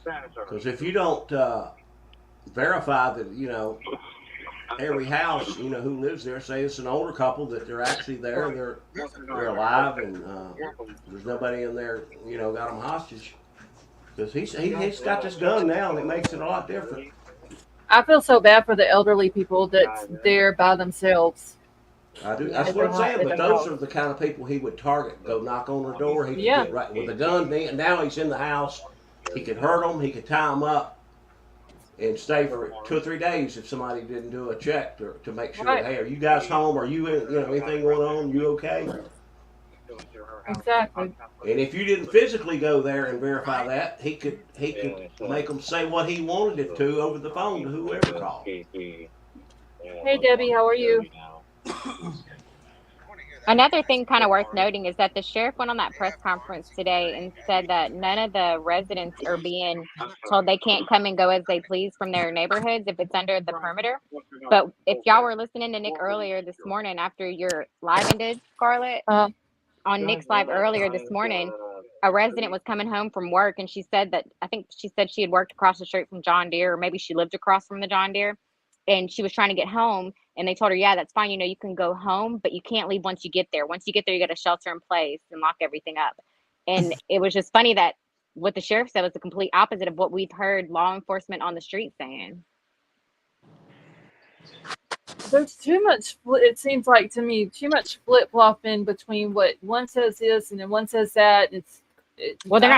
Speaker 14: because if you don't verify that, every house, who lives there, say it's an older couple, that they're actually there, they're alive, and there's nobody in there, got them hostage. Because he's got this gun now, and it makes it a lot different.
Speaker 1: I feel so bad for the elderly people that's there by themselves.
Speaker 14: I do. That's what I'm saying. But those are the kind of people he would target. Go knock on their door. He could get right with a gun. Now he's in the house. He could hurt them. He could tie them up and stay for 2 or 3 days if somebody didn't do a check to make sure. Hey, are you guys home? Are you anything going on? You okay?
Speaker 1: Exactly.
Speaker 14: And if you didn't physically go there and verify that, he could make them say what he wanted it to over the phone to whoever called.
Speaker 1: Hey Debbie, how are you?
Speaker 19: Another thing kind of worth noting is that the sheriff went on that press conference today and said that none of the residents are being told they can't come and go as they please from their neighborhoods if it's under the perimeter. But if y'all were listening to Nick earlier this morning after your live ended, Scarlett, on Nick's live earlier this morning, a resident was coming home from work and she said she had worked across the street from John Deere, or maybe she lived across from the John Deere, and she was trying to get home, and they told her, yeah, that's fine, you can go home, but you can't leave once you get there. Once you get there, you got to shelter in place and lock everything up. And it was just funny that what the sheriff said was the complete opposite of what we've heard law enforcement on the street saying.
Speaker 1: There's too much, it seems like to me, too much flip-flopping between what one says this and then one says that.
Speaker 19: Well, they're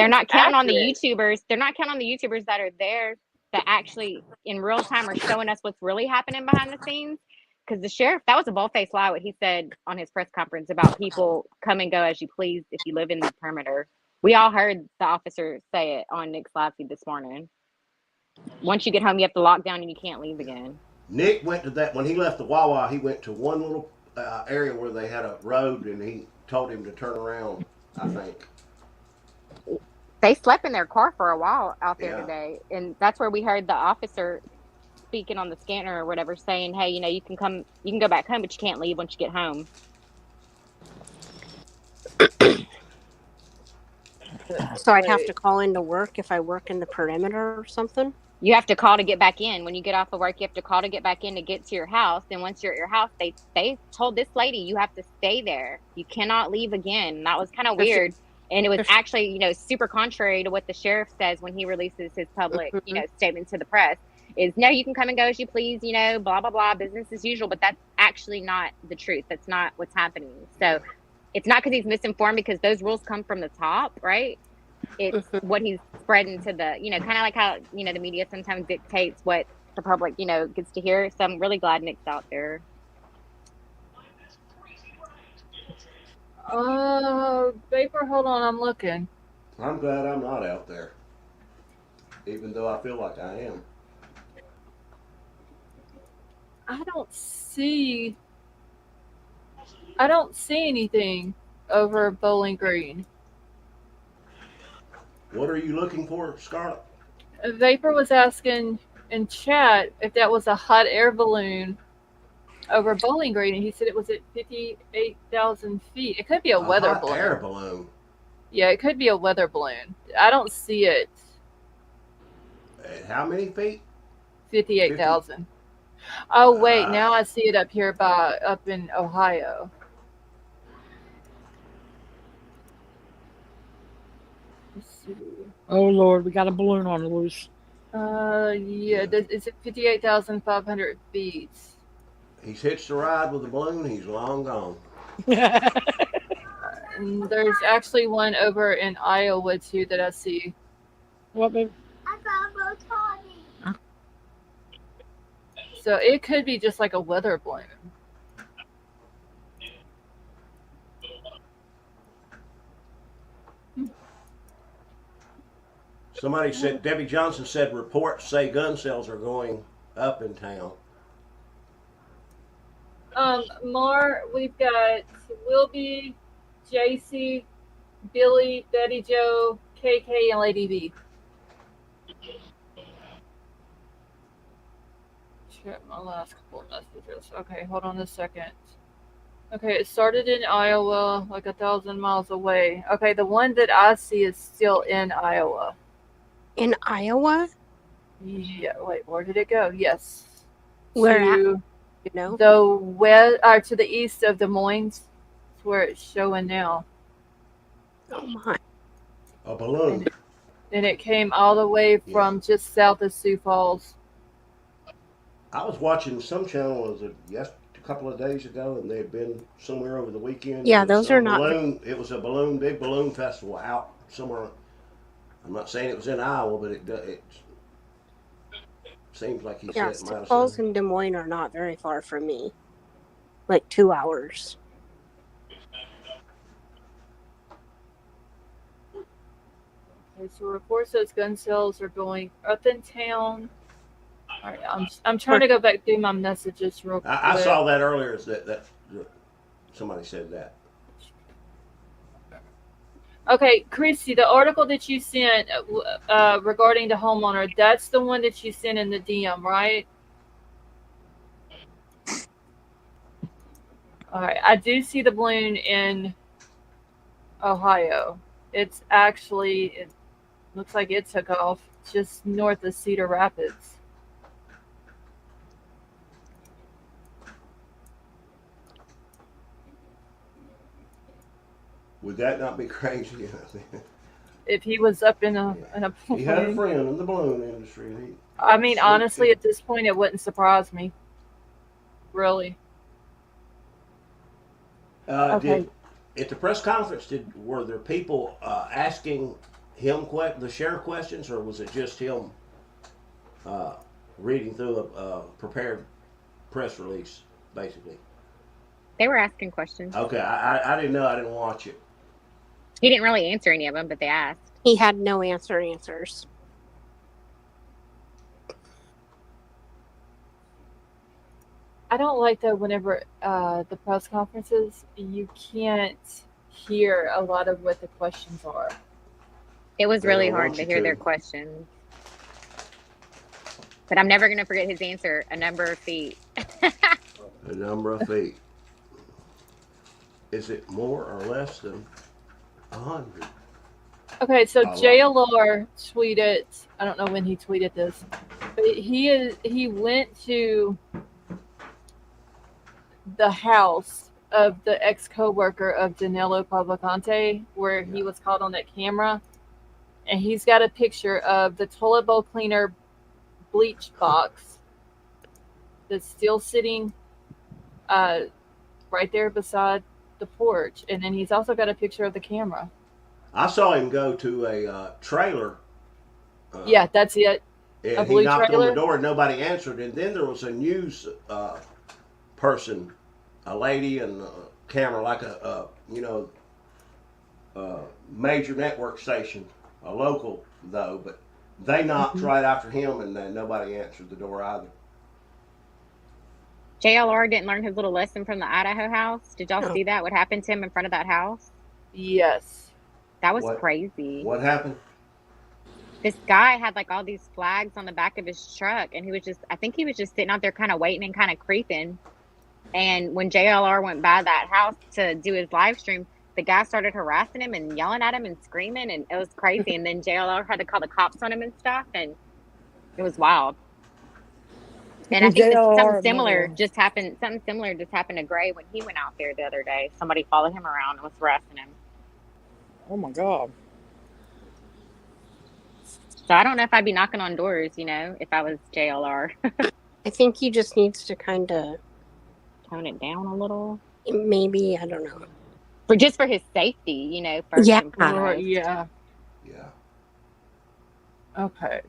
Speaker 19: not counting on the YouTubers. They're not counting on the YouTubers that are there that actually in real time are showing us what's really happening behind the scenes. Because the sheriff, that was a bold-faced lie what he said on his press conference about people come and go as you please if you live in the perimeter. We all heard the officer say it on Nick's live feed this morning. Once you get home, you have to lock down and you can't leave again.
Speaker 14: Nick went to that when he left the Wawa. He went to one little area where they had a road, and he told him to turn around. I think
Speaker 19: they slept in their car for a while out there today, and that's where we heard the officer speaking on the scanner or whatever, saying, "Hey, you can go back home, but you can't leave once you get home."
Speaker 17: So I'd have to call into work if I work in the perimeter or something?
Speaker 19: You have to call to get back in. When you get off of work, you have to call to get back in to get to your house. And once you're at your house, they told this lady you have to stay there. You cannot leave again. And that was kind of weird. And it was actually, super contrary to what the sheriff says when he releases his public, statement to the press. Is no, you can come and go as you please, blah, blah, blah, business as usual. But that's actually not the truth. That's not what's happening. So it's not because he's misinformed, because those rules come from the top, right? It's what he's spreading to the, kind of like how, the media sometimes dictates what the public, gets to hear. So I'm really glad Nick's out there.
Speaker 1: Vapor, hold on, I'm looking.
Speaker 14: I'm glad I'm not out there, even though I feel like I am.
Speaker 1: I don't see anything over Bowling Green.
Speaker 14: What are you looking for, Scarlett?
Speaker 1: Vapor was asking in chat if that was a hot air balloon over Bowling Green, and he said it was at 58,000 feet. It could be a weather balloon.
Speaker 14: Air balloon.
Speaker 1: Yeah, it could be a weather balloon. I don't see it.
Speaker 14: At how many feet?
Speaker 1: 58,000. Oh wait, now I see it up here up in Ohio.
Speaker 8: Oh Lord, we got a balloon on the loose.
Speaker 1: Yeah, it's at 58,500 feet.
Speaker 14: He's hitched a ride with a balloon. He's long gone.
Speaker 1: And there's actually one over in Iowa too that I see.
Speaker 8: What, baby?
Speaker 1: I found a Tony. So it could be just like a weather balloon.
Speaker 14: Somebody said, Debbie Johnson said, reports say gun sales are going up in town.
Speaker 1: We've got Wilby, JC, Billy, Betty Joe, KK, and Lady B. Check my last couple of messages. Okay, hold on a second. Okay, it started in Iowa, like 1,000 miles away. Okay, the one that I see is still in Iowa.
Speaker 17: In Iowa?
Speaker 1: Yeah, wait, where did it go? Yes.
Speaker 17: Where at?
Speaker 1: To
Speaker 17: You know?
Speaker 1: the west, or to the east of Des Moines. That's where it's showing now.
Speaker 17: Oh my.
Speaker 14: A balloon.
Speaker 1: And it came all the way from just south of Sioux Falls.
Speaker 14: I was watching some channel a couple of days ago, and they had been somewhere over the weekend.
Speaker 17: Yeah, those are not.
Speaker 14: It was a big balloon festival out somewhere. I'm not saying it was in Iowa, but it seems like he said it might
Speaker 17: Sioux
Speaker 14: have
Speaker 17: Falls
Speaker 14: said.
Speaker 17: and Des Moines are not very far from me. Like 2 hours.
Speaker 1: Okay, so report says gun sales are going up in town. All right, I'm trying to go back through my messages real quick.
Speaker 14: I saw that earlier. That somebody said that.
Speaker 1: Okay, Christy, the article that you sent regarding the homeowner, that's the one that you sent in the DM, right? All right, I do see the balloon in Ohio. It looks like it took off just north of Cedar Rapids.
Speaker 14: Would that not be crazy?
Speaker 1: If he was up in a balloon.
Speaker 14: He had a friend in the balloon industry.
Speaker 1: I mean, honestly, at this point, it wouldn't surprise me. Really. Okay.
Speaker 14: At the press conference, were there people asking him the sheriff questions, or was it just him reading through a prepared press release, basically?
Speaker 19: They were asking questions.
Speaker 14: Okay, I didn't know. I didn't watch it.
Speaker 19: He didn't really answer any of them, but they asked.
Speaker 17: He had no answers.
Speaker 1: I don't like that whenever the press conferences, you can't hear a lot of what the questions are.
Speaker 19: It was really hard to hear their questions. But I'm never going to forget his answer, a number of feet.
Speaker 14: A number of feet. Is it more or less than 100?
Speaker 1: Okay, so JLR tweeted, I don't know when he tweeted this, but he went to the house of the ex-coworker of Danelo Cavalcante, where he was caught on that camera, and he's got a picture of the toilet bowl cleaner bleach box that's still sitting right there beside the porch, and then he's also got a picture of the camera.
Speaker 14: I saw him go to a trailer.
Speaker 1: Yeah, that's it.
Speaker 14: And he knocked on the door and nobody answered. And then there was a news person, a lady and a camera, like a major network station, a local though, but they knocked right after him and then nobody answered the door either.
Speaker 19: JLR didn't learn his little lesson from the Idaho house. Did y'all see that? What happened to him in front of that house?
Speaker 1: Yes.
Speaker 19: That was crazy.
Speaker 14: What happened?
Speaker 19: This guy had like all these flags on the back of his truck, and I think he was just sitting out there kind of waiting and kind of creeping. And when JLR went by that house to do his live stream, the guy started harassing him and yelling at him and screaming, and it was crazy. And then JLR had to call the cops on him and stuff, and it was wild. And I think something similar just happened to Gray when he went out there the other day. Somebody followed him around and was harassing him.
Speaker 8: Oh my God.
Speaker 19: So I don't know if I'd be knocking on doors, if I was JLR.
Speaker 17: I think he just needs to kind of
Speaker 19: tone it down a little.
Speaker 17: Maybe, I don't know.
Speaker 19: For his safety, first and foremost.
Speaker 1: Yeah. Okay,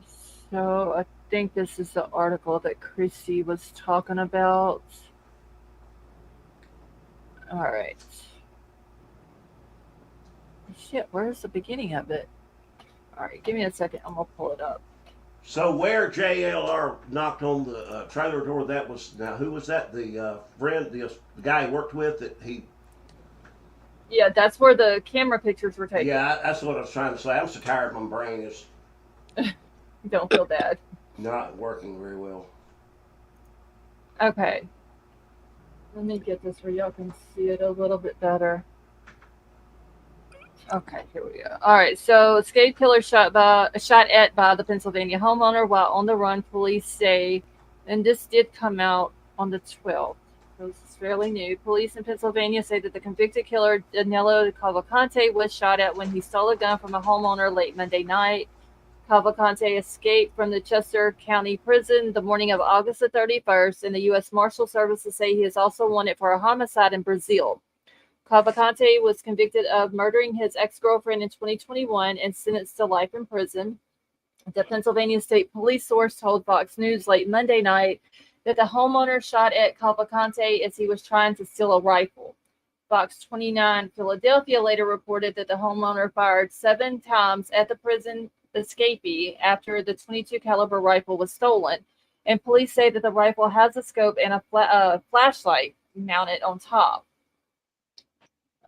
Speaker 1: so I think this is the article that Chrissy was talking about. All right. Shit, where's the beginning of it? All right, give me a second. I'm gonna pull it up.
Speaker 14: So where JLR knocked on the trailer door, that was, now who was that? The friend, the guy he worked with that he.
Speaker 1: Yeah, that's where the camera pictures were taken.
Speaker 14: Yeah, that's what I was trying to say. I'm so tired. My brain is
Speaker 1: Don't feel bad.
Speaker 14: not working very well.
Speaker 1: Okay. Let me get this where y'all can see it a little bit better. Okay, here we go. All right, so escaped killer shot at by the Pennsylvania homeowner while on the run, police say, and this did come out on the 12th. So this is fairly new. Police in Pennsylvania say that the convicted killer, Danelo Cavalcante, was shot at when he stole a gun from a homeowner late Monday night. Cavalcante escaped from the Chester County Prison the morning of August the 31st, and the U.S. Marshal Services say he is also wanted for a homicide in Brazil. Cavalcante was convicted of murdering his ex-girlfriend in 2021 and sentenced to life in prison. The Pennsylvania State Police source told Fox News late Monday night that the homeowner shot at Cavalcante as he was trying to steal a rifle. Fox 29 Philadelphia later reported that the homeowner fired 7 times at the prison escapee after the .22 caliber rifle was stolen, and police say that the rifle has a scope and a flashlight mounted on top.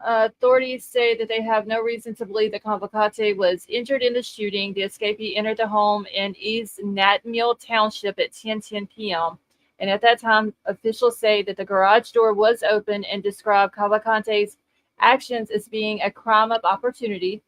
Speaker 1: Authorities say that they have no reason to believe that Cavalcante was injured in the shooting. The escapee entered the home in East Natmill Township at 10:10 p.m. And at that time, officials say that the garage door was open and described Cavalcante's actions as being a crime of opportunity.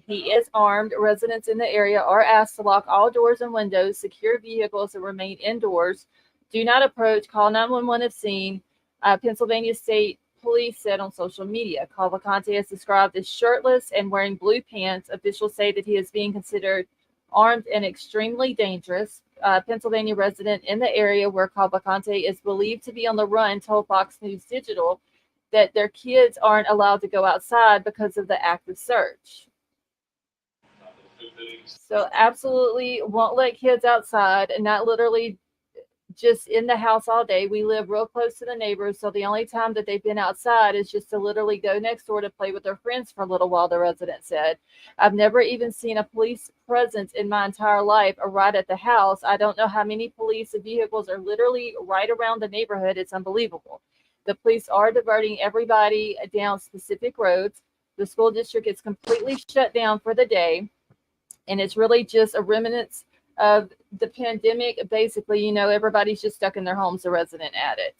Speaker 1: He is armed. Residents in the area are asked to lock all doors and windows, secure vehicles, and remain indoors. Do not approach. Call 911 if seen. Pennsylvania State Police said on social media. Cavalcante is described as shirtless and wearing blue pants. Officials say that he is being considered armed and extremely dangerous. Pennsylvania resident in the area where Cavalcante is believed to be on the run told Fox News Digital that their kids aren't allowed to go outside because of the active search. So absolutely won't let kids outside, and not literally just in the house all day. We live real close to the neighbors, so the only time that they've been outside is just to literally go next door to play with their friends for a little while, the resident said. I've never even seen a police presence in my entire life or right at the house. I don't know how many police vehicles are literally right around the neighborhood. It's unbelievable. The police are diverting everybody down specific roads. The school district is completely shut down for the day, and it's really just a remnants of the pandemic. Basically, everybody's just stuck in their homes, the resident added.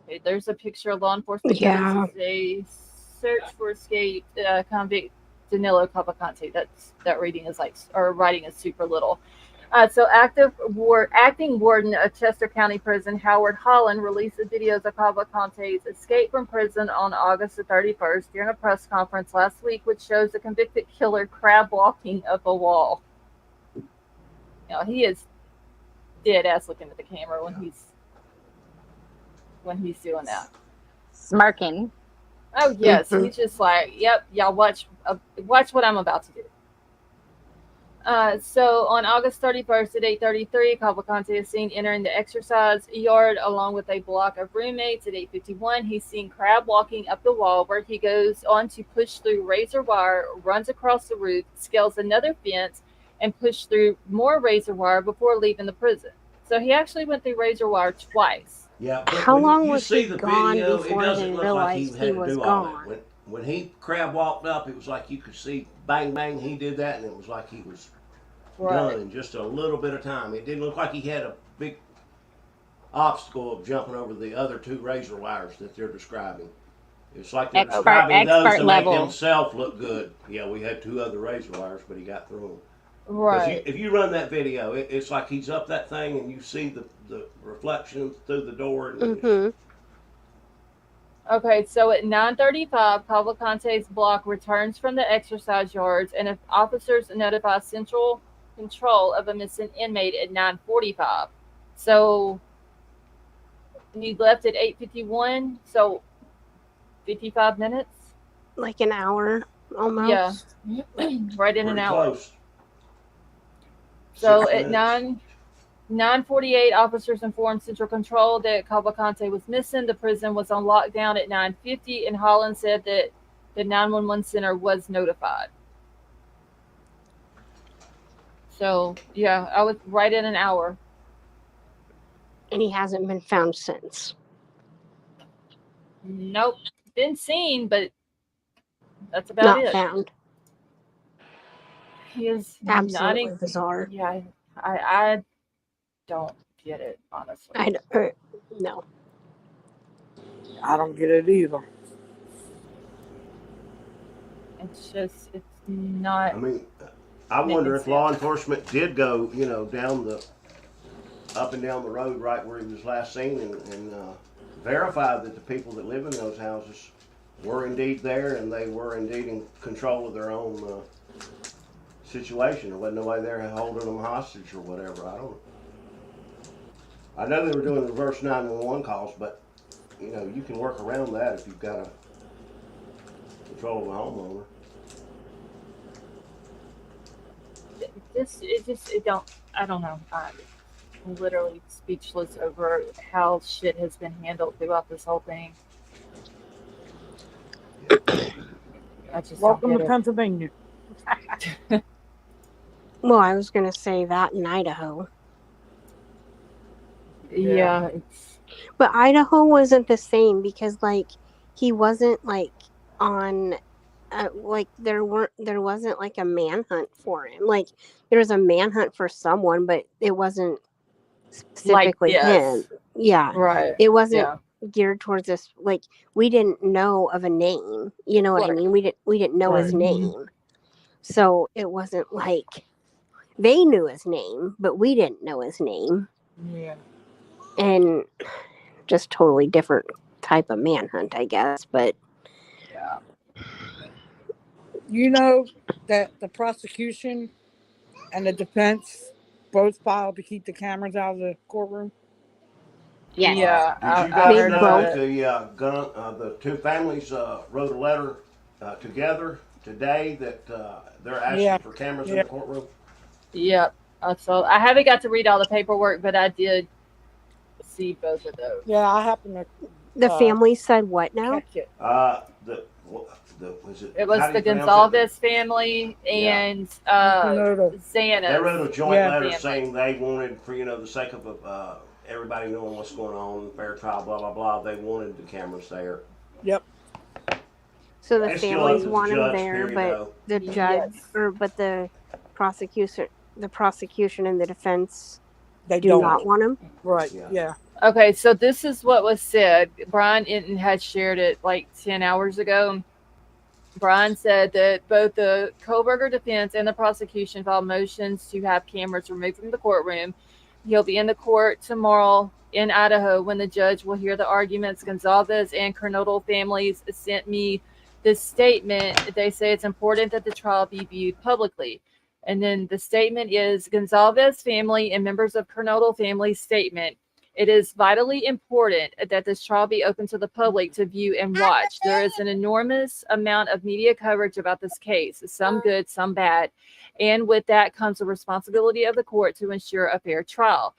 Speaker 1: Okay, there's a picture of law enforcement.
Speaker 17: Yeah.
Speaker 1: A search for escaped convict Danilo Cavalcante. That writing is super little. So acting warden of Chester County Prison, Howard Holland, released the videos of Cavalcante's escape from prison on August the 31st during a press conference last week, which shows the convicted killer crab walking up a wall. He is dead ass looking at the camera when he's doing that.
Speaker 19: Smirking.
Speaker 1: Oh yes, he's just like, yep, y'all watch what I'm about to do. So on August 31st at 8:33, Cavalcante is seen entering the exercise yard along with a block of roommates. At 8:51, he's seen crab walking up the wall, where he goes on to push through razor wire, runs across the roof, scales another fence, and pushed through more razor wire before leaving the prison. So he actually went through razor wire twice.
Speaker 14: Yeah. But
Speaker 17: How long
Speaker 14: you
Speaker 17: was
Speaker 14: see
Speaker 17: he
Speaker 14: the
Speaker 17: gone
Speaker 14: video,
Speaker 17: before
Speaker 14: it doesn't
Speaker 17: they
Speaker 14: look like he
Speaker 17: realized
Speaker 14: had
Speaker 17: he
Speaker 14: to
Speaker 17: was
Speaker 14: do all
Speaker 17: gone?
Speaker 14: that. When he crab walked up, it was like you could see bang bang. He did that, and it was like he was done in just a little bit of time. It didn't look like he had a big obstacle of jumping over the other 2 razor wires that they're describing. It's like they're describing those to make himself look good. Yeah, we had 2 other razor wires, but he got through them.
Speaker 1: Right.
Speaker 14: If you run that video, it's like he's up that thing and you see the reflection through the door. And
Speaker 1: Okay, so at 9:35, Cavalcante's block returns from the exercise yards, and if officers notify central control of a missing inmate at 9:45. So he left at 8:51, so 55 minutes?
Speaker 17: Like an hour almost.
Speaker 1: Yeah, right in an hour.
Speaker 14: Close.
Speaker 1: So at 9:48, officers informed Central Control that Cavalcante was missing. The prison was on lockdown at 9:50, and Holland said that the 911 center was notified. So yeah, I was right in an hour.
Speaker 17: And he hasn't been found since.
Speaker 1: Nope, been seen, but that's about
Speaker 17: Not
Speaker 1: it.
Speaker 17: found.
Speaker 1: He is not
Speaker 17: Absolutely
Speaker 1: in.
Speaker 17: bizarre.
Speaker 1: Yeah, I don't get it honestly.
Speaker 17: No.
Speaker 8: I don't get it either.
Speaker 1: It's just it's not
Speaker 14: I mean, I
Speaker 1: making
Speaker 14: wonder if law
Speaker 1: sense.
Speaker 14: enforcement did go, down up and down the road right where he was last seen and verify that the people that live in those houses were indeed there and they were indeed in control of their own situation. There wasn't nobody there holding them hostage or whatever. I don't know. I know they were doing reverse 911 calls, but you can work around that if you've got a control of a homeowner.
Speaker 1: It don't. I don't know. I'm literally speechless over how shit has been handled throughout this whole thing. I just don't
Speaker 8: Welcome
Speaker 1: get
Speaker 8: to
Speaker 1: it.
Speaker 8: Pennsylvania.
Speaker 17: Well, I was going to say that in Idaho.
Speaker 1: Yeah, it's
Speaker 17: But Idaho wasn't the same because, like, he wasn't, like, on, like, there wasn't, like, a manhunt for him. Like, there was a manhunt for someone, but it wasn't
Speaker 1: like
Speaker 17: specifically him.
Speaker 1: this,
Speaker 17: Yeah.
Speaker 1: right?
Speaker 17: It wasn't
Speaker 1: Yeah,
Speaker 17: geared towards this. Like, we didn't know of a name. You know what I
Speaker 8: Right.
Speaker 17: mean? We didn't know his
Speaker 1: right.
Speaker 17: name. So it wasn't like they knew his name, but we didn't know his name.
Speaker 1: Yeah.
Speaker 17: And just totally different type of manhunt, I guess. But
Speaker 1: Yeah.
Speaker 8: You know that the prosecution and the defense both filed to keep the cameras out of the courtroom.
Speaker 19: Yes.
Speaker 1: Yeah,
Speaker 14: Did you
Speaker 1: I
Speaker 14: guys
Speaker 17: they
Speaker 1: heard
Speaker 14: know
Speaker 1: about
Speaker 17: both.
Speaker 14: that
Speaker 1: it.
Speaker 14: the two families wrote a letter together today that they're
Speaker 8: Yeah.
Speaker 14: asking for cameras in
Speaker 8: Yeah.
Speaker 14: the courtroom?
Speaker 1: Yep. So I haven't got to read all the paperwork, but I did see both of those.
Speaker 8: Yeah, I happen to
Speaker 17: The family said what now?
Speaker 8: catch it.
Speaker 14: Was it?
Speaker 1: It was
Speaker 14: How do
Speaker 1: the
Speaker 14: you pronounce it?
Speaker 1: Gonzalez family
Speaker 14: Yeah.
Speaker 1: and
Speaker 8: Pinota.
Speaker 1: Xana's
Speaker 14: They wrote a joint letter
Speaker 1: family.
Speaker 14: saying they wanted, for the sake of everybody knowing what's going on, fair trial, blah blah blah. They wanted the cameras there.
Speaker 8: Yep.
Speaker 17: So the
Speaker 14: It's still
Speaker 17: families
Speaker 14: up to the
Speaker 17: want him
Speaker 14: judge,
Speaker 17: there,
Speaker 14: period,
Speaker 17: but
Speaker 14: though.
Speaker 17: the judge
Speaker 1: Yes.
Speaker 17: but the prosecution and the defense
Speaker 8: They
Speaker 17: do
Speaker 8: don't.
Speaker 17: not want him.
Speaker 8: Right.
Speaker 14: Yeah.
Speaker 8: Yeah.
Speaker 1: Okay, so this is what was said. Brian Inton had shared it like 10 hours ago. Brian said that both the Kohlberger defense and the prosecution filed motions to have cameras removed from the courtroom. He'll be in the court tomorrow in Idaho when the judge will hear the arguments. Gonzalez and Kernodle families sent me this statement. They say it's important that the trial be viewed publicly. And then the statement is Gonzalez family and members of Kernodle family statement. It is vitally important that this trial be open to the public to view and watch. There is an enormous amount of media coverage about this case, some good, some bad. And with that comes the responsibility of the court to ensure a fair trial.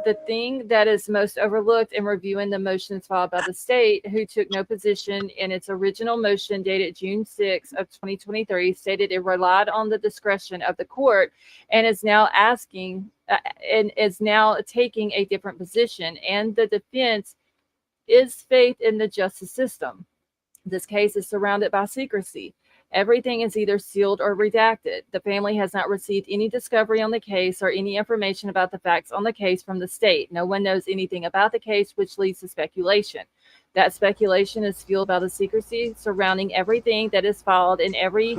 Speaker 1: The thing that is most overlooked in reviewing the motions filed by the state, who took no position in its original motion dated June 6 of 2023, stated it relied on the discretion of the court and is now taking a different position. And the defense is faith in the justice system. This case is surrounded by secrecy. Everything is either sealed or redacted. The family has not received any discovery on the case or any information about the facts on the case from the state. No one knows anything about the case, which leads to speculation. That speculation is fueled by the secrecy surrounding everything that is filed in every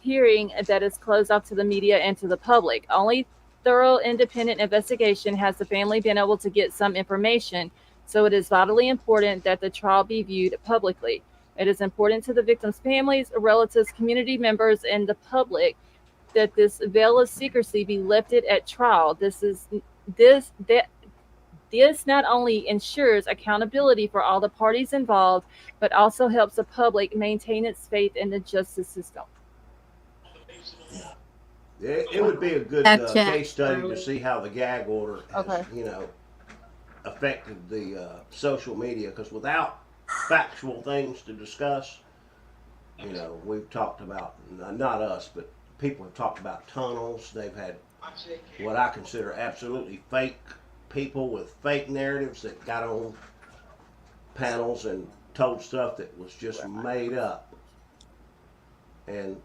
Speaker 1: hearing that is closed off to the media and to the public. Only thorough independent investigation has the family been able to get some information, so it is vitally important that the trial be viewed publicly. It is important to the victims' families, relatives, community members, and the public that this veil of secrecy be lifted at trial. This not only ensures accountability for all the parties involved, but also helps the public maintain its faith in the justice system.
Speaker 14: It would be a good case study to see how the gag order has, affected the social media. Because without factual things to discuss, we've talked about, not us, but people have talked about tunnels. They've had what I consider absolutely fake people with fake narratives that got on panels and told stuff that was just made up. And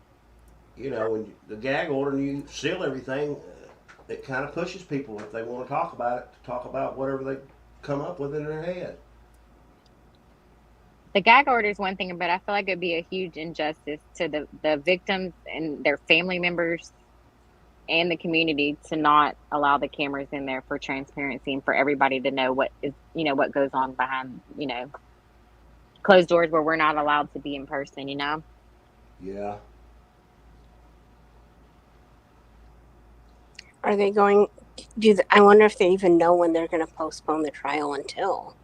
Speaker 14: you know, when the gag order and you seal everything, it kind of pushes people if they want to talk about it to talk about whatever they come up with in their head.
Speaker 19: The gag order is one thing, but I feel like it'd be a huge injustice to the victims and their family members and the community to not allow the cameras in there for transparency and for everybody to know what is, what goes on behind, closed doors where we're not allowed to be in person,
Speaker 14: Yeah.
Speaker 17: Are they going? I wonder if they even know when they're going to postpone the trial until.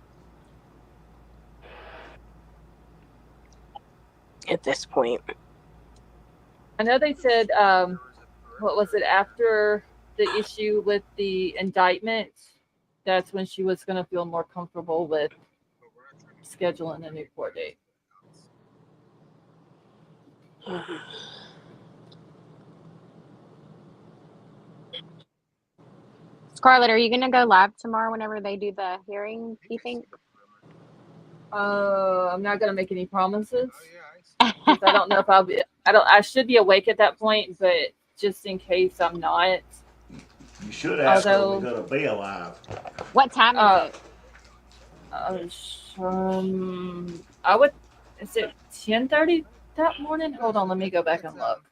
Speaker 17: At this point,
Speaker 1: I know they said, what was it, after the issue with the indictment, that's when she was going to feel more comfortable with scheduling a new court date.
Speaker 19: Scarlett, are you going to go live tomorrow whenever they do the hearing, do you think?
Speaker 1: I'm not going to make any promises. Because I don't know if I'll be, I should be awake at that point, but just in case I'm not.
Speaker 14: You should ask her we're going to be alive.
Speaker 19: What time is
Speaker 1: it? Is it 10:30 that morning? Hold on, let me go back and look.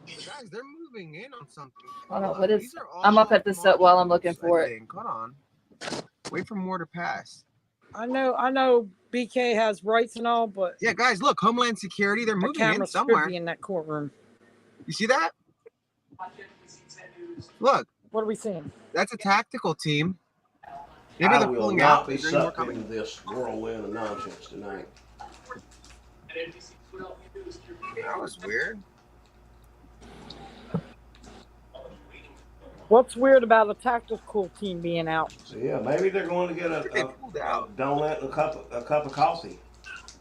Speaker 7: Guys, they're moving in on something.
Speaker 1: Hold on, what is? I'm up at this while I'm looking for it.
Speaker 7: Hold on. Wait for more to pass.
Speaker 8: I know BK has rights and all, but
Speaker 7: yeah, guys, look, Homeland Security, they're moving in somewhere.
Speaker 8: Be in that courtroom.
Speaker 7: You see that? Look.
Speaker 8: What are we seeing?
Speaker 7: That's a tactical team. Maybe they're pulling out.
Speaker 14: I will not be sucked into this whirlwind of nonsense tonight.
Speaker 7: That was weird.
Speaker 8: What's weird about a tactical team being out?
Speaker 14: So yeah, maybe they're going to get a donut and a cup of coffee.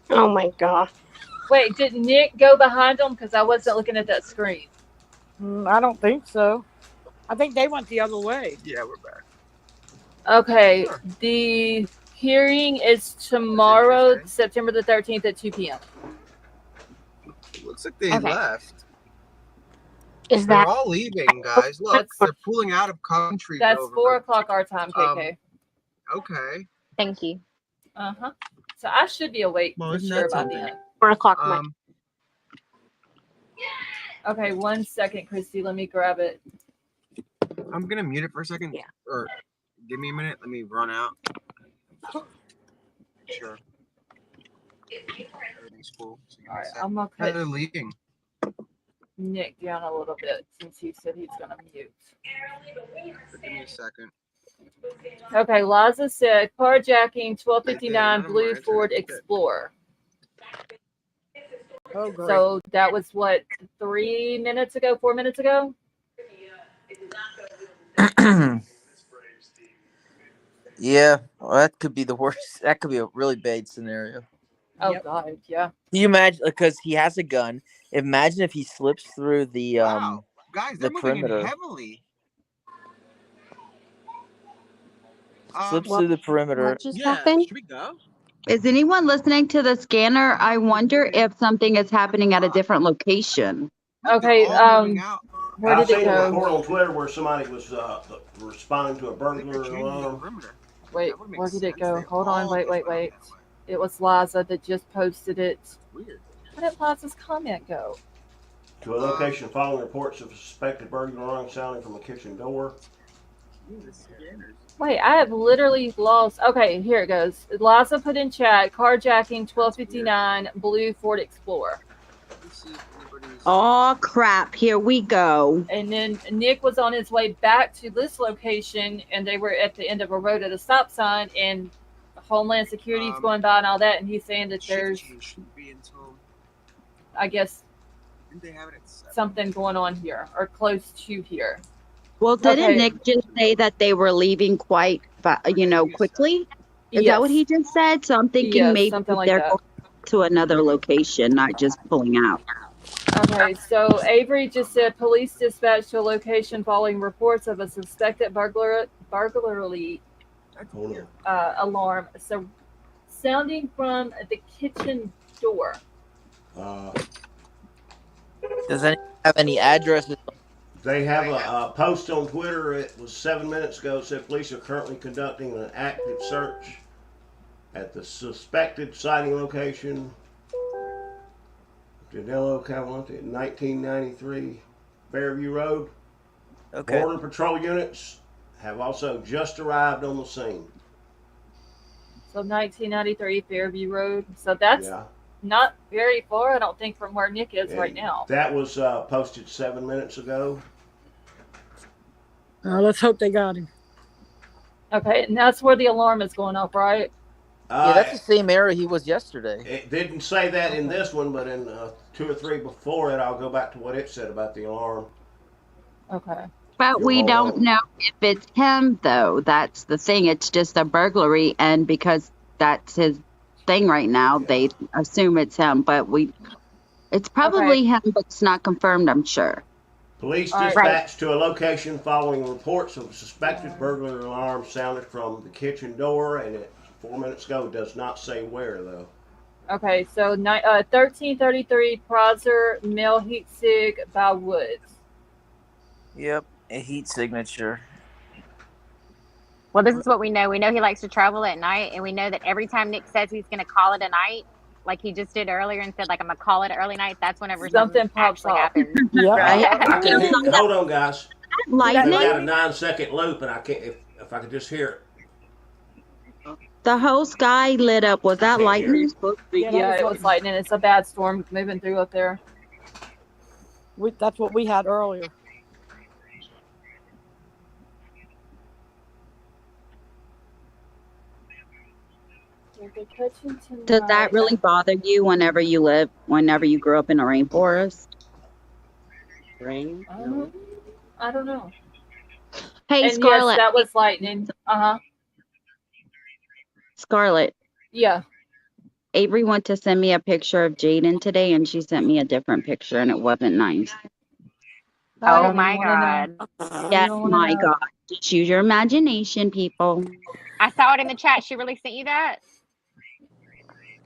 Speaker 17: Oh my god!
Speaker 1: Wait, did Nick go behind them? Because I wasn't looking at that screen.
Speaker 8: I don't think so. I think they went the other way.
Speaker 7: Yeah, we're back.
Speaker 1: Okay, the hearing is tomorrow, September the 13th at 2 p.m.
Speaker 7: Looks like they left.
Speaker 17: Is
Speaker 7: they're
Speaker 17: that
Speaker 7: all leaving, guys? Look, they're pulling out of country.
Speaker 1: That's 4 o'clock our time, KK.
Speaker 7: Okay.
Speaker 19: Thank you.
Speaker 1: So I should be awake for sure by then.
Speaker 17: 4 o'clock.
Speaker 1: Okay, 1 second, Christy. Let me grab it.
Speaker 7: I'm gonna mute it for a second.
Speaker 17: Yeah.
Speaker 7: Or give me a minute. Let me run out. Sure. Everything's cool. So
Speaker 1: all right, I'm gonna cut
Speaker 7: they're leaving.
Speaker 1: Nick down a little bit since he said he's gonna mute.
Speaker 7: Give me a second.
Speaker 1: Okay, Laza said carjacking 1259 blue Ford Explorer.
Speaker 8: Oh, great.
Speaker 1: So that was what, 4 minutes ago?
Speaker 16: Yeah, well, that could be the worst. That could be a really bad scenario.
Speaker 1: Oh God, yeah.
Speaker 16: Can you imagine? Because he has a gun. Imagine if he slips through the
Speaker 7: guys,
Speaker 16: the
Speaker 7: they're
Speaker 16: perimeter.
Speaker 7: moving in heavily.
Speaker 16: Slips through the perimeter.
Speaker 17: What just happened?
Speaker 7: Should we go?
Speaker 11: Is anyone listening to the scanner? I wonder if something is happening at a different location.
Speaker 1: Okay, where did it
Speaker 14: I seen a
Speaker 1: go?
Speaker 14: report on Twitter where somebody was responding to a burglar alarm.
Speaker 1: Wait, where did it go? Hold on, wait. It was Liza that just posted it.
Speaker 7: Weird.
Speaker 1: Where did Liza's comment go?
Speaker 14: To a location following reports of a suspected burglar alarm sounding from a kitchen door.
Speaker 1: Wait, I have literally lost. Okay, here it goes. Liza put in chat, carjacking 1259 blue Ford Explorer.
Speaker 11: Oh, crap. Here we go.
Speaker 1: And then Nick was on his way back to this location, and they were at the end of a road at a stop sign, and Homeland Security's going by and all that, and he's saying that there's, I guess, something going on here, or close to here.
Speaker 11: Well, didn't Nick just say that they were leaving quite, quickly? Is that what he just said? So I'm thinking maybe
Speaker 1: something like
Speaker 11: they're
Speaker 1: that.
Speaker 11: going to another location, not just pulling out.
Speaker 1: Okay, so Avery just said police dispatched to a location following reports of a suspected burglary alarm. So sounding from the kitchen door.
Speaker 16: Does anyone have any addresses?
Speaker 14: They have a post on Twitter. It was 7 minutes ago. It said police are currently conducting an active search at the suspected sighting location, Danelo, Cavalcante, 1993 Fairview Road.
Speaker 16: Okay.
Speaker 14: Border Patrol units have also just arrived on the scene.
Speaker 1: So 1993 Fairview Road. So that's not very far, I don't think, from where Nick is right now.
Speaker 14: That was posted 7 minutes ago.
Speaker 8: Let's hope they got him.
Speaker 1: Okay, and that's where the alarm is going off, right?
Speaker 16: Yeah, that's the same area he was yesterday.
Speaker 14: It didn't say that in this one, but in 2 or 3 before it, I'll go back to what it said about the alarm.
Speaker 1: Okay.
Speaker 11: But we don't know if it's him, though. That's the thing. It's just a burglary, and because that's his thing right now, they assume it's him. But it's probably him, but it's not confirmed, I'm sure.
Speaker 14: Police dispatched to a location following reports of a suspected burglary alarm sounded from the kitchen door, and it 4 minutes ago does not say where, though.
Speaker 1: Okay, so 1333 Prosser, male heat sig by Woods.
Speaker 16: Yep, a heat signature.
Speaker 19: Well, this is what we know. We know he likes to travel at night, and we know that every time Nick says he's going to call it a night, like he just did earlier and said, like, I'm going to call it early night, that's whenever something pops up. Happens.
Speaker 14: Hold on, guys.
Speaker 11: Lightning?
Speaker 14: I got a 9-second loop, and I can't. If I could just hear it.
Speaker 11: The whole sky lit up. Was that lightning?
Speaker 1: Yeah, it was lightning. It's a bad storm moving through up there.
Speaker 8: That's what we had earlier.
Speaker 11: Does that really bother you whenever you grew up in a rainforest?
Speaker 1: I don't know.
Speaker 11: Hey,
Speaker 1: and
Speaker 11: Scarlett.
Speaker 1: Yes, that was lightning.
Speaker 11: Scarlett.
Speaker 1: Yeah.
Speaker 11: Avery went to send me a picture of Jaden today, and she sent me a different picture, and it wasn't nice.
Speaker 19: Oh my God.
Speaker 11: Yes, my God. Just use your imagination, people.
Speaker 19: I saw it in the chat. She really sent you that?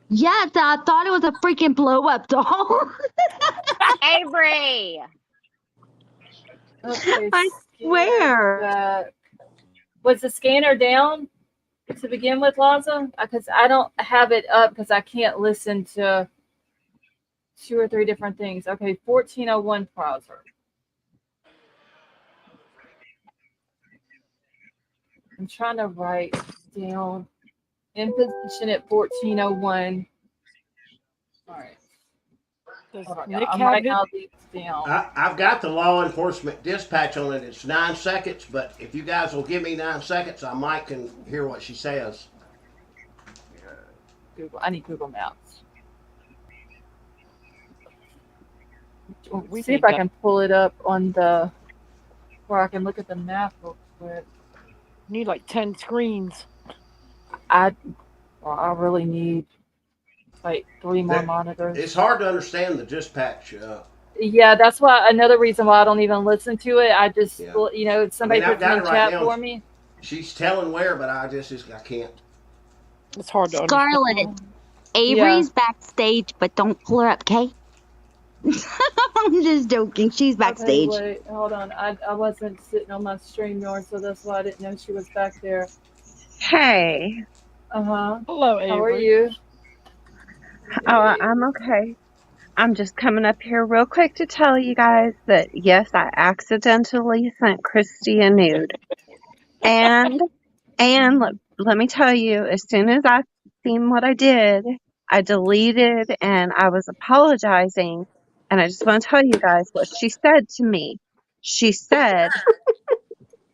Speaker 11: Yes, I thought it was a freaking blow-up doll.
Speaker 19: Avery.
Speaker 1: Okay,
Speaker 11: I swear.
Speaker 1: Was the scanner down to begin with, Laza? Because I don't have it up because I can't listen to 2 or 3 different things. Okay, 1401 browser. I'm trying to write down in position at 1401. All right. I might not leave this down.
Speaker 14: I've got the law enforcement dispatch on it. It's 9 seconds, but if you guys will give me 9 seconds, I might can hear what she says.
Speaker 1: Google. I need Google Maps. See if I can pull it up on the where I can look at the map real quick.
Speaker 8: Need like 10 screens.
Speaker 1: I really need like 3 more monitors.
Speaker 14: It's hard to understand the dispatch.
Speaker 1: Yeah, that's why another reason why I don't even listen to it. I just, somebody puts it in chat for me.
Speaker 14: She's telling where, but I can't.
Speaker 8: It's hard to
Speaker 11: Scarlett,
Speaker 8: understand.
Speaker 11: Avery's backstage, but don't pull her up, okay? I'm just joking. She's backstage.
Speaker 1: Okay, wait, hold on. I wasn't sitting on my StreamYard, so that's why I didn't know she was back there.
Speaker 20: Hey.
Speaker 8: Hello, Avery.
Speaker 1: How are you?
Speaker 20: Oh, I'm okay. I'm just coming up here real quick to tell you guys that, yes, I accidentally sent Christy a nude. And let me tell you, as soon as I seen what I did, I deleted and I was apologizing. And I just want to tell you guys what she said to me. She said,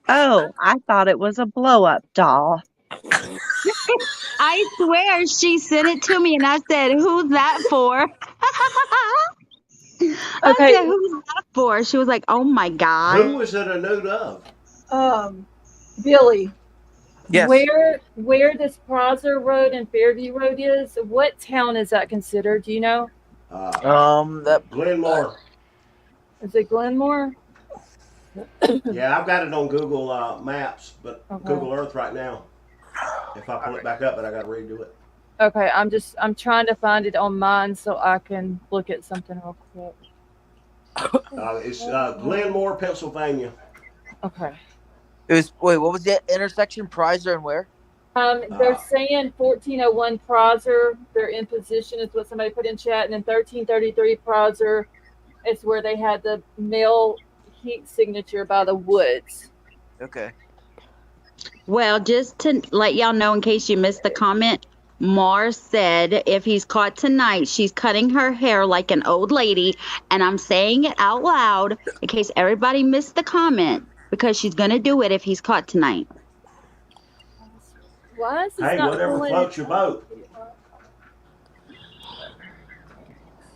Speaker 20: "Oh, I thought it was a blow-up doll."
Speaker 11: I swear she sent it to me and I said, "Who's that for?" I said, "Who's that for?" She was like, "Oh my God."
Speaker 14: Who was it a nude of?
Speaker 1: Billy.
Speaker 16: Yes.
Speaker 1: Where this Prosser Road and Fairview Road is, what town is that considered? Do you know?
Speaker 16: That
Speaker 14: Glenmore.
Speaker 1: Is it Glenmore?
Speaker 14: Yeah, I've got it on Google Maps, but
Speaker 1: Okay.
Speaker 14: Google Earth right now. If I pull it back up, but I got to redo it.
Speaker 1: Okay, I'm trying to find it on mine so I can look at something real quick.
Speaker 14: It's Glenmore, Pennsylvania.
Speaker 1: Okay.
Speaker 16: It was wait. What was the intersection? Prizer and where?
Speaker 1: They're saying 1401 Prosser. They're in position is what somebody put in chat, and then 1333 Prosser is where they had the mail heat signature by the woods.
Speaker 16: Okay.
Speaker 11: Well, just to let y'all know, in case you missed the comment, Mars said if he's caught tonight, she's cutting her hair like an old lady. And I'm saying it out loud in case everybody missed the comment, because she's going to do it if he's caught tonight.
Speaker 1: Why is this
Speaker 14: Hey,
Speaker 1: not
Speaker 14: whatever
Speaker 1: pulling
Speaker 14: floats
Speaker 1: it
Speaker 14: your boat.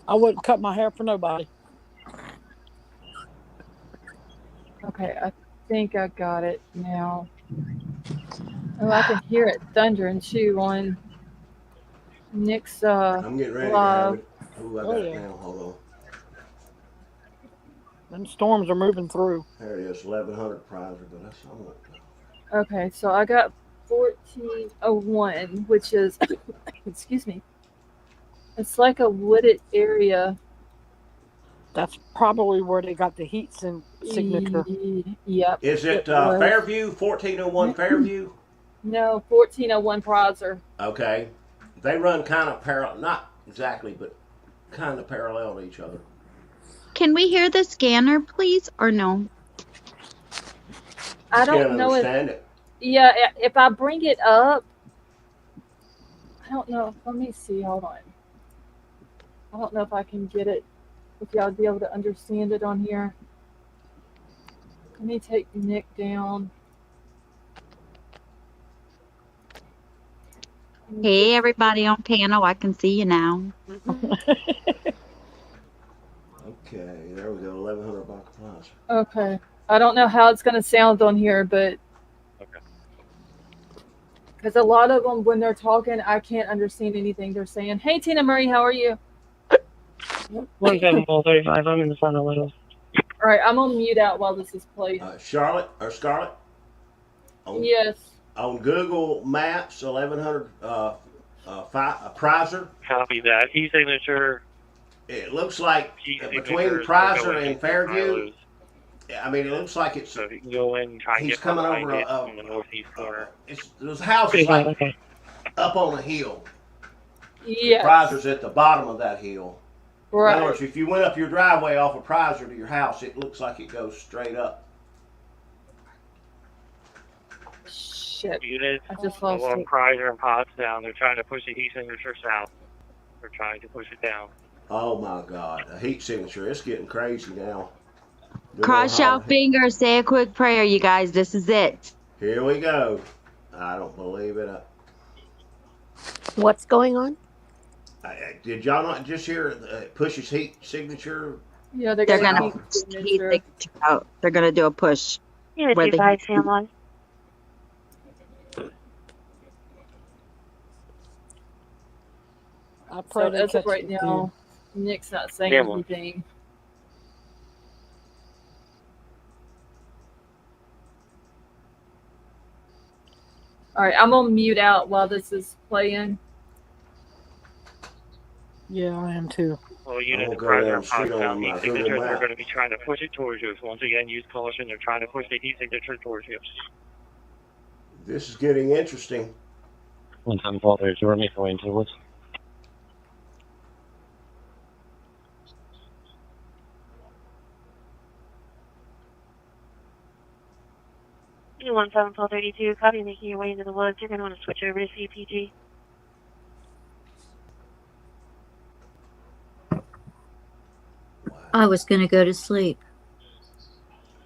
Speaker 8: I wouldn't cut my hair for nobody.
Speaker 1: Okay, I think I got it now. Oh, I can hear it thundering too on Nick's
Speaker 14: I'm getting ready to have it. Ooh, I got it now. Hold on.
Speaker 8: Them storms are moving through.
Speaker 14: There it is, 1100 Prizer, but that's somewhat.
Speaker 1: Okay, so I got 1401, which is, excuse me, it's like a wooded area.
Speaker 8: That's probably where they got the heat signature.
Speaker 1: Yep.
Speaker 14: Is it Fairview, 1401 Fairview?
Speaker 1: No, 1401 Prosser.
Speaker 14: Okay. They run kind of parallel, not exactly, but kind of parallel to each other.
Speaker 11: Can we hear the scanner, please, or no?
Speaker 1: I don't know if. Yeah, if I bring it up, I don't know. Let me see. Hold on. I don't know if I can get it. If y'all be able to understand it on here. Let me take Nick down.
Speaker 11: Hey, everybody on panel, I can see you now.
Speaker 14: Okay, there we go, 1100 buck plus.
Speaker 1: Okay. I don't know how it's going to sound on here, but.
Speaker 14: Okay.
Speaker 1: Because a lot of them, when they're talking, I can't understand anything they're saying. Hey, Tina Murray, how are you?
Speaker 21: 17435, I'm in the front a little.
Speaker 1: All right, I'm on mute out while this is playing.
Speaker 14: Charlotte or Scarlett?
Speaker 1: Yes.
Speaker 14: On Google Maps, 1100 Prizer.
Speaker 21: Copy that. E-signature.
Speaker 14: It looks like between Prizer and Fairview. I mean, it looks like it's.
Speaker 21: So if you can go in and try and
Speaker 14: he's
Speaker 21: get
Speaker 14: coming
Speaker 21: behind
Speaker 14: over
Speaker 21: it on the northeast corner.
Speaker 14: This house is like up on a hill.
Speaker 1: Yes.
Speaker 14: Prizer's at the bottom of that hill.
Speaker 1: Right.
Speaker 14: In other words, if you went up your driveway off of Prizer to your house, it looks like it goes straight up.
Speaker 1: Shit.
Speaker 21: Units
Speaker 1: I just lost
Speaker 21: along
Speaker 1: it.
Speaker 21: Prizer and Pottstown. They're trying to push the heat signature south. They're trying to push it down.
Speaker 14: Oh my God, a heat signature. It's getting crazy now.
Speaker 11: Cross your fingers, say a quick prayer, you guys. This is it.
Speaker 14: Here we go. I don't believe it.
Speaker 17: What's going on?
Speaker 14: Did y'all not just hear push his heat signature?
Speaker 1: Yeah, they're
Speaker 11: gonna push the heat signature out. They're gonna do a push.
Speaker 4: Yeah,
Speaker 11: where the
Speaker 4: guys,
Speaker 11: heat-
Speaker 4: Sam on.
Speaker 8: I pray
Speaker 1: So
Speaker 8: they
Speaker 1: as of
Speaker 8: catch
Speaker 1: right
Speaker 8: it
Speaker 1: now, Nick's not saying
Speaker 21: Yeah, well.
Speaker 1: anything. All right, I'm gonna mute out while this is playing.
Speaker 8: Yeah, I am too.
Speaker 21: Well, units of
Speaker 14: go
Speaker 21: Prizer
Speaker 14: down
Speaker 21: and
Speaker 14: the street on
Speaker 21: Pottstown
Speaker 14: my
Speaker 21: heat
Speaker 14: Google
Speaker 21: signatures are
Speaker 14: map.
Speaker 21: going to be trying to push it towards you. So once again, use caution. They're trying to push the heat signature towards you.
Speaker 14: This is getting interesting.
Speaker 21: 17432, we're making way into the woods.
Speaker 4: You 17432, copy, making your way into the woods. You're going to want to switch over to CPG.
Speaker 12: I was going to go to sleep.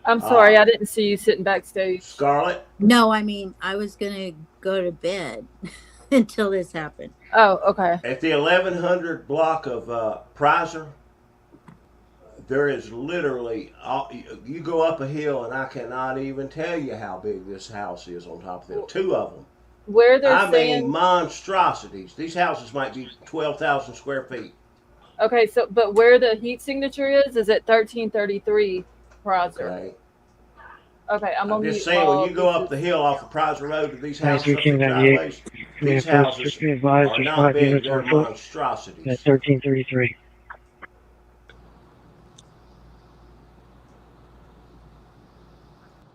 Speaker 1: I'm sorry, I didn't see you sitting backstage.
Speaker 14: Scarlett?
Speaker 12: No, I mean, I was going to go to bed until this happened.
Speaker 1: Oh, okay.
Speaker 14: At the 1100 block of Prizer, there is literally, you go up a hill and I cannot even tell you how big this house is on top of it. Two of them.
Speaker 1: Where they're
Speaker 14: I
Speaker 1: saying,
Speaker 14: mean monstrosities. These houses might be 12,000 square feet.
Speaker 1: Okay, so but where the heat signature is at 1333 Prosser.
Speaker 14: Okay.
Speaker 1: Okay, I'm
Speaker 14: I'm
Speaker 1: gonna
Speaker 14: just
Speaker 1: mute
Speaker 14: saying, when
Speaker 1: while
Speaker 14: you go
Speaker 1: this
Speaker 14: up the
Speaker 1: is.
Speaker 14: hill off of Prizer Road to these houses up the
Speaker 5: 1398.
Speaker 14: driveways,
Speaker 5: Command
Speaker 14: these
Speaker 5: post,
Speaker 14: houses
Speaker 5: just be advised
Speaker 14: are
Speaker 5: there's
Speaker 14: not
Speaker 5: 5
Speaker 14: big.
Speaker 5: units
Speaker 14: They're
Speaker 5: on foot
Speaker 14: monstrosities.
Speaker 5: at 1333.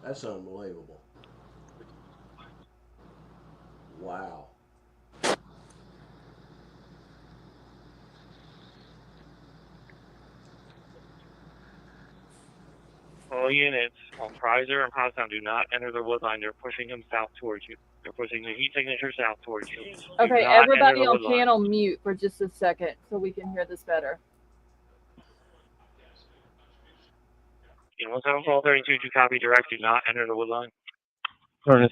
Speaker 14: That's unbelievable. Wow.
Speaker 21: All units on Prizer and Pottstown do not enter the wood line. They're pushing him south towards you. They're pushing the heat signature south towards you. Do
Speaker 1: Okay,
Speaker 21: not enter
Speaker 1: everybody
Speaker 21: the
Speaker 1: on
Speaker 21: wood line.
Speaker 1: panel mute for just a second so we can hear this better.
Speaker 21: You know, 71232 to copy direct. Do not enter the wood line.
Speaker 5: Curtis.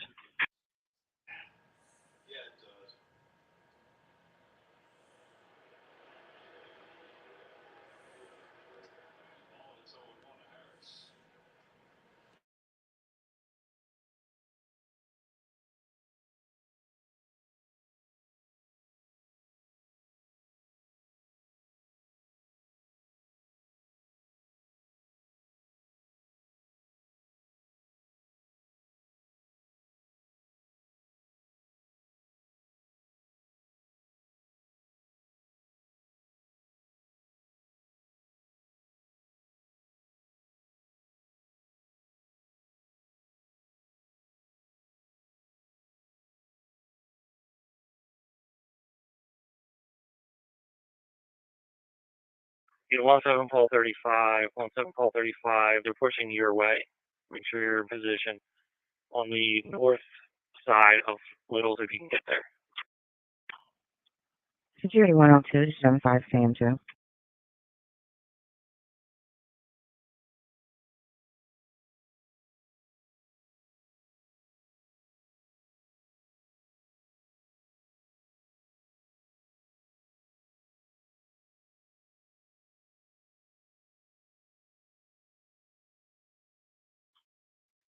Speaker 21: You know, 171235, 171235. They're pushing your way. Make sure you're in position on the north side of Littles if you can get there.
Speaker 22: Security 102 75 Sam 2.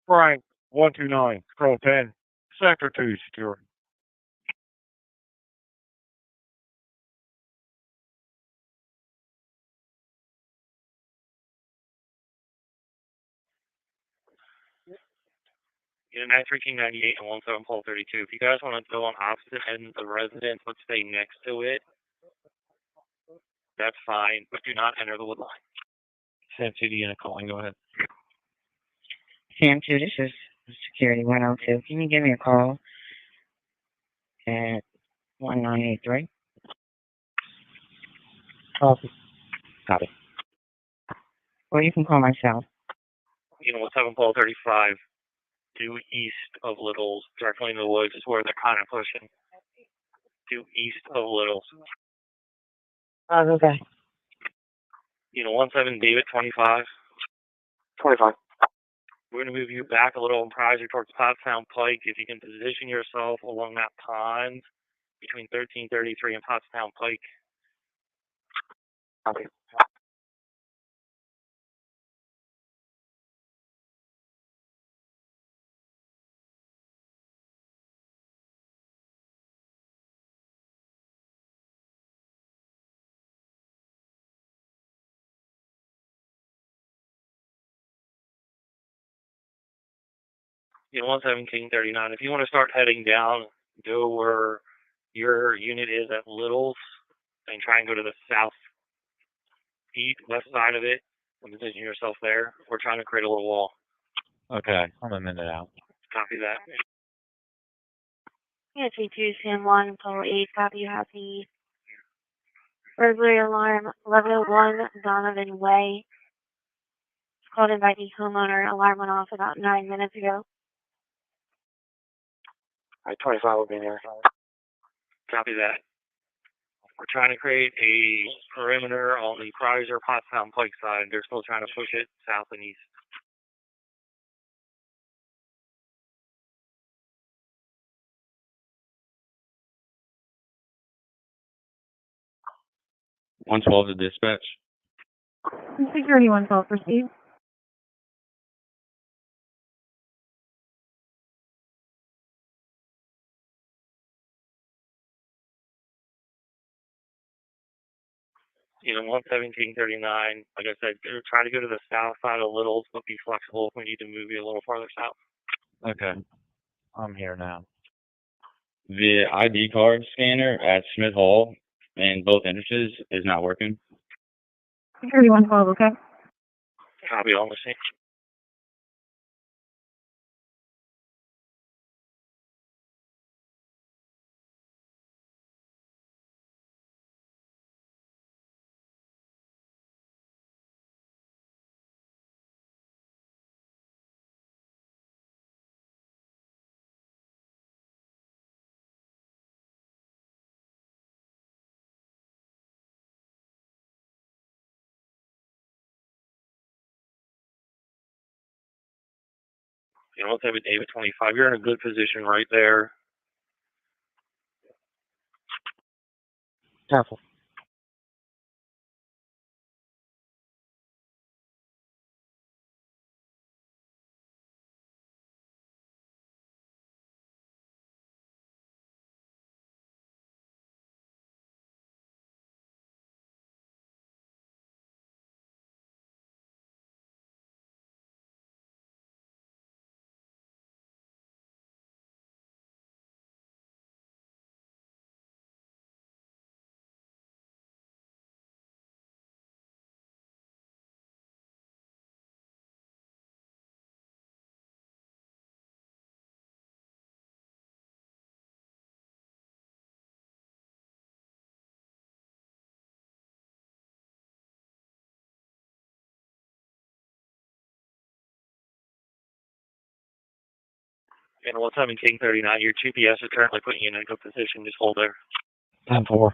Speaker 21: Frank, 129, Control 10, Sector 2, secure. You know, 91398 and 171232. If you guys want to go on opposite ends of the residence, but stay next to it, that's fine, but do not enter the wood line. Sam 2 to unit calling, go ahead.
Speaker 22: Sam 2, this is Security 102. Can you give me a call at 1983?
Speaker 5: Copy.
Speaker 22: Copy. Or you can call myself.
Speaker 21: You know, 171235, due east of Littles, directly in the woods is where they're kind of pushing. Due east of Littles.
Speaker 5: Okay.
Speaker 21: You know, 17 David 25. 25. We're going to move you back a little in Prizer towards Pottstown Pike. If you can position yourself along that pond between 1333 and Pottstown Pike. Copy. You know, 11739. If you want to start heading down, go where your unit is at Littles and try and go to the west side of it and position yourself there. We're trying to create a little wall.
Speaker 5: Okay, I'm a minute out.
Speaker 21: Copy that.
Speaker 4: Yeah, T2 Sam 1, total 8, copy, you have the burglary alarm, 1101 Donovan Way. Called in by the homeowner, alarm went off about 9 minutes ago.
Speaker 21: Alright, 25 will be there. Copy that. We're trying to create a perimeter on the Prizer Pottstown Pike side. They're still trying to push it south and east.
Speaker 23: (112) to dispatch.
Speaker 22: Security 112, proceed.
Speaker 21: You know, 11739. Like I said, try to go to the south side a little, but be flexible if we need to move you a little farther south.
Speaker 23: Okay, I'm here now. The ID card scanner at Smith Hall in both entrances is not working.
Speaker 4: 3112, okay?
Speaker 21: Copy all machine. You know, with David 25, you're in a good position right there.
Speaker 5: Careful.
Speaker 21: And 11739, your GPS is currently putting you in a good position. Just hold there.
Speaker 5: 10-4.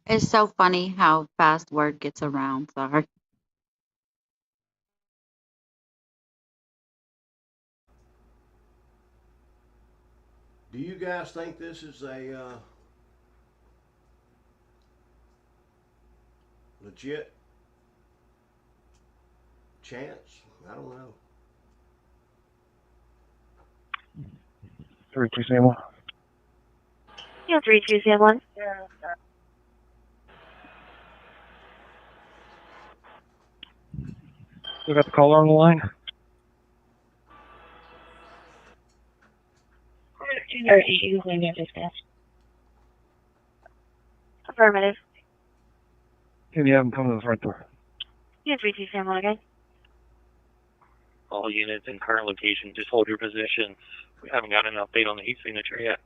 Speaker 11: It's so funny how fast word gets around. Sorry.
Speaker 14: Do you guys think this is a legit chance? I don't know.
Speaker 5: 3271.
Speaker 4: Yeah, 3271.
Speaker 5: Still got the caller on the line?
Speaker 4: Affirmative.
Speaker 5: Can you have him come to the front door?
Speaker 4: Yeah, 3271 again.
Speaker 21: All units in current location, just hold your position. We haven't got an update on the heat signature yet.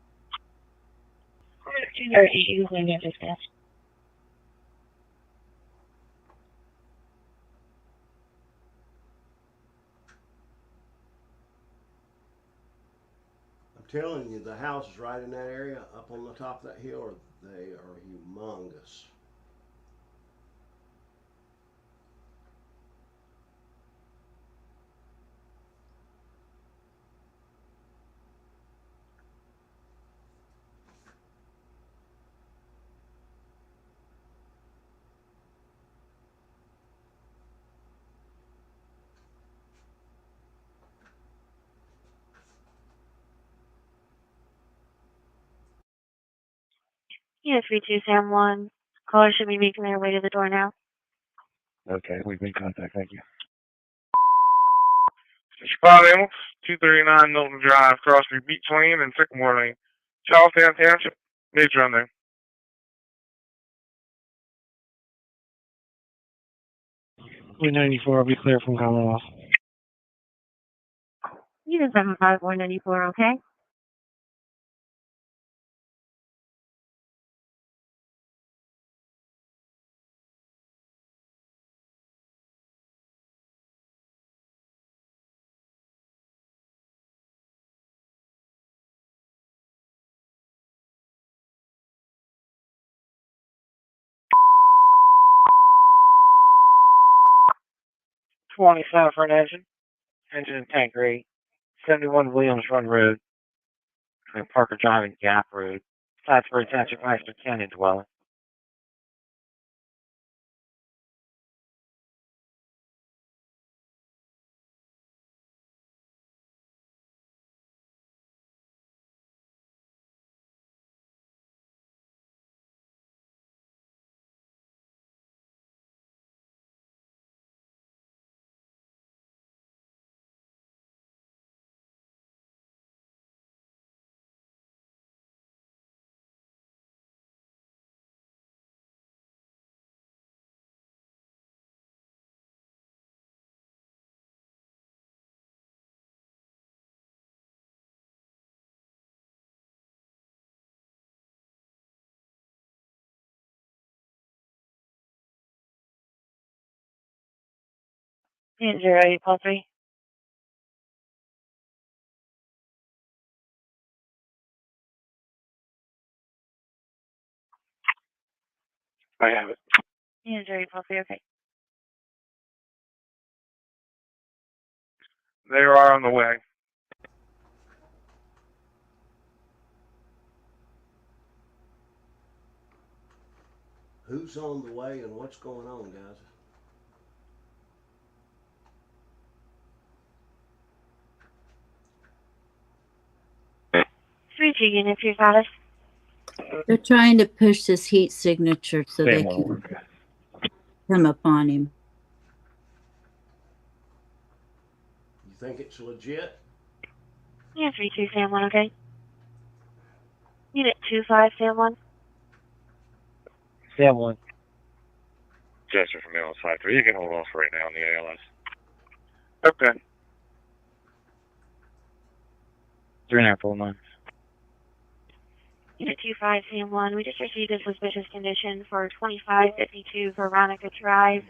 Speaker 14: I'm telling you, the houses right in that area, up on the top of that hill, they are humongous.
Speaker 4: Yeah, 3271. Caller should be making their way to the door now.
Speaker 5: Okay, we've made contact. Thank you.
Speaker 21: Spot Animals, 239 Milton Drive, Cross Street, Beach Lane, and Sycamore Lane. Charlestown Township, major on there.
Speaker 5: 394, I'll be clear from Commonwealth.
Speaker 4: Unit 75194, okay?
Speaker 21: 27 for an engine. Engine and tank rate. 71 Williams Run Road. Parker Drive and Gap Road. Plattsburgh Township, Iceland Canyon dwelling.
Speaker 4: And 08 Puppy.
Speaker 21: I have it.
Speaker 4: And 08 Puppy, okay.
Speaker 21: They are on the way.
Speaker 14: Who's on the way and what's going on, guys?
Speaker 4: Three G units, your status.
Speaker 12: They're trying to push this heat signature so they
Speaker 21: Same
Speaker 12: can
Speaker 21: one.
Speaker 12: come up on him.
Speaker 14: You think it's legit?
Speaker 4: Yeah, 3-2 Sam 1, okay. Unit 2-5 Sam 1.
Speaker 21: Sam 1. Jester from ALS 5-3. You can hold off right now on the ALS. Okay. 3.5
Speaker 4: Unit 2-5 Sam 1. We just received a suspicious condition for 2552 Veronica Drive.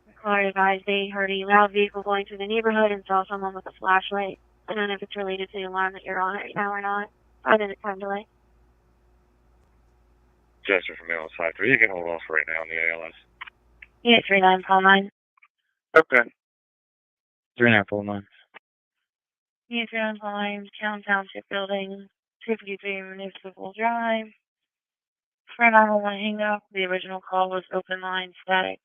Speaker 4: The caller advised they heard a loud vehicle going through the neighborhood and saw someone with a flashlight. I don't know if it's related to the alarm that you're on right now or not. 5-minute time delay.
Speaker 21: Jester from ALS 5-3. You can hold off right now on the ALS.
Speaker 4: Unit 3-9 call 9.
Speaker 21: Okay. 3.5
Speaker 4: Unit 3-9 call 9. Township Building. 253 Municipal Drive. For 911 hang up, the original call was open line static.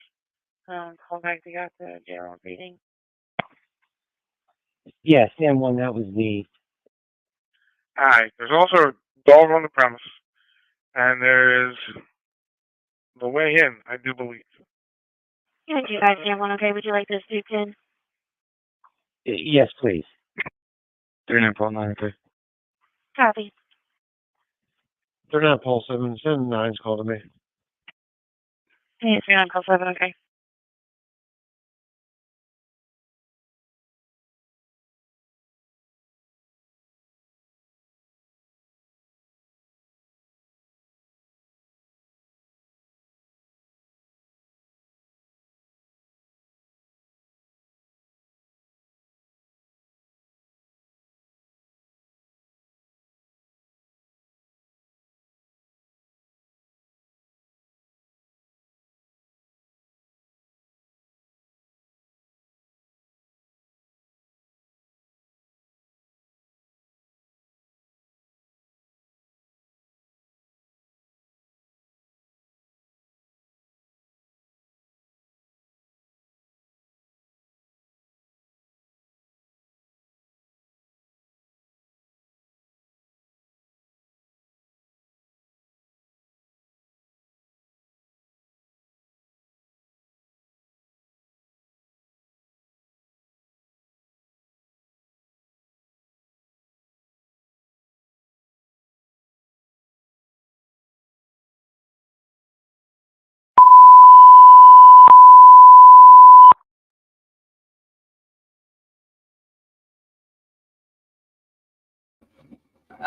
Speaker 4: Call back to got the general reading.
Speaker 21: Yeah, Sam 1, that was the... Alright, there's also a dog on the premise. And there is the way in, I do believe.
Speaker 4: Unit 2-5 Sam 1, okay, would you like this duped in?
Speaker 21: Yes, please. 3.9 okay.
Speaker 4: Copy.
Speaker 21: 3.9 Paul 779's called to me.
Speaker 4: Unit 3-9 call 7, okay.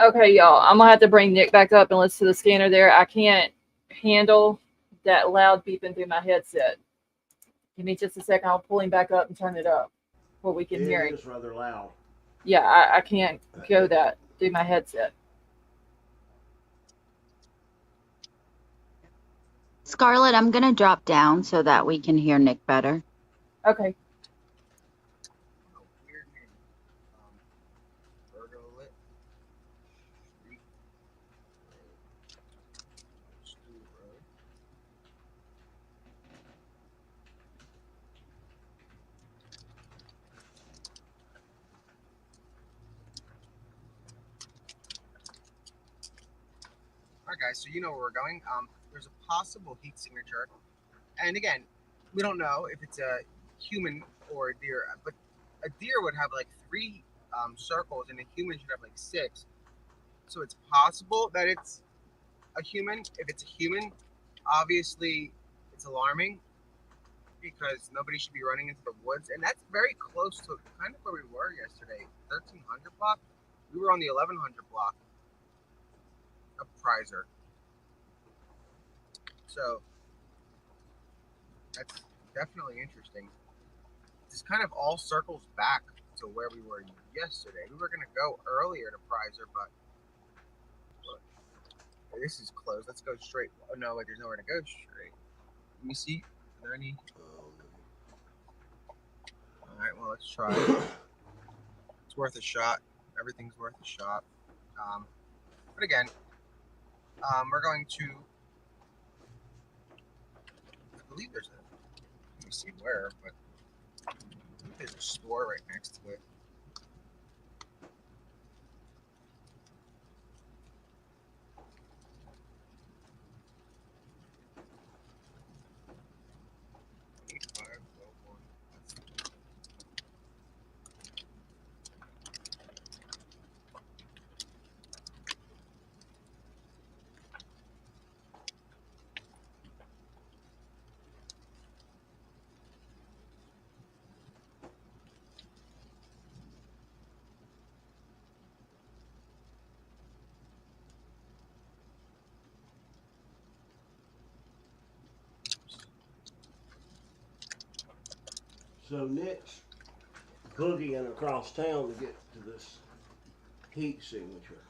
Speaker 1: Okay, y'all. I'm gonna have to bring Nick back up and listen to the scanner there. I can't handle that loud beeping through my headset. Give me just a second. I'll pull him back up and turn it up where we can hear him.
Speaker 14: It is rather loud.
Speaker 1: Yeah, I can't go that through my headset.
Speaker 11: Scarlett, I'm going to drop down so that we can hear Nick better.
Speaker 1: Okay.
Speaker 6: All right, guys. So you know where we're going. There's a possible heat signature, and again, we don't know if it's a human or a deer, but a deer would have like 3 circles, and a human should have like 6. So it's possible that it's a human. If it's a human, obviously it's alarming because nobody should be running into the woods, and that's very close to kind of where we were yesterday. 1300 block. We were on the 1100 block of Prizer. So that's definitely interesting. This kind of all circles back to where we were yesterday. We were going to go earlier to Prizer, but this is closed. Let's go straight. Oh, no, wait, there's nowhere to go straight. Let me see. Are there any? All right, well, let's try it. It's worth a shot. Everything's worth a shot. But again, we're going to, I believe there's a, let me see where, but I think there's a store right next to it.
Speaker 14: So Nick's boogieing across town to get to this heat signature.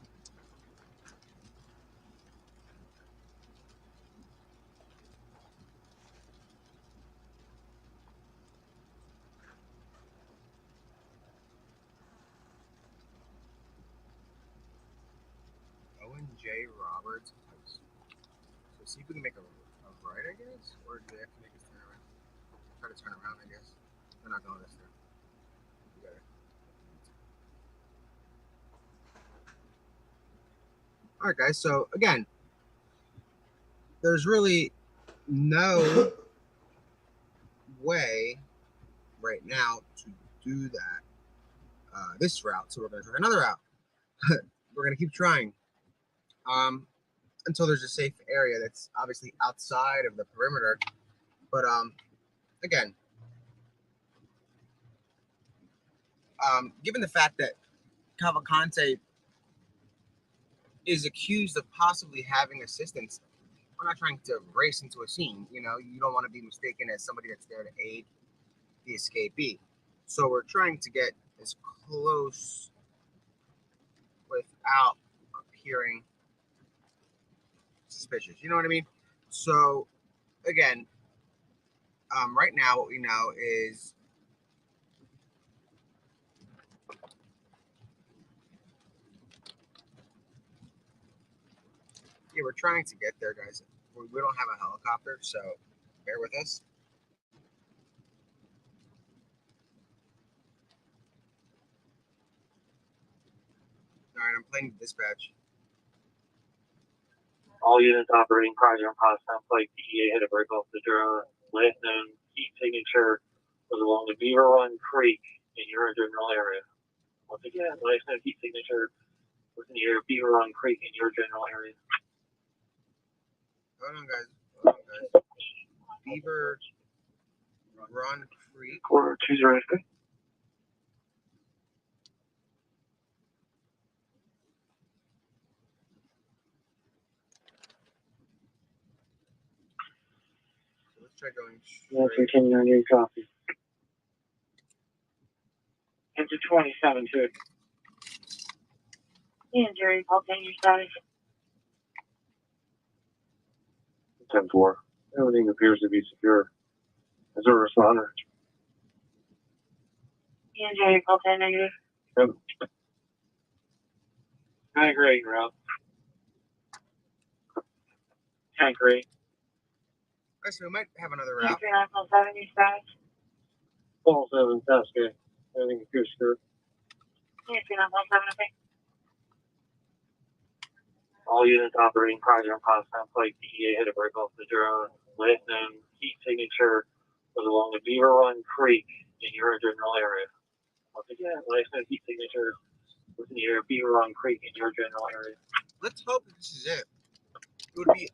Speaker 6: Owen J. Roberts. So see if we can make a right, I guess? Or do they have to make us turn around? Try to turn around, I guess. They're not going this way. We got it. Alright, guys. So, again, there's really no way right now to do that. This route. So, we're going to try another route. We're going to keep trying. Until there's a safe area that's obviously outside of the perimeter. But again, given the fact that Cavalcante is accused of possibly having assistance, we're not trying to race into a scene. You know, you don't want to be mistaken as somebody that's there to aid the escapee. So we're trying to get as close without appearing suspicious. You know what I mean? So again, right now what we know is yeah, we're trying to get there, guys. We don't have a helicopter, so bear with us. All right, I'm playing dispatch.
Speaker 21: All units operating Prizer and Pottstown Pike, DEA had a break off the drone. Last known heat signature was along the Beaver Run Creek in your general area. Once again, last known heat signature was near Beaver Run Creek in your general area.
Speaker 6: Hold on, guys. Hold on, guys. Beaver Run Creek.
Speaker 21: Quarter 203.
Speaker 6: So let's try going
Speaker 21: Let's
Speaker 6: straight.
Speaker 21: continue on your copy. Into 27 too.
Speaker 4: And Jerry, I'll change your status.
Speaker 21: 10-4. Everything appears to be secure. As a responder.
Speaker 4: And Jerry, I'll 10 negative.
Speaker 21: Yep. Tank rating route. Tank rate.
Speaker 6: Okay, so we might have another route.
Speaker 4: 39.7, your status.
Speaker 21: Ball 7, Tasca. Everything appears secure.
Speaker 4: Yeah, 39.7, okay.
Speaker 21: All units operating Project on Potsdam Pike, DEA had to break off the drone. Last known heat signature was along the Beaver Run Creek in your general area. Once again, last known heat signature was near Beaver Run Creek in your general area.
Speaker 6: Let's hope that this is it. It would be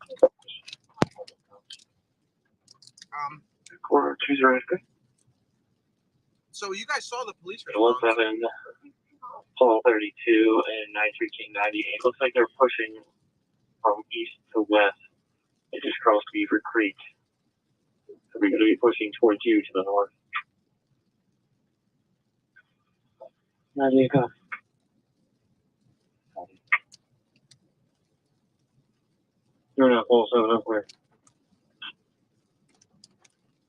Speaker 21: 4206.
Speaker 6: So you guys saw the police response.
Speaker 21: 17 Paul 32 and 93 King 98. Looks like they're pushing from east to west. They just crossed Beaver Creek. So we're going to be pushing towards you to the north. 98. You're not full 7 up where?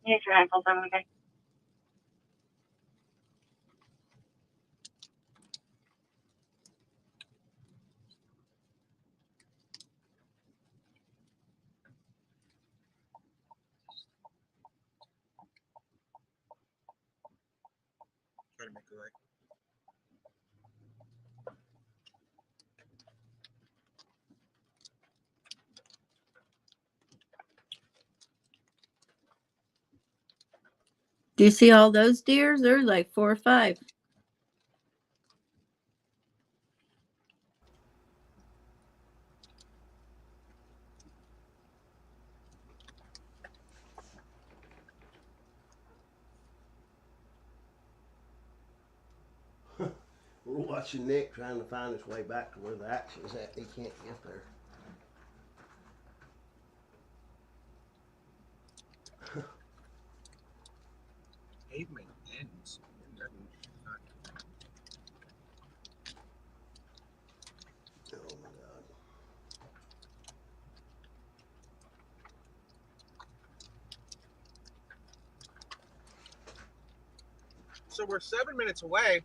Speaker 4: Yes, you're not full 7, okay.
Speaker 6: Try to make it right.
Speaker 12: Do you see all those deers? There's like 4 or 5.
Speaker 14: We're watching Nick trying to find his way back to where the action's at. He can't get there.
Speaker 6: Pavement ends.
Speaker 14: Oh my God.
Speaker 6: So we're 7 minutes away.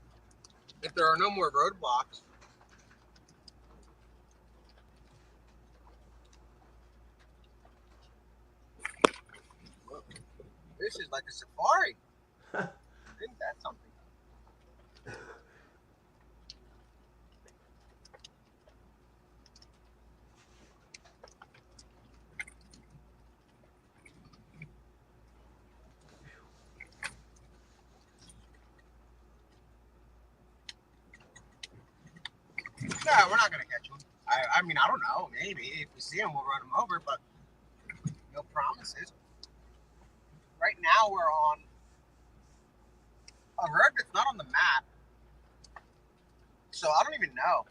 Speaker 6: If there are no more roadblocks. Look, this is like a safari. Isn't that something? No, we're not gonna catch them. I mean, I don't know. Maybe if we see them, we'll run them over, but no promises. Right now, we're on a road that's not on the map, so I don't even know.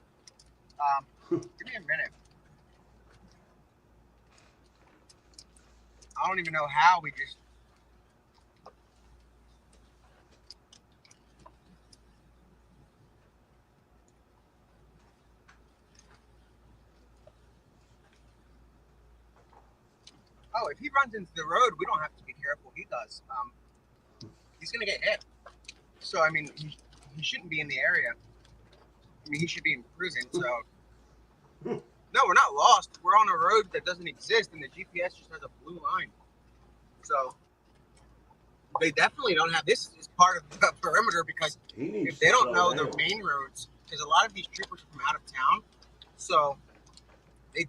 Speaker 6: Give me a minute. I don't even know how we just. Oh, if he runs into the road, we don't have to be careful. He does. He's gonna get hit. So I mean, he shouldn't be in the area. I mean, he should be in prison. So no, we're not lost. We're on a road that doesn't exist, and the GPS just has a blue line. So they definitely don't have this as part of the perimeter because if they don't know the main roads, because a lot of these troopers are from out of town, so they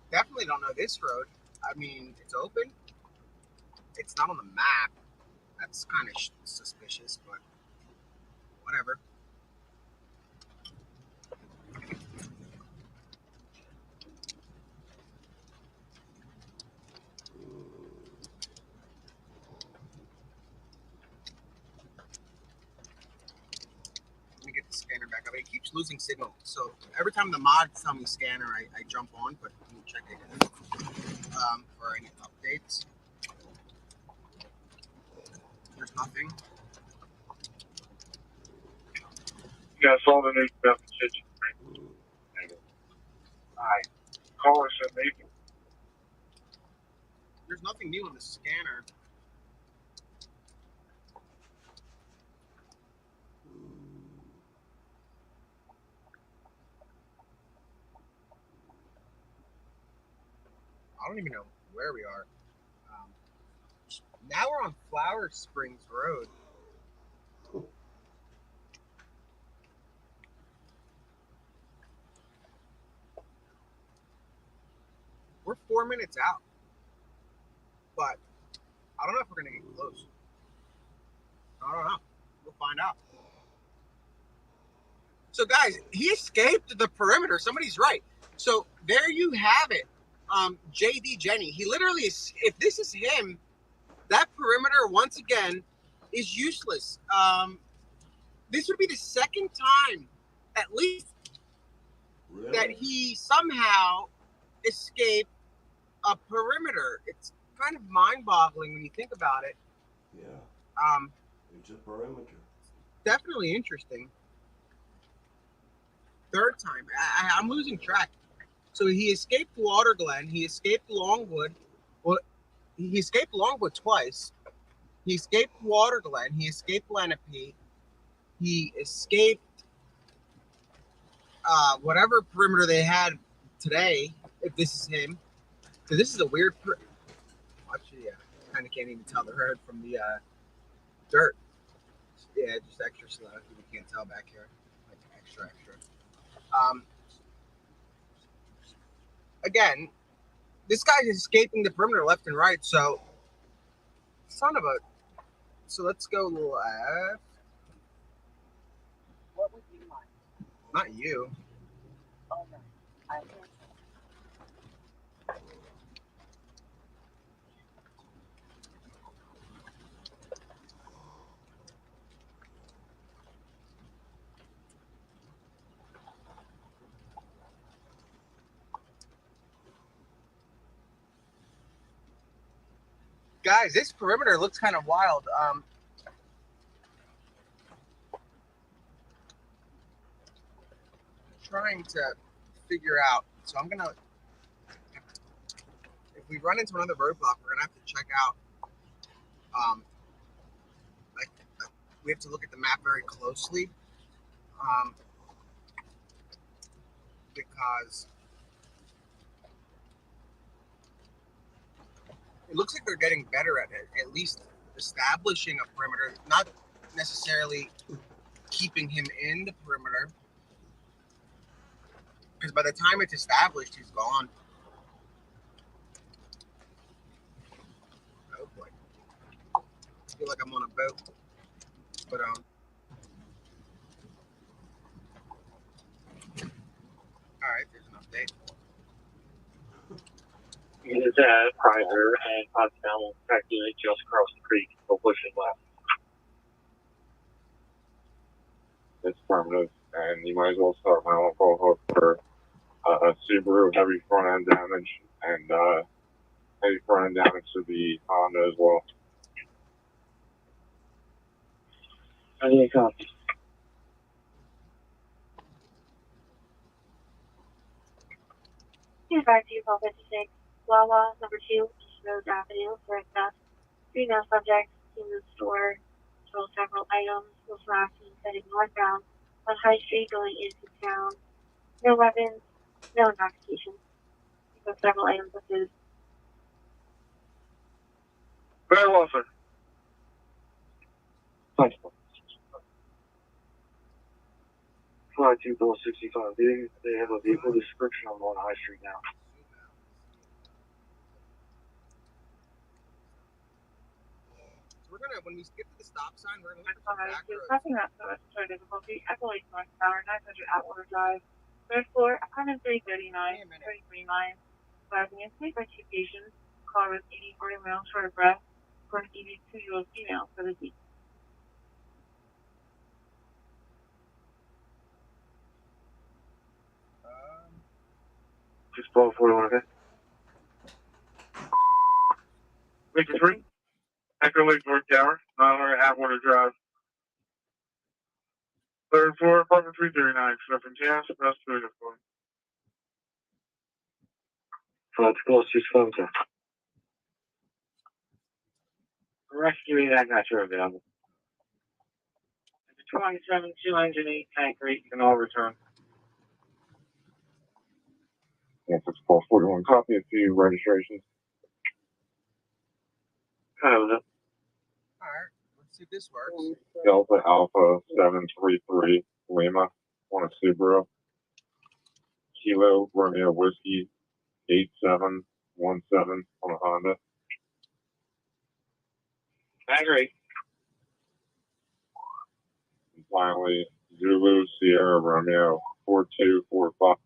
Speaker 6: definitely don't know this road. I mean, it's open. It's not on the map. That's kind of suspicious, but whatever. Let me get the scanner back up. It keeps losing signal. So every time the mods tell me scanner, I jump on, but let me check it for any updates. There's nothing.
Speaker 21: You guys saw the news about the situation, right? Alright. Caller said maybe.
Speaker 6: There's nothing new on the scanner. I don't even know where we are. Now we're on Flower Springs Road. 4 minutes out. But I don't know if we're going to get close. I don't know. We'll find out. So, guys, he escaped the perimeter. Somebody's right. So, there you have it. JD Jenny. He literally is, if this is him, that perimeter, once again, is useless. This would be the second time, at least, that he somehow escaped a perimeter. It's kind of mind-boggling when you think about it.
Speaker 2: Yeah. It's a perimeter.
Speaker 6: Definitely interesting. Third time. I'm losing track. So he escaped Water Glen. He escaped Longwood. Well, he escaped Longwood twice. He escaped Water Glen. He escaped Lenape. He escaped whatever perimeter they had today, if this is him. So this is a weird actually, kind of can't even tell the herd from the dirt. Yeah, just extra slow. You can't tell back here. Like extra. Again, this guy is escaping the perimeter left and right, so son of a. So let's go left. What would you like? Not you. Oh, no. Guys, this perimeter looks kind of wild. Trying to figure out. So I'm gonna. If we run into another roadblock, we're gonna have to check out. Like we have to look at the map very closely. Because it looks like they're getting better at least establishing a perimeter, not necessarily keeping him in the perimeter. Because by the time it's established, he's gone. Oh boy. I feel like I'm on a boat. But alright, there's an update.
Speaker 21: It is Prizer and Potsdam track unit just across the creek, so pushing left.
Speaker 23: It's affirmative, and you might as well start my own call hook for Subaru heavy front end damage and heavy front end damage to the Honda as well.
Speaker 21: I need a copy.
Speaker 4: Two five two call 56. Wawa number 2, East Rose Avenue for a theft. Female subjects in the store stole several items. Was last seen heading northbound on High Street going into town. No weapons, no intoxication. So several items of food.
Speaker 21: Very well, sir. Thanks. Fly 2 Bill 65. They have a vehicle description on Long High Street now.
Speaker 6: We're gonna, when we get to the stop sign, we're gonna look at the back roads.
Speaker 4: Nothing else so much for difficulty. Echoing North Tower, 900 Atwater Drive. Third floor, apartment 339, 339. Arriving in state by 2 patients. Caller with 80-40 male, short of breath. For an 82-year-old female for the deep.
Speaker 21: Just 1241, okay? Victor 3, Echo Lake North Tower, 900 Atwater Drive. Third floor, apartment 339, Stephen Chance, that's the uniform. Flight to close 6 sir. Rescue that got you available. 27, 2 engine 8, tank rate, can all return.
Speaker 23: Yes, it's 1241. Copy of few registrations.
Speaker 21: Kind of it.
Speaker 6: Alright, let's see if this works.
Speaker 23: Delta Alpha 733 Lima on a Subaru. Kilo Romeo Whiskey 87 17 on a Honda.
Speaker 21: I agree.
Speaker 23: And finally, Zulu Sierra Romeo 4245.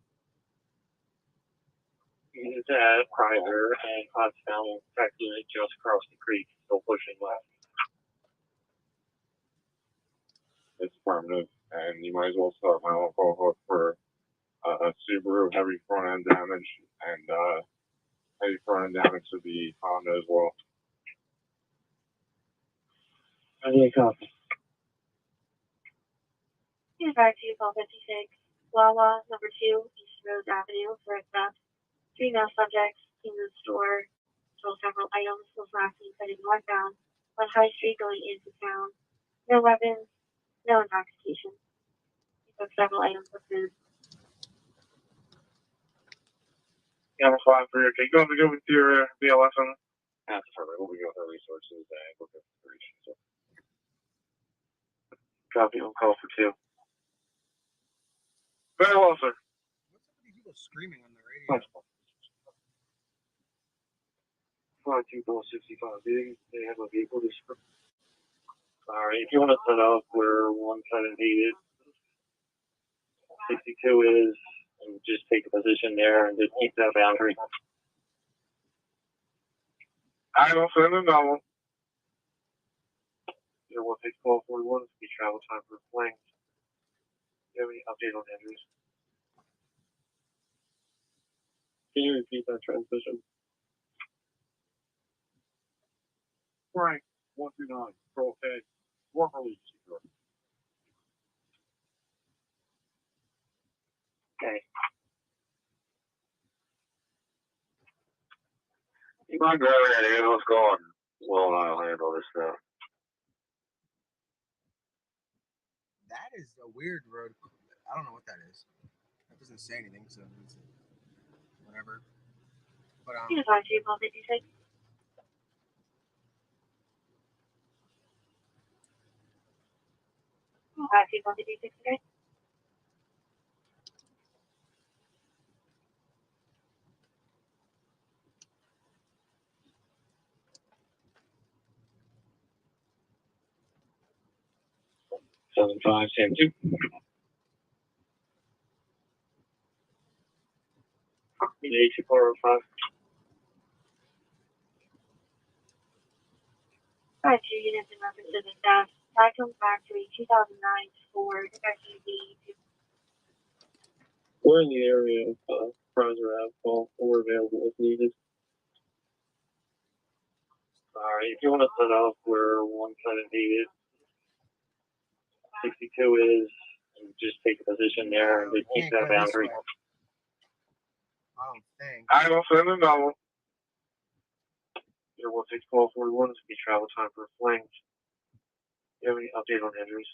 Speaker 21: He's Prizer and Pottstown, Texas, just across the creek, still pushing left.
Speaker 23: It's affirmative, and you might as well start my own call hook for a Subaru heavy front end damage and heavy front end damage to the Honda as well.
Speaker 21: I need a copy.
Speaker 4: 252 call 56, Wawa, number 2, East Rose Avenue, for a theft. 3 male subjects in the store stole several items, was last seen heading northbound on High Street going into town. No weapons, no intoxication. He took several items of food.
Speaker 21: Yeah, I'm fine for you. Okay, go with your BLS on.
Speaker 23: That's perfect. We'll be going with our resources and we'll go for 3. So.
Speaker 21: Copy, on call for 2. Very well, sir.
Speaker 6: What's up with these people screaming on the radio?
Speaker 21: 5265. They have a vehicle description. Alright, if you want to set up where 17 is, 62 is, and just take a position there and just keep that boundary. I will send a novel. 016141 is the travel time for flames. Do you have any update on injuries? Can you repeat that transmission?
Speaker 23: Frank, 129, Control K, work release secure.
Speaker 21: Okay. You mind grabbing that ambulance going? Will and I'll handle this stuff.
Speaker 6: That is a weird road. I don't know what that is. That doesn't say anything, so it's whatever. But
Speaker 4: 252 call 56. Call 56 today.
Speaker 21: Seven five, Sam 2. The 8405.
Speaker 4: 52 units in reference to the theft. That comes back to a 2009 Ford SUV.
Speaker 21: We're in the area of Prizer Ave, call or available if needed. Alright, if you want to set up where 17 is, 62 is, and just take a position there and just keep that boundary.
Speaker 6: I don't think.
Speaker 21: I will send a novel. 016141 is the travel time for flames. Do you have any update on injuries?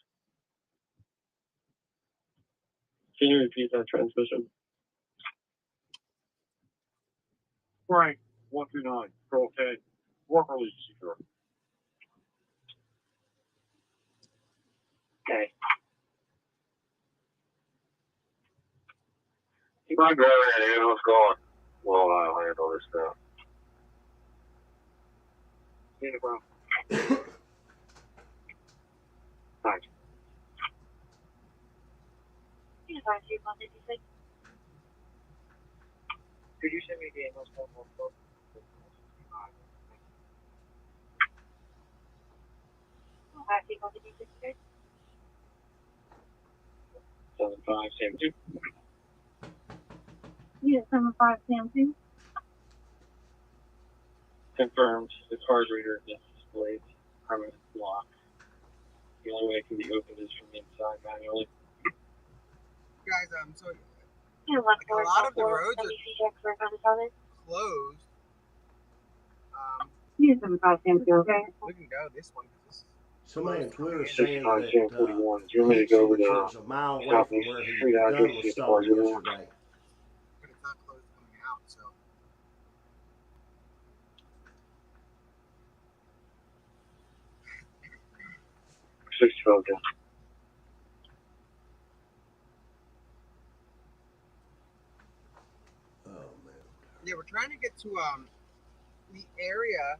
Speaker 21: Can you repeat that transmission?
Speaker 23: Frank, 129, Control K, work release secure.
Speaker 21: Okay. You mind grabbing that ambulance going? Well, I'll handle this stuff. See you, bro. Thanks.
Speaker 4: 252 call 56.
Speaker 21: Could you send me the ambulance call?
Speaker 4: 252 call 56 today.
Speaker 21: 75, Sam 2.
Speaker 4: Unit 75 Sam 2.
Speaker 21: Confirmed the card reader is displayed permanent lock. The only way it can be opened is from inside manually.
Speaker 6: Guys, so
Speaker 4: Yeah,
Speaker 6: like a lot of the roads are closed.
Speaker 4: Unit 75 Sam 2, okay?
Speaker 6: We can go this one.
Speaker 14: Somebody on Twitter saying that
Speaker 21: 41. Do you want me to go over
Speaker 14: Hitchens was a mile away from where the gun was stolen yesterday.
Speaker 6: But it's not closed coming out, so.
Speaker 21: $60.
Speaker 14: Oh man,
Speaker 6: Yeah, we're trying to get to the area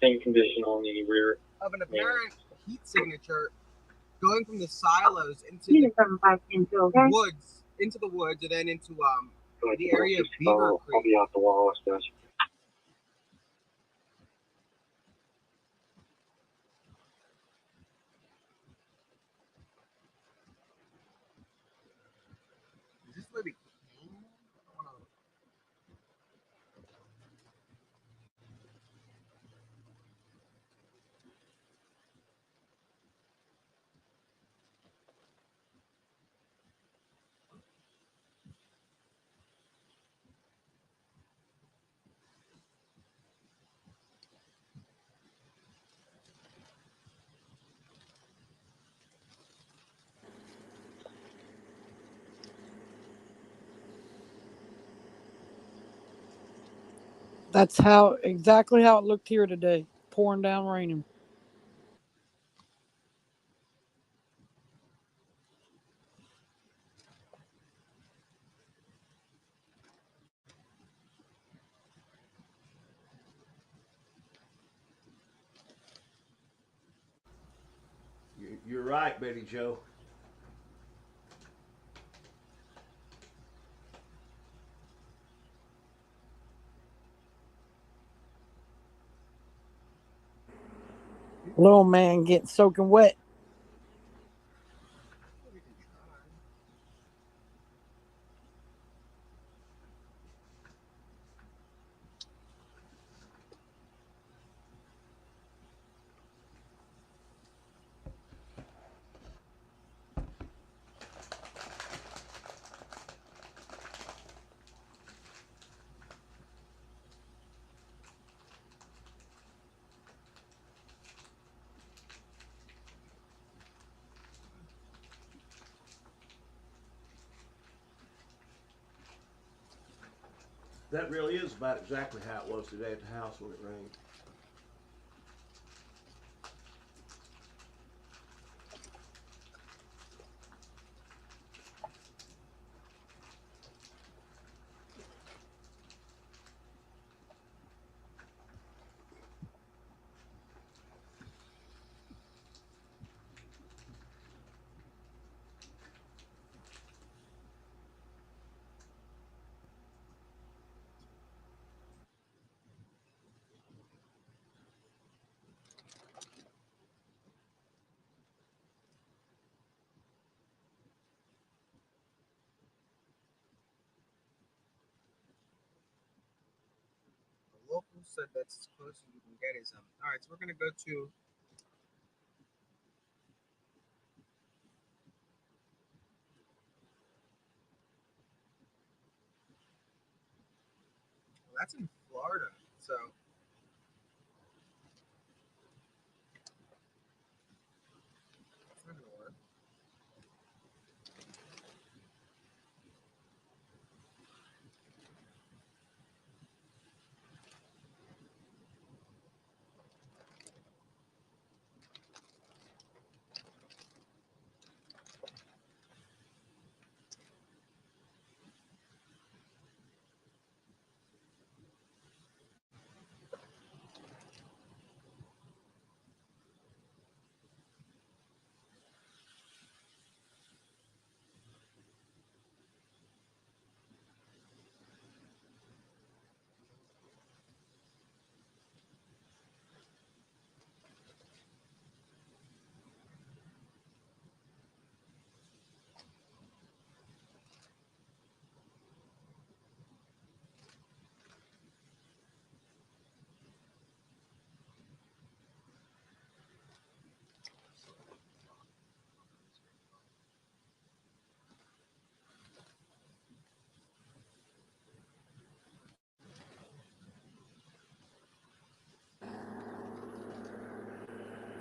Speaker 22: Same condition on the rear.
Speaker 6: of an apparent heat signature going from the silos into the woods, and then into the area of Beaver Creek.
Speaker 22: I'll be out the wall, guys.
Speaker 6: Is this where we came? I don't know.
Speaker 8: That's exactly how it looked here today. Pouring down, raining.
Speaker 14: You're right, Betty Joe.
Speaker 8: Little man getting soaking wet.
Speaker 14: That really is about exactly how it was today at the house when it rained.
Speaker 6: The local said that's as close as you can get is all right, so we're gonna go to that's in Florida, so that's not gonna work.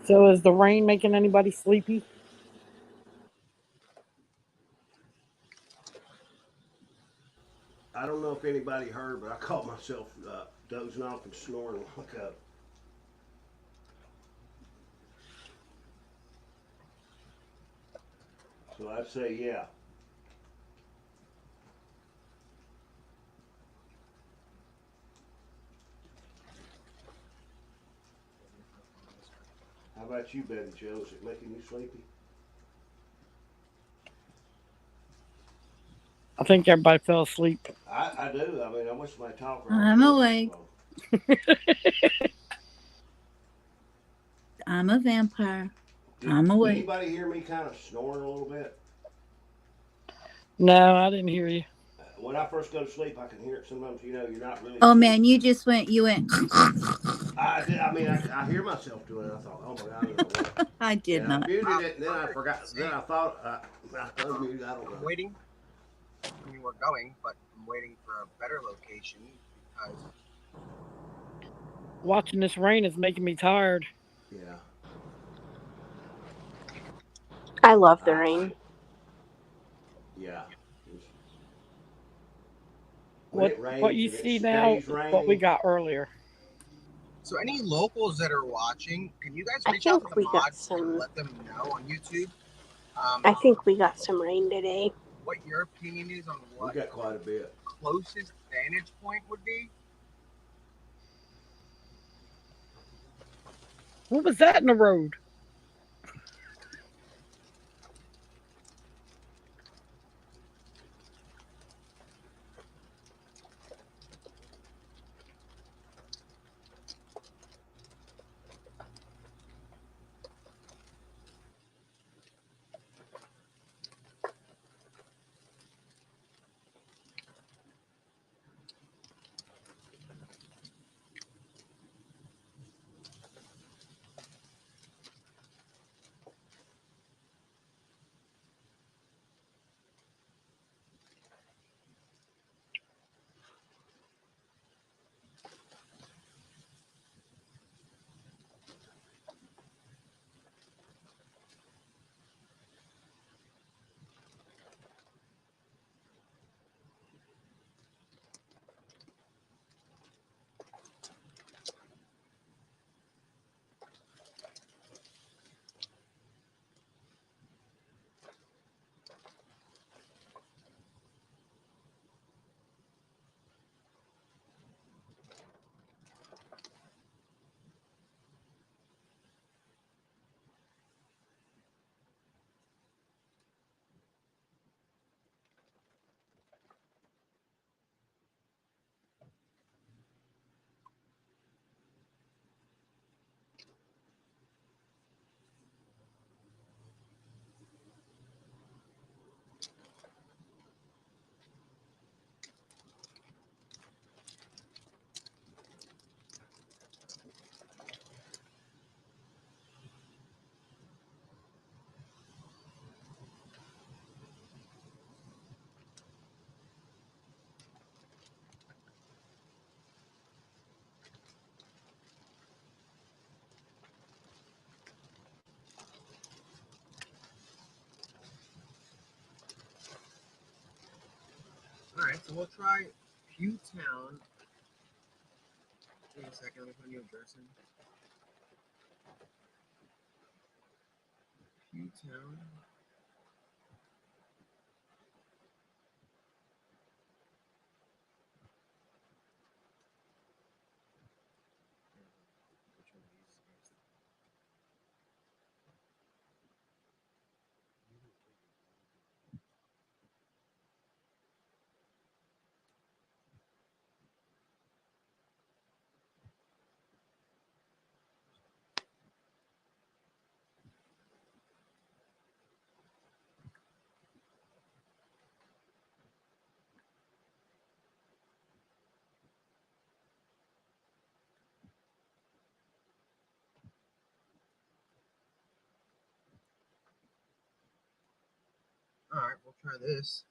Speaker 8: So is the rain making anybody sleepy?
Speaker 14: I don't know if anybody heard, but I caught myself dozing off and snoring like a. So I'd say, yeah. about you, Betty Joe? Is it making you sleepy?
Speaker 8: I think everybody fell asleep.
Speaker 14: I do. I mean, I wish my talker.
Speaker 12: I'm awake. I'm a vampire. I'm awake.
Speaker 14: Anybody hear me kind of snoring a little bit?
Speaker 8: No, I didn't hear you.
Speaker 14: When I first go to sleep, I can hear it. Sometimes, you're not really.
Speaker 12: Oh man, you went.
Speaker 14: I did. I mean, I hear myself doing it. I thought, oh my God,
Speaker 12: I did
Speaker 14: and
Speaker 12: not.
Speaker 14: I muted it, and then I forgot. Then I thought I unmuted. I don't know.
Speaker 6: I'm waiting. I mean, we're going, but I'm waiting for a better location because
Speaker 8: watching this rain is making me tired.
Speaker 14: Yeah.
Speaker 17: I love the rain.
Speaker 14: Yeah.
Speaker 8: What you see now is what we got earlier.
Speaker 6: So any locals that are watching, can you guys
Speaker 17: I
Speaker 6: reach out
Speaker 17: think
Speaker 6: to the
Speaker 17: we got
Speaker 6: mods and let them know on YouTube?
Speaker 17: I think we got some rain today.
Speaker 6: What your opinion is on what
Speaker 14: we got quite a bit.
Speaker 6: Closest vantage point would be?
Speaker 8: What was that in the road?
Speaker 6: Alright, so we'll try Pewtown. Give me a second, let me put a new address in. Pewtown. Alright, we'll try this.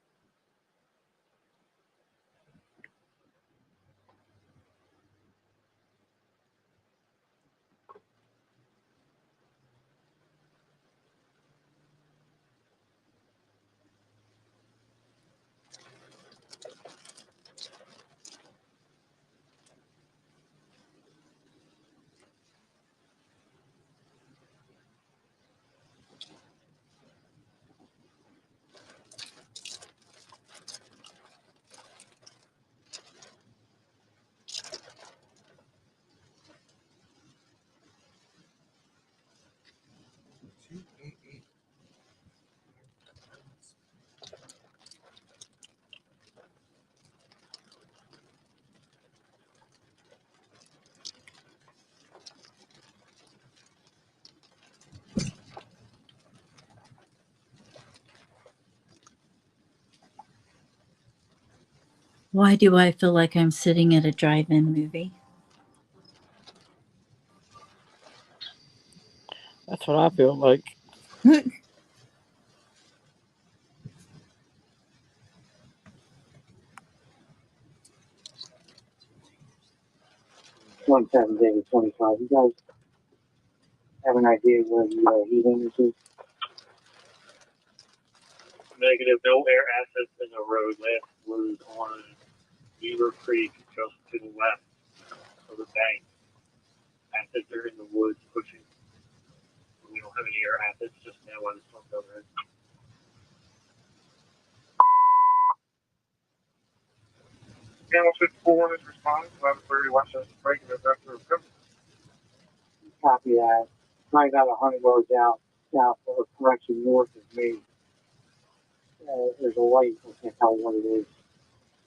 Speaker 12: Why do I feel like I'm sitting at a drive-in movie?
Speaker 8: That's what I feel like.
Speaker 3: 17 David 25. You guys have an idea where the heat index is?
Speaker 21: Negative. No air assets in the road. Last was on Beaver Creek, just to the west of the bank. Assets are in the woods pushing. We don't have any air assets just now on the storm overhead.
Speaker 23: Channel 64 is responding. 1130 Westchester Breaking Investor Equipment.
Speaker 3: Copy that. Probably about 100 yards out, south or correction north of me. There's a light. I can't tell what it is.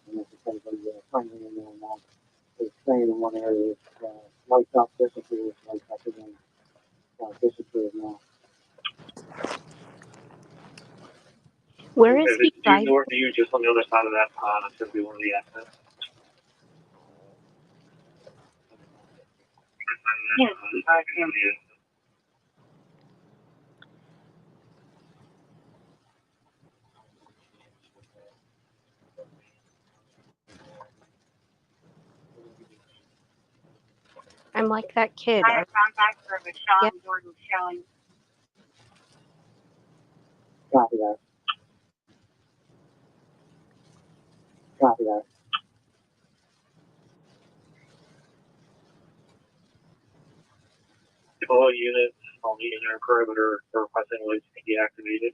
Speaker 3: And if it's anybody friendly in there or not. It's staying in one area. Lights up, disappears, lights up again. Disappears now.
Speaker 17: Where is
Speaker 21: If
Speaker 17: he
Speaker 21: it's due
Speaker 17: driving?
Speaker 21: north of you, just on the other side of that pond, it's going to be one of the assets.
Speaker 4: Yes,
Speaker 17: I'm like that kid.
Speaker 4: I have contact for Michelle
Speaker 17: Yep.
Speaker 4: Jordan Shelley.
Speaker 3: Copy that. Copy that.
Speaker 21: All units on the inner perimeter for requesting lights to be deactivated.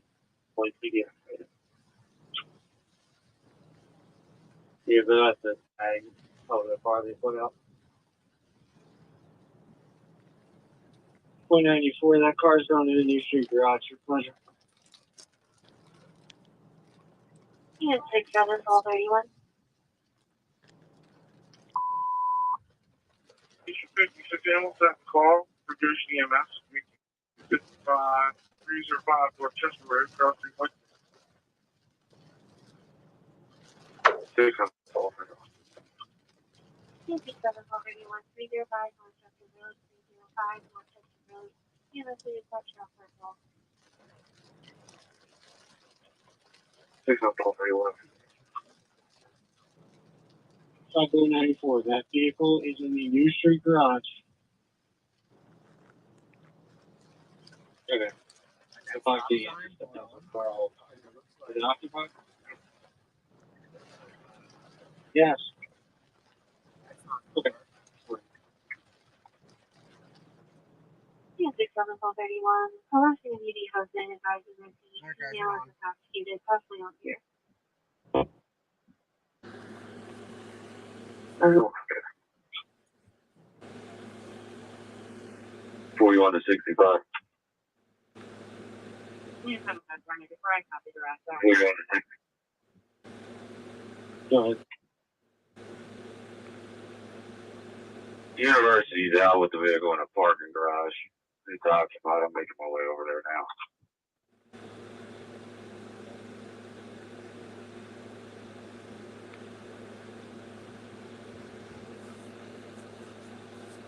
Speaker 21: Lights to be deactivated. Yeah, but that's the tag. Oh, the far they put out.
Speaker 3: 194, that car's going to the New Street Garage. Your pleasure.
Speaker 4: Unit 67431.
Speaker 23: You should 56 animals that call, produce EMS. 305 Rochester Road, crossing West. 600.
Speaker 4: Unit 67431. 305 Rochester Road. 305 Rochester Road. Unit 3 touchdown circle.
Speaker 23: 631.
Speaker 3: Cycle 94, that vehicle is in the New Street Garage. Okay. About the is it occupied? Yes. Okay.
Speaker 4: Unit 67431. Harassing immunity has been advised of the email is executed, possibly on here.
Speaker 23: Oh. 41 to 65.
Speaker 4: Unit 751 before I copy the rest.
Speaker 23: 41 to 60.
Speaker 3: Go ahead.
Speaker 23: University's out with the vehicle in a parking garage. It's occupied. I'm making my way over there now.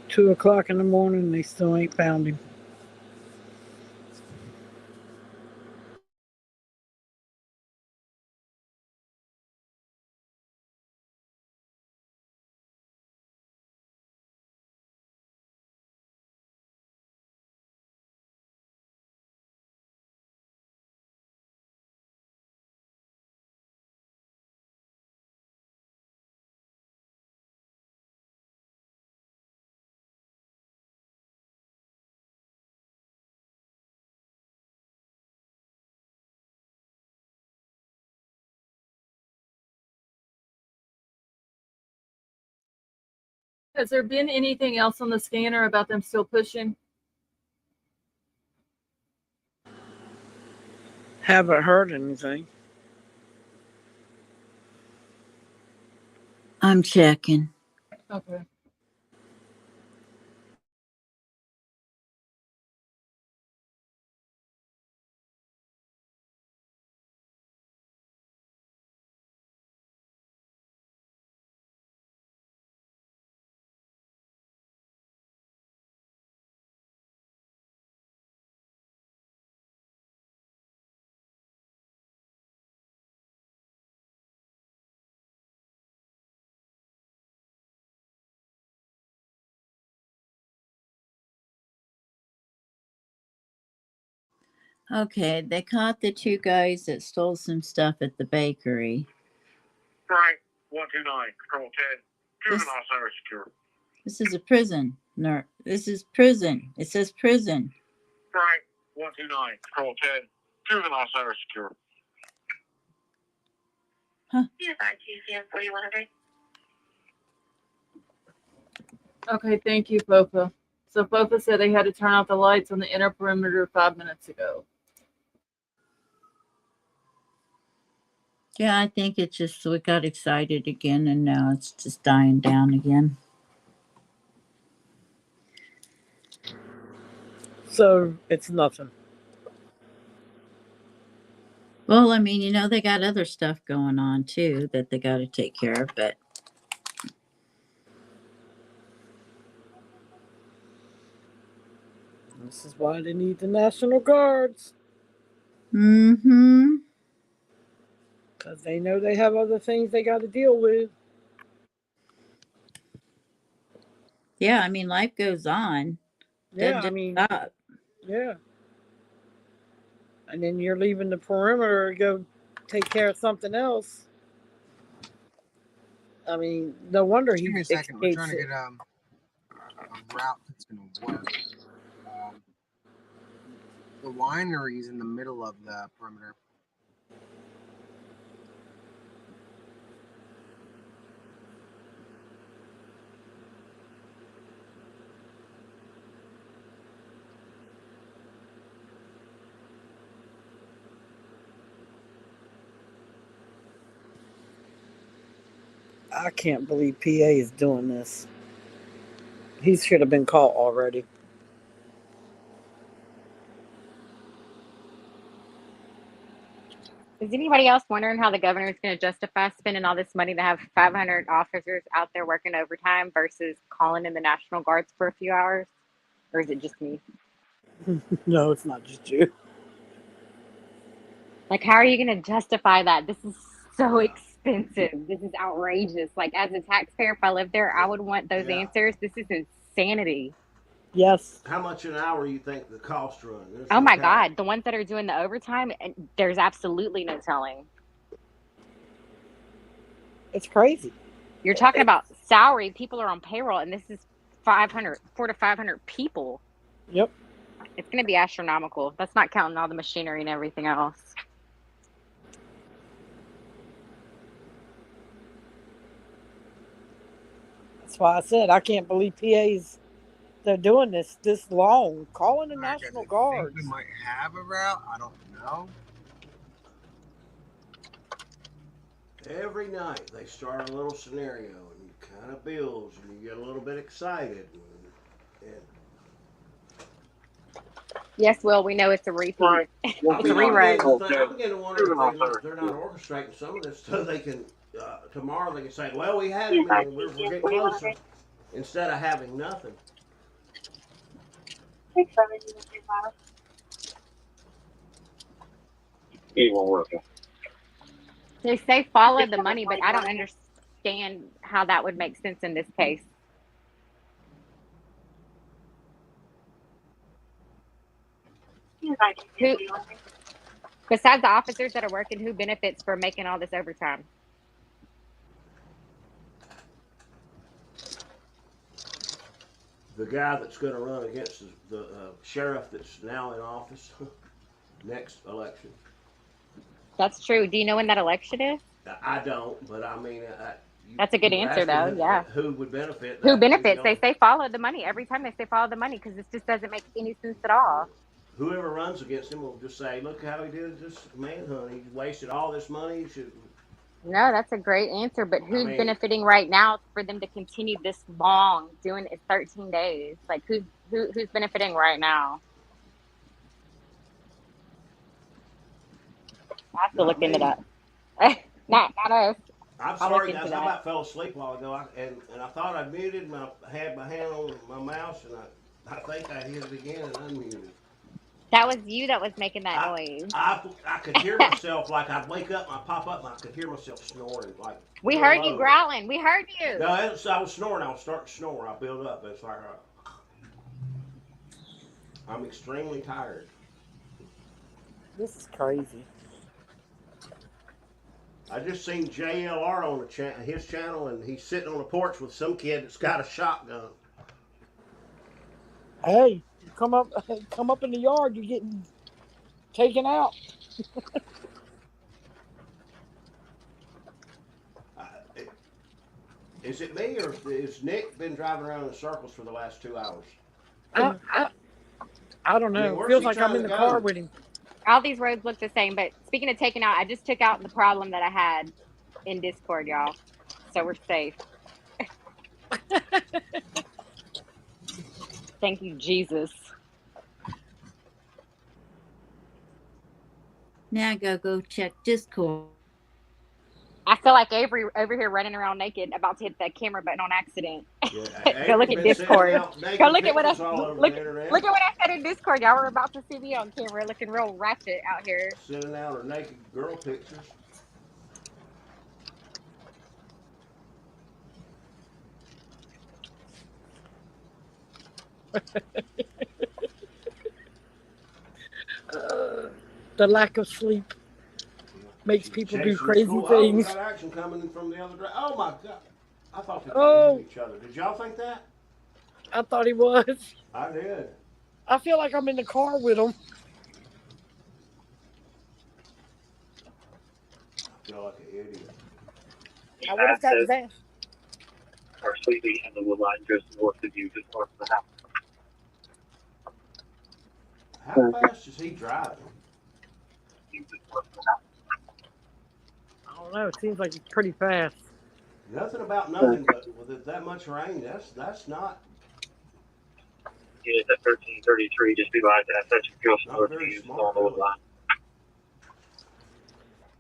Speaker 8: $2 in the morning, they still ain't found him.
Speaker 1: Has there been anything else on the scanner about them still pushing?
Speaker 8: Haven't heard anything.
Speaker 12: I'm checking.
Speaker 1: Okay.
Speaker 12: Okay, they caught the two guys that stole some stuff at the bakery.
Speaker 23: Right, 129, Control 10.
Speaker 12: This-
Speaker 23: Juvenile center secure.
Speaker 12: This is a prison. No, this is prison. It says prison.
Speaker 23: Right, 129, Control 10. Juvenile center secure.
Speaker 12: Huh.
Speaker 4: GCM 4100.
Speaker 1: Okay, thank you, Fofa. So Fofa said they had to turn off the lights on the inner perimeter 5 minutes ago.
Speaker 12: Yeah, I think it's just we got excited again and now it's just dying down again.
Speaker 8: So it's nothing.
Speaker 12: Well, I mean, you know, they got other stuff going on too that they got to take care of, but
Speaker 8: This is why they need the National Guards.
Speaker 12: mm-hmm.
Speaker 8: Because they know they have other things they got to deal with.
Speaker 12: Yeah, I mean, life goes on.
Speaker 8: Yeah,
Speaker 12: Doesn't
Speaker 8: I mean,
Speaker 12: stop.
Speaker 8: yeah. And then you're leaving the perimeter to go take care of something else. I mean, no wonder he
Speaker 6: Give me a second. We're trying to
Speaker 8: escapes
Speaker 6: get a route that's going to work. The winery is in the middle of the perimeter.
Speaker 8: I can't believe PA is doing this. He should have been caught already.
Speaker 19: Is anybody else wondering how the governor is going to justify spending all this money to have 500 officers out there working overtime versus calling in the National Guards for a few hours? Or is it just me?
Speaker 8: No, it's not just you.
Speaker 19: Like, how are you going to justify that? This is so expensive. This is outrageous. Like, as a taxpayer, if I lived there, I would want those answers. This is insanity.
Speaker 8: Yes.
Speaker 14: How much an hour you think the cost run? There's
Speaker 19: Oh
Speaker 14: no
Speaker 19: my
Speaker 14: telling.
Speaker 19: God. The ones that are doing the overtime, there's absolutely no telling.
Speaker 8: It's crazy.
Speaker 19: You're talking about salary. People are on payroll, and this is 400 to 500 people.
Speaker 8: Yep.
Speaker 19: It's going to be astronomical. That's not counting all the machinery and everything else.
Speaker 8: That's why I said I can't believe they're doing this long. Calling the National Guards.
Speaker 6: We might have a route. I don't know.
Speaker 14: Every night they start a little scenario and it kind of builds and you get a little bit excited. And
Speaker 19: Yes, Will, we know it's a repeat.
Speaker 23: Right.
Speaker 19: It's a rerun.
Speaker 14: I'm beginning to wonder if they're not orchestrating some of this so they can, tomorrow they can say, well, we had him and we're getting closer, instead of having nothing.
Speaker 4: 67025.
Speaker 23: He won't work.
Speaker 19: They say follow the money, but I don't understand how that would make sense in this case. Who, besides the officers that are working, who benefits from making all this overtime?
Speaker 14: The guy that's going to run against the sheriff that's now in office next election.
Speaker 19: That's true. Do you know when that election is?
Speaker 14: I don't, but I mean,
Speaker 19: that's a good answer, though. Yeah.
Speaker 14: Who would benefit?
Speaker 19: Who benefits? They say follow the money every time they say follow the money because this just doesn't make any sense at all.
Speaker 14: Whoever runs against him will just say, "Look how he did this manhunt. He wasted all this money."
Speaker 19: No, that's a great answer. But who's benefiting right now for them to continue this long, doing it 13 days? Like who's benefiting right now? I have to look into that. Not us.
Speaker 14: I'm sorry, guys. I about fell asleep a while ago, and I thought I muted. I had my hand on my mouse, and I think I hit it again and unmuted.
Speaker 19: That was you that was making that noise.
Speaker 14: I could hear myself, like I'd wake up and I'd pop up and I could hear myself snoring. Like
Speaker 19: we heard you growling. We heard you.
Speaker 14: No, I was snoring. I was starting to snore. I built up. It's like I'm extremely tired.
Speaker 8: This is crazy.
Speaker 14: I just seen JLR on his channel, and he's sitting on the porch with some kid that's got a shotgun.
Speaker 8: Hey, come up in the yard. You're getting taken out.
Speaker 14: Is it me, or is Nick been driving around in circles for the last 2 hours?
Speaker 8: I don't know.
Speaker 14: where's
Speaker 8: Feels
Speaker 14: he
Speaker 8: like I'm
Speaker 14: trying
Speaker 8: in
Speaker 14: to
Speaker 8: the car
Speaker 14: go?
Speaker 8: with him.
Speaker 19: All these roads look the same, but speaking of taking out, I just took out the problem that I had in Discord, y'all. So we're safe. Thank you, Jesus.
Speaker 12: Now go check Discord.
Speaker 19: I feel like Avery over here running around naked, about to hit that camera button on accident.
Speaker 14: Yeah,
Speaker 19: Go look
Speaker 14: Avery's
Speaker 19: at
Speaker 14: been sending
Speaker 19: Discord.
Speaker 14: out
Speaker 19: Go
Speaker 14: naked
Speaker 19: look at what I
Speaker 14: pictures all over
Speaker 19: look.
Speaker 14: the internet.
Speaker 19: Look at what I said in Discord. Y'all were about to see me on camera, looking real ratchet out here.
Speaker 14: Sending out her naked girl pictures.
Speaker 8: The lack of sleep makes people do
Speaker 14: Chasing the
Speaker 8: crazy
Speaker 14: school. Oh, we
Speaker 8: things.
Speaker 14: got action coming in from the other direction. Oh my God! I thought they
Speaker 8: Oh,
Speaker 14: hit each other. Did y'all think that?
Speaker 8: I thought he was.
Speaker 14: I did.
Speaker 8: I feel like I'm in the car with him.
Speaker 14: I feel like an idiot.
Speaker 8: I would have got that.
Speaker 3: Are sleeping in the wood line just north of you, just north of the house.
Speaker 14: How fast is he driving?
Speaker 8: I don't know. It seems like it's pretty fast.
Speaker 14: Nothing about nothing, but with that much rain, that's not.
Speaker 3: Unit at 1333, just be advised that such just
Speaker 14: Not
Speaker 3: north of
Speaker 14: very
Speaker 3: you,
Speaker 14: smart,
Speaker 3: on the wood
Speaker 14: really.
Speaker 3: line.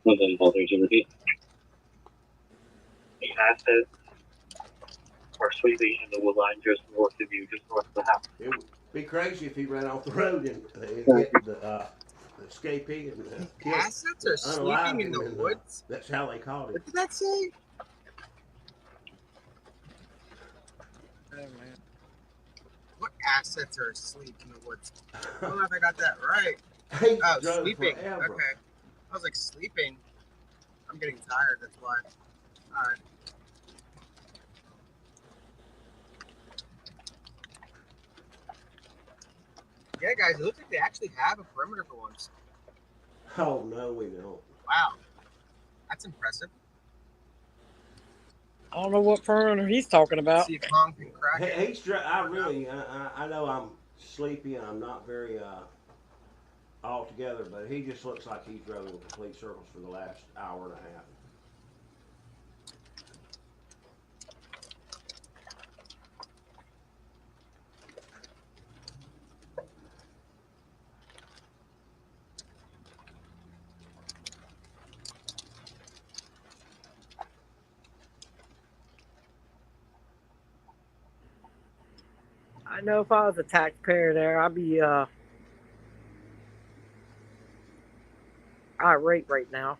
Speaker 3: Within voltage repeat. The assets are sleeping in the wood line just north of you, just north of the house.
Speaker 14: It would be crazy if he ran off the road and hit the escapee and killed,
Speaker 6: Assets are sleeping in the woods?
Speaker 14: That's how they called it.
Speaker 6: What did that say?
Speaker 8: Oh, man.
Speaker 6: What assets are asleep in the woods? I don't know if I got that right.
Speaker 14: He
Speaker 6: Oh,
Speaker 14: drove
Speaker 6: sleeping.
Speaker 14: forever.
Speaker 6: Okay. I was like, sleeping. I'm getting tired, that's why. Alright. Yeah, guys, it looks like they actually have a perimeter for once.
Speaker 14: Oh, no, we don't.
Speaker 6: Wow. That's impressive.
Speaker 8: I don't know what perimeter he's talking about.
Speaker 6: See if Kong can crack it.
Speaker 14: I know I'm sleepy and I'm not very all together, but he just looks like he's drove in complete circles for the last hour and a half.
Speaker 8: I know if I was a taxpayer there, I'd be irate right now.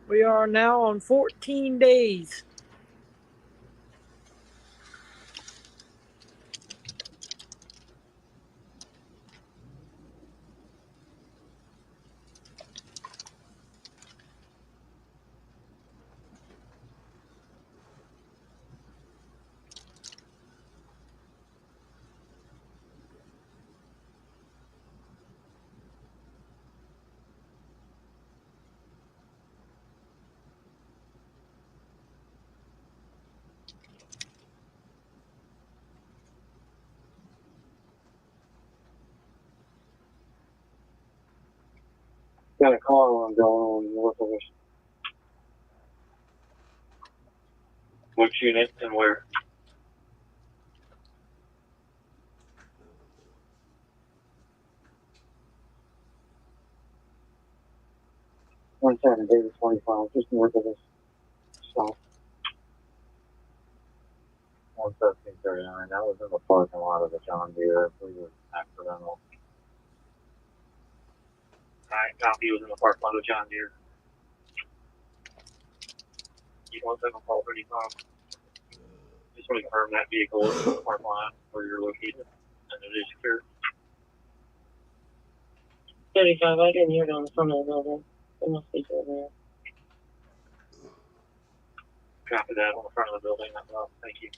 Speaker 8: We are now on 14 days.
Speaker 3: Got a car alarm going on north of us.
Speaker 23: Which unit and where?
Speaker 3: One seven, David 25, just north of us. Stop.
Speaker 23: 11339. That was in the parking lot of the John Deere. I believe it was accidental. Alright, copy. Was in the parking lot of John Deere. You want them to call 35? Just want to confirm that vehicle is in the parking lot where you're located and it is secure.
Speaker 4: 35, I didn't hear it on the front of the building. It must be over there.
Speaker 23: Copy that on the front of the building. That's all. Thank you.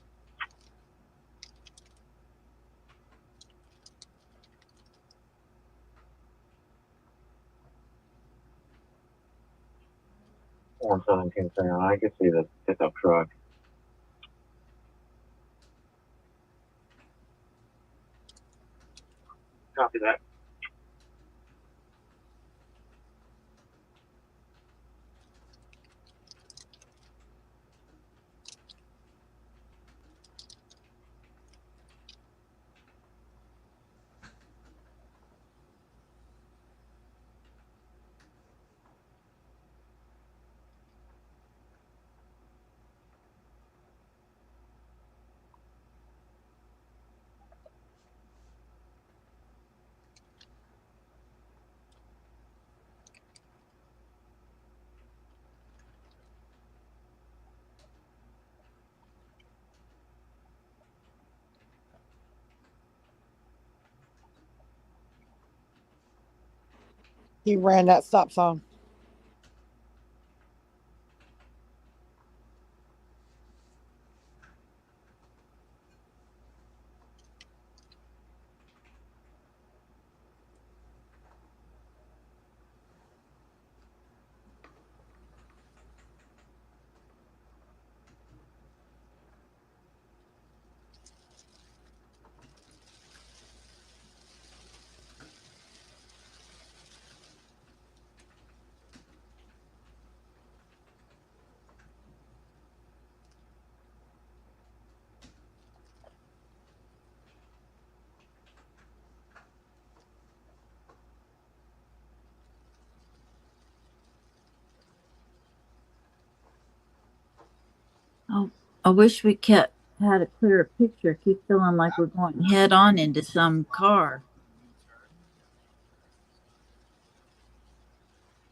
Speaker 23: One 17 I can see the pickup truck. Copy that.
Speaker 8: He ran that stop sign.
Speaker 12: Oh, I wish we had a clearer picture. I keep feeling like we're going head on into some car.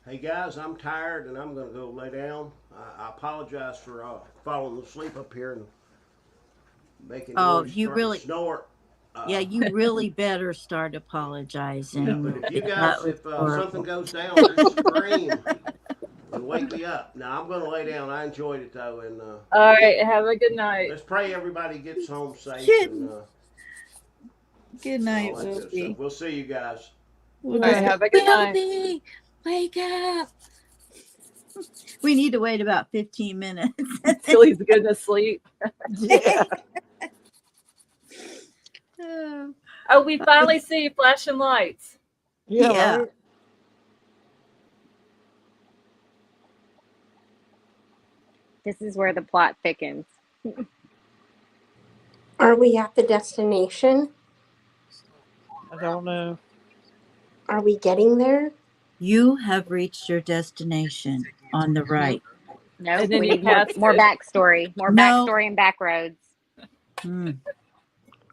Speaker 14: Hey guys, I'm tired and I'm going to go lay down. I apologize for falling asleep up here and making yours
Speaker 12: You
Speaker 14: start
Speaker 12: really,
Speaker 14: to snort.
Speaker 12: yeah, you really better start apologizing.
Speaker 14: Yeah, but if you
Speaker 12: That
Speaker 14: guys,
Speaker 12: was
Speaker 14: if something
Speaker 12: horrible.
Speaker 14: goes down, just scream and wake me up. Now I'm going to lay down. I enjoyed it though, and
Speaker 1: All right, have a good night.
Speaker 14: let's pray everybody gets home safe and
Speaker 12: Good night,
Speaker 14: all that good stuff.
Speaker 12: Wilby.
Speaker 14: We'll see you guys.
Speaker 12: We'll
Speaker 1: All right, have a good night.
Speaker 12: Wilby, wake up. We need to wait about 15 minutes
Speaker 1: until he's good to sleep.
Speaker 8: Yeah.
Speaker 1: Oh, we finally see flashing lights.
Speaker 8: Yeah. Right?
Speaker 19: This is where the plot thickens.
Speaker 17: Are we at the destination?
Speaker 8: I don't know.
Speaker 17: Are we getting there?
Speaker 12: You have reached your destination on the right.
Speaker 19: No,
Speaker 1: And then
Speaker 19: we
Speaker 1: you
Speaker 19: need more
Speaker 1: passed
Speaker 19: backstory. More backstory and back roads.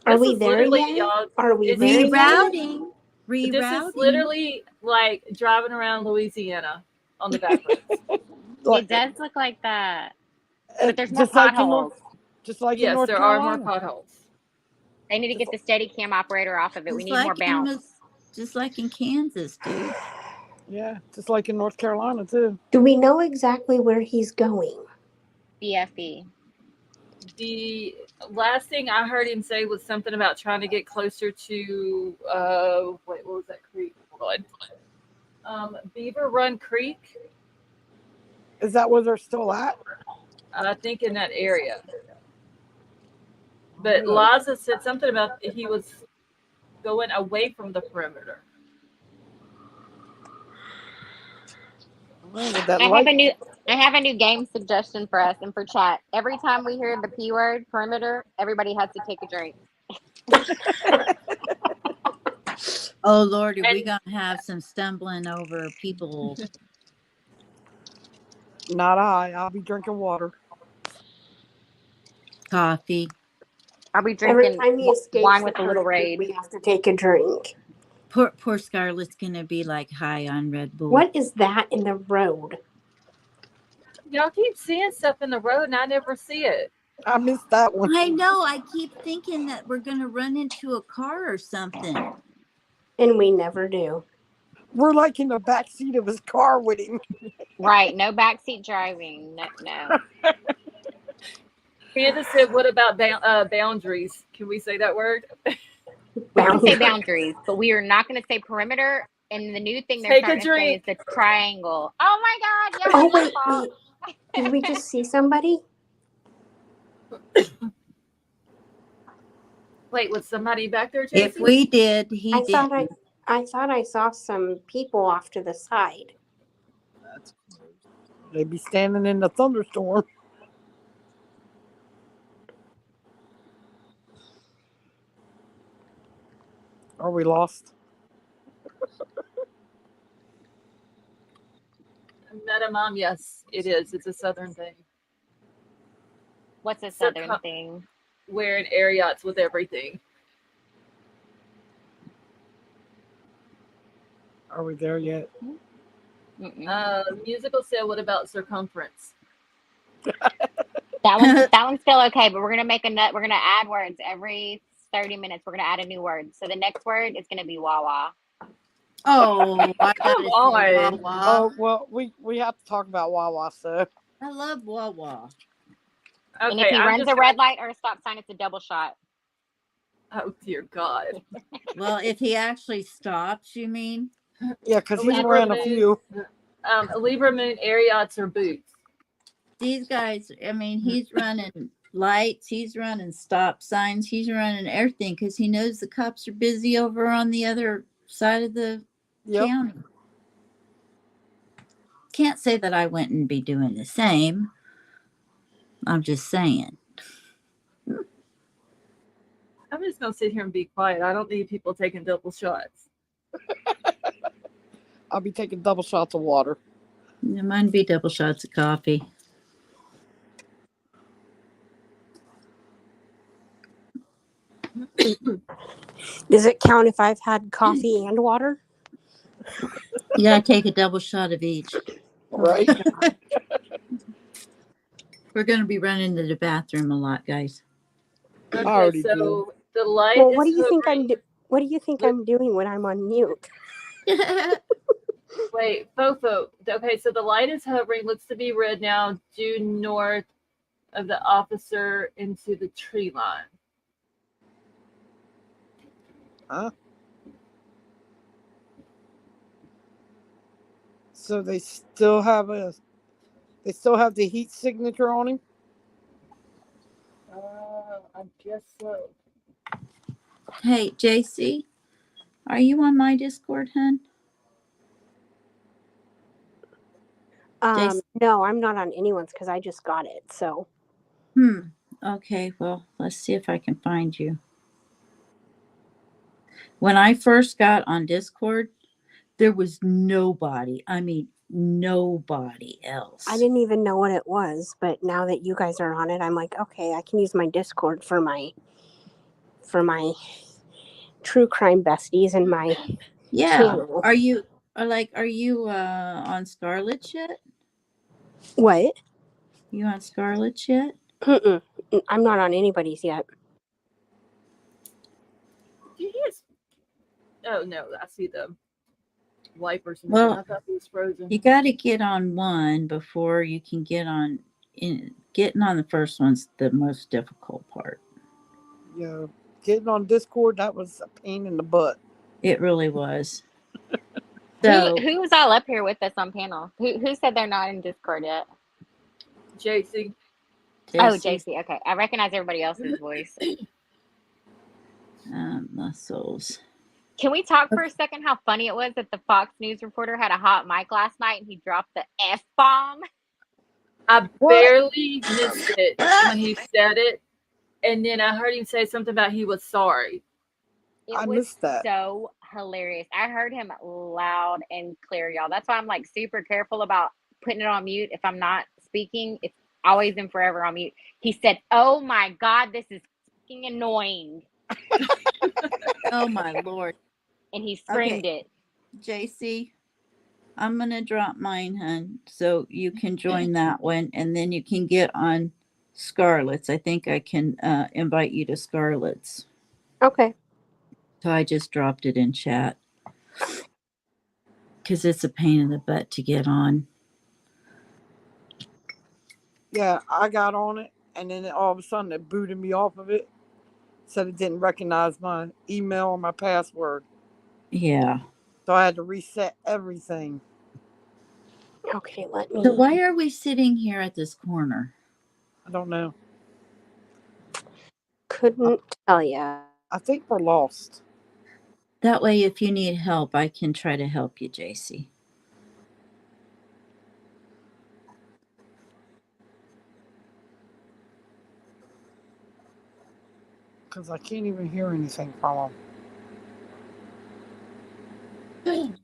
Speaker 17: Are we there yet?
Speaker 1: Y'all,
Speaker 17: Are we
Speaker 1: it's
Speaker 17: there yet?
Speaker 1: Rerouting. This is literally like driving around Louisiana on the back roads.
Speaker 19: It does look like that. But there's more
Speaker 8: just like
Speaker 19: potholes.
Speaker 8: Just like
Speaker 1: yes,
Speaker 8: in North
Speaker 1: there
Speaker 8: Carolina.
Speaker 1: are more potholes.
Speaker 19: They need to get the steady cam operator off of it. We need more bounce.
Speaker 12: Just like in Kansas, dude.
Speaker 8: Yeah, just like in North Carolina too.
Speaker 17: Do we know exactly where he's going?
Speaker 19: BFE.
Speaker 1: The last thing I heard him say was something about trying to get closer to wait, what was that creek? Hold on. Beaver Run Creek.
Speaker 8: Is that where they're still at?
Speaker 1: I think in that area. But Liza said something about he was going away from the perimeter.
Speaker 19: I have a new I have a new game suggestion for us and for chat. Every time we hear the P word, perimeter, everybody has to take a drink.
Speaker 12: Oh Lord, are we gonna have some stumbling over people?
Speaker 8: Not I. I'll be drinking water.
Speaker 12: Coffee.
Speaker 19: I'll be
Speaker 17: Every
Speaker 19: drinking
Speaker 17: time he escapes
Speaker 19: wine
Speaker 17: the
Speaker 19: with a little
Speaker 17: perimeter,
Speaker 19: raid.
Speaker 17: we have to take a drink.
Speaker 12: Poor Scarlett's gonna be like high on Red Bull.
Speaker 17: What is that in the road?
Speaker 1: Y'all keep seeing stuff in the road, and I never see it.
Speaker 8: I missed that one.
Speaker 12: I know. I keep thinking that we're gonna run into a car or something.
Speaker 17: And we never do.
Speaker 8: We're like in the back seat of his car with him.
Speaker 19: Right. No backseat driving. No.
Speaker 1: Candace said, "What about boundaries? Can we say that word?"
Speaker 19: We can say boundaries, but we are not going to say perimeter. And the new thing they're starting to say is the triangle. Oh my God! Yeah.
Speaker 17: Oh wait. Did we just see somebody?
Speaker 1: Wait, was somebody back there, JC?
Speaker 12: If we did, he did.
Speaker 17: I thought I saw some people off to the side.
Speaker 8: They'd be standing in the thunderstorm. Are we lost?
Speaker 1: Metamom, yes, it is. It's a southern thing.
Speaker 19: What's a southern thing?
Speaker 1: Wearing air yachts with everything.
Speaker 8: Are we there yet?
Speaker 1: Musical said, "What about circumference?"
Speaker 19: That one's still okay, but we're gonna make we're gonna add words every 30 minutes. We're gonna add a new word. So the next word is gonna be Wawa.
Speaker 12: Oh, I
Speaker 1: Come on.
Speaker 12: Wawa.
Speaker 8: Oh well, we have to talk about Wawa. So
Speaker 12: I love Wawa.
Speaker 1: Okay,
Speaker 19: And if he runs a red light or a stop sign, it's a double shot.
Speaker 1: Oh dear God.
Speaker 12: Well, if he actually stops, you mean?
Speaker 8: Yeah, because he ran a few.
Speaker 1: Libra Moon air yachts or boots.
Speaker 12: These guys, I mean, he's running lights, he's running stop signs, he's running everything because he knows the cops are busy over on the other side of the county. Can't say that I wouldn't be doing the same. I'm just saying.
Speaker 1: I'm just gonna sit here and be quiet. I don't need people taking double shots.
Speaker 8: I'll be taking double shots of water.
Speaker 12: It might be double shots of coffee.
Speaker 17: Does it count if I've had coffee and water?
Speaker 12: You gotta take a double shot of each.
Speaker 8: Right.
Speaker 12: We're gonna be running to the bathroom a lot, guys.
Speaker 1: Okay, so the light
Speaker 17: Well,
Speaker 1: is
Speaker 17: what do you think
Speaker 1: hovering.
Speaker 17: what do you think I'm doing when I'm on mute?
Speaker 1: Wait, Fofo. Okay, so the light is hovering, looks to be red now, due north of the officer into the tree line.
Speaker 8: Huh? So they still have the heat signature on him?
Speaker 1: I guess so.
Speaker 12: Hey, JC, are you on my Discord, hun?
Speaker 17: No, I'm not on anyone's because I just got it. So.
Speaker 12: Okay, well, let's see if I can find you. When I first got on Discord, there was nobody. I mean, nobody else.
Speaker 17: I didn't even know what it was, but now that you guys are on it, I'm like, okay, I can use my Discord for my true crime besties and my channel.
Speaker 12: Are you on Scarlet yet?
Speaker 17: What?
Speaker 12: You on Scarlet yet?
Speaker 17: I'm not on anybody's yet.
Speaker 1: Oh no, I see the wipers.
Speaker 12: Well,
Speaker 1: I thought he was frozen.
Speaker 12: You got to get on one before you can get on. Getting on the first one's the most difficult part.
Speaker 8: Yeah, getting on Discord, that was a pain in the butt.
Speaker 12: It really was. So
Speaker 19: Who was all up here with us on panel? Who said they're not in Discord yet?
Speaker 1: JC.
Speaker 19: Oh, JC. Okay, I recognize everybody else's voice.
Speaker 12: Muscles.
Speaker 19: Can we talk for a second how funny it was that the Fox News reporter had a hot mic last night and he dropped the F-bomb?
Speaker 1: I barely missed it when he said it, and then I heard him say something about he was sorry.
Speaker 19: It was so hilarious. I heard him loud and clear, y'all. That's why I'm like super careful about putting it on mute. If I'm not speaking, it's always and forever on mute. He said, "Oh my God, this is fucking annoying."
Speaker 12: Oh my Lord.
Speaker 19: And he screamed it.
Speaker 12: JC, I'm going to drop mine, hun, so you can join that one, and then you can get on Scarlett's. I think I can invite you to Scarlett's.
Speaker 17: Okay.
Speaker 12: So I just dropped it in chat because it's a pain in the butt to get on.
Speaker 8: Yeah, I got on it, and then all of a sudden it booted me off of it. Said it didn't recognize my email or my password.
Speaker 12: Yeah.
Speaker 8: So I had to reset everything.
Speaker 17: Okay, let me.
Speaker 12: So why are we sitting here at this corner?
Speaker 8: I don't know.
Speaker 17: Couldn't tell ya.
Speaker 8: I think we're lost.
Speaker 12: That way, if you need help, I can try to help you, JC.
Speaker 8: Because I can't even hear anything from him.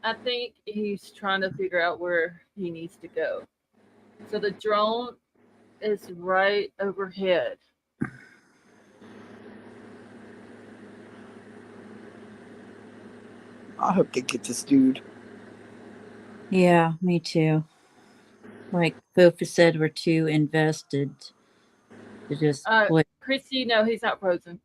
Speaker 1: I think he's trying to figure out where he needs to go. So the drone is right overhead.
Speaker 8: I hope they get this dude.
Speaker 12: Yeah, me too. Like Fofa said, we're too invested to just quit.
Speaker 1: Christy, no, he's not frozen.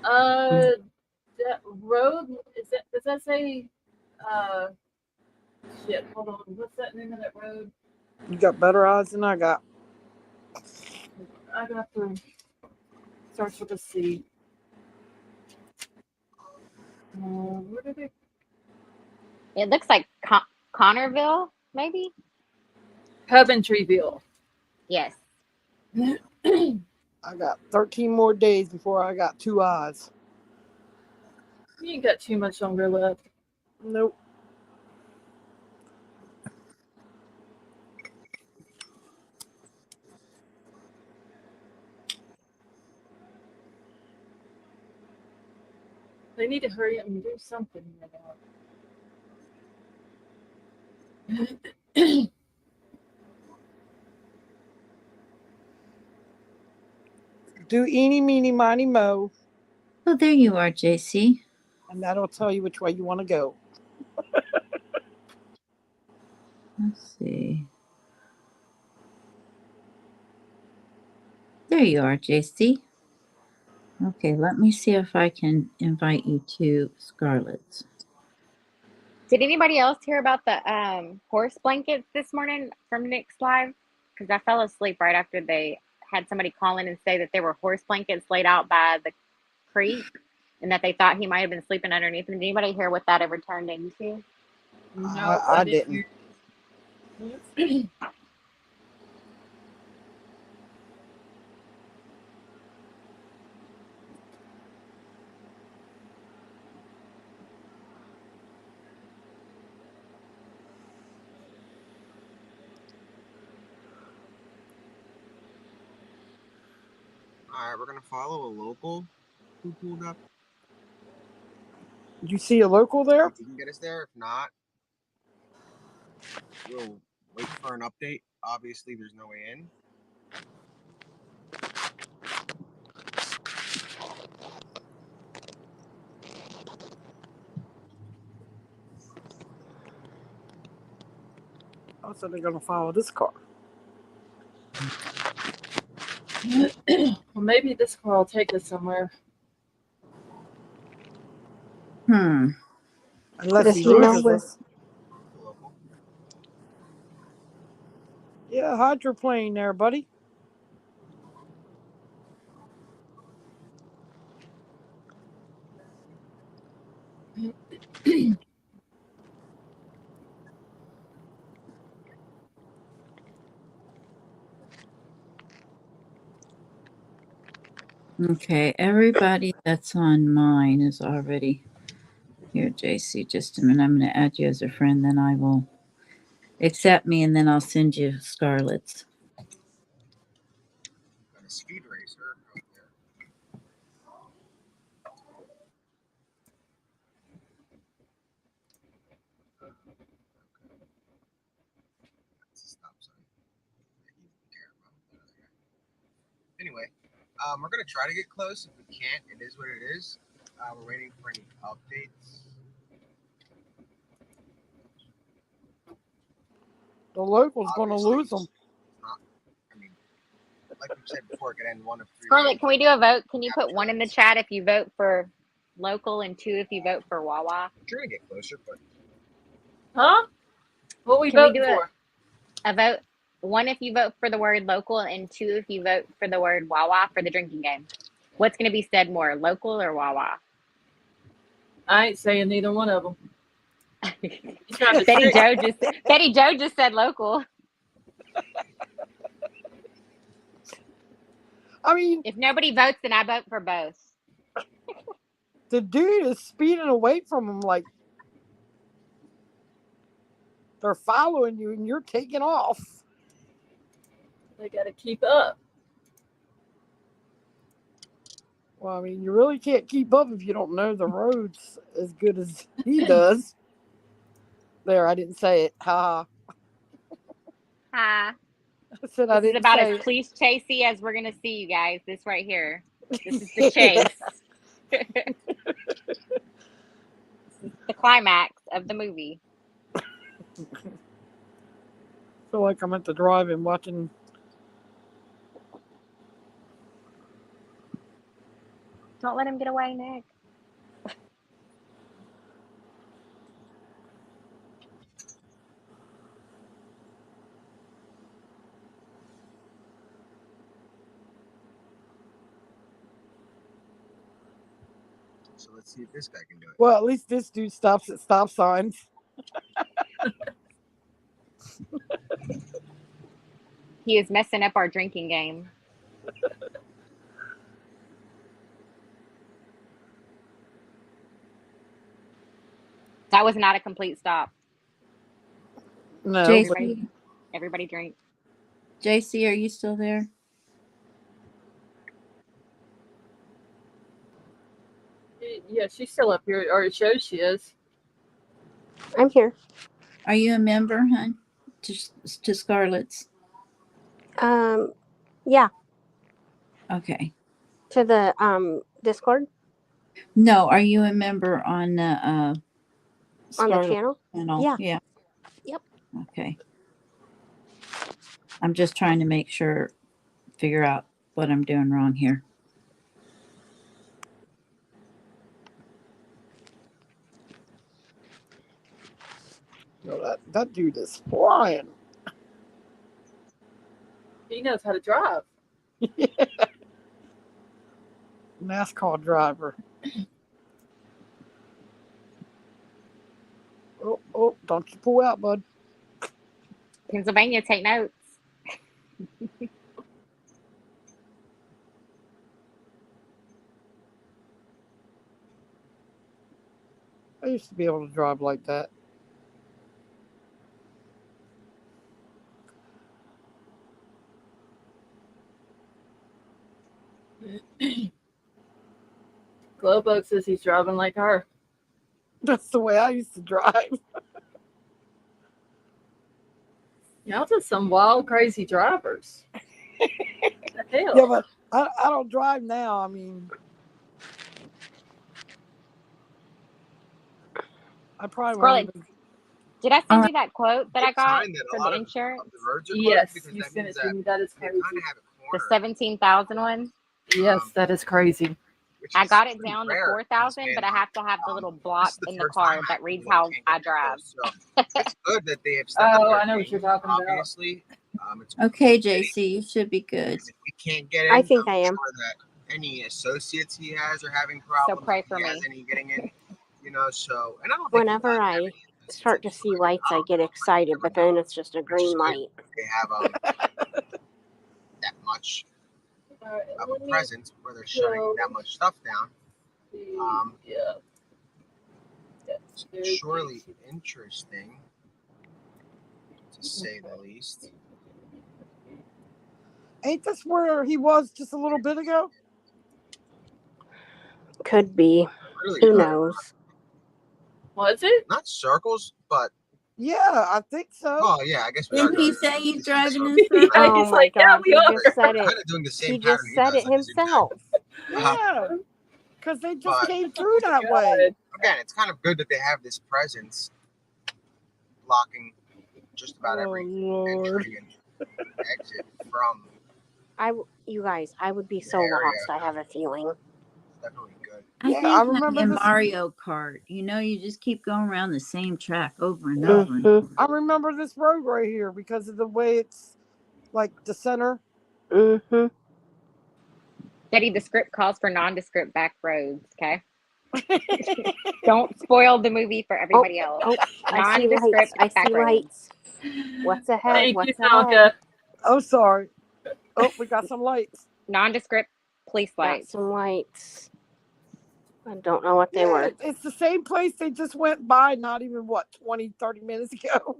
Speaker 1: That road is that? Does that say? Shit. Hold on. What's that name of that road?
Speaker 8: You got better odds than I got.
Speaker 1: I got the starts with a C. Where did it?
Speaker 19: It looks like Connorville, maybe.
Speaker 1: Coventryville.
Speaker 19: Yes.
Speaker 8: I got 13 more days before I got 2 eyes.
Speaker 1: You ain't got too much longer left.
Speaker 8: Nope.
Speaker 1: They need to hurry up and do something now.
Speaker 8: Do eeny, meeny, miny, mo.
Speaker 12: Oh, there you are, JC.
Speaker 8: And that'll tell you which way you want to go.
Speaker 12: Let's see. There you are, JC. Okay, let me see if I can invite you to Scarlett's.
Speaker 19: Did anybody else hear about the horse blankets this morning from Nick's live? Because I fell asleep right after they had somebody call in and say that there were horse blankets laid out by the creek and that they thought he might have been sleeping underneath them. Did anybody hear what that ever turned into?
Speaker 1: No,
Speaker 8: I didn't.
Speaker 6: All right, we're gonna follow a local who pulled up.
Speaker 8: Did you see a local there?
Speaker 6: If you can get us there. If not, we'll wait for an update. Obviously, there's no way in.
Speaker 8: Oh, so they're going to follow this car.
Speaker 1: Well, maybe this car will take us somewhere.
Speaker 8: Unless he loses us. Yeah, hydroplane there, buddy.
Speaker 12: Okay, everybody that's on mine is already Here, JC, just a minute. I'm going to add you as a friend, then I will accept me, and then I'll send you Scarlett's.
Speaker 6: Got a speed racer out there. That's a stop sign. He doesn't care about that other guy. Anyway, we're gonna try to get close. If we can't, it is what it is. We're waiting for any updates.
Speaker 8: The local's going to lose them.
Speaker 6: I mean, like we said before, it could end 1 of 3
Speaker 19: Scarlett,
Speaker 6: ways.
Speaker 19: can we do a vote? Can you put 1 in the chat if you vote for local and 2 if you vote for Wawa?
Speaker 6: Trying to get closer, but
Speaker 1: Huh? What we
Speaker 19: Can we
Speaker 1: voting
Speaker 19: do
Speaker 1: for?
Speaker 19: a vote? 1 if you vote for the word local, and 2 if you vote for the word Wawa for the drinking game. What's going to be said more, local or Wawa?
Speaker 1: I ain't saying neither one of them.
Speaker 19: Betty Joe just said local.
Speaker 8: I mean,
Speaker 19: if nobody votes, then I vote for both.
Speaker 8: The dude is speeding away from him like they're following you and you're taking off.
Speaker 1: They got to keep up.
Speaker 8: Well, I mean, you really can't keep up if you don't know the roads as good as he does. There, I didn't say it. Ha
Speaker 19: Hi.
Speaker 8: I said
Speaker 19: This
Speaker 8: I
Speaker 19: is
Speaker 8: didn't
Speaker 19: about
Speaker 8: say
Speaker 19: as
Speaker 8: it.
Speaker 19: police chasey as we're going to see, you guys. This right here. This is the chase. This is the climax of the movie.
Speaker 8: I feel like I'm at the drive-in watching.
Speaker 19: Don't let him get away, Nick.
Speaker 6: So let's see if this guy can do it.
Speaker 8: Well, at least this dude stops at stop signs.
Speaker 19: He is messing up our drinking game. That was not a complete stop.
Speaker 8: No.
Speaker 12: JC,
Speaker 19: everybody drink.
Speaker 12: JC, are you still there?
Speaker 1: Yeah, she's still up here, or it shows she is.
Speaker 17: I'm here.
Speaker 12: Are you a member, hon? To Scarlett's?
Speaker 17: Yeah.
Speaker 12: Okay.
Speaker 17: To the Discord
Speaker 12: No, are you a member on the
Speaker 17: on the
Speaker 12: Scarlet
Speaker 17: channel.
Speaker 12: channel?
Speaker 17: Yeah.
Speaker 12: Yeah.
Speaker 17: Yep.
Speaker 12: Okay. I'm just trying to figure out what I'm doing wrong here.
Speaker 8: No, that dude is flying.
Speaker 1: He knows how to drive.
Speaker 8: NASCAR driver. Oh, don't you pull out, bud.
Speaker 19: Pennsylvania, take notes.
Speaker 8: I used to be able to drive like that.
Speaker 1: Glowbug says he's driving like her.
Speaker 8: That's the way I used to drive.
Speaker 1: Y'all just some wild, crazy drivers. The hell?
Speaker 8: Yeah, but I don't drive now. I mean, I probably won't
Speaker 19: Scarlett,
Speaker 8: even.
Speaker 19: did I send you that quote that I got
Speaker 6: Sign that a
Speaker 19: for
Speaker 6: lot
Speaker 19: the
Speaker 6: of
Speaker 19: insurance?
Speaker 6: the roads are closed
Speaker 1: Yes,
Speaker 6: because
Speaker 1: you
Speaker 6: that
Speaker 1: sent
Speaker 6: means
Speaker 1: it to
Speaker 6: that
Speaker 1: me. That is
Speaker 6: they
Speaker 1: crazy.
Speaker 6: kind of have a
Speaker 19: The
Speaker 6: corner.
Speaker 19: 17,000 one?
Speaker 1: Yes, that is crazy.
Speaker 19: I got it down to 4,000, but I have to have the little block
Speaker 6: This is the
Speaker 19: in the
Speaker 6: first
Speaker 19: car
Speaker 6: time
Speaker 19: that reads
Speaker 6: we
Speaker 19: how
Speaker 6: can't
Speaker 19: I
Speaker 6: get
Speaker 19: drive.
Speaker 6: So it's good that they have stepped up
Speaker 1: Oh,
Speaker 6: their
Speaker 1: I know what
Speaker 6: game,
Speaker 1: you're talking about.
Speaker 6: obviously. It's
Speaker 12: Okay, JC, you should be good.
Speaker 6: if we can't get in,
Speaker 17: I think I am.
Speaker 6: sure that any associates he has are having problems.
Speaker 19: So pray for
Speaker 6: if he
Speaker 19: me.
Speaker 6: has any getting in, so and I don't think
Speaker 17: Whenever I start to see lights, I get excited, but then it's just a green light.
Speaker 6: they have that much of a presence where they're shutting that much stuff down.
Speaker 1: Yeah.
Speaker 6: surely interesting, to say the least.
Speaker 9: Ain't this where he was just a little bit ago?
Speaker 17: Could be.
Speaker 6: Really
Speaker 17: Who
Speaker 6: good.
Speaker 17: knows?
Speaker 1: Was it?
Speaker 6: Not circles, but
Speaker 9: Yeah, I think so.
Speaker 6: oh yeah, I guess we are
Speaker 12: Didn't he
Speaker 6: going.
Speaker 12: say he's
Speaker 6: This is
Speaker 12: driving in
Speaker 6: circles.
Speaker 12: circles?
Speaker 17: Oh
Speaker 1: He's
Speaker 17: my
Speaker 1: like, yeah,
Speaker 17: God!
Speaker 1: we
Speaker 17: He
Speaker 1: are.
Speaker 17: just said
Speaker 6: We're
Speaker 17: it.
Speaker 6: kind of doing the same
Speaker 17: He
Speaker 6: pattern
Speaker 17: just
Speaker 6: he
Speaker 17: said
Speaker 6: does
Speaker 17: it
Speaker 6: at the same time.
Speaker 17: himself.
Speaker 9: Yeah, because they just
Speaker 6: But
Speaker 9: came through that
Speaker 1: God.
Speaker 9: way.
Speaker 6: again, it's kind of good that they have this presence blocking just about every
Speaker 9: Lord.
Speaker 6: entry and exit from
Speaker 17: You guys, I would be so
Speaker 6: area.
Speaker 17: lost. I have a feeling.
Speaker 6: It's definitely good.
Speaker 12: I
Speaker 9: Yeah, I
Speaker 12: think like
Speaker 9: remember
Speaker 12: in
Speaker 9: this.
Speaker 12: Mario Kart, you just keep going around the same track over and over. And
Speaker 17: Mm-hmm.
Speaker 9: I remember this road right here because of the way it's like the center.
Speaker 17: Mm-hmm.
Speaker 19: Betty, the script calls for nondescript back roads, okay? Don't spoil the movie for everybody else.
Speaker 17: Oh, I see lights.
Speaker 19: Nondescript
Speaker 17: I
Speaker 19: back
Speaker 17: see
Speaker 19: roads.
Speaker 17: lights. What's ahead?
Speaker 1: Thank you,
Speaker 17: What's ahead?
Speaker 1: Tonka.
Speaker 9: Oh, sorry. Oh, we got some lights.
Speaker 19: Nondescript police
Speaker 17: Got
Speaker 19: lights.
Speaker 17: some lights. I don't know what they
Speaker 9: Yeah,
Speaker 17: were.
Speaker 9: it's the same place they just went by not even, 20, 30 minutes ago.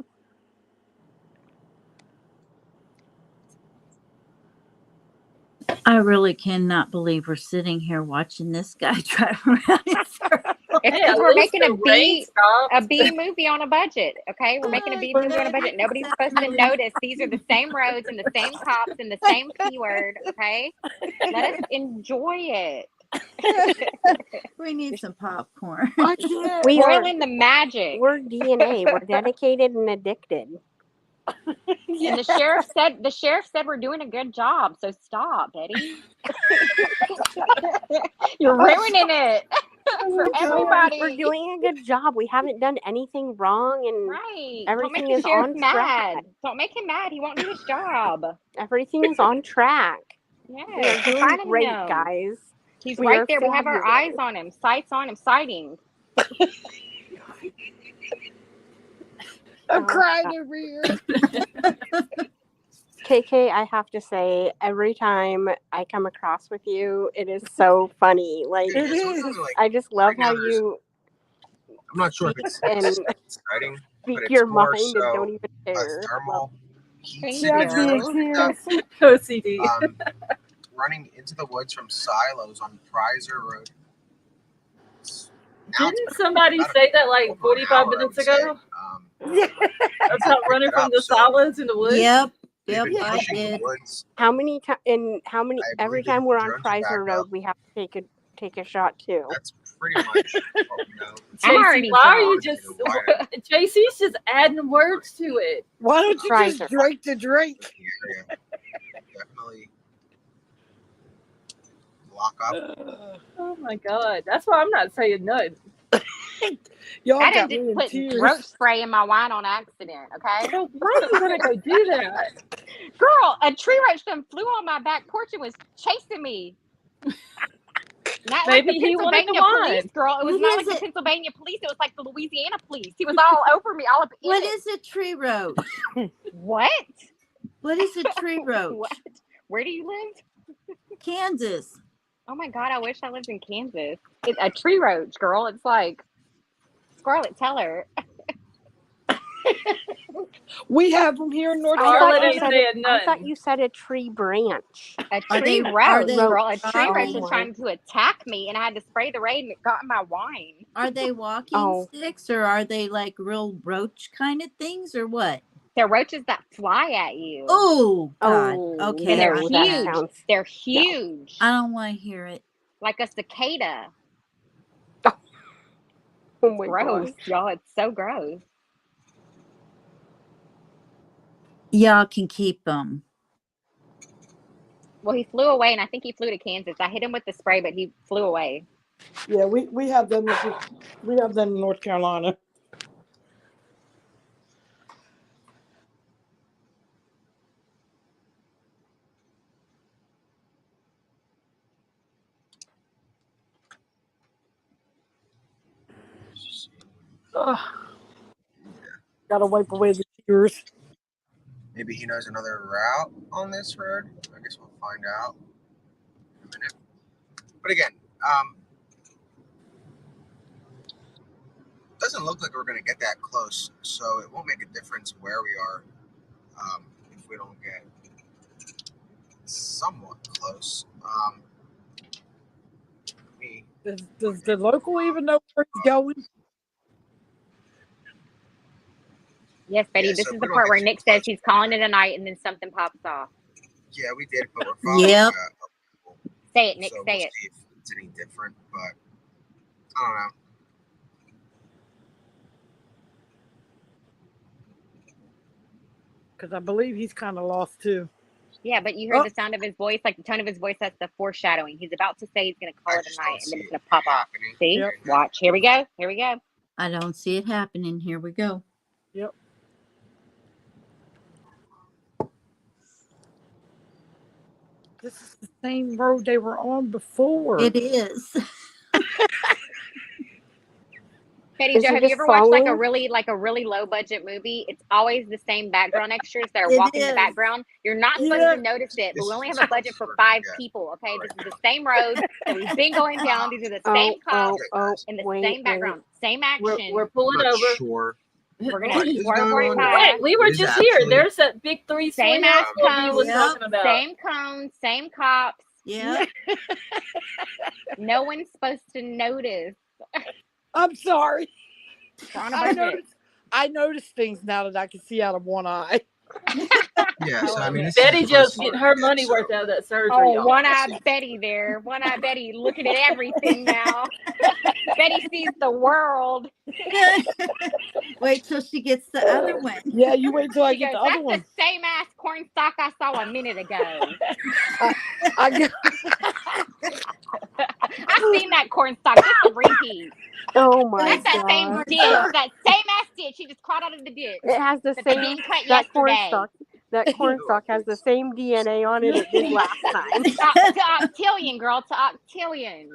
Speaker 12: I really cannot believe we're sitting here watching this guy drive around in circles.
Speaker 19: It's
Speaker 1: Hey,
Speaker 19: because
Speaker 1: at
Speaker 19: we're
Speaker 1: least
Speaker 19: making
Speaker 1: the rain stopped.
Speaker 19: a B movie on a budget, okay? We're making a B movie on a budget. Nobody's supposed to notice these are the same roads and the same cops and the same P word, okay? Let us enjoy it.
Speaker 12: We need some popcorn.
Speaker 17: We
Speaker 19: Roil
Speaker 17: are.
Speaker 19: in the magic.
Speaker 17: We're DNA. We're dedicated and addicted.
Speaker 19: And the sheriff said we're doing a good job, so stop, Betty. You're ruining it for everybody.
Speaker 17: We're doing a good job. We haven't done anything wrong, and
Speaker 19: Right.
Speaker 17: everything
Speaker 19: Don't make
Speaker 17: is
Speaker 19: the sheriff
Speaker 17: on
Speaker 19: mad.
Speaker 17: track.
Speaker 19: Don't make him mad. He won't do his job.
Speaker 17: Everything is on track. We are
Speaker 19: Yes, we're
Speaker 17: doing
Speaker 19: finding
Speaker 17: great,
Speaker 19: him.
Speaker 17: guys.
Speaker 19: He's
Speaker 17: We
Speaker 19: right
Speaker 17: are
Speaker 19: there. We have our
Speaker 17: fabulous.
Speaker 19: eyes on him, sights on him, sighting.
Speaker 9: I'm crying over here.
Speaker 17: KK, I have to say, every time I come across with you, it is so funny. Like,
Speaker 6: It is.
Speaker 17: I just love
Speaker 6: right now
Speaker 17: how
Speaker 6: there's-
Speaker 17: you
Speaker 6: I'm not sure if it's
Speaker 17: and
Speaker 6: exciting,
Speaker 17: speak
Speaker 6: but it's
Speaker 17: your
Speaker 6: more
Speaker 17: mind and
Speaker 6: so
Speaker 17: don't even
Speaker 6: a
Speaker 17: care.
Speaker 6: thermal heat
Speaker 19: Thank
Speaker 6: signature that
Speaker 19: you.
Speaker 6: was picked up.
Speaker 1: OCD.
Speaker 6: Running into the woods from silos on Prizer Road.
Speaker 1: Didn't somebody say that like 45 minutes ago? About running from the silos in the woods?
Speaker 12: Yep,
Speaker 6: They've been
Speaker 12: I
Speaker 6: pushing
Speaker 12: did.
Speaker 6: the woods.
Speaker 17: How many times? Every time we're on
Speaker 6: drones are
Speaker 17: Prizer
Speaker 6: back
Speaker 17: Road, we have to take a shot too.
Speaker 6: That's pretty much what we know.
Speaker 19: I'm
Speaker 1: JC,
Speaker 19: already
Speaker 1: why are you
Speaker 19: drunk.
Speaker 1: just JC's just adding words to it?
Speaker 9: Why don't you just
Speaker 17: Prizer.
Speaker 9: drink the drink?
Speaker 6: Definitely lock up.
Speaker 1: Oh my god. That's why I'm not saying none.
Speaker 9: Y'all
Speaker 19: I
Speaker 9: got
Speaker 19: didn't
Speaker 9: me in
Speaker 19: put
Speaker 9: tears.
Speaker 19: roach spray in my wine on accident, okay?
Speaker 1: Girl, why are you gonna go do that?
Speaker 19: Girl, a tree roach done flew on my back porch and was chasing me. Not like the
Speaker 1: Maybe he wanted the
Speaker 19: Pennsylvania police,
Speaker 1: wine.
Speaker 19: girl. It was
Speaker 12: What
Speaker 19: not
Speaker 12: is
Speaker 19: like the
Speaker 12: it?
Speaker 19: Pennsylvania police. It was like the Louisiana police. He was all over me, all up in
Speaker 12: What
Speaker 19: it.
Speaker 12: is a tree roach?
Speaker 19: What?
Speaker 12: What is a tree roach?
Speaker 19: What? Where do you live?
Speaker 12: Kansas.
Speaker 19: Oh my god, I wish I lived in Kansas. It's a tree roach, girl. It's like Scarlet, tell her.
Speaker 9: We have them here in North
Speaker 17: I thought you said a tree branch.
Speaker 19: A
Speaker 12: Are
Speaker 19: tree
Speaker 12: they-
Speaker 19: roach,
Speaker 12: are they
Speaker 19: girl. A tree
Speaker 12: walking?
Speaker 19: roach was trying to attack me, and I had to spray the raid, and it got in my wine.
Speaker 12: Are they walking sticks or are they like real roach kind of things or what?
Speaker 19: They're roaches that fly at you.
Speaker 12: Oh God.
Speaker 17: Oh,
Speaker 12: Okay.
Speaker 19: And they're
Speaker 17: no, that
Speaker 19: huge.
Speaker 17: sounds-
Speaker 19: They're huge.
Speaker 12: I don't want to hear it.
Speaker 19: Like a cicada.
Speaker 17: Oh my
Speaker 19: Gross,
Speaker 17: gosh.
Speaker 19: y'all. It's so gross.
Speaker 12: Y'all can keep them.
Speaker 19: Well, he flew away, and I think he flew to Kansas. I hit him with the spray, but he flew away.
Speaker 9: Yeah, we have them. We have them in North Carolina. Ugh. Gotta wipe away the tears.
Speaker 6: Maybe he knows another route on this road. I guess we'll find out in a minute. But again, doesn't look like we're going to get that close, so it won't make a difference where we are if we don't get somewhat close.
Speaker 9: Does the local even know where he's going?
Speaker 19: Yes, Betty.
Speaker 6: Yeah,
Speaker 19: This
Speaker 6: so
Speaker 19: is
Speaker 6: if
Speaker 19: the
Speaker 6: we don't
Speaker 19: part
Speaker 6: get
Speaker 19: where
Speaker 6: too
Speaker 19: Nick says he's calling it a night, and then something pops off.
Speaker 6: Yeah, we did, but we're following
Speaker 12: Yep.
Speaker 19: Say it, Nick.
Speaker 6: so
Speaker 19: Say
Speaker 6: we'll
Speaker 19: it.
Speaker 6: see if it's any different, but I don't know.
Speaker 9: Because I believe he's kind of lost too.
Speaker 19: Yeah, but you heard the sound of his voice, like the tone of his voice. That's the foreshadowing. He's about to say he's going to call it a night, and then it's going to pop off. See?
Speaker 9: Yep.
Speaker 19: Watch. Here we go. Here we go.
Speaker 12: I don't see it happening. Here we go.
Speaker 9: Yep. This is the same road they were on before.
Speaker 12: It is.
Speaker 19: Betty
Speaker 17: Is
Speaker 19: Jo,
Speaker 17: he
Speaker 19: have you
Speaker 17: just
Speaker 19: ever watched like
Speaker 17: following?
Speaker 19: a really low budget movie? It's always the same background extras that are
Speaker 12: It
Speaker 19: walking in the
Speaker 12: is.
Speaker 19: background. You're not supposed
Speaker 9: Yeah.
Speaker 19: to notice it, but we only have a
Speaker 6: This is
Speaker 19: budget for
Speaker 6: what
Speaker 19: 5
Speaker 6: we got
Speaker 19: people. Okay,
Speaker 6: right
Speaker 19: this is the same road that we've been going down. These are the same cops in the same background, same action.
Speaker 1: We're pulling
Speaker 6: I'm not
Speaker 1: over.
Speaker 6: sure.
Speaker 19: We're gonna
Speaker 6: What is
Speaker 19: swerve
Speaker 6: going
Speaker 19: right
Speaker 6: on?
Speaker 19: past.
Speaker 1: Wait, we were
Speaker 6: It is
Speaker 1: just here.
Speaker 6: actually-
Speaker 1: There's that big 3
Speaker 19: Same
Speaker 1: swing
Speaker 19: ass
Speaker 1: that he was
Speaker 19: cones,
Speaker 1: talking about.
Speaker 19: same cones, same cops.
Speaker 12: Yeah.
Speaker 19: No one's supposed to notice.
Speaker 9: I'm sorry.
Speaker 19: We're on a budget.
Speaker 9: I noticed things now that I can see out of one eye.
Speaker 6: Yeah, so I mean, this
Speaker 1: Betty
Speaker 6: is
Speaker 1: Jo's getting her money worth out of that surgery.
Speaker 19: Oh,
Speaker 1: y'all.
Speaker 19: one-eyed Betty there. One-eyed Betty looking at everything now. Betty sees the world.
Speaker 12: Wait till she gets the other one.
Speaker 9: Yeah, you wait till I
Speaker 19: She
Speaker 9: get
Speaker 19: goes,
Speaker 9: the other
Speaker 19: that's
Speaker 9: one.
Speaker 19: the same ass corn stalk I saw a minute ago.
Speaker 9: I
Speaker 19: seen that corn stalk. It's a repeat.
Speaker 17: Oh my
Speaker 19: That's that same
Speaker 17: god.
Speaker 19: ditch. That same ass ditch. She just crawled out of the ditch.
Speaker 17: It has the
Speaker 19: That they
Speaker 17: same
Speaker 19: didn't cut
Speaker 17: that corn
Speaker 19: yesterday.
Speaker 17: stalk. That corn stalk has the same DNA on it did last time.
Speaker 19: To octillion, girl. To octillion.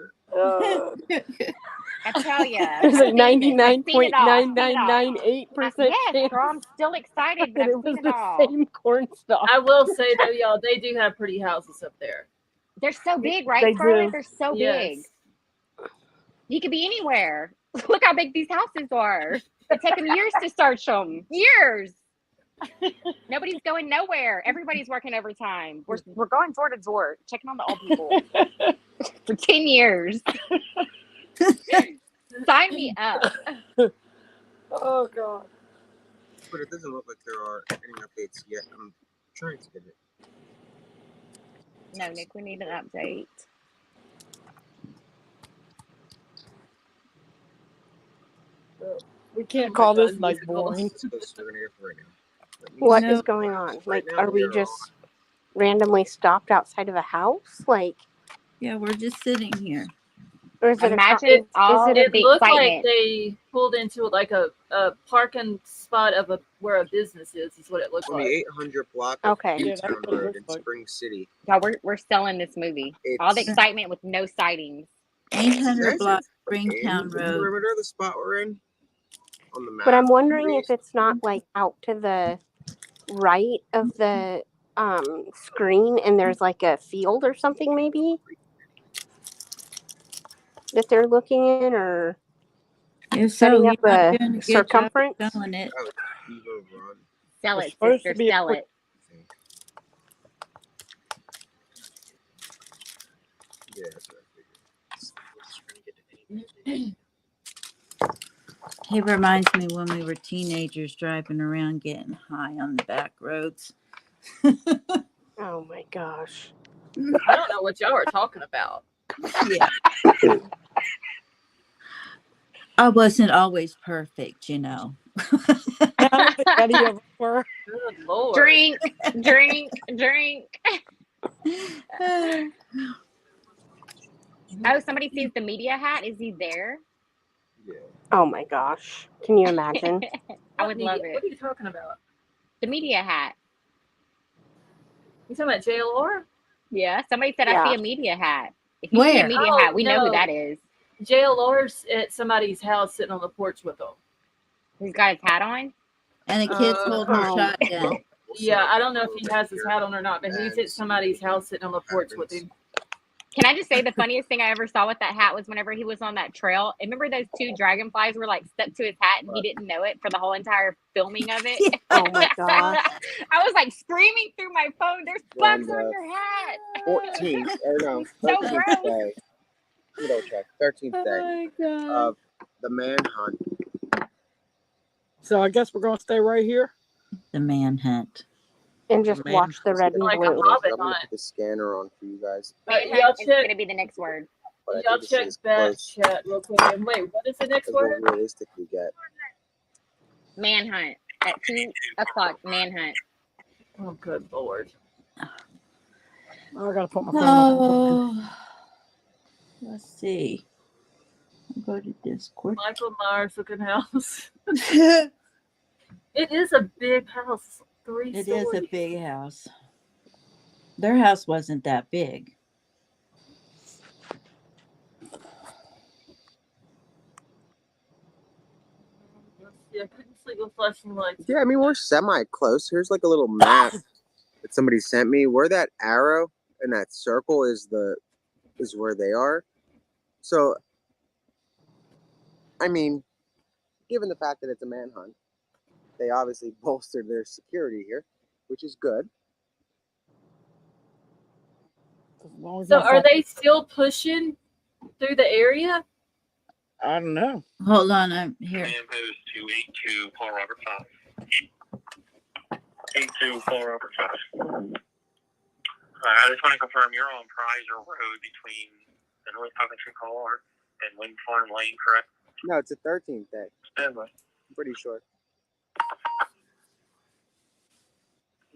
Speaker 19: I tell ya.
Speaker 17: There's a
Speaker 19: I've seen it. I've seen it all. I've seen it all.
Speaker 17: 99.9998%
Speaker 19: Yes,
Speaker 17: chance
Speaker 19: girl. I'm still excited, but
Speaker 17: that
Speaker 19: I've
Speaker 17: it was
Speaker 19: seen it
Speaker 17: the
Speaker 19: all.
Speaker 17: same corn stalk.
Speaker 1: I will say though, y'all, they do have pretty houses up there.
Speaker 19: They're so big, right,
Speaker 17: They
Speaker 19: Scarlett?
Speaker 17: do.
Speaker 19: They're so
Speaker 1: Yes.
Speaker 19: big. You could be anywhere. Look how big these houses are. It take them years to search them. Years. Nobody's going nowhere. Everybody's working overtime. We're going door to door, checking on the old people for 10 years. Sign me up.
Speaker 9: Oh god.
Speaker 6: But it doesn't look like there are any updates yet. I'm trying to get it.
Speaker 19: No, Nick, we need an update.
Speaker 9: We can't call this night boring.
Speaker 17: What is going on? Like, are we just randomly stopped outside of a house? Like,
Speaker 12: Yeah, we're just sitting here.
Speaker 17: or is it
Speaker 19: Imagine all
Speaker 17: is
Speaker 19: the
Speaker 1: It looked like
Speaker 19: excitement.
Speaker 1: they pulled into like a parking spot of where a business is what it looked
Speaker 6: On the
Speaker 1: like.
Speaker 6: 800 block of
Speaker 17: Okay.
Speaker 9: Yeah, that's
Speaker 6: Newtown
Speaker 9: what it
Speaker 6: Road
Speaker 9: looks
Speaker 6: in
Speaker 9: like.
Speaker 6: Spring City.
Speaker 19: Yeah, we're selling this movie. All the
Speaker 6: It's-
Speaker 19: excitement with no sightings.
Speaker 12: 800 block
Speaker 6: in
Speaker 12: Springtown
Speaker 6: the
Speaker 12: Road.
Speaker 6: perimeter, the spot we're in, on the map.
Speaker 17: But I'm wondering if it's not like out to the right of the screen and there's like a field or something maybe that they're looking in, or
Speaker 12: If so,
Speaker 17: setting
Speaker 12: you're
Speaker 17: up
Speaker 12: not
Speaker 17: a
Speaker 12: doing a good
Speaker 17: circumference.
Speaker 12: job of selling it.
Speaker 6: Oh, Evo Run.
Speaker 19: Sell
Speaker 9: It's
Speaker 19: it,
Speaker 9: supposed
Speaker 19: sister.
Speaker 9: to be a
Speaker 19: Sell
Speaker 9: quick-
Speaker 19: it.
Speaker 6: Yeah, that's what I figured.
Speaker 12: He reminds me when we were teenagers driving around getting high on the back roads.
Speaker 17: Oh my gosh.
Speaker 1: I don't know what y'all are talking about.
Speaker 12: Yeah. I wasn't always perfect, you know.
Speaker 9: I don't think any of us were.
Speaker 1: Good lord.
Speaker 19: Drink, drink, drink. Oh, somebody sees the media hat. Is he there?
Speaker 6: Yeah.
Speaker 17: Oh my gosh. Can you imagine?
Speaker 19: I would love
Speaker 1: What
Speaker 19: it.
Speaker 1: are you talking about?
Speaker 19: The media hat.
Speaker 1: You talking about JLR?
Speaker 19: Yeah, somebody said I
Speaker 17: Yeah.
Speaker 19: see a media hat. If you see
Speaker 12: Where?
Speaker 19: a media
Speaker 1: Oh,
Speaker 19: hat, we know
Speaker 1: no.
Speaker 19: who that is.
Speaker 1: JLR's at somebody's house sitting on the porch with them.
Speaker 19: He's got his hat on.
Speaker 12: And the kids holding a
Speaker 17: Oh.
Speaker 19: Can I just say the funniest thing I ever saw with that hat was whenever he was on that trail. Remember those two dragonflies were like stuck to his hat and he didn't know it for the whole entire filming of it?
Speaker 17: Oh my gosh.
Speaker 19: I was like screaming through my phone, "There's bugs on your hat!"
Speaker 7: 14th, or no,
Speaker 19: So
Speaker 7: 13th
Speaker 19: gross.
Speaker 7: day. Let me double check. 13th
Speaker 19: Oh
Speaker 7: day
Speaker 19: my God.
Speaker 7: of the manhunt.
Speaker 8: So I guess we're gonna stay right here.
Speaker 12: The manhunt.
Speaker 17: And just watch the red and
Speaker 1: Like a
Speaker 17: blue.
Speaker 1: hobbit
Speaker 7: I'm gonna
Speaker 1: hunt.
Speaker 7: put the scanner on for you guys.
Speaker 19: Manhunt is going to be the next word.
Speaker 7: But I
Speaker 1: Y'all
Speaker 7: think this
Speaker 1: check
Speaker 7: is
Speaker 1: that
Speaker 7: close
Speaker 1: chat real quick. And wait, what is the next
Speaker 7: as we'll
Speaker 1: word?
Speaker 7: realistically get.
Speaker 19: Manhunt at 2:00. Manhunt.
Speaker 1: Oh, good lord.
Speaker 8: I gotta put my phone on.
Speaker 12: Oh, let's see. I'll go to Discord.
Speaker 1: Michael Myers looking house. It is a big house. 3
Speaker 12: It
Speaker 1: stories.
Speaker 12: is a big house. Their house wasn't that big.
Speaker 1: Yeah, I couldn't sleep with flashing lights.
Speaker 7: Yeah, I mean we're semi-close. Here's like a little map that somebody sent me. Where that arrow and that circle is where they are. So, I mean, given the fact that it's a manhunt, they obviously bolstered their security here, which is good.
Speaker 1: So are they still pushing through the area?
Speaker 8: I don't know.
Speaker 12: Hold on, I'm here.
Speaker 21: Command post 282, Paul Robert 5. 82, Paul Robert 5. I just want to confirm you're on Prizer Road between the North Coventry Car and Wind Farm Lane, correct?
Speaker 7: No, it's a 13th day.
Speaker 21: Stand by.
Speaker 7: I'm pretty sure.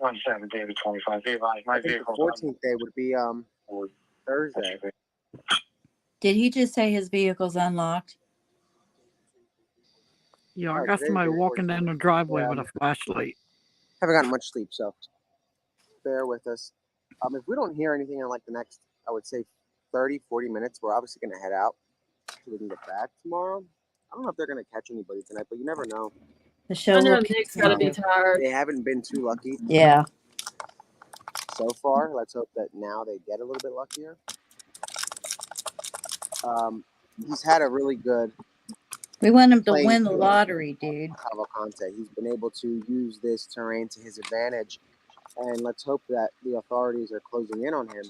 Speaker 21: 17 David 25. My
Speaker 7: I think the
Speaker 21: vehicle.
Speaker 7: 14th day would be Thursday.
Speaker 12: Did he just say his vehicle's unlocked?
Speaker 8: Yeah, I
Speaker 7: Oh,
Speaker 8: got
Speaker 7: today's
Speaker 8: somebody
Speaker 7: the
Speaker 8: walking down the driveway
Speaker 7: Yeah,
Speaker 8: with a flashlight.
Speaker 7: haven't gotten much sleep, so bear with us. If we don't hear anything in like the next, I would say 30, 40 minutes, we're obviously going to head out so we can get back tomorrow. I don't know if they're going to catch anybody tonight, but you never know.
Speaker 12: The show
Speaker 1: I know
Speaker 12: will
Speaker 1: Nick's got to be
Speaker 12: continue.
Speaker 1: tired.
Speaker 7: They haven't been too lucky
Speaker 12: Yeah.
Speaker 7: so far. Let's hope that now they get a little bit luckier. He's had a really good
Speaker 12: We want him to
Speaker 7: playing
Speaker 12: win the
Speaker 7: field,
Speaker 12: lottery, dude.
Speaker 7: Cavalcante. He's been able to use this terrain to his advantage, and let's hope that the authorities are closing in on him.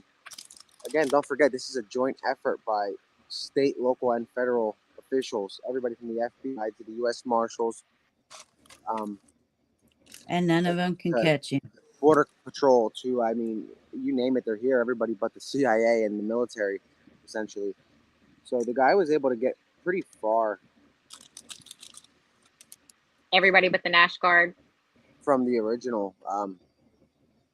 Speaker 7: Again, don't forget, this is a joint effort by state, local, and federal officials, everybody from the FBI to the U.S. Marshals,
Speaker 12: And none of them can catch him.
Speaker 7: Border Patrol, to, I mean, you name it, they're here, everybody but the CIA and the military, essentially. So the guy was able to get pretty far
Speaker 19: Everybody but the Nash Guard.
Speaker 7: from the original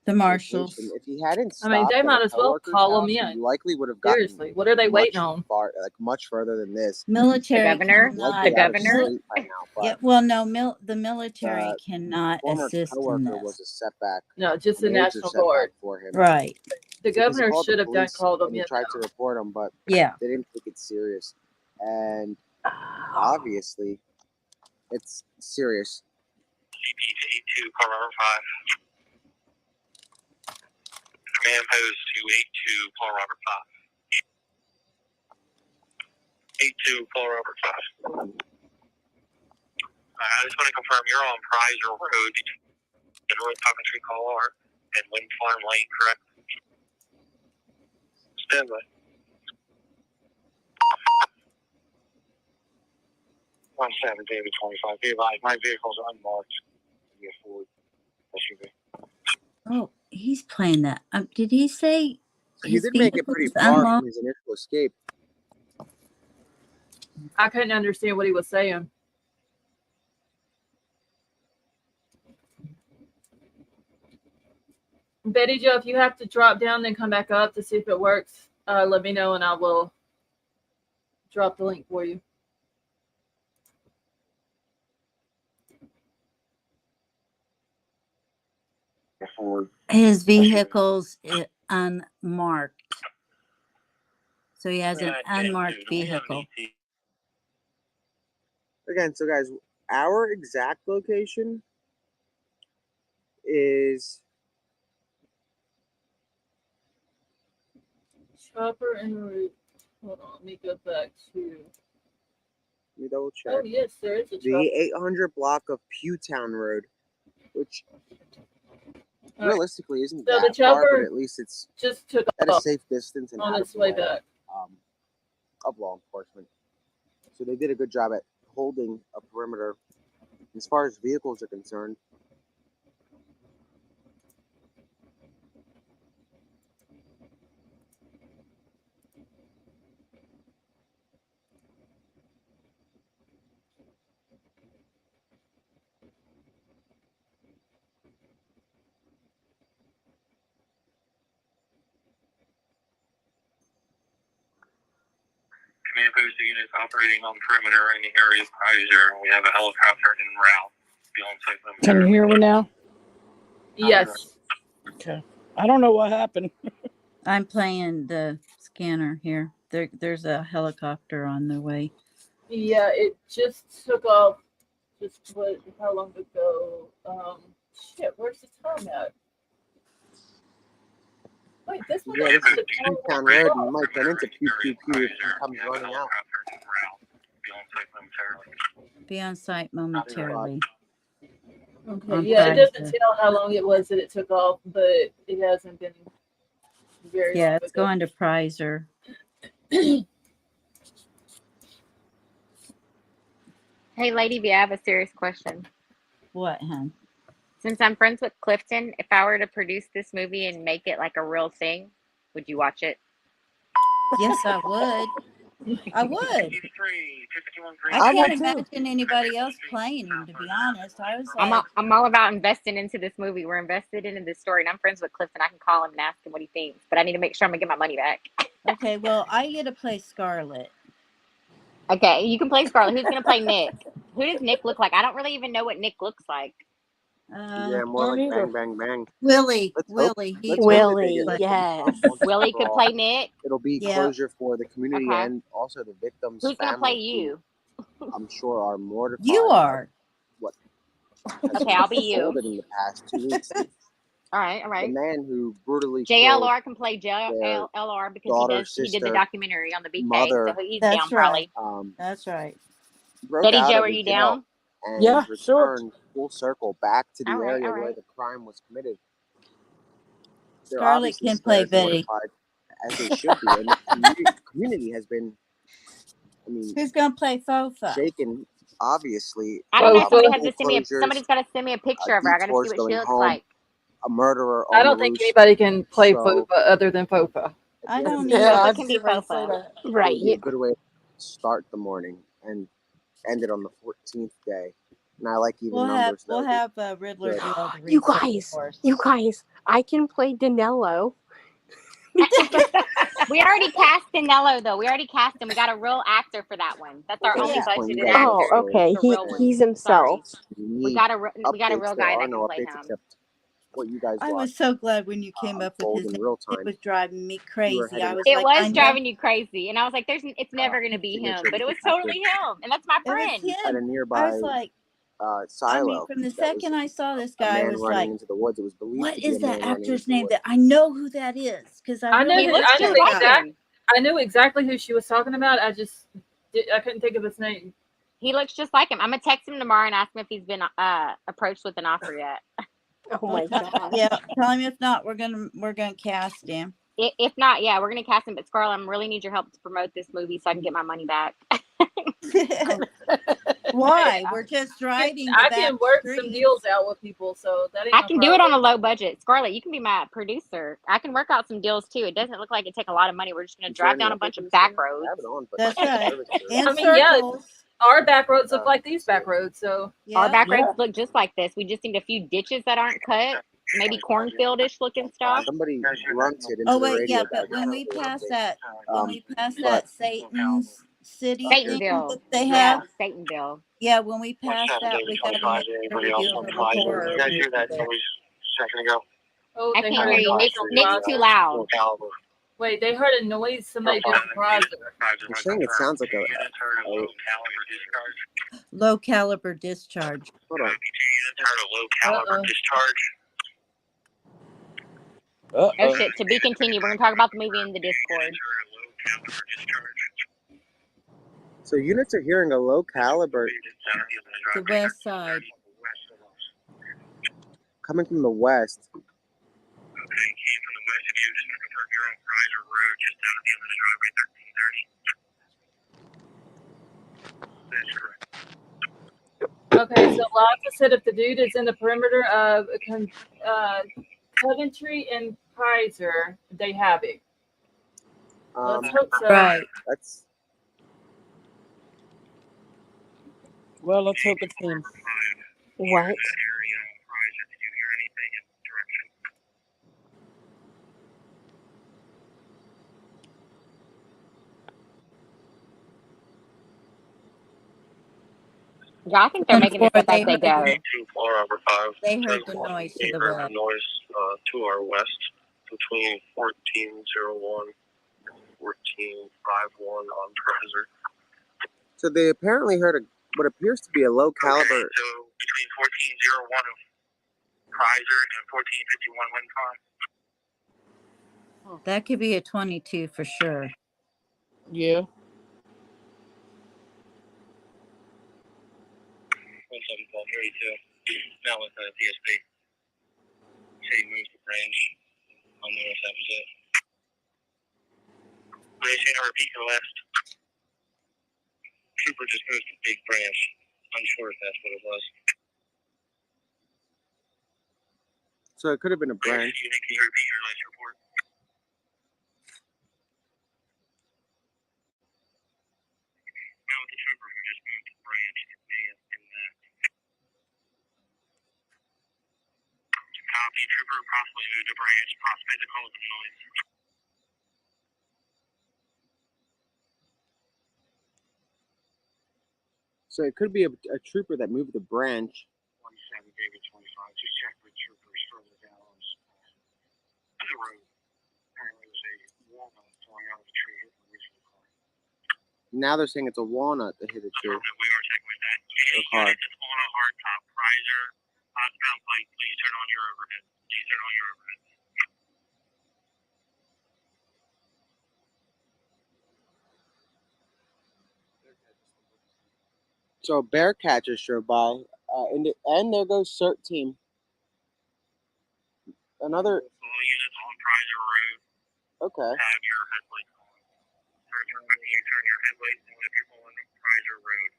Speaker 12: The Marshals.
Speaker 7: location. If he hadn't
Speaker 1: I mean,
Speaker 7: stopped
Speaker 1: they
Speaker 7: at
Speaker 1: might
Speaker 7: a
Speaker 1: as well
Speaker 7: coworker's
Speaker 1: call him
Speaker 7: house,
Speaker 1: in.
Speaker 7: he likely would have gotten
Speaker 1: Seriously, what are they waiting on?
Speaker 7: far, like much further than this.
Speaker 12: Military
Speaker 19: The governor?
Speaker 12: cannot.
Speaker 19: The governor?
Speaker 7: Right now, but
Speaker 12: Yeah, well, no, the military
Speaker 7: the
Speaker 12: cannot
Speaker 7: former
Speaker 12: assist in
Speaker 7: coworker
Speaker 12: this.
Speaker 7: was a setback,
Speaker 1: No, just
Speaker 7: a
Speaker 1: the
Speaker 7: major
Speaker 1: National
Speaker 7: setback
Speaker 1: Guard.
Speaker 7: for him.
Speaker 12: Right.
Speaker 1: The
Speaker 7: Because he
Speaker 1: governor
Speaker 7: called
Speaker 1: should
Speaker 7: the
Speaker 1: have
Speaker 7: police
Speaker 1: called him
Speaker 7: and he
Speaker 1: in.
Speaker 7: tried to report him, but
Speaker 12: Yeah.
Speaker 7: they didn't take it serious. And obviously, it's serious.
Speaker 21: CP 82, Paul Robert 5. Command post 282, Paul Robert 5. 82, Paul Robert 5. I just want to confirm you're on Prizer Road between the North Coventry Car and Wind Farm Lane, correct? Stand by. 17 David 25. Be advised, my vehicle's unmarked. Be a Ford SUV.
Speaker 12: Oh, he's playing that. Did he say
Speaker 7: So he
Speaker 12: his
Speaker 7: did make it
Speaker 12: vehicle
Speaker 7: pretty
Speaker 12: was
Speaker 7: far
Speaker 12: unlocked?
Speaker 7: from his initial escape.
Speaker 1: I couldn't understand what he was saying. Betty Jo, if you have to drop down and come back up to see if it works, let me know and I will drop the link for you.
Speaker 12: His vehicle's unmarked. So he has an unmarked vehicle.
Speaker 7: Again, so guys, our exact location is
Speaker 1: Chopper en route. Hold on, let me go back to.
Speaker 7: Let me double check.
Speaker 1: Oh yes, there is a chopper.
Speaker 7: The 800 block of Pewtown Road, which realistically isn't
Speaker 1: So the
Speaker 7: that far,
Speaker 1: chopper
Speaker 7: but at least it's
Speaker 1: just took
Speaker 7: at a
Speaker 1: off
Speaker 7: safe distance and
Speaker 1: on
Speaker 7: out
Speaker 1: its
Speaker 7: of the
Speaker 1: way
Speaker 7: way
Speaker 1: back.
Speaker 7: of law enforcement. So they did a good job at holding a perimeter. As far as vehicles are concerned,
Speaker 21: Command post units operating on perimeter in the area of Kaiser. We have a helicopter en route. Be on site
Speaker 8: Can you
Speaker 21: momentarily.
Speaker 8: hear me now?
Speaker 1: Yes.
Speaker 8: Okay. I don't know what happened.
Speaker 12: I'm playing the scanner here. There's a helicopter on the way.
Speaker 1: Yeah, it just took off. Just what? How long ago? Shit. Where's the time at? Wait, this one
Speaker 7: yeah,
Speaker 1: is
Speaker 7: this is
Speaker 1: the time
Speaker 7: Pewtown Road, and you might run into Pew Pew Pew if he comes running out.
Speaker 12: Be on site momentarily.
Speaker 1: Okay,
Speaker 12: On
Speaker 1: yeah, it doesn't
Speaker 12: Kaiser.
Speaker 1: tell how long it was that it took off, but it hasn't been very
Speaker 12: Yeah,
Speaker 1: long
Speaker 12: it's
Speaker 1: ago.
Speaker 12: going to Prizer.
Speaker 19: Hey, Lady V, I have a serious question.
Speaker 12: What, hon?
Speaker 19: Since I'm friends with Clifton, if I were to produce this movie and make it like a real thing, would you watch it?
Speaker 12: Yes, I would. I would. I
Speaker 9: I
Speaker 12: can't
Speaker 9: would too.
Speaker 12: imagine anybody else playing him, to be honest. I was like,
Speaker 19: I'm all about investing into this movie. We're invested into this story, and I'm friends with Clifton. I can call him and ask him what he thinks, but I need to make sure I'm gonna get my money back.
Speaker 12: okay, well, I get to play Scarlet.
Speaker 19: Okay, you can play Scarlet. Who's gonna play Nick? Who does Nick look like? I don't really even know what Nick looks like.
Speaker 7: Yeah, more like Bang Bang Bang.
Speaker 12: Willie.
Speaker 7: Let's
Speaker 12: Willie.
Speaker 7: hope that they get
Speaker 12: Willie,
Speaker 7: it.
Speaker 19: Willie could play Nick.
Speaker 7: It'll be
Speaker 12: Yeah.
Speaker 7: closure for the community
Speaker 19: Okay.
Speaker 7: and also the victims'
Speaker 19: Who's gonna play
Speaker 7: families,
Speaker 19: you?
Speaker 7: who I'm sure are mortified.
Speaker 12: You are.
Speaker 7: What has
Speaker 19: Okay, I'll be you.
Speaker 7: unfolded in the past 2 weeks.
Speaker 19: All right.
Speaker 7: The man who brutally killed
Speaker 19: JLR can play JLR because
Speaker 7: daughter,
Speaker 19: he did the
Speaker 7: sister,
Speaker 19: documentary on the BK,
Speaker 7: mother.
Speaker 19: so he's
Speaker 12: That's
Speaker 19: down probably.
Speaker 12: That's right.
Speaker 7: Broke
Speaker 19: Betty
Speaker 7: out
Speaker 19: Joe,
Speaker 7: of
Speaker 19: are
Speaker 7: the
Speaker 19: you
Speaker 7: jail
Speaker 19: down?
Speaker 7: and
Speaker 9: Yeah, sure.
Speaker 7: returned full circle back to the
Speaker 19: All
Speaker 7: area where
Speaker 19: right.
Speaker 7: the crime was committed. They're
Speaker 12: Scarlet
Speaker 7: obviously
Speaker 12: can play
Speaker 7: scared and
Speaker 12: Betty.
Speaker 7: mortified, as they should be, and the community has been,
Speaker 12: Who's gonna play Fofa?
Speaker 7: shaken. Obviously,
Speaker 19: I don't know. Somebody
Speaker 7: full
Speaker 19: has to send me.
Speaker 7: closures,
Speaker 19: Somebody's got to send me a picture of her. I got to see
Speaker 7: detours
Speaker 19: what
Speaker 7: going
Speaker 19: she looks
Speaker 7: home,
Speaker 19: like.
Speaker 7: a murderer
Speaker 1: I
Speaker 7: on the
Speaker 1: don't think
Speaker 7: loose.
Speaker 1: anybody can play
Speaker 7: So-
Speaker 1: Fofa other than Fofa.
Speaker 12: I don't
Speaker 9: Yeah,
Speaker 12: either.
Speaker 9: I
Speaker 19: Fofa can be
Speaker 9: was ready to say
Speaker 19: Fofa.
Speaker 9: that.
Speaker 7: It
Speaker 17: Right.
Speaker 7: would be a good way to start the morning and end it on the 14th day. And I like even numbers.
Speaker 12: We'll have Riddler
Speaker 7: good.
Speaker 12: do all the
Speaker 17: You
Speaker 12: research for us.
Speaker 17: guys, I can play Danelo.
Speaker 19: We already cast Danelo though. We already cast him. We got a real actor for that one. That's our
Speaker 7: At
Speaker 19: only
Speaker 7: this point, you
Speaker 19: budgeted
Speaker 7: guys know
Speaker 19: actor.
Speaker 7: the
Speaker 17: Oh, okay.
Speaker 19: The real one.
Speaker 17: He's himself.
Speaker 19: Sorry.
Speaker 7: You
Speaker 19: We
Speaker 7: need
Speaker 19: got a real
Speaker 7: updates. There
Speaker 19: guy
Speaker 7: are
Speaker 19: that
Speaker 7: no
Speaker 19: can play
Speaker 7: updates
Speaker 19: him.
Speaker 7: except what you guys
Speaker 12: I
Speaker 7: watch.
Speaker 12: was so glad when you came up with
Speaker 7: unfold
Speaker 12: his
Speaker 7: in
Speaker 12: name.
Speaker 7: real
Speaker 12: It
Speaker 7: time.
Speaker 12: was driving me
Speaker 7: You were
Speaker 12: crazy.
Speaker 7: heading
Speaker 12: I was
Speaker 19: It
Speaker 12: like,
Speaker 19: was
Speaker 12: I know
Speaker 19: driving you crazy, and I was like, it's never gonna be
Speaker 7: to make
Speaker 19: him,
Speaker 7: sure
Speaker 19: but it
Speaker 7: we
Speaker 19: was
Speaker 7: could
Speaker 19: totally him, and that's my
Speaker 12: it was
Speaker 19: friend.
Speaker 7: at a
Speaker 12: him. I
Speaker 7: nearby
Speaker 12: was like,
Speaker 7: silo.
Speaker 12: from the
Speaker 7: that was
Speaker 12: second I saw this
Speaker 7: a
Speaker 12: guy, I
Speaker 7: man
Speaker 12: was
Speaker 7: running
Speaker 12: like,
Speaker 7: into the woods. It was believed
Speaker 12: what
Speaker 7: to be
Speaker 12: is
Speaker 7: a man
Speaker 12: that
Speaker 7: running
Speaker 12: actor's
Speaker 7: into the
Speaker 12: name?
Speaker 7: woods.
Speaker 12: That I know who that is because
Speaker 1: I
Speaker 12: really
Speaker 1: knew
Speaker 19: looks
Speaker 1: I
Speaker 19: just
Speaker 1: knew
Speaker 19: like him.
Speaker 1: I knew exactly who she was talking about. I couldn't think of his name.
Speaker 19: He looks just like him. I'm gonna text him tomorrow and ask him if he's been approached with an offer yet.
Speaker 17: Oh my god.
Speaker 12: Yeah, tell him if not, we're gonna cast him.
Speaker 19: If not, yeah, we're gonna cast him. But Scarlett, I really need your help to promote this movie so I can get my money back.
Speaker 12: Why? We're just driving.
Speaker 1: I can work some deals out with people, so that ain't
Speaker 19: I
Speaker 1: no
Speaker 19: can do it on
Speaker 1: problem.
Speaker 19: a low budget. Scarlett, you can be my producer. I can work out some deals too. It doesn't look like it take a lot of money. We're just gonna drive down a bunch of back roads.
Speaker 12: That's right. In
Speaker 1: I mean, yeah,
Speaker 12: circles.
Speaker 1: our back roads look like these back roads, so
Speaker 19: Our back roads look just like this. We just need a few ditches that aren't cut, maybe cornfieldish looking stuff.
Speaker 7: Somebody grunted into
Speaker 12: Oh
Speaker 7: the
Speaker 12: wait,
Speaker 7: radio.
Speaker 12: yeah, but when we pass that, Satan's City thing
Speaker 19: Satanville.
Speaker 12: that they have,
Speaker 19: Yeah, Satanville.
Speaker 12: yeah, when we pass that, we got to make sure we do a little horror movie there.
Speaker 23: Second ago.
Speaker 1: oh,
Speaker 19: I
Speaker 1: they
Speaker 19: can't
Speaker 1: heard
Speaker 19: hear
Speaker 1: a
Speaker 19: you.
Speaker 1: noise
Speaker 19: Nick's
Speaker 1: on
Speaker 19: too
Speaker 1: Plaza.
Speaker 19: loud.
Speaker 1: Wait, they heard a noise. Somebody did a Plaza.
Speaker 7: You're saying it sounds like a
Speaker 12: Low caliber discharge.
Speaker 7: hold on.
Speaker 23: Low caliber discharge.
Speaker 19: Oh shit, to be continued. We're gonna talk about the movie in the Discord.
Speaker 7: So units are hearing a low caliber
Speaker 12: The west side.
Speaker 7: coming from the west.
Speaker 1: Okay, so Lata said if the dude is in the perimeter of Coventry and Kaiser, they have it. Let's hope so.
Speaker 12: Right.
Speaker 7: That's
Speaker 9: Well, let's hope it's him.
Speaker 17: What?
Speaker 19: Yeah, I think they're making this up as they go.
Speaker 12: 2-4/5. They heard the noise to the
Speaker 23: heard
Speaker 12: west.
Speaker 23: the noise to our west between 1401 1451 on Treasure.
Speaker 7: so they apparently heard what appears to be a low caliber.
Speaker 23: Okay, so between 1401 of Kaiser and 1451 Wincon.
Speaker 12: That could be a 22 for sure.
Speaker 9: Yeah.
Speaker 23: 171232. Now with the DSP. City moves the branch on the north side of it. They say to repeat your last. Trooper just moved the big branch. Unsure if that's what it was.
Speaker 7: So it could have been a branch.
Speaker 23: Can you repeat your last report? Now with the trooper who just moved the branch, it may have been that. Copy, trooper possibly moved a branch, possibly the cause of the noise.
Speaker 7: So it could be a trooper that moved the branch.
Speaker 23: 17 David 25. Just check with troopers further down the road. Apparently there's a walnut falling out of the tree hitting the roof of the car.
Speaker 7: Now they're saying it's a walnut that hit a tree.
Speaker 23: We are checking with that.
Speaker 7: A car.
Speaker 23: It's on a hard top riser. Hotbound plate, please turn on your overhead. Please turn on your overhead.
Speaker 7: So a bear catcher drove by, and there goes CERT team. Another.
Speaker 23: All units on Prizer Road.
Speaker 7: Okay.
Speaker 23: Have your headlights on. Turn your headlights on if you're on Prizer Road.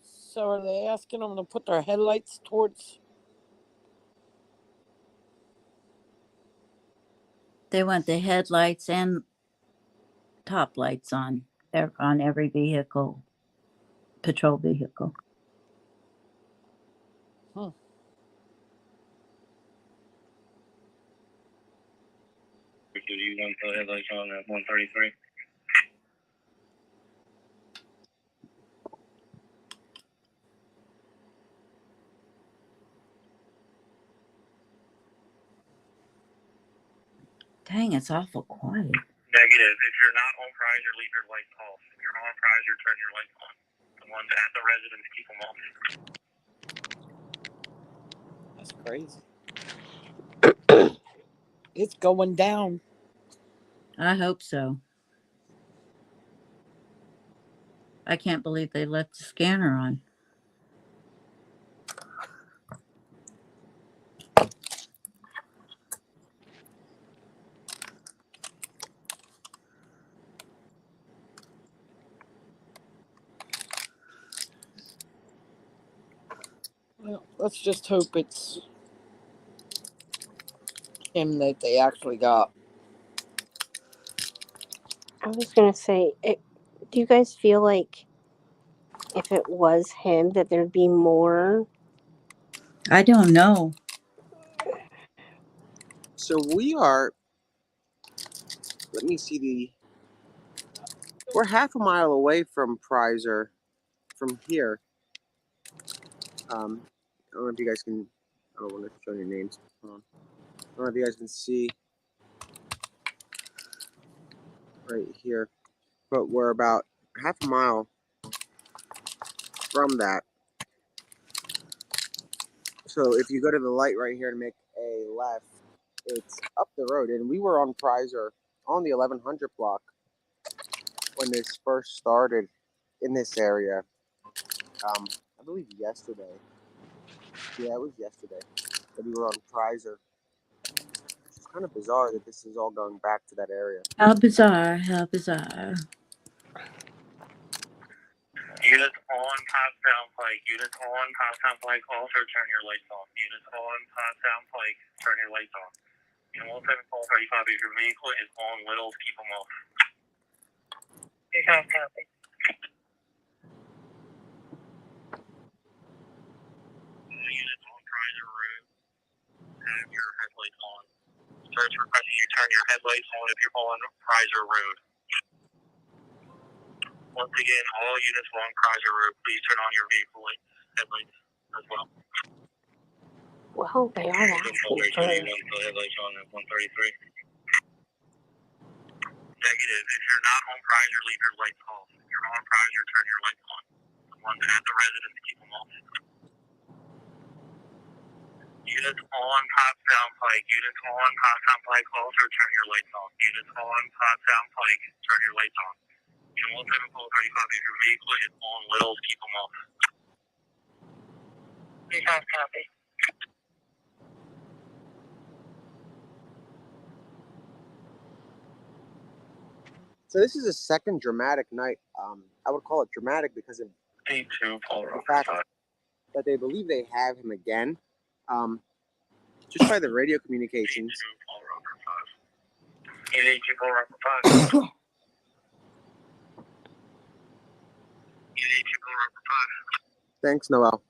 Speaker 9: So are they asking them to put their headlights towards?
Speaker 12: They want the headlights and top lights on every vehicle, patrol vehicle.
Speaker 9: Huh.
Speaker 23: Do you want the headlights on at 133?
Speaker 12: Dang, it's awful quiet.
Speaker 23: Negative. If you're not on Prizer, leave your lights off. If you're on Prizer, turn your lights on. The ones at the residence, keep them off.
Speaker 9: That's crazy. It's going down.
Speaker 12: I hope so. I can't believe they left the scanner on.
Speaker 9: Well, let's just hope it's him that they actually got.
Speaker 17: I was gonna say, do you guys feel like if it was him that there'd be more?
Speaker 12: I don't know.
Speaker 7: So we are. Let me see we're half a mile away from Prizer, from here. I don't know if you guys can. I don't want to show your names. Hold on. I don't know if you guys can see right here, but we're about half a mile from that. So if you go to the light right here and make a left, it's up the road. And we were on Prizer on the 1100 block when this first started in this area. I believe yesterday. Yeah, it was yesterday that we were on Prizer. It's kind of bizarre that this is all going back to that area.
Speaker 12: How bizarre, how bizarre.
Speaker 21: Units on, pass down Pike. Units on, pass down Pike. Also turn your lights off. Units on, pass down Pike. Turn your lights off. And 1735, if your vehicle is on littles, keep them off. You can't copy. Units on Prizer Road, have your headlights on. Starts requesting you turn your headlights on if you're on Prizer Road. Once again, all units along Prizer Road, please turn on your vehicle headlights as well.
Speaker 17: Well, they are asking for
Speaker 21: Headlights on at 133. Negative. If you're not on Prizer, leave your lights off. If you're on Prizer, turn your lights on. The ones at the residence, keep them off. Units on, pass down Pike. Units on, pass down Pike. Also turn your lights off. Units on, pass down Pike. Turn your lights on. And 1735, if your vehicle is on littles, keep them off. You can't copy.
Speaker 7: So this is a second dramatic night. I would call it dramatic because of the fact that they believe they have him again. Just by the radio communications. Thanks, Noel.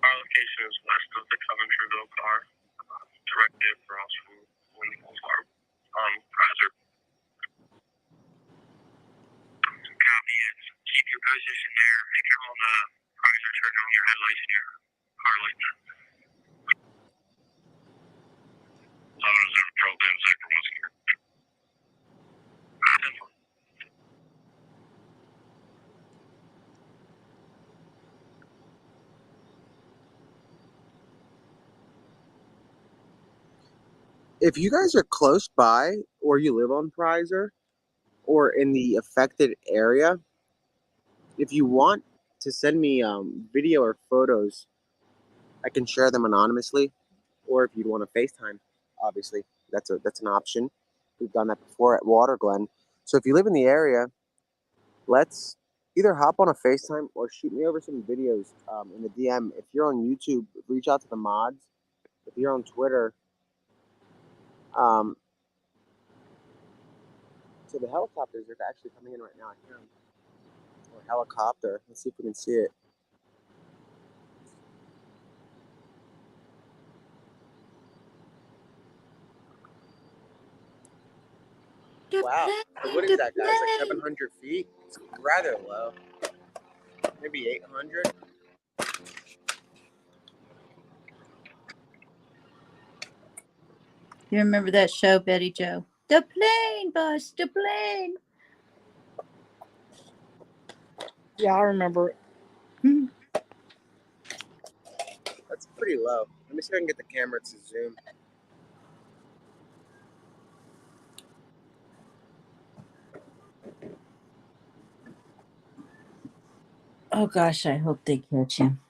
Speaker 21: Our location is west of the Coventryville car, directly across from Windfall Farm. Prizer. Copy it. Keep your position there. If you're on the Prizer, turn on your headlights and your car lights. Reserve Patrol, Ben Sector, once again.
Speaker 7: If you guys are close by or you live on Prizer or in the affected area, if you want to send me video or photos, I can share them anonymously. Or if you'd want to FaceTime, obviously, that's an option. We've done that before at Water Glen. So if you live in the area, let's either hop on a FaceTime or shoot me over some videos in the DM. If you're on YouTube, reach out to the mods. If you're on Twitter, so the helicopters are actually coming in right now. I hear them. Or helicopter. Let's see if we can see it. Wow. So what is that, guys? Like 700 feet? It's rather low. Maybe 800.
Speaker 12: You remember that show, Betty Joe? The plane, boss, the plane.
Speaker 9: Yeah, I remember it.
Speaker 7: That's pretty low. Let me see if I can get the camera to zoom.
Speaker 12: Oh gosh, I hope they catch him.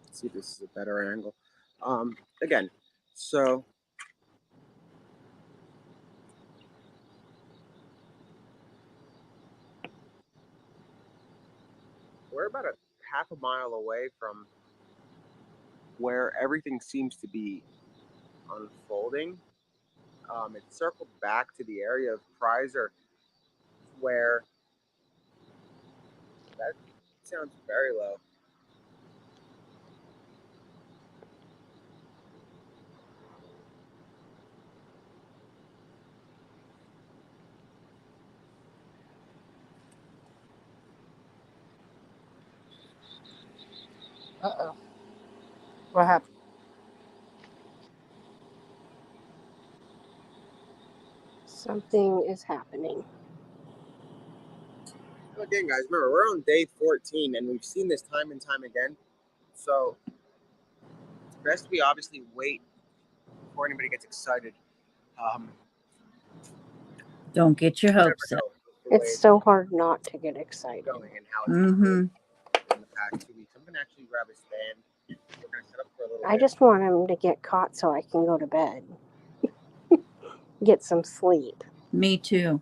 Speaker 7: Let's see if this is a better angle. Again, so we're about a half a mile away from where everything seems to be unfolding. It circled back to the area of Prizer where that sounds very low.
Speaker 17: Uh-oh. What happened? Something is happening.
Speaker 7: Again, guys, remember, we're on day 14, and we've seen this time and time again. So it's best we obviously wait before anybody gets excited.
Speaker 12: Don't get your hopes up.
Speaker 17: It's so hard not to get excited.
Speaker 7: Going and how it's
Speaker 12: Mm-hmm.
Speaker 7: in the past 2 weeks. I'm going to actually grab a stand. We're going to set up for a little
Speaker 17: I
Speaker 7: bit.
Speaker 17: just want him to get caught so I can go to bed. Get some sleep.
Speaker 12: Me too.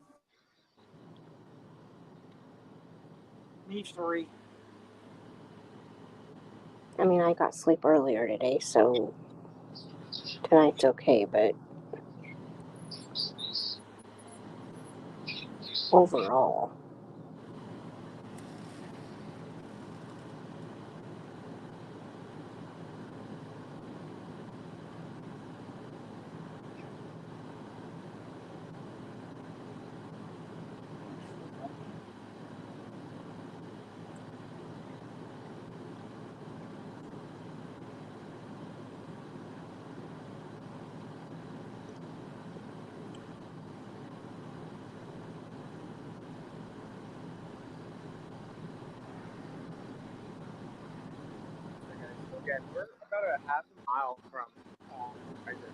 Speaker 9: Me 3.
Speaker 17: I mean, I got sleep earlier today, so tonight's okay, but overall.
Speaker 7: Again, we're about a half a mile from Kaiser.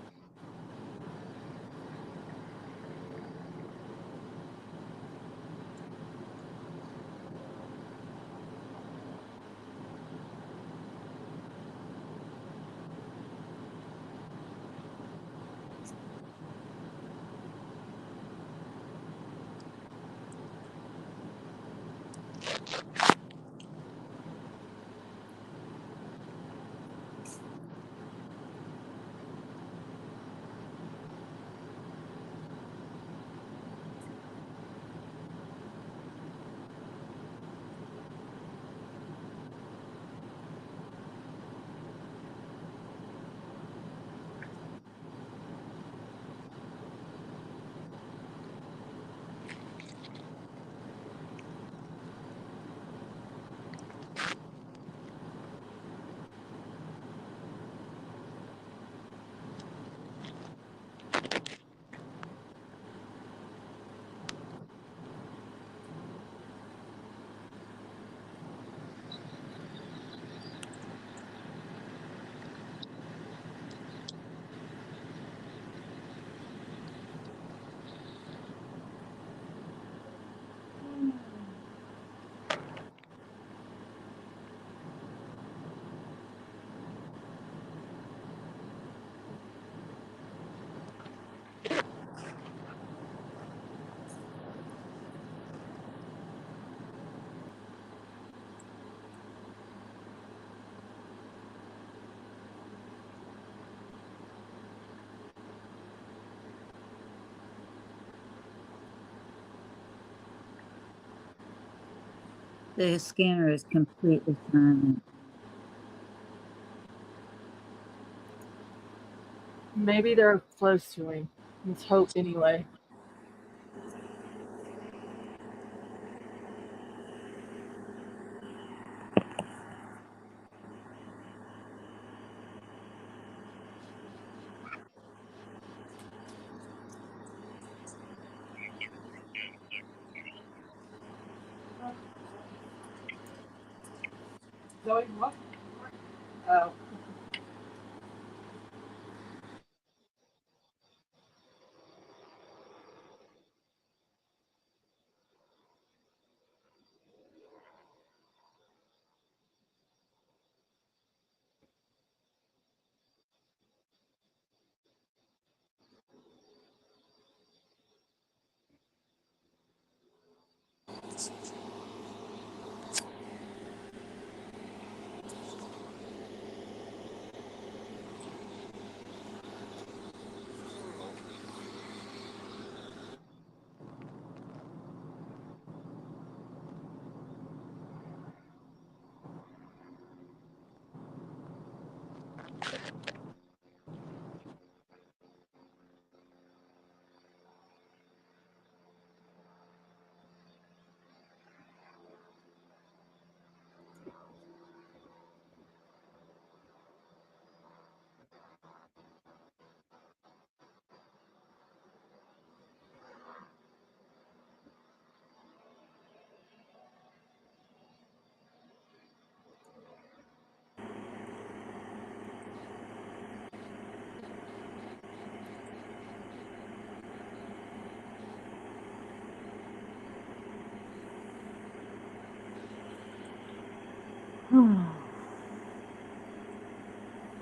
Speaker 12: The scanner is completely silent.
Speaker 1: Maybe they're close to him. Let's hope anyway. Zoe, what? Oh.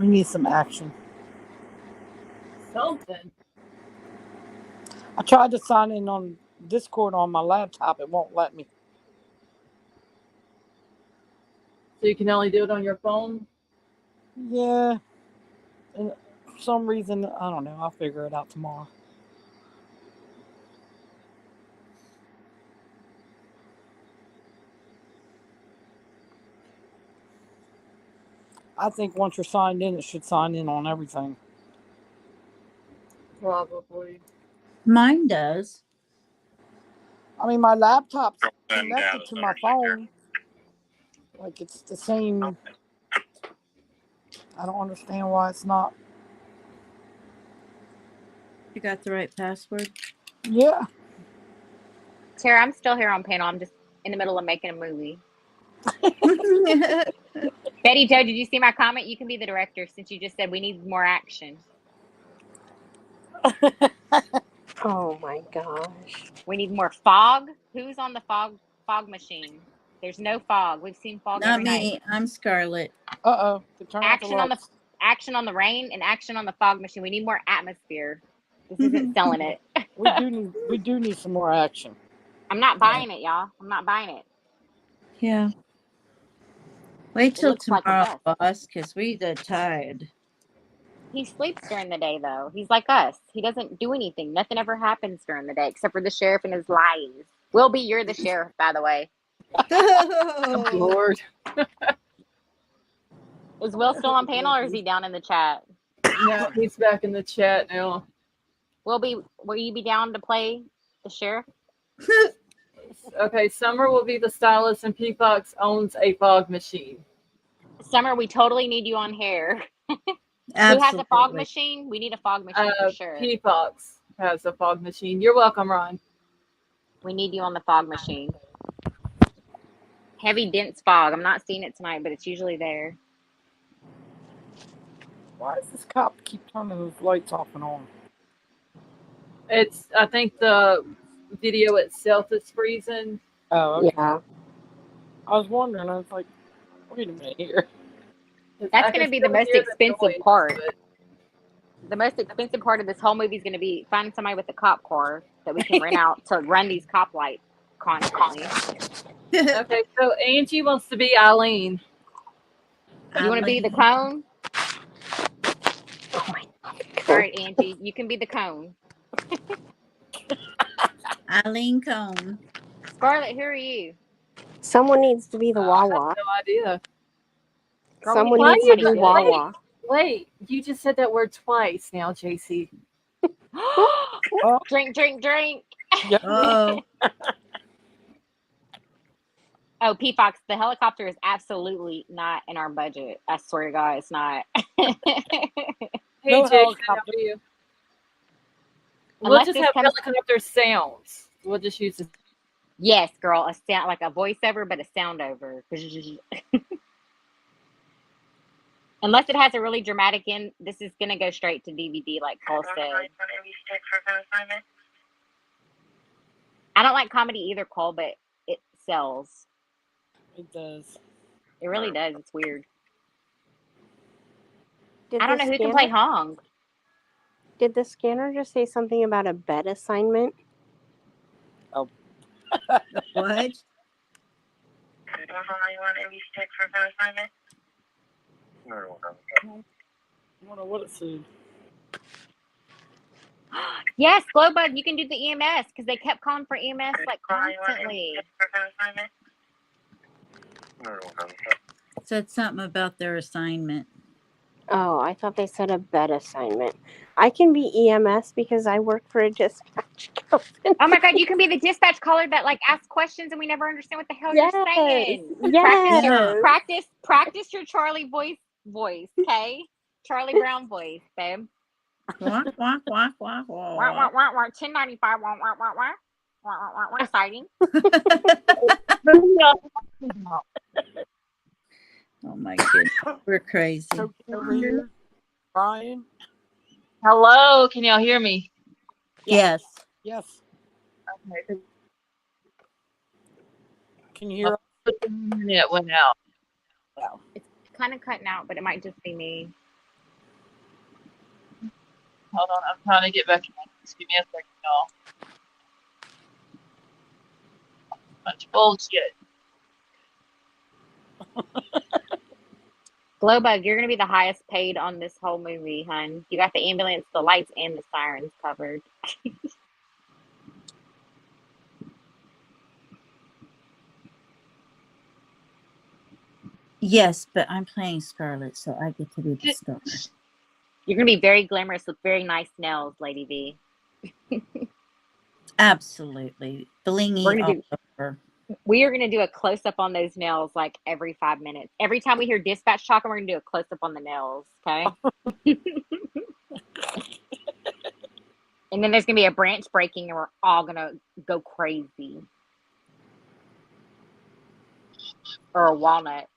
Speaker 9: We need some action.
Speaker 1: Something.
Speaker 9: I tried to sign in on Discord on my laptop. It won't let me.
Speaker 1: So you can only do it on your phone?
Speaker 9: Yeah. And for some reason, I don't know. I'll figure it out tomorrow. I think once you're signed in, it should sign in on everything.
Speaker 1: Probably.
Speaker 12: Mine does.
Speaker 9: I mean, my laptop's connected to my phone. Like, it's the same. I don't understand why it's not.
Speaker 12: You got the right password?
Speaker 9: Yeah.
Speaker 19: Tara, I'm still here on panel. I'm just in the middle of making a movie. Betty Joe, did you see my comment? You can be the director since you just said we need more action.
Speaker 17: Oh my gosh.
Speaker 19: We need more fog. Who's on the fog machine? There's no fog. We've seen fog
Speaker 12: Not
Speaker 19: every night.
Speaker 12: me. I'm Scarlet.
Speaker 9: Uh-oh. Turn off the lights.
Speaker 19: Action on the rain and action on the fog machine. We need more atmosphere. This isn't selling it.
Speaker 9: we do need some more action.
Speaker 19: I'm not buying it, y'all. I'm not buying it.
Speaker 12: Yeah. Wait till
Speaker 19: looks like a
Speaker 12: tomorrow,
Speaker 19: mess.
Speaker 12: boss, because we are tired.
Speaker 19: He sleeps during the day, though. He's like us. He doesn't do anything. Nothing ever happens during the day except for the sheriff and his lies. Wilby, you're the sheriff, by the way.
Speaker 1: Oh, Lord.
Speaker 19: Is Will still on panel or is he down in the chat?
Speaker 1: No, he's back in the chat now.
Speaker 19: Will you be down to play the sheriff?
Speaker 1: Okay, Summer will be the stylist and P-Fox owns a fog machine.
Speaker 19: Summer, we totally need you on hair. Who has a fog machine? We need a fog machine for sure.
Speaker 1: P-Fox has a fog machine. You're welcome, Ron.
Speaker 19: We need you on the fog machine. Heavy, dense fog. I'm not seeing it tonight, but it's usually there.
Speaker 9: Why does this cop keep turning those lights off and on?
Speaker 1: I think the video itself is freezing.
Speaker 9: Oh, okay.
Speaker 17: Yeah.
Speaker 9: I was wondering. I was like, wait a minute here.
Speaker 19: That's going to be the most expensive part. The most expensive part of this whole movie is going to be finding somebody with a cop car that we can rent out to run these cop lights constantly.
Speaker 1: Okay, so Angie wants to be Eileen.
Speaker 19: You want to be the cone?
Speaker 17: Oh my God.
Speaker 19: All right, Angie, you can be the cone.
Speaker 12: Eileen Cone.
Speaker 19: Scarlett, who are you?
Speaker 17: Someone needs to be the Wawa.
Speaker 1: I have no idea.
Speaker 19: Girl,
Speaker 17: Someone needs to be Wawa.
Speaker 1: Wait, you just said that word twice now, JC.
Speaker 19: Drink, drink, drink.
Speaker 12: Oh.
Speaker 19: Oh, P-Fox, the helicopter is absolutely not in our budget. I swear to God, it's not.
Speaker 1: Hey, Jason, how are you? We'll just have helicopter sounds. We'll just use this.
Speaker 19: Yes, girl, a sound like a voiceover, but a sound over. Unless it has a really dramatic end, this is gonna go straight to DVD, like Cole said. I don't like comedy either, Cole, but it sells.
Speaker 9: It does.
Speaker 19: It really does. It's weird.
Speaker 17: Did
Speaker 19: I don't know who can play Hong.
Speaker 17: Did the scanner just say something about a bed assignment?
Speaker 9: Oh.
Speaker 12: What?
Speaker 9: I don't know what it said.
Speaker 19: Yes, Glowbug, you can do the EMS because they kept calling for EMS like constantly.
Speaker 12: Said something about their assignment.
Speaker 17: Oh, I thought they said a bed assignment. I can be EMS because I work for a dispatch company.
Speaker 19: Oh my God, you can be the dispatch caller that like asks questions and we never understand what the hell you're saying.
Speaker 17: Yes.
Speaker 19: Practice your Charlie voice, okay? Charlie Brown voice, babe.
Speaker 12: Walk, walk, walk, walk, walk.
Speaker 19: 1095. Exciting.
Speaker 12: Oh my goodness, we're crazy.
Speaker 9: Over here, Brian.
Speaker 1: Hello, can y'all hear me?
Speaker 12: Yes.
Speaker 9: Yes.
Speaker 1: Okay.
Speaker 9: Can you hear?
Speaker 1: The internet went out.
Speaker 19: It's kind of cutting out, but it might just be me.
Speaker 1: Hold on, I'm trying to get back in. Just give me a second, y'all. Bunch of bullshit.
Speaker 19: Glowbug, you're gonna be the highest paid on this whole movie, hun. You got the ambulance, the lights, and the sirens covered.
Speaker 12: Yes, but I'm playing Scarlet, so I get to be the star.
Speaker 19: You're gonna be very glamorous with very nice nails, Lady V.
Speaker 12: Absolutely. Blingy all over.
Speaker 19: We are gonna do a close up on those nails like every 5 minutes. Every time we hear dispatch talking, we're gonna do a close up on the nails. Okay. And then there's gonna be a branch breaking, and we're all gonna go crazy. Or a walnut.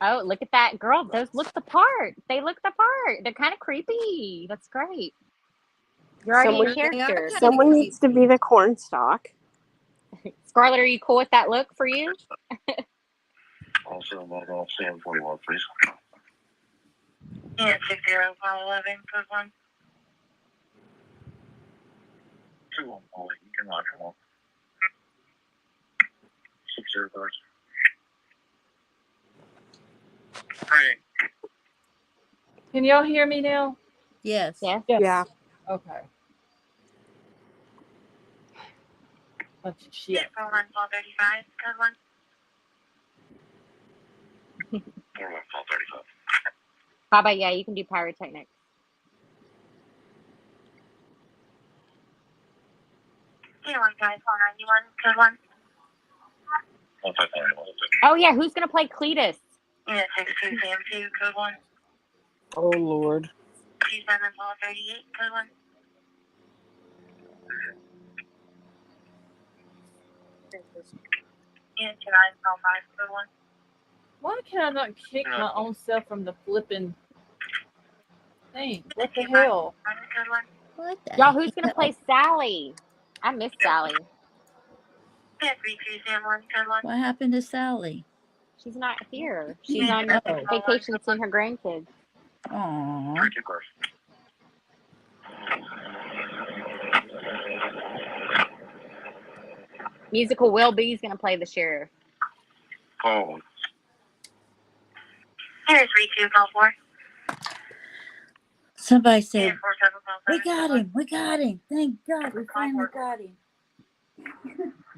Speaker 19: Oh, look at that girl! Those look the part. They look the part. They're kind of creepy. That's great. You're already in character.
Speaker 17: Someone needs to be the corn stalk.
Speaker 19: Scarlett, are you cool with that look for you?
Speaker 23: Also, log off Sam 41, please.
Speaker 4: Yeah, 60511, code 1.
Speaker 23: 2 calling. You can log him off. 605.
Speaker 1: Can y'all hear me now?
Speaker 12: Yes.
Speaker 19: Yes.
Speaker 17: Yeah.
Speaker 1: Okay. Bunch of shit.
Speaker 4: 1235, code 1.
Speaker 23: 1235.
Speaker 19: How about, yeah, you can do pyrotechnics.
Speaker 4: Yeah, 15491, code 1.
Speaker 19: Oh, yeah, who's going to play Cletus?
Speaker 4: Yeah, 62 Sam 2, code 1.
Speaker 9: Oh, Lord.
Speaker 4: 2738, code 1. Yeah, 2955, code 1.
Speaker 1: Why can I not kick my own self from the flipping thing? What the hell?
Speaker 12: What the
Speaker 19: Y'all, who's going to play Sally? I miss Sally.
Speaker 4: Yeah, 32 Sam 1, code 1.
Speaker 12: What happened to Sally?
Speaker 19: She's not here. She's on vacation seeing her grandkids.
Speaker 12: Aww.
Speaker 19: Musical Will B's going to play the sheriff.
Speaker 23: Oh.
Speaker 4: Yeah, 3244.
Speaker 12: Somebody said,
Speaker 4: Yeah, 4757.
Speaker 12: we got him. We got him. Thank God we finally got him.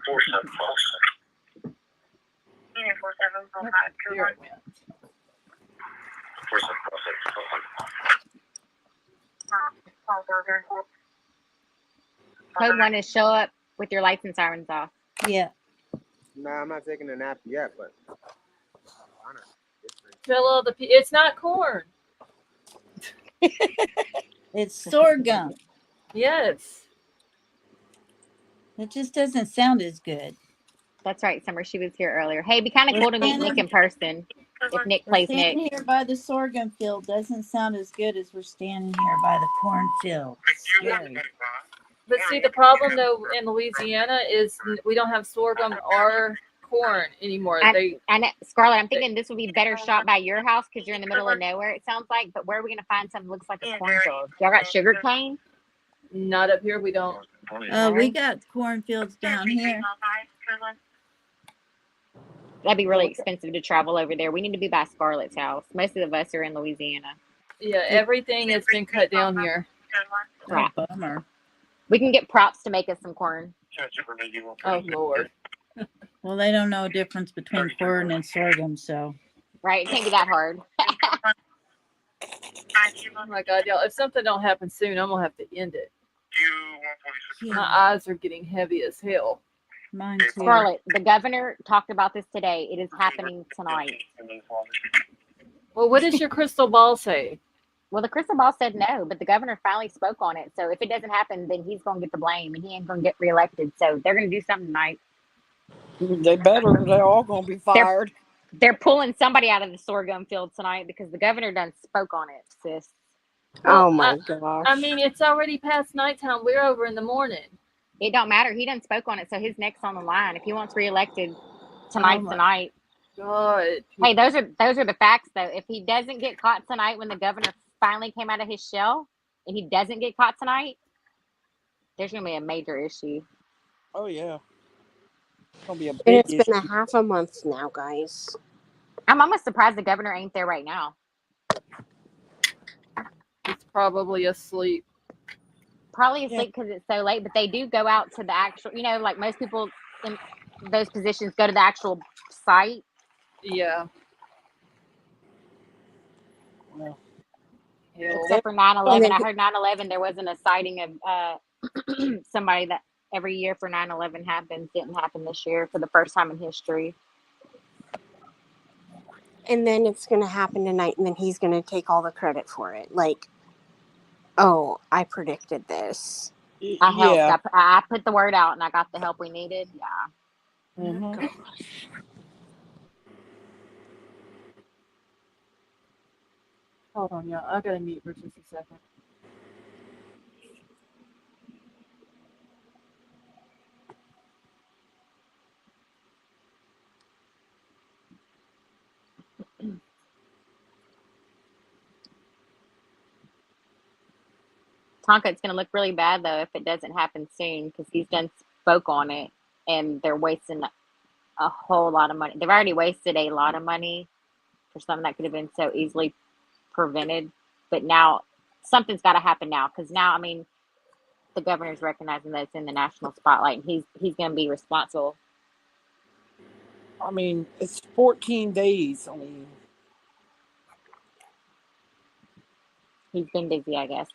Speaker 23: 4756.
Speaker 4: Yeah, 4745, code 1.
Speaker 23: 4756.
Speaker 19: Code 1 is show up with your lights and sirens off.
Speaker 12: Yeah.
Speaker 7: Nah, I'm not taking a nap yet, but
Speaker 1: Fill the it's not corn.
Speaker 12: It's sorghum.
Speaker 1: Yes.
Speaker 12: It just doesn't sound as good.
Speaker 19: That's right, Summer. She was here earlier. Hey, it'd be kind of cool to meet Nick in person. If Nick plays Nick.
Speaker 12: Standing here by the sorghum field doesn't sound as good as we're standing here by the cornfield. Scary.
Speaker 1: But see, the problem though in Louisiana is we don't have sorghum or corn anymore.
Speaker 19: And Scarlett, I'm thinking this would be better shot by your house because you're in the middle of nowhere. It sounds like. But where are we gonna find something that looks like a cornfield? Y'all got sugar cane?
Speaker 1: Not up here. We don't.
Speaker 12: We got cornfields down here.
Speaker 19: That'd be really expensive to travel over there. We need to be by Scarlett's house. Most of us are in Louisiana.
Speaker 1: Yeah, everything has been cut down here.
Speaker 19: Right.
Speaker 12: Oh, bummer.
Speaker 19: We can get props to make us some corn.
Speaker 1: Oh Lord.
Speaker 12: Well, they don't know a difference between corn and sorghum, so.
Speaker 19: Right, it can't be that hard.
Speaker 1: Oh my God, y'all! If something don't happen soon, I'm gonna have to end it. My eyes are getting heavy as hell.
Speaker 12: Mine too.
Speaker 19: Scarlett, the governor talked about this today. It is happening tonight.
Speaker 1: Well, what does your crystal ball say?
Speaker 19: Well, the crystal ball said no, but the governor finally spoke on it. So if it doesn't happen, then he's going to get the blame, and he ain't going to get reelected. So they're going to do something tonight.
Speaker 9: They better. They're all going to be fired.
Speaker 19: They're pulling somebody out of the sorghum field tonight because the governor done spoke on it, sis.
Speaker 17: Oh my gosh.
Speaker 1: I mean, it's already past nighttime. We're over in the morning.
Speaker 19: It don't matter. He done spoke on it, so his neck's on the line. If he wants reelected, tonight's tonight.
Speaker 1: God.
Speaker 19: Hey, those are the facts though. If he doesn't get caught tonight when the governor finally came out of his shell and he doesn't get caught tonight, there's going to be a major issue.
Speaker 9: Oh yeah. Gonna be a
Speaker 17: And
Speaker 9: big
Speaker 17: it's been
Speaker 9: issue.
Speaker 17: a half a month now, guys.
Speaker 19: I'm almost surprised the governor ain't there right now.
Speaker 1: He's probably asleep.
Speaker 19: Probably asleep because it's so late, but they do go out to the actual, like most people in those positions go to the actual site.
Speaker 1: Yeah.
Speaker 9: Well,
Speaker 19: Except for 9/11. I heard 9/11 there wasn't a sighting of somebody that every year for 9/11 happens. Didn't happen this year for the first time in history.
Speaker 17: And then it's going to happen tonight, and then he's going to take all the credit for it. Like, oh, I predicted this.
Speaker 19: I helped. I put the word out, and I got the help we needed. Yeah.
Speaker 9: Mm-hmm.
Speaker 1: Hold on, y'all. I gotta mute for just a second.
Speaker 19: Tonka, it's going to look really bad though if it doesn't happen soon because he's done spoke on it, and they're wasting a whole lot of money. They've already wasted a lot of money for something that could have been so easily prevented. But now something's got to happen now because now, I mean, the governor's recognizing that it's in the national spotlight, and he's going to be responsible.
Speaker 9: I mean, it's 14 days. I mean,
Speaker 19: he's been busy, I guess.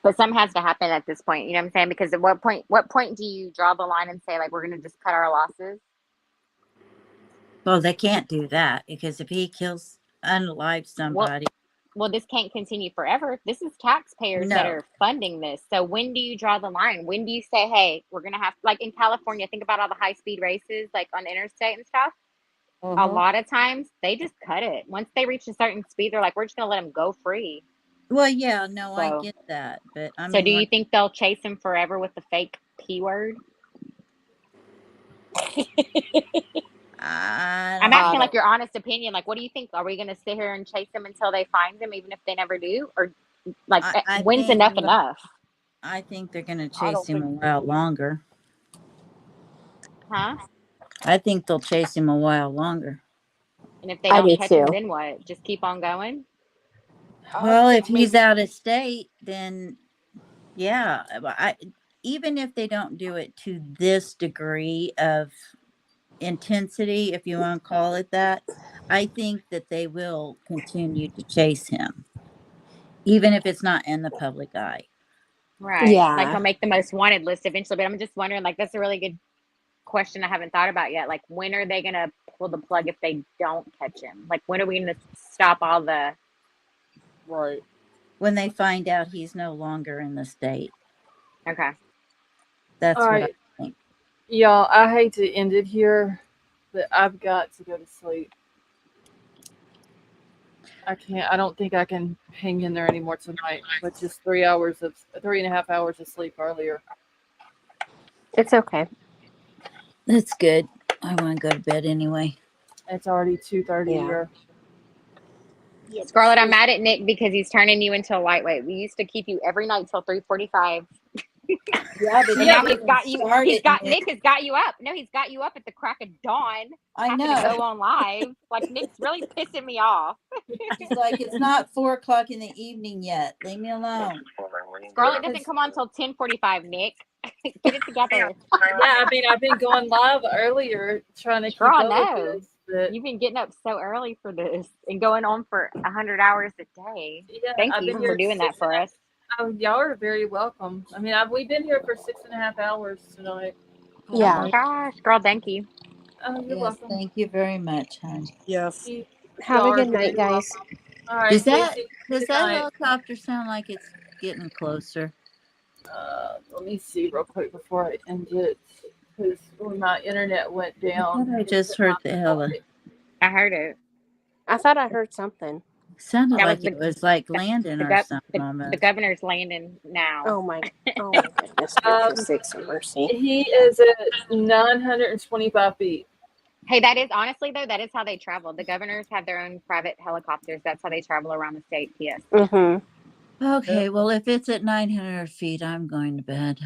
Speaker 19: But something has to happen at this point. You know what I'm saying? Because at what point do you draw the line and say, like, we're going to just cut our losses?
Speaker 12: Well, they can't do that because if he kills, unalive somebody.
Speaker 19: Well, this can't continue forever. This is taxpayers that are funding this. So when do you draw the line? When do you say, hey, we're going to have, like in California, think about all the high-speed races, like on the interstate and stuff.
Speaker 9: Mm-hmm.
Speaker 19: A lot of times, they just cut it. Once they reach a certain speed, they're like, we're just going to let them go free.
Speaker 12: Well, yeah, no, I get that. But I mean,
Speaker 19: so do you think they'll chase him forever with the fake P word? I'm asking like your honest opinion. Like, what do you think? Are we going to sit here and chase him until they find him, even if they never do? Or like, when's enough enough?
Speaker 12: I think they're going to chase him a while longer.
Speaker 19: Huh?
Speaker 12: I think they'll chase him a while longer.
Speaker 19: And if they don't catch him, then what? Just keep on going?
Speaker 12: Well, if he's out of state, then yeah. Even if they don't do it to this degree of intensity, if you want to call it that, I think that they will continue to chase him, even if it's not in the public eye.
Speaker 19: Right.
Speaker 17: Yeah.
Speaker 19: Like he'll make the most wanted list eventually. But I'm just wondering, like, that's a really good question I haven't thought about yet. Like, when are they going to pull the plug if they don't catch him? Like, when are we going to stop all the...
Speaker 9: Right.
Speaker 12: When they find out he's no longer in the state.
Speaker 19: Okay.
Speaker 12: That's
Speaker 1: all
Speaker 12: what
Speaker 1: right.
Speaker 12: I think.
Speaker 1: Y'all, I hate to end it here, but I've got to go to sleep. I don't think I can hang in there anymore tonight with just 3.5 hours of sleep earlier.
Speaker 17: It's okay.
Speaker 12: That's good. I want to go to bed anyway.
Speaker 1: It's already 2:30 here.
Speaker 19: Yep. Scarlett, I'm mad at Nick because he's turning you into a lightweight. We used to keep you every night till 3:45.
Speaker 12: Yeah, but
Speaker 19: now he's got you. Nick has got you up. No, he's got you up at the crack of dawn.
Speaker 12: I know.
Speaker 19: To go on live. Like, Nick's really pissing me off.
Speaker 12: He's like, it's not 4:00 in the evening yet. Leave me alone.
Speaker 19: Scarlett doesn't come on till 10:45. Nick, get it together.
Speaker 1: Yeah, I mean, I've been going live earlier trying to keep up with this. But...
Speaker 19: You've been getting up so early for this and going on for 100 hours a day.
Speaker 1: Yeah,
Speaker 19: Thank you for doing that for us.
Speaker 1: Y'all are very welcome. I mean, we've been here for 6.5 hours tonight.
Speaker 17: Yeah.
Speaker 19: Oh my gosh, girl, thank you.
Speaker 1: You're welcome.
Speaker 12: Thank you very much, hon.
Speaker 9: Yes.
Speaker 17: Have a good night, guys.
Speaker 1: All right.
Speaker 12: Does that helicopter sound like it's getting closer?
Speaker 1: Let me see real quick before I end it, because when my internet went down.
Speaker 12: I just heard the heli.
Speaker 19: I heard it.
Speaker 17: I thought I heard something.
Speaker 12: Sounded like it was like landing or something.
Speaker 19: The governor's landing now.
Speaker 17: Oh my goodness. 6 of mercy.
Speaker 1: He is at 925 feet.
Speaker 19: Hey, that is honestly though, that is how they travel. The governors have their own private helicopters. That's how they travel around the state. Yes.
Speaker 12: Okay, well, if it's at 900 feet, I'm going to bed.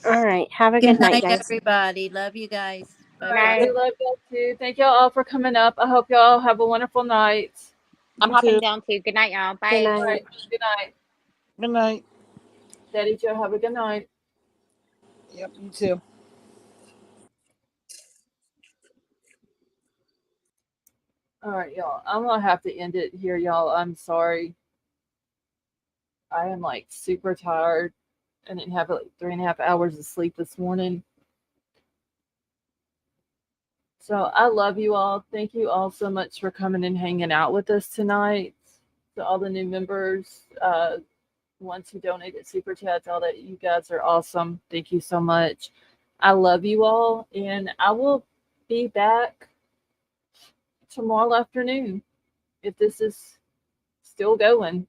Speaker 17: All right. Have a
Speaker 12: Good
Speaker 17: good night,
Speaker 12: night,
Speaker 17: guys.
Speaker 12: everybody. Love you guys. Bye
Speaker 1: All right, we
Speaker 12: bye.
Speaker 1: love y'all too. Thank y'all all for coming up. I hope y'all have a wonderful night.
Speaker 19: I'm hopping down too. Good night, y'all.
Speaker 17: Good
Speaker 19: Bye.
Speaker 1: All
Speaker 17: night.
Speaker 1: right, good night.
Speaker 9: Good night.
Speaker 1: Daddy Joe, have a good night.
Speaker 9: Yep, you too.
Speaker 1: All right, y'all. I'm gonna have to end it here, y'all. I'm sorry. I am like super tired. I didn't have like 3.5 hours of sleep this morning. So I love you all. Thank you all so much for coming and hanging out with us tonight. To all the new members, ones who donated super chats, all that, you guys are awesome. Thank you so much. I love you all, and I will be back tomorrow afternoon if this is still going.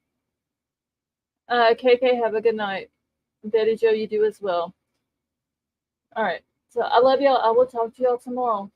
Speaker 1: KK, have a good night. Betty Joe, you do as well. All right. So I love y'all. I will talk to y'all tomorrow.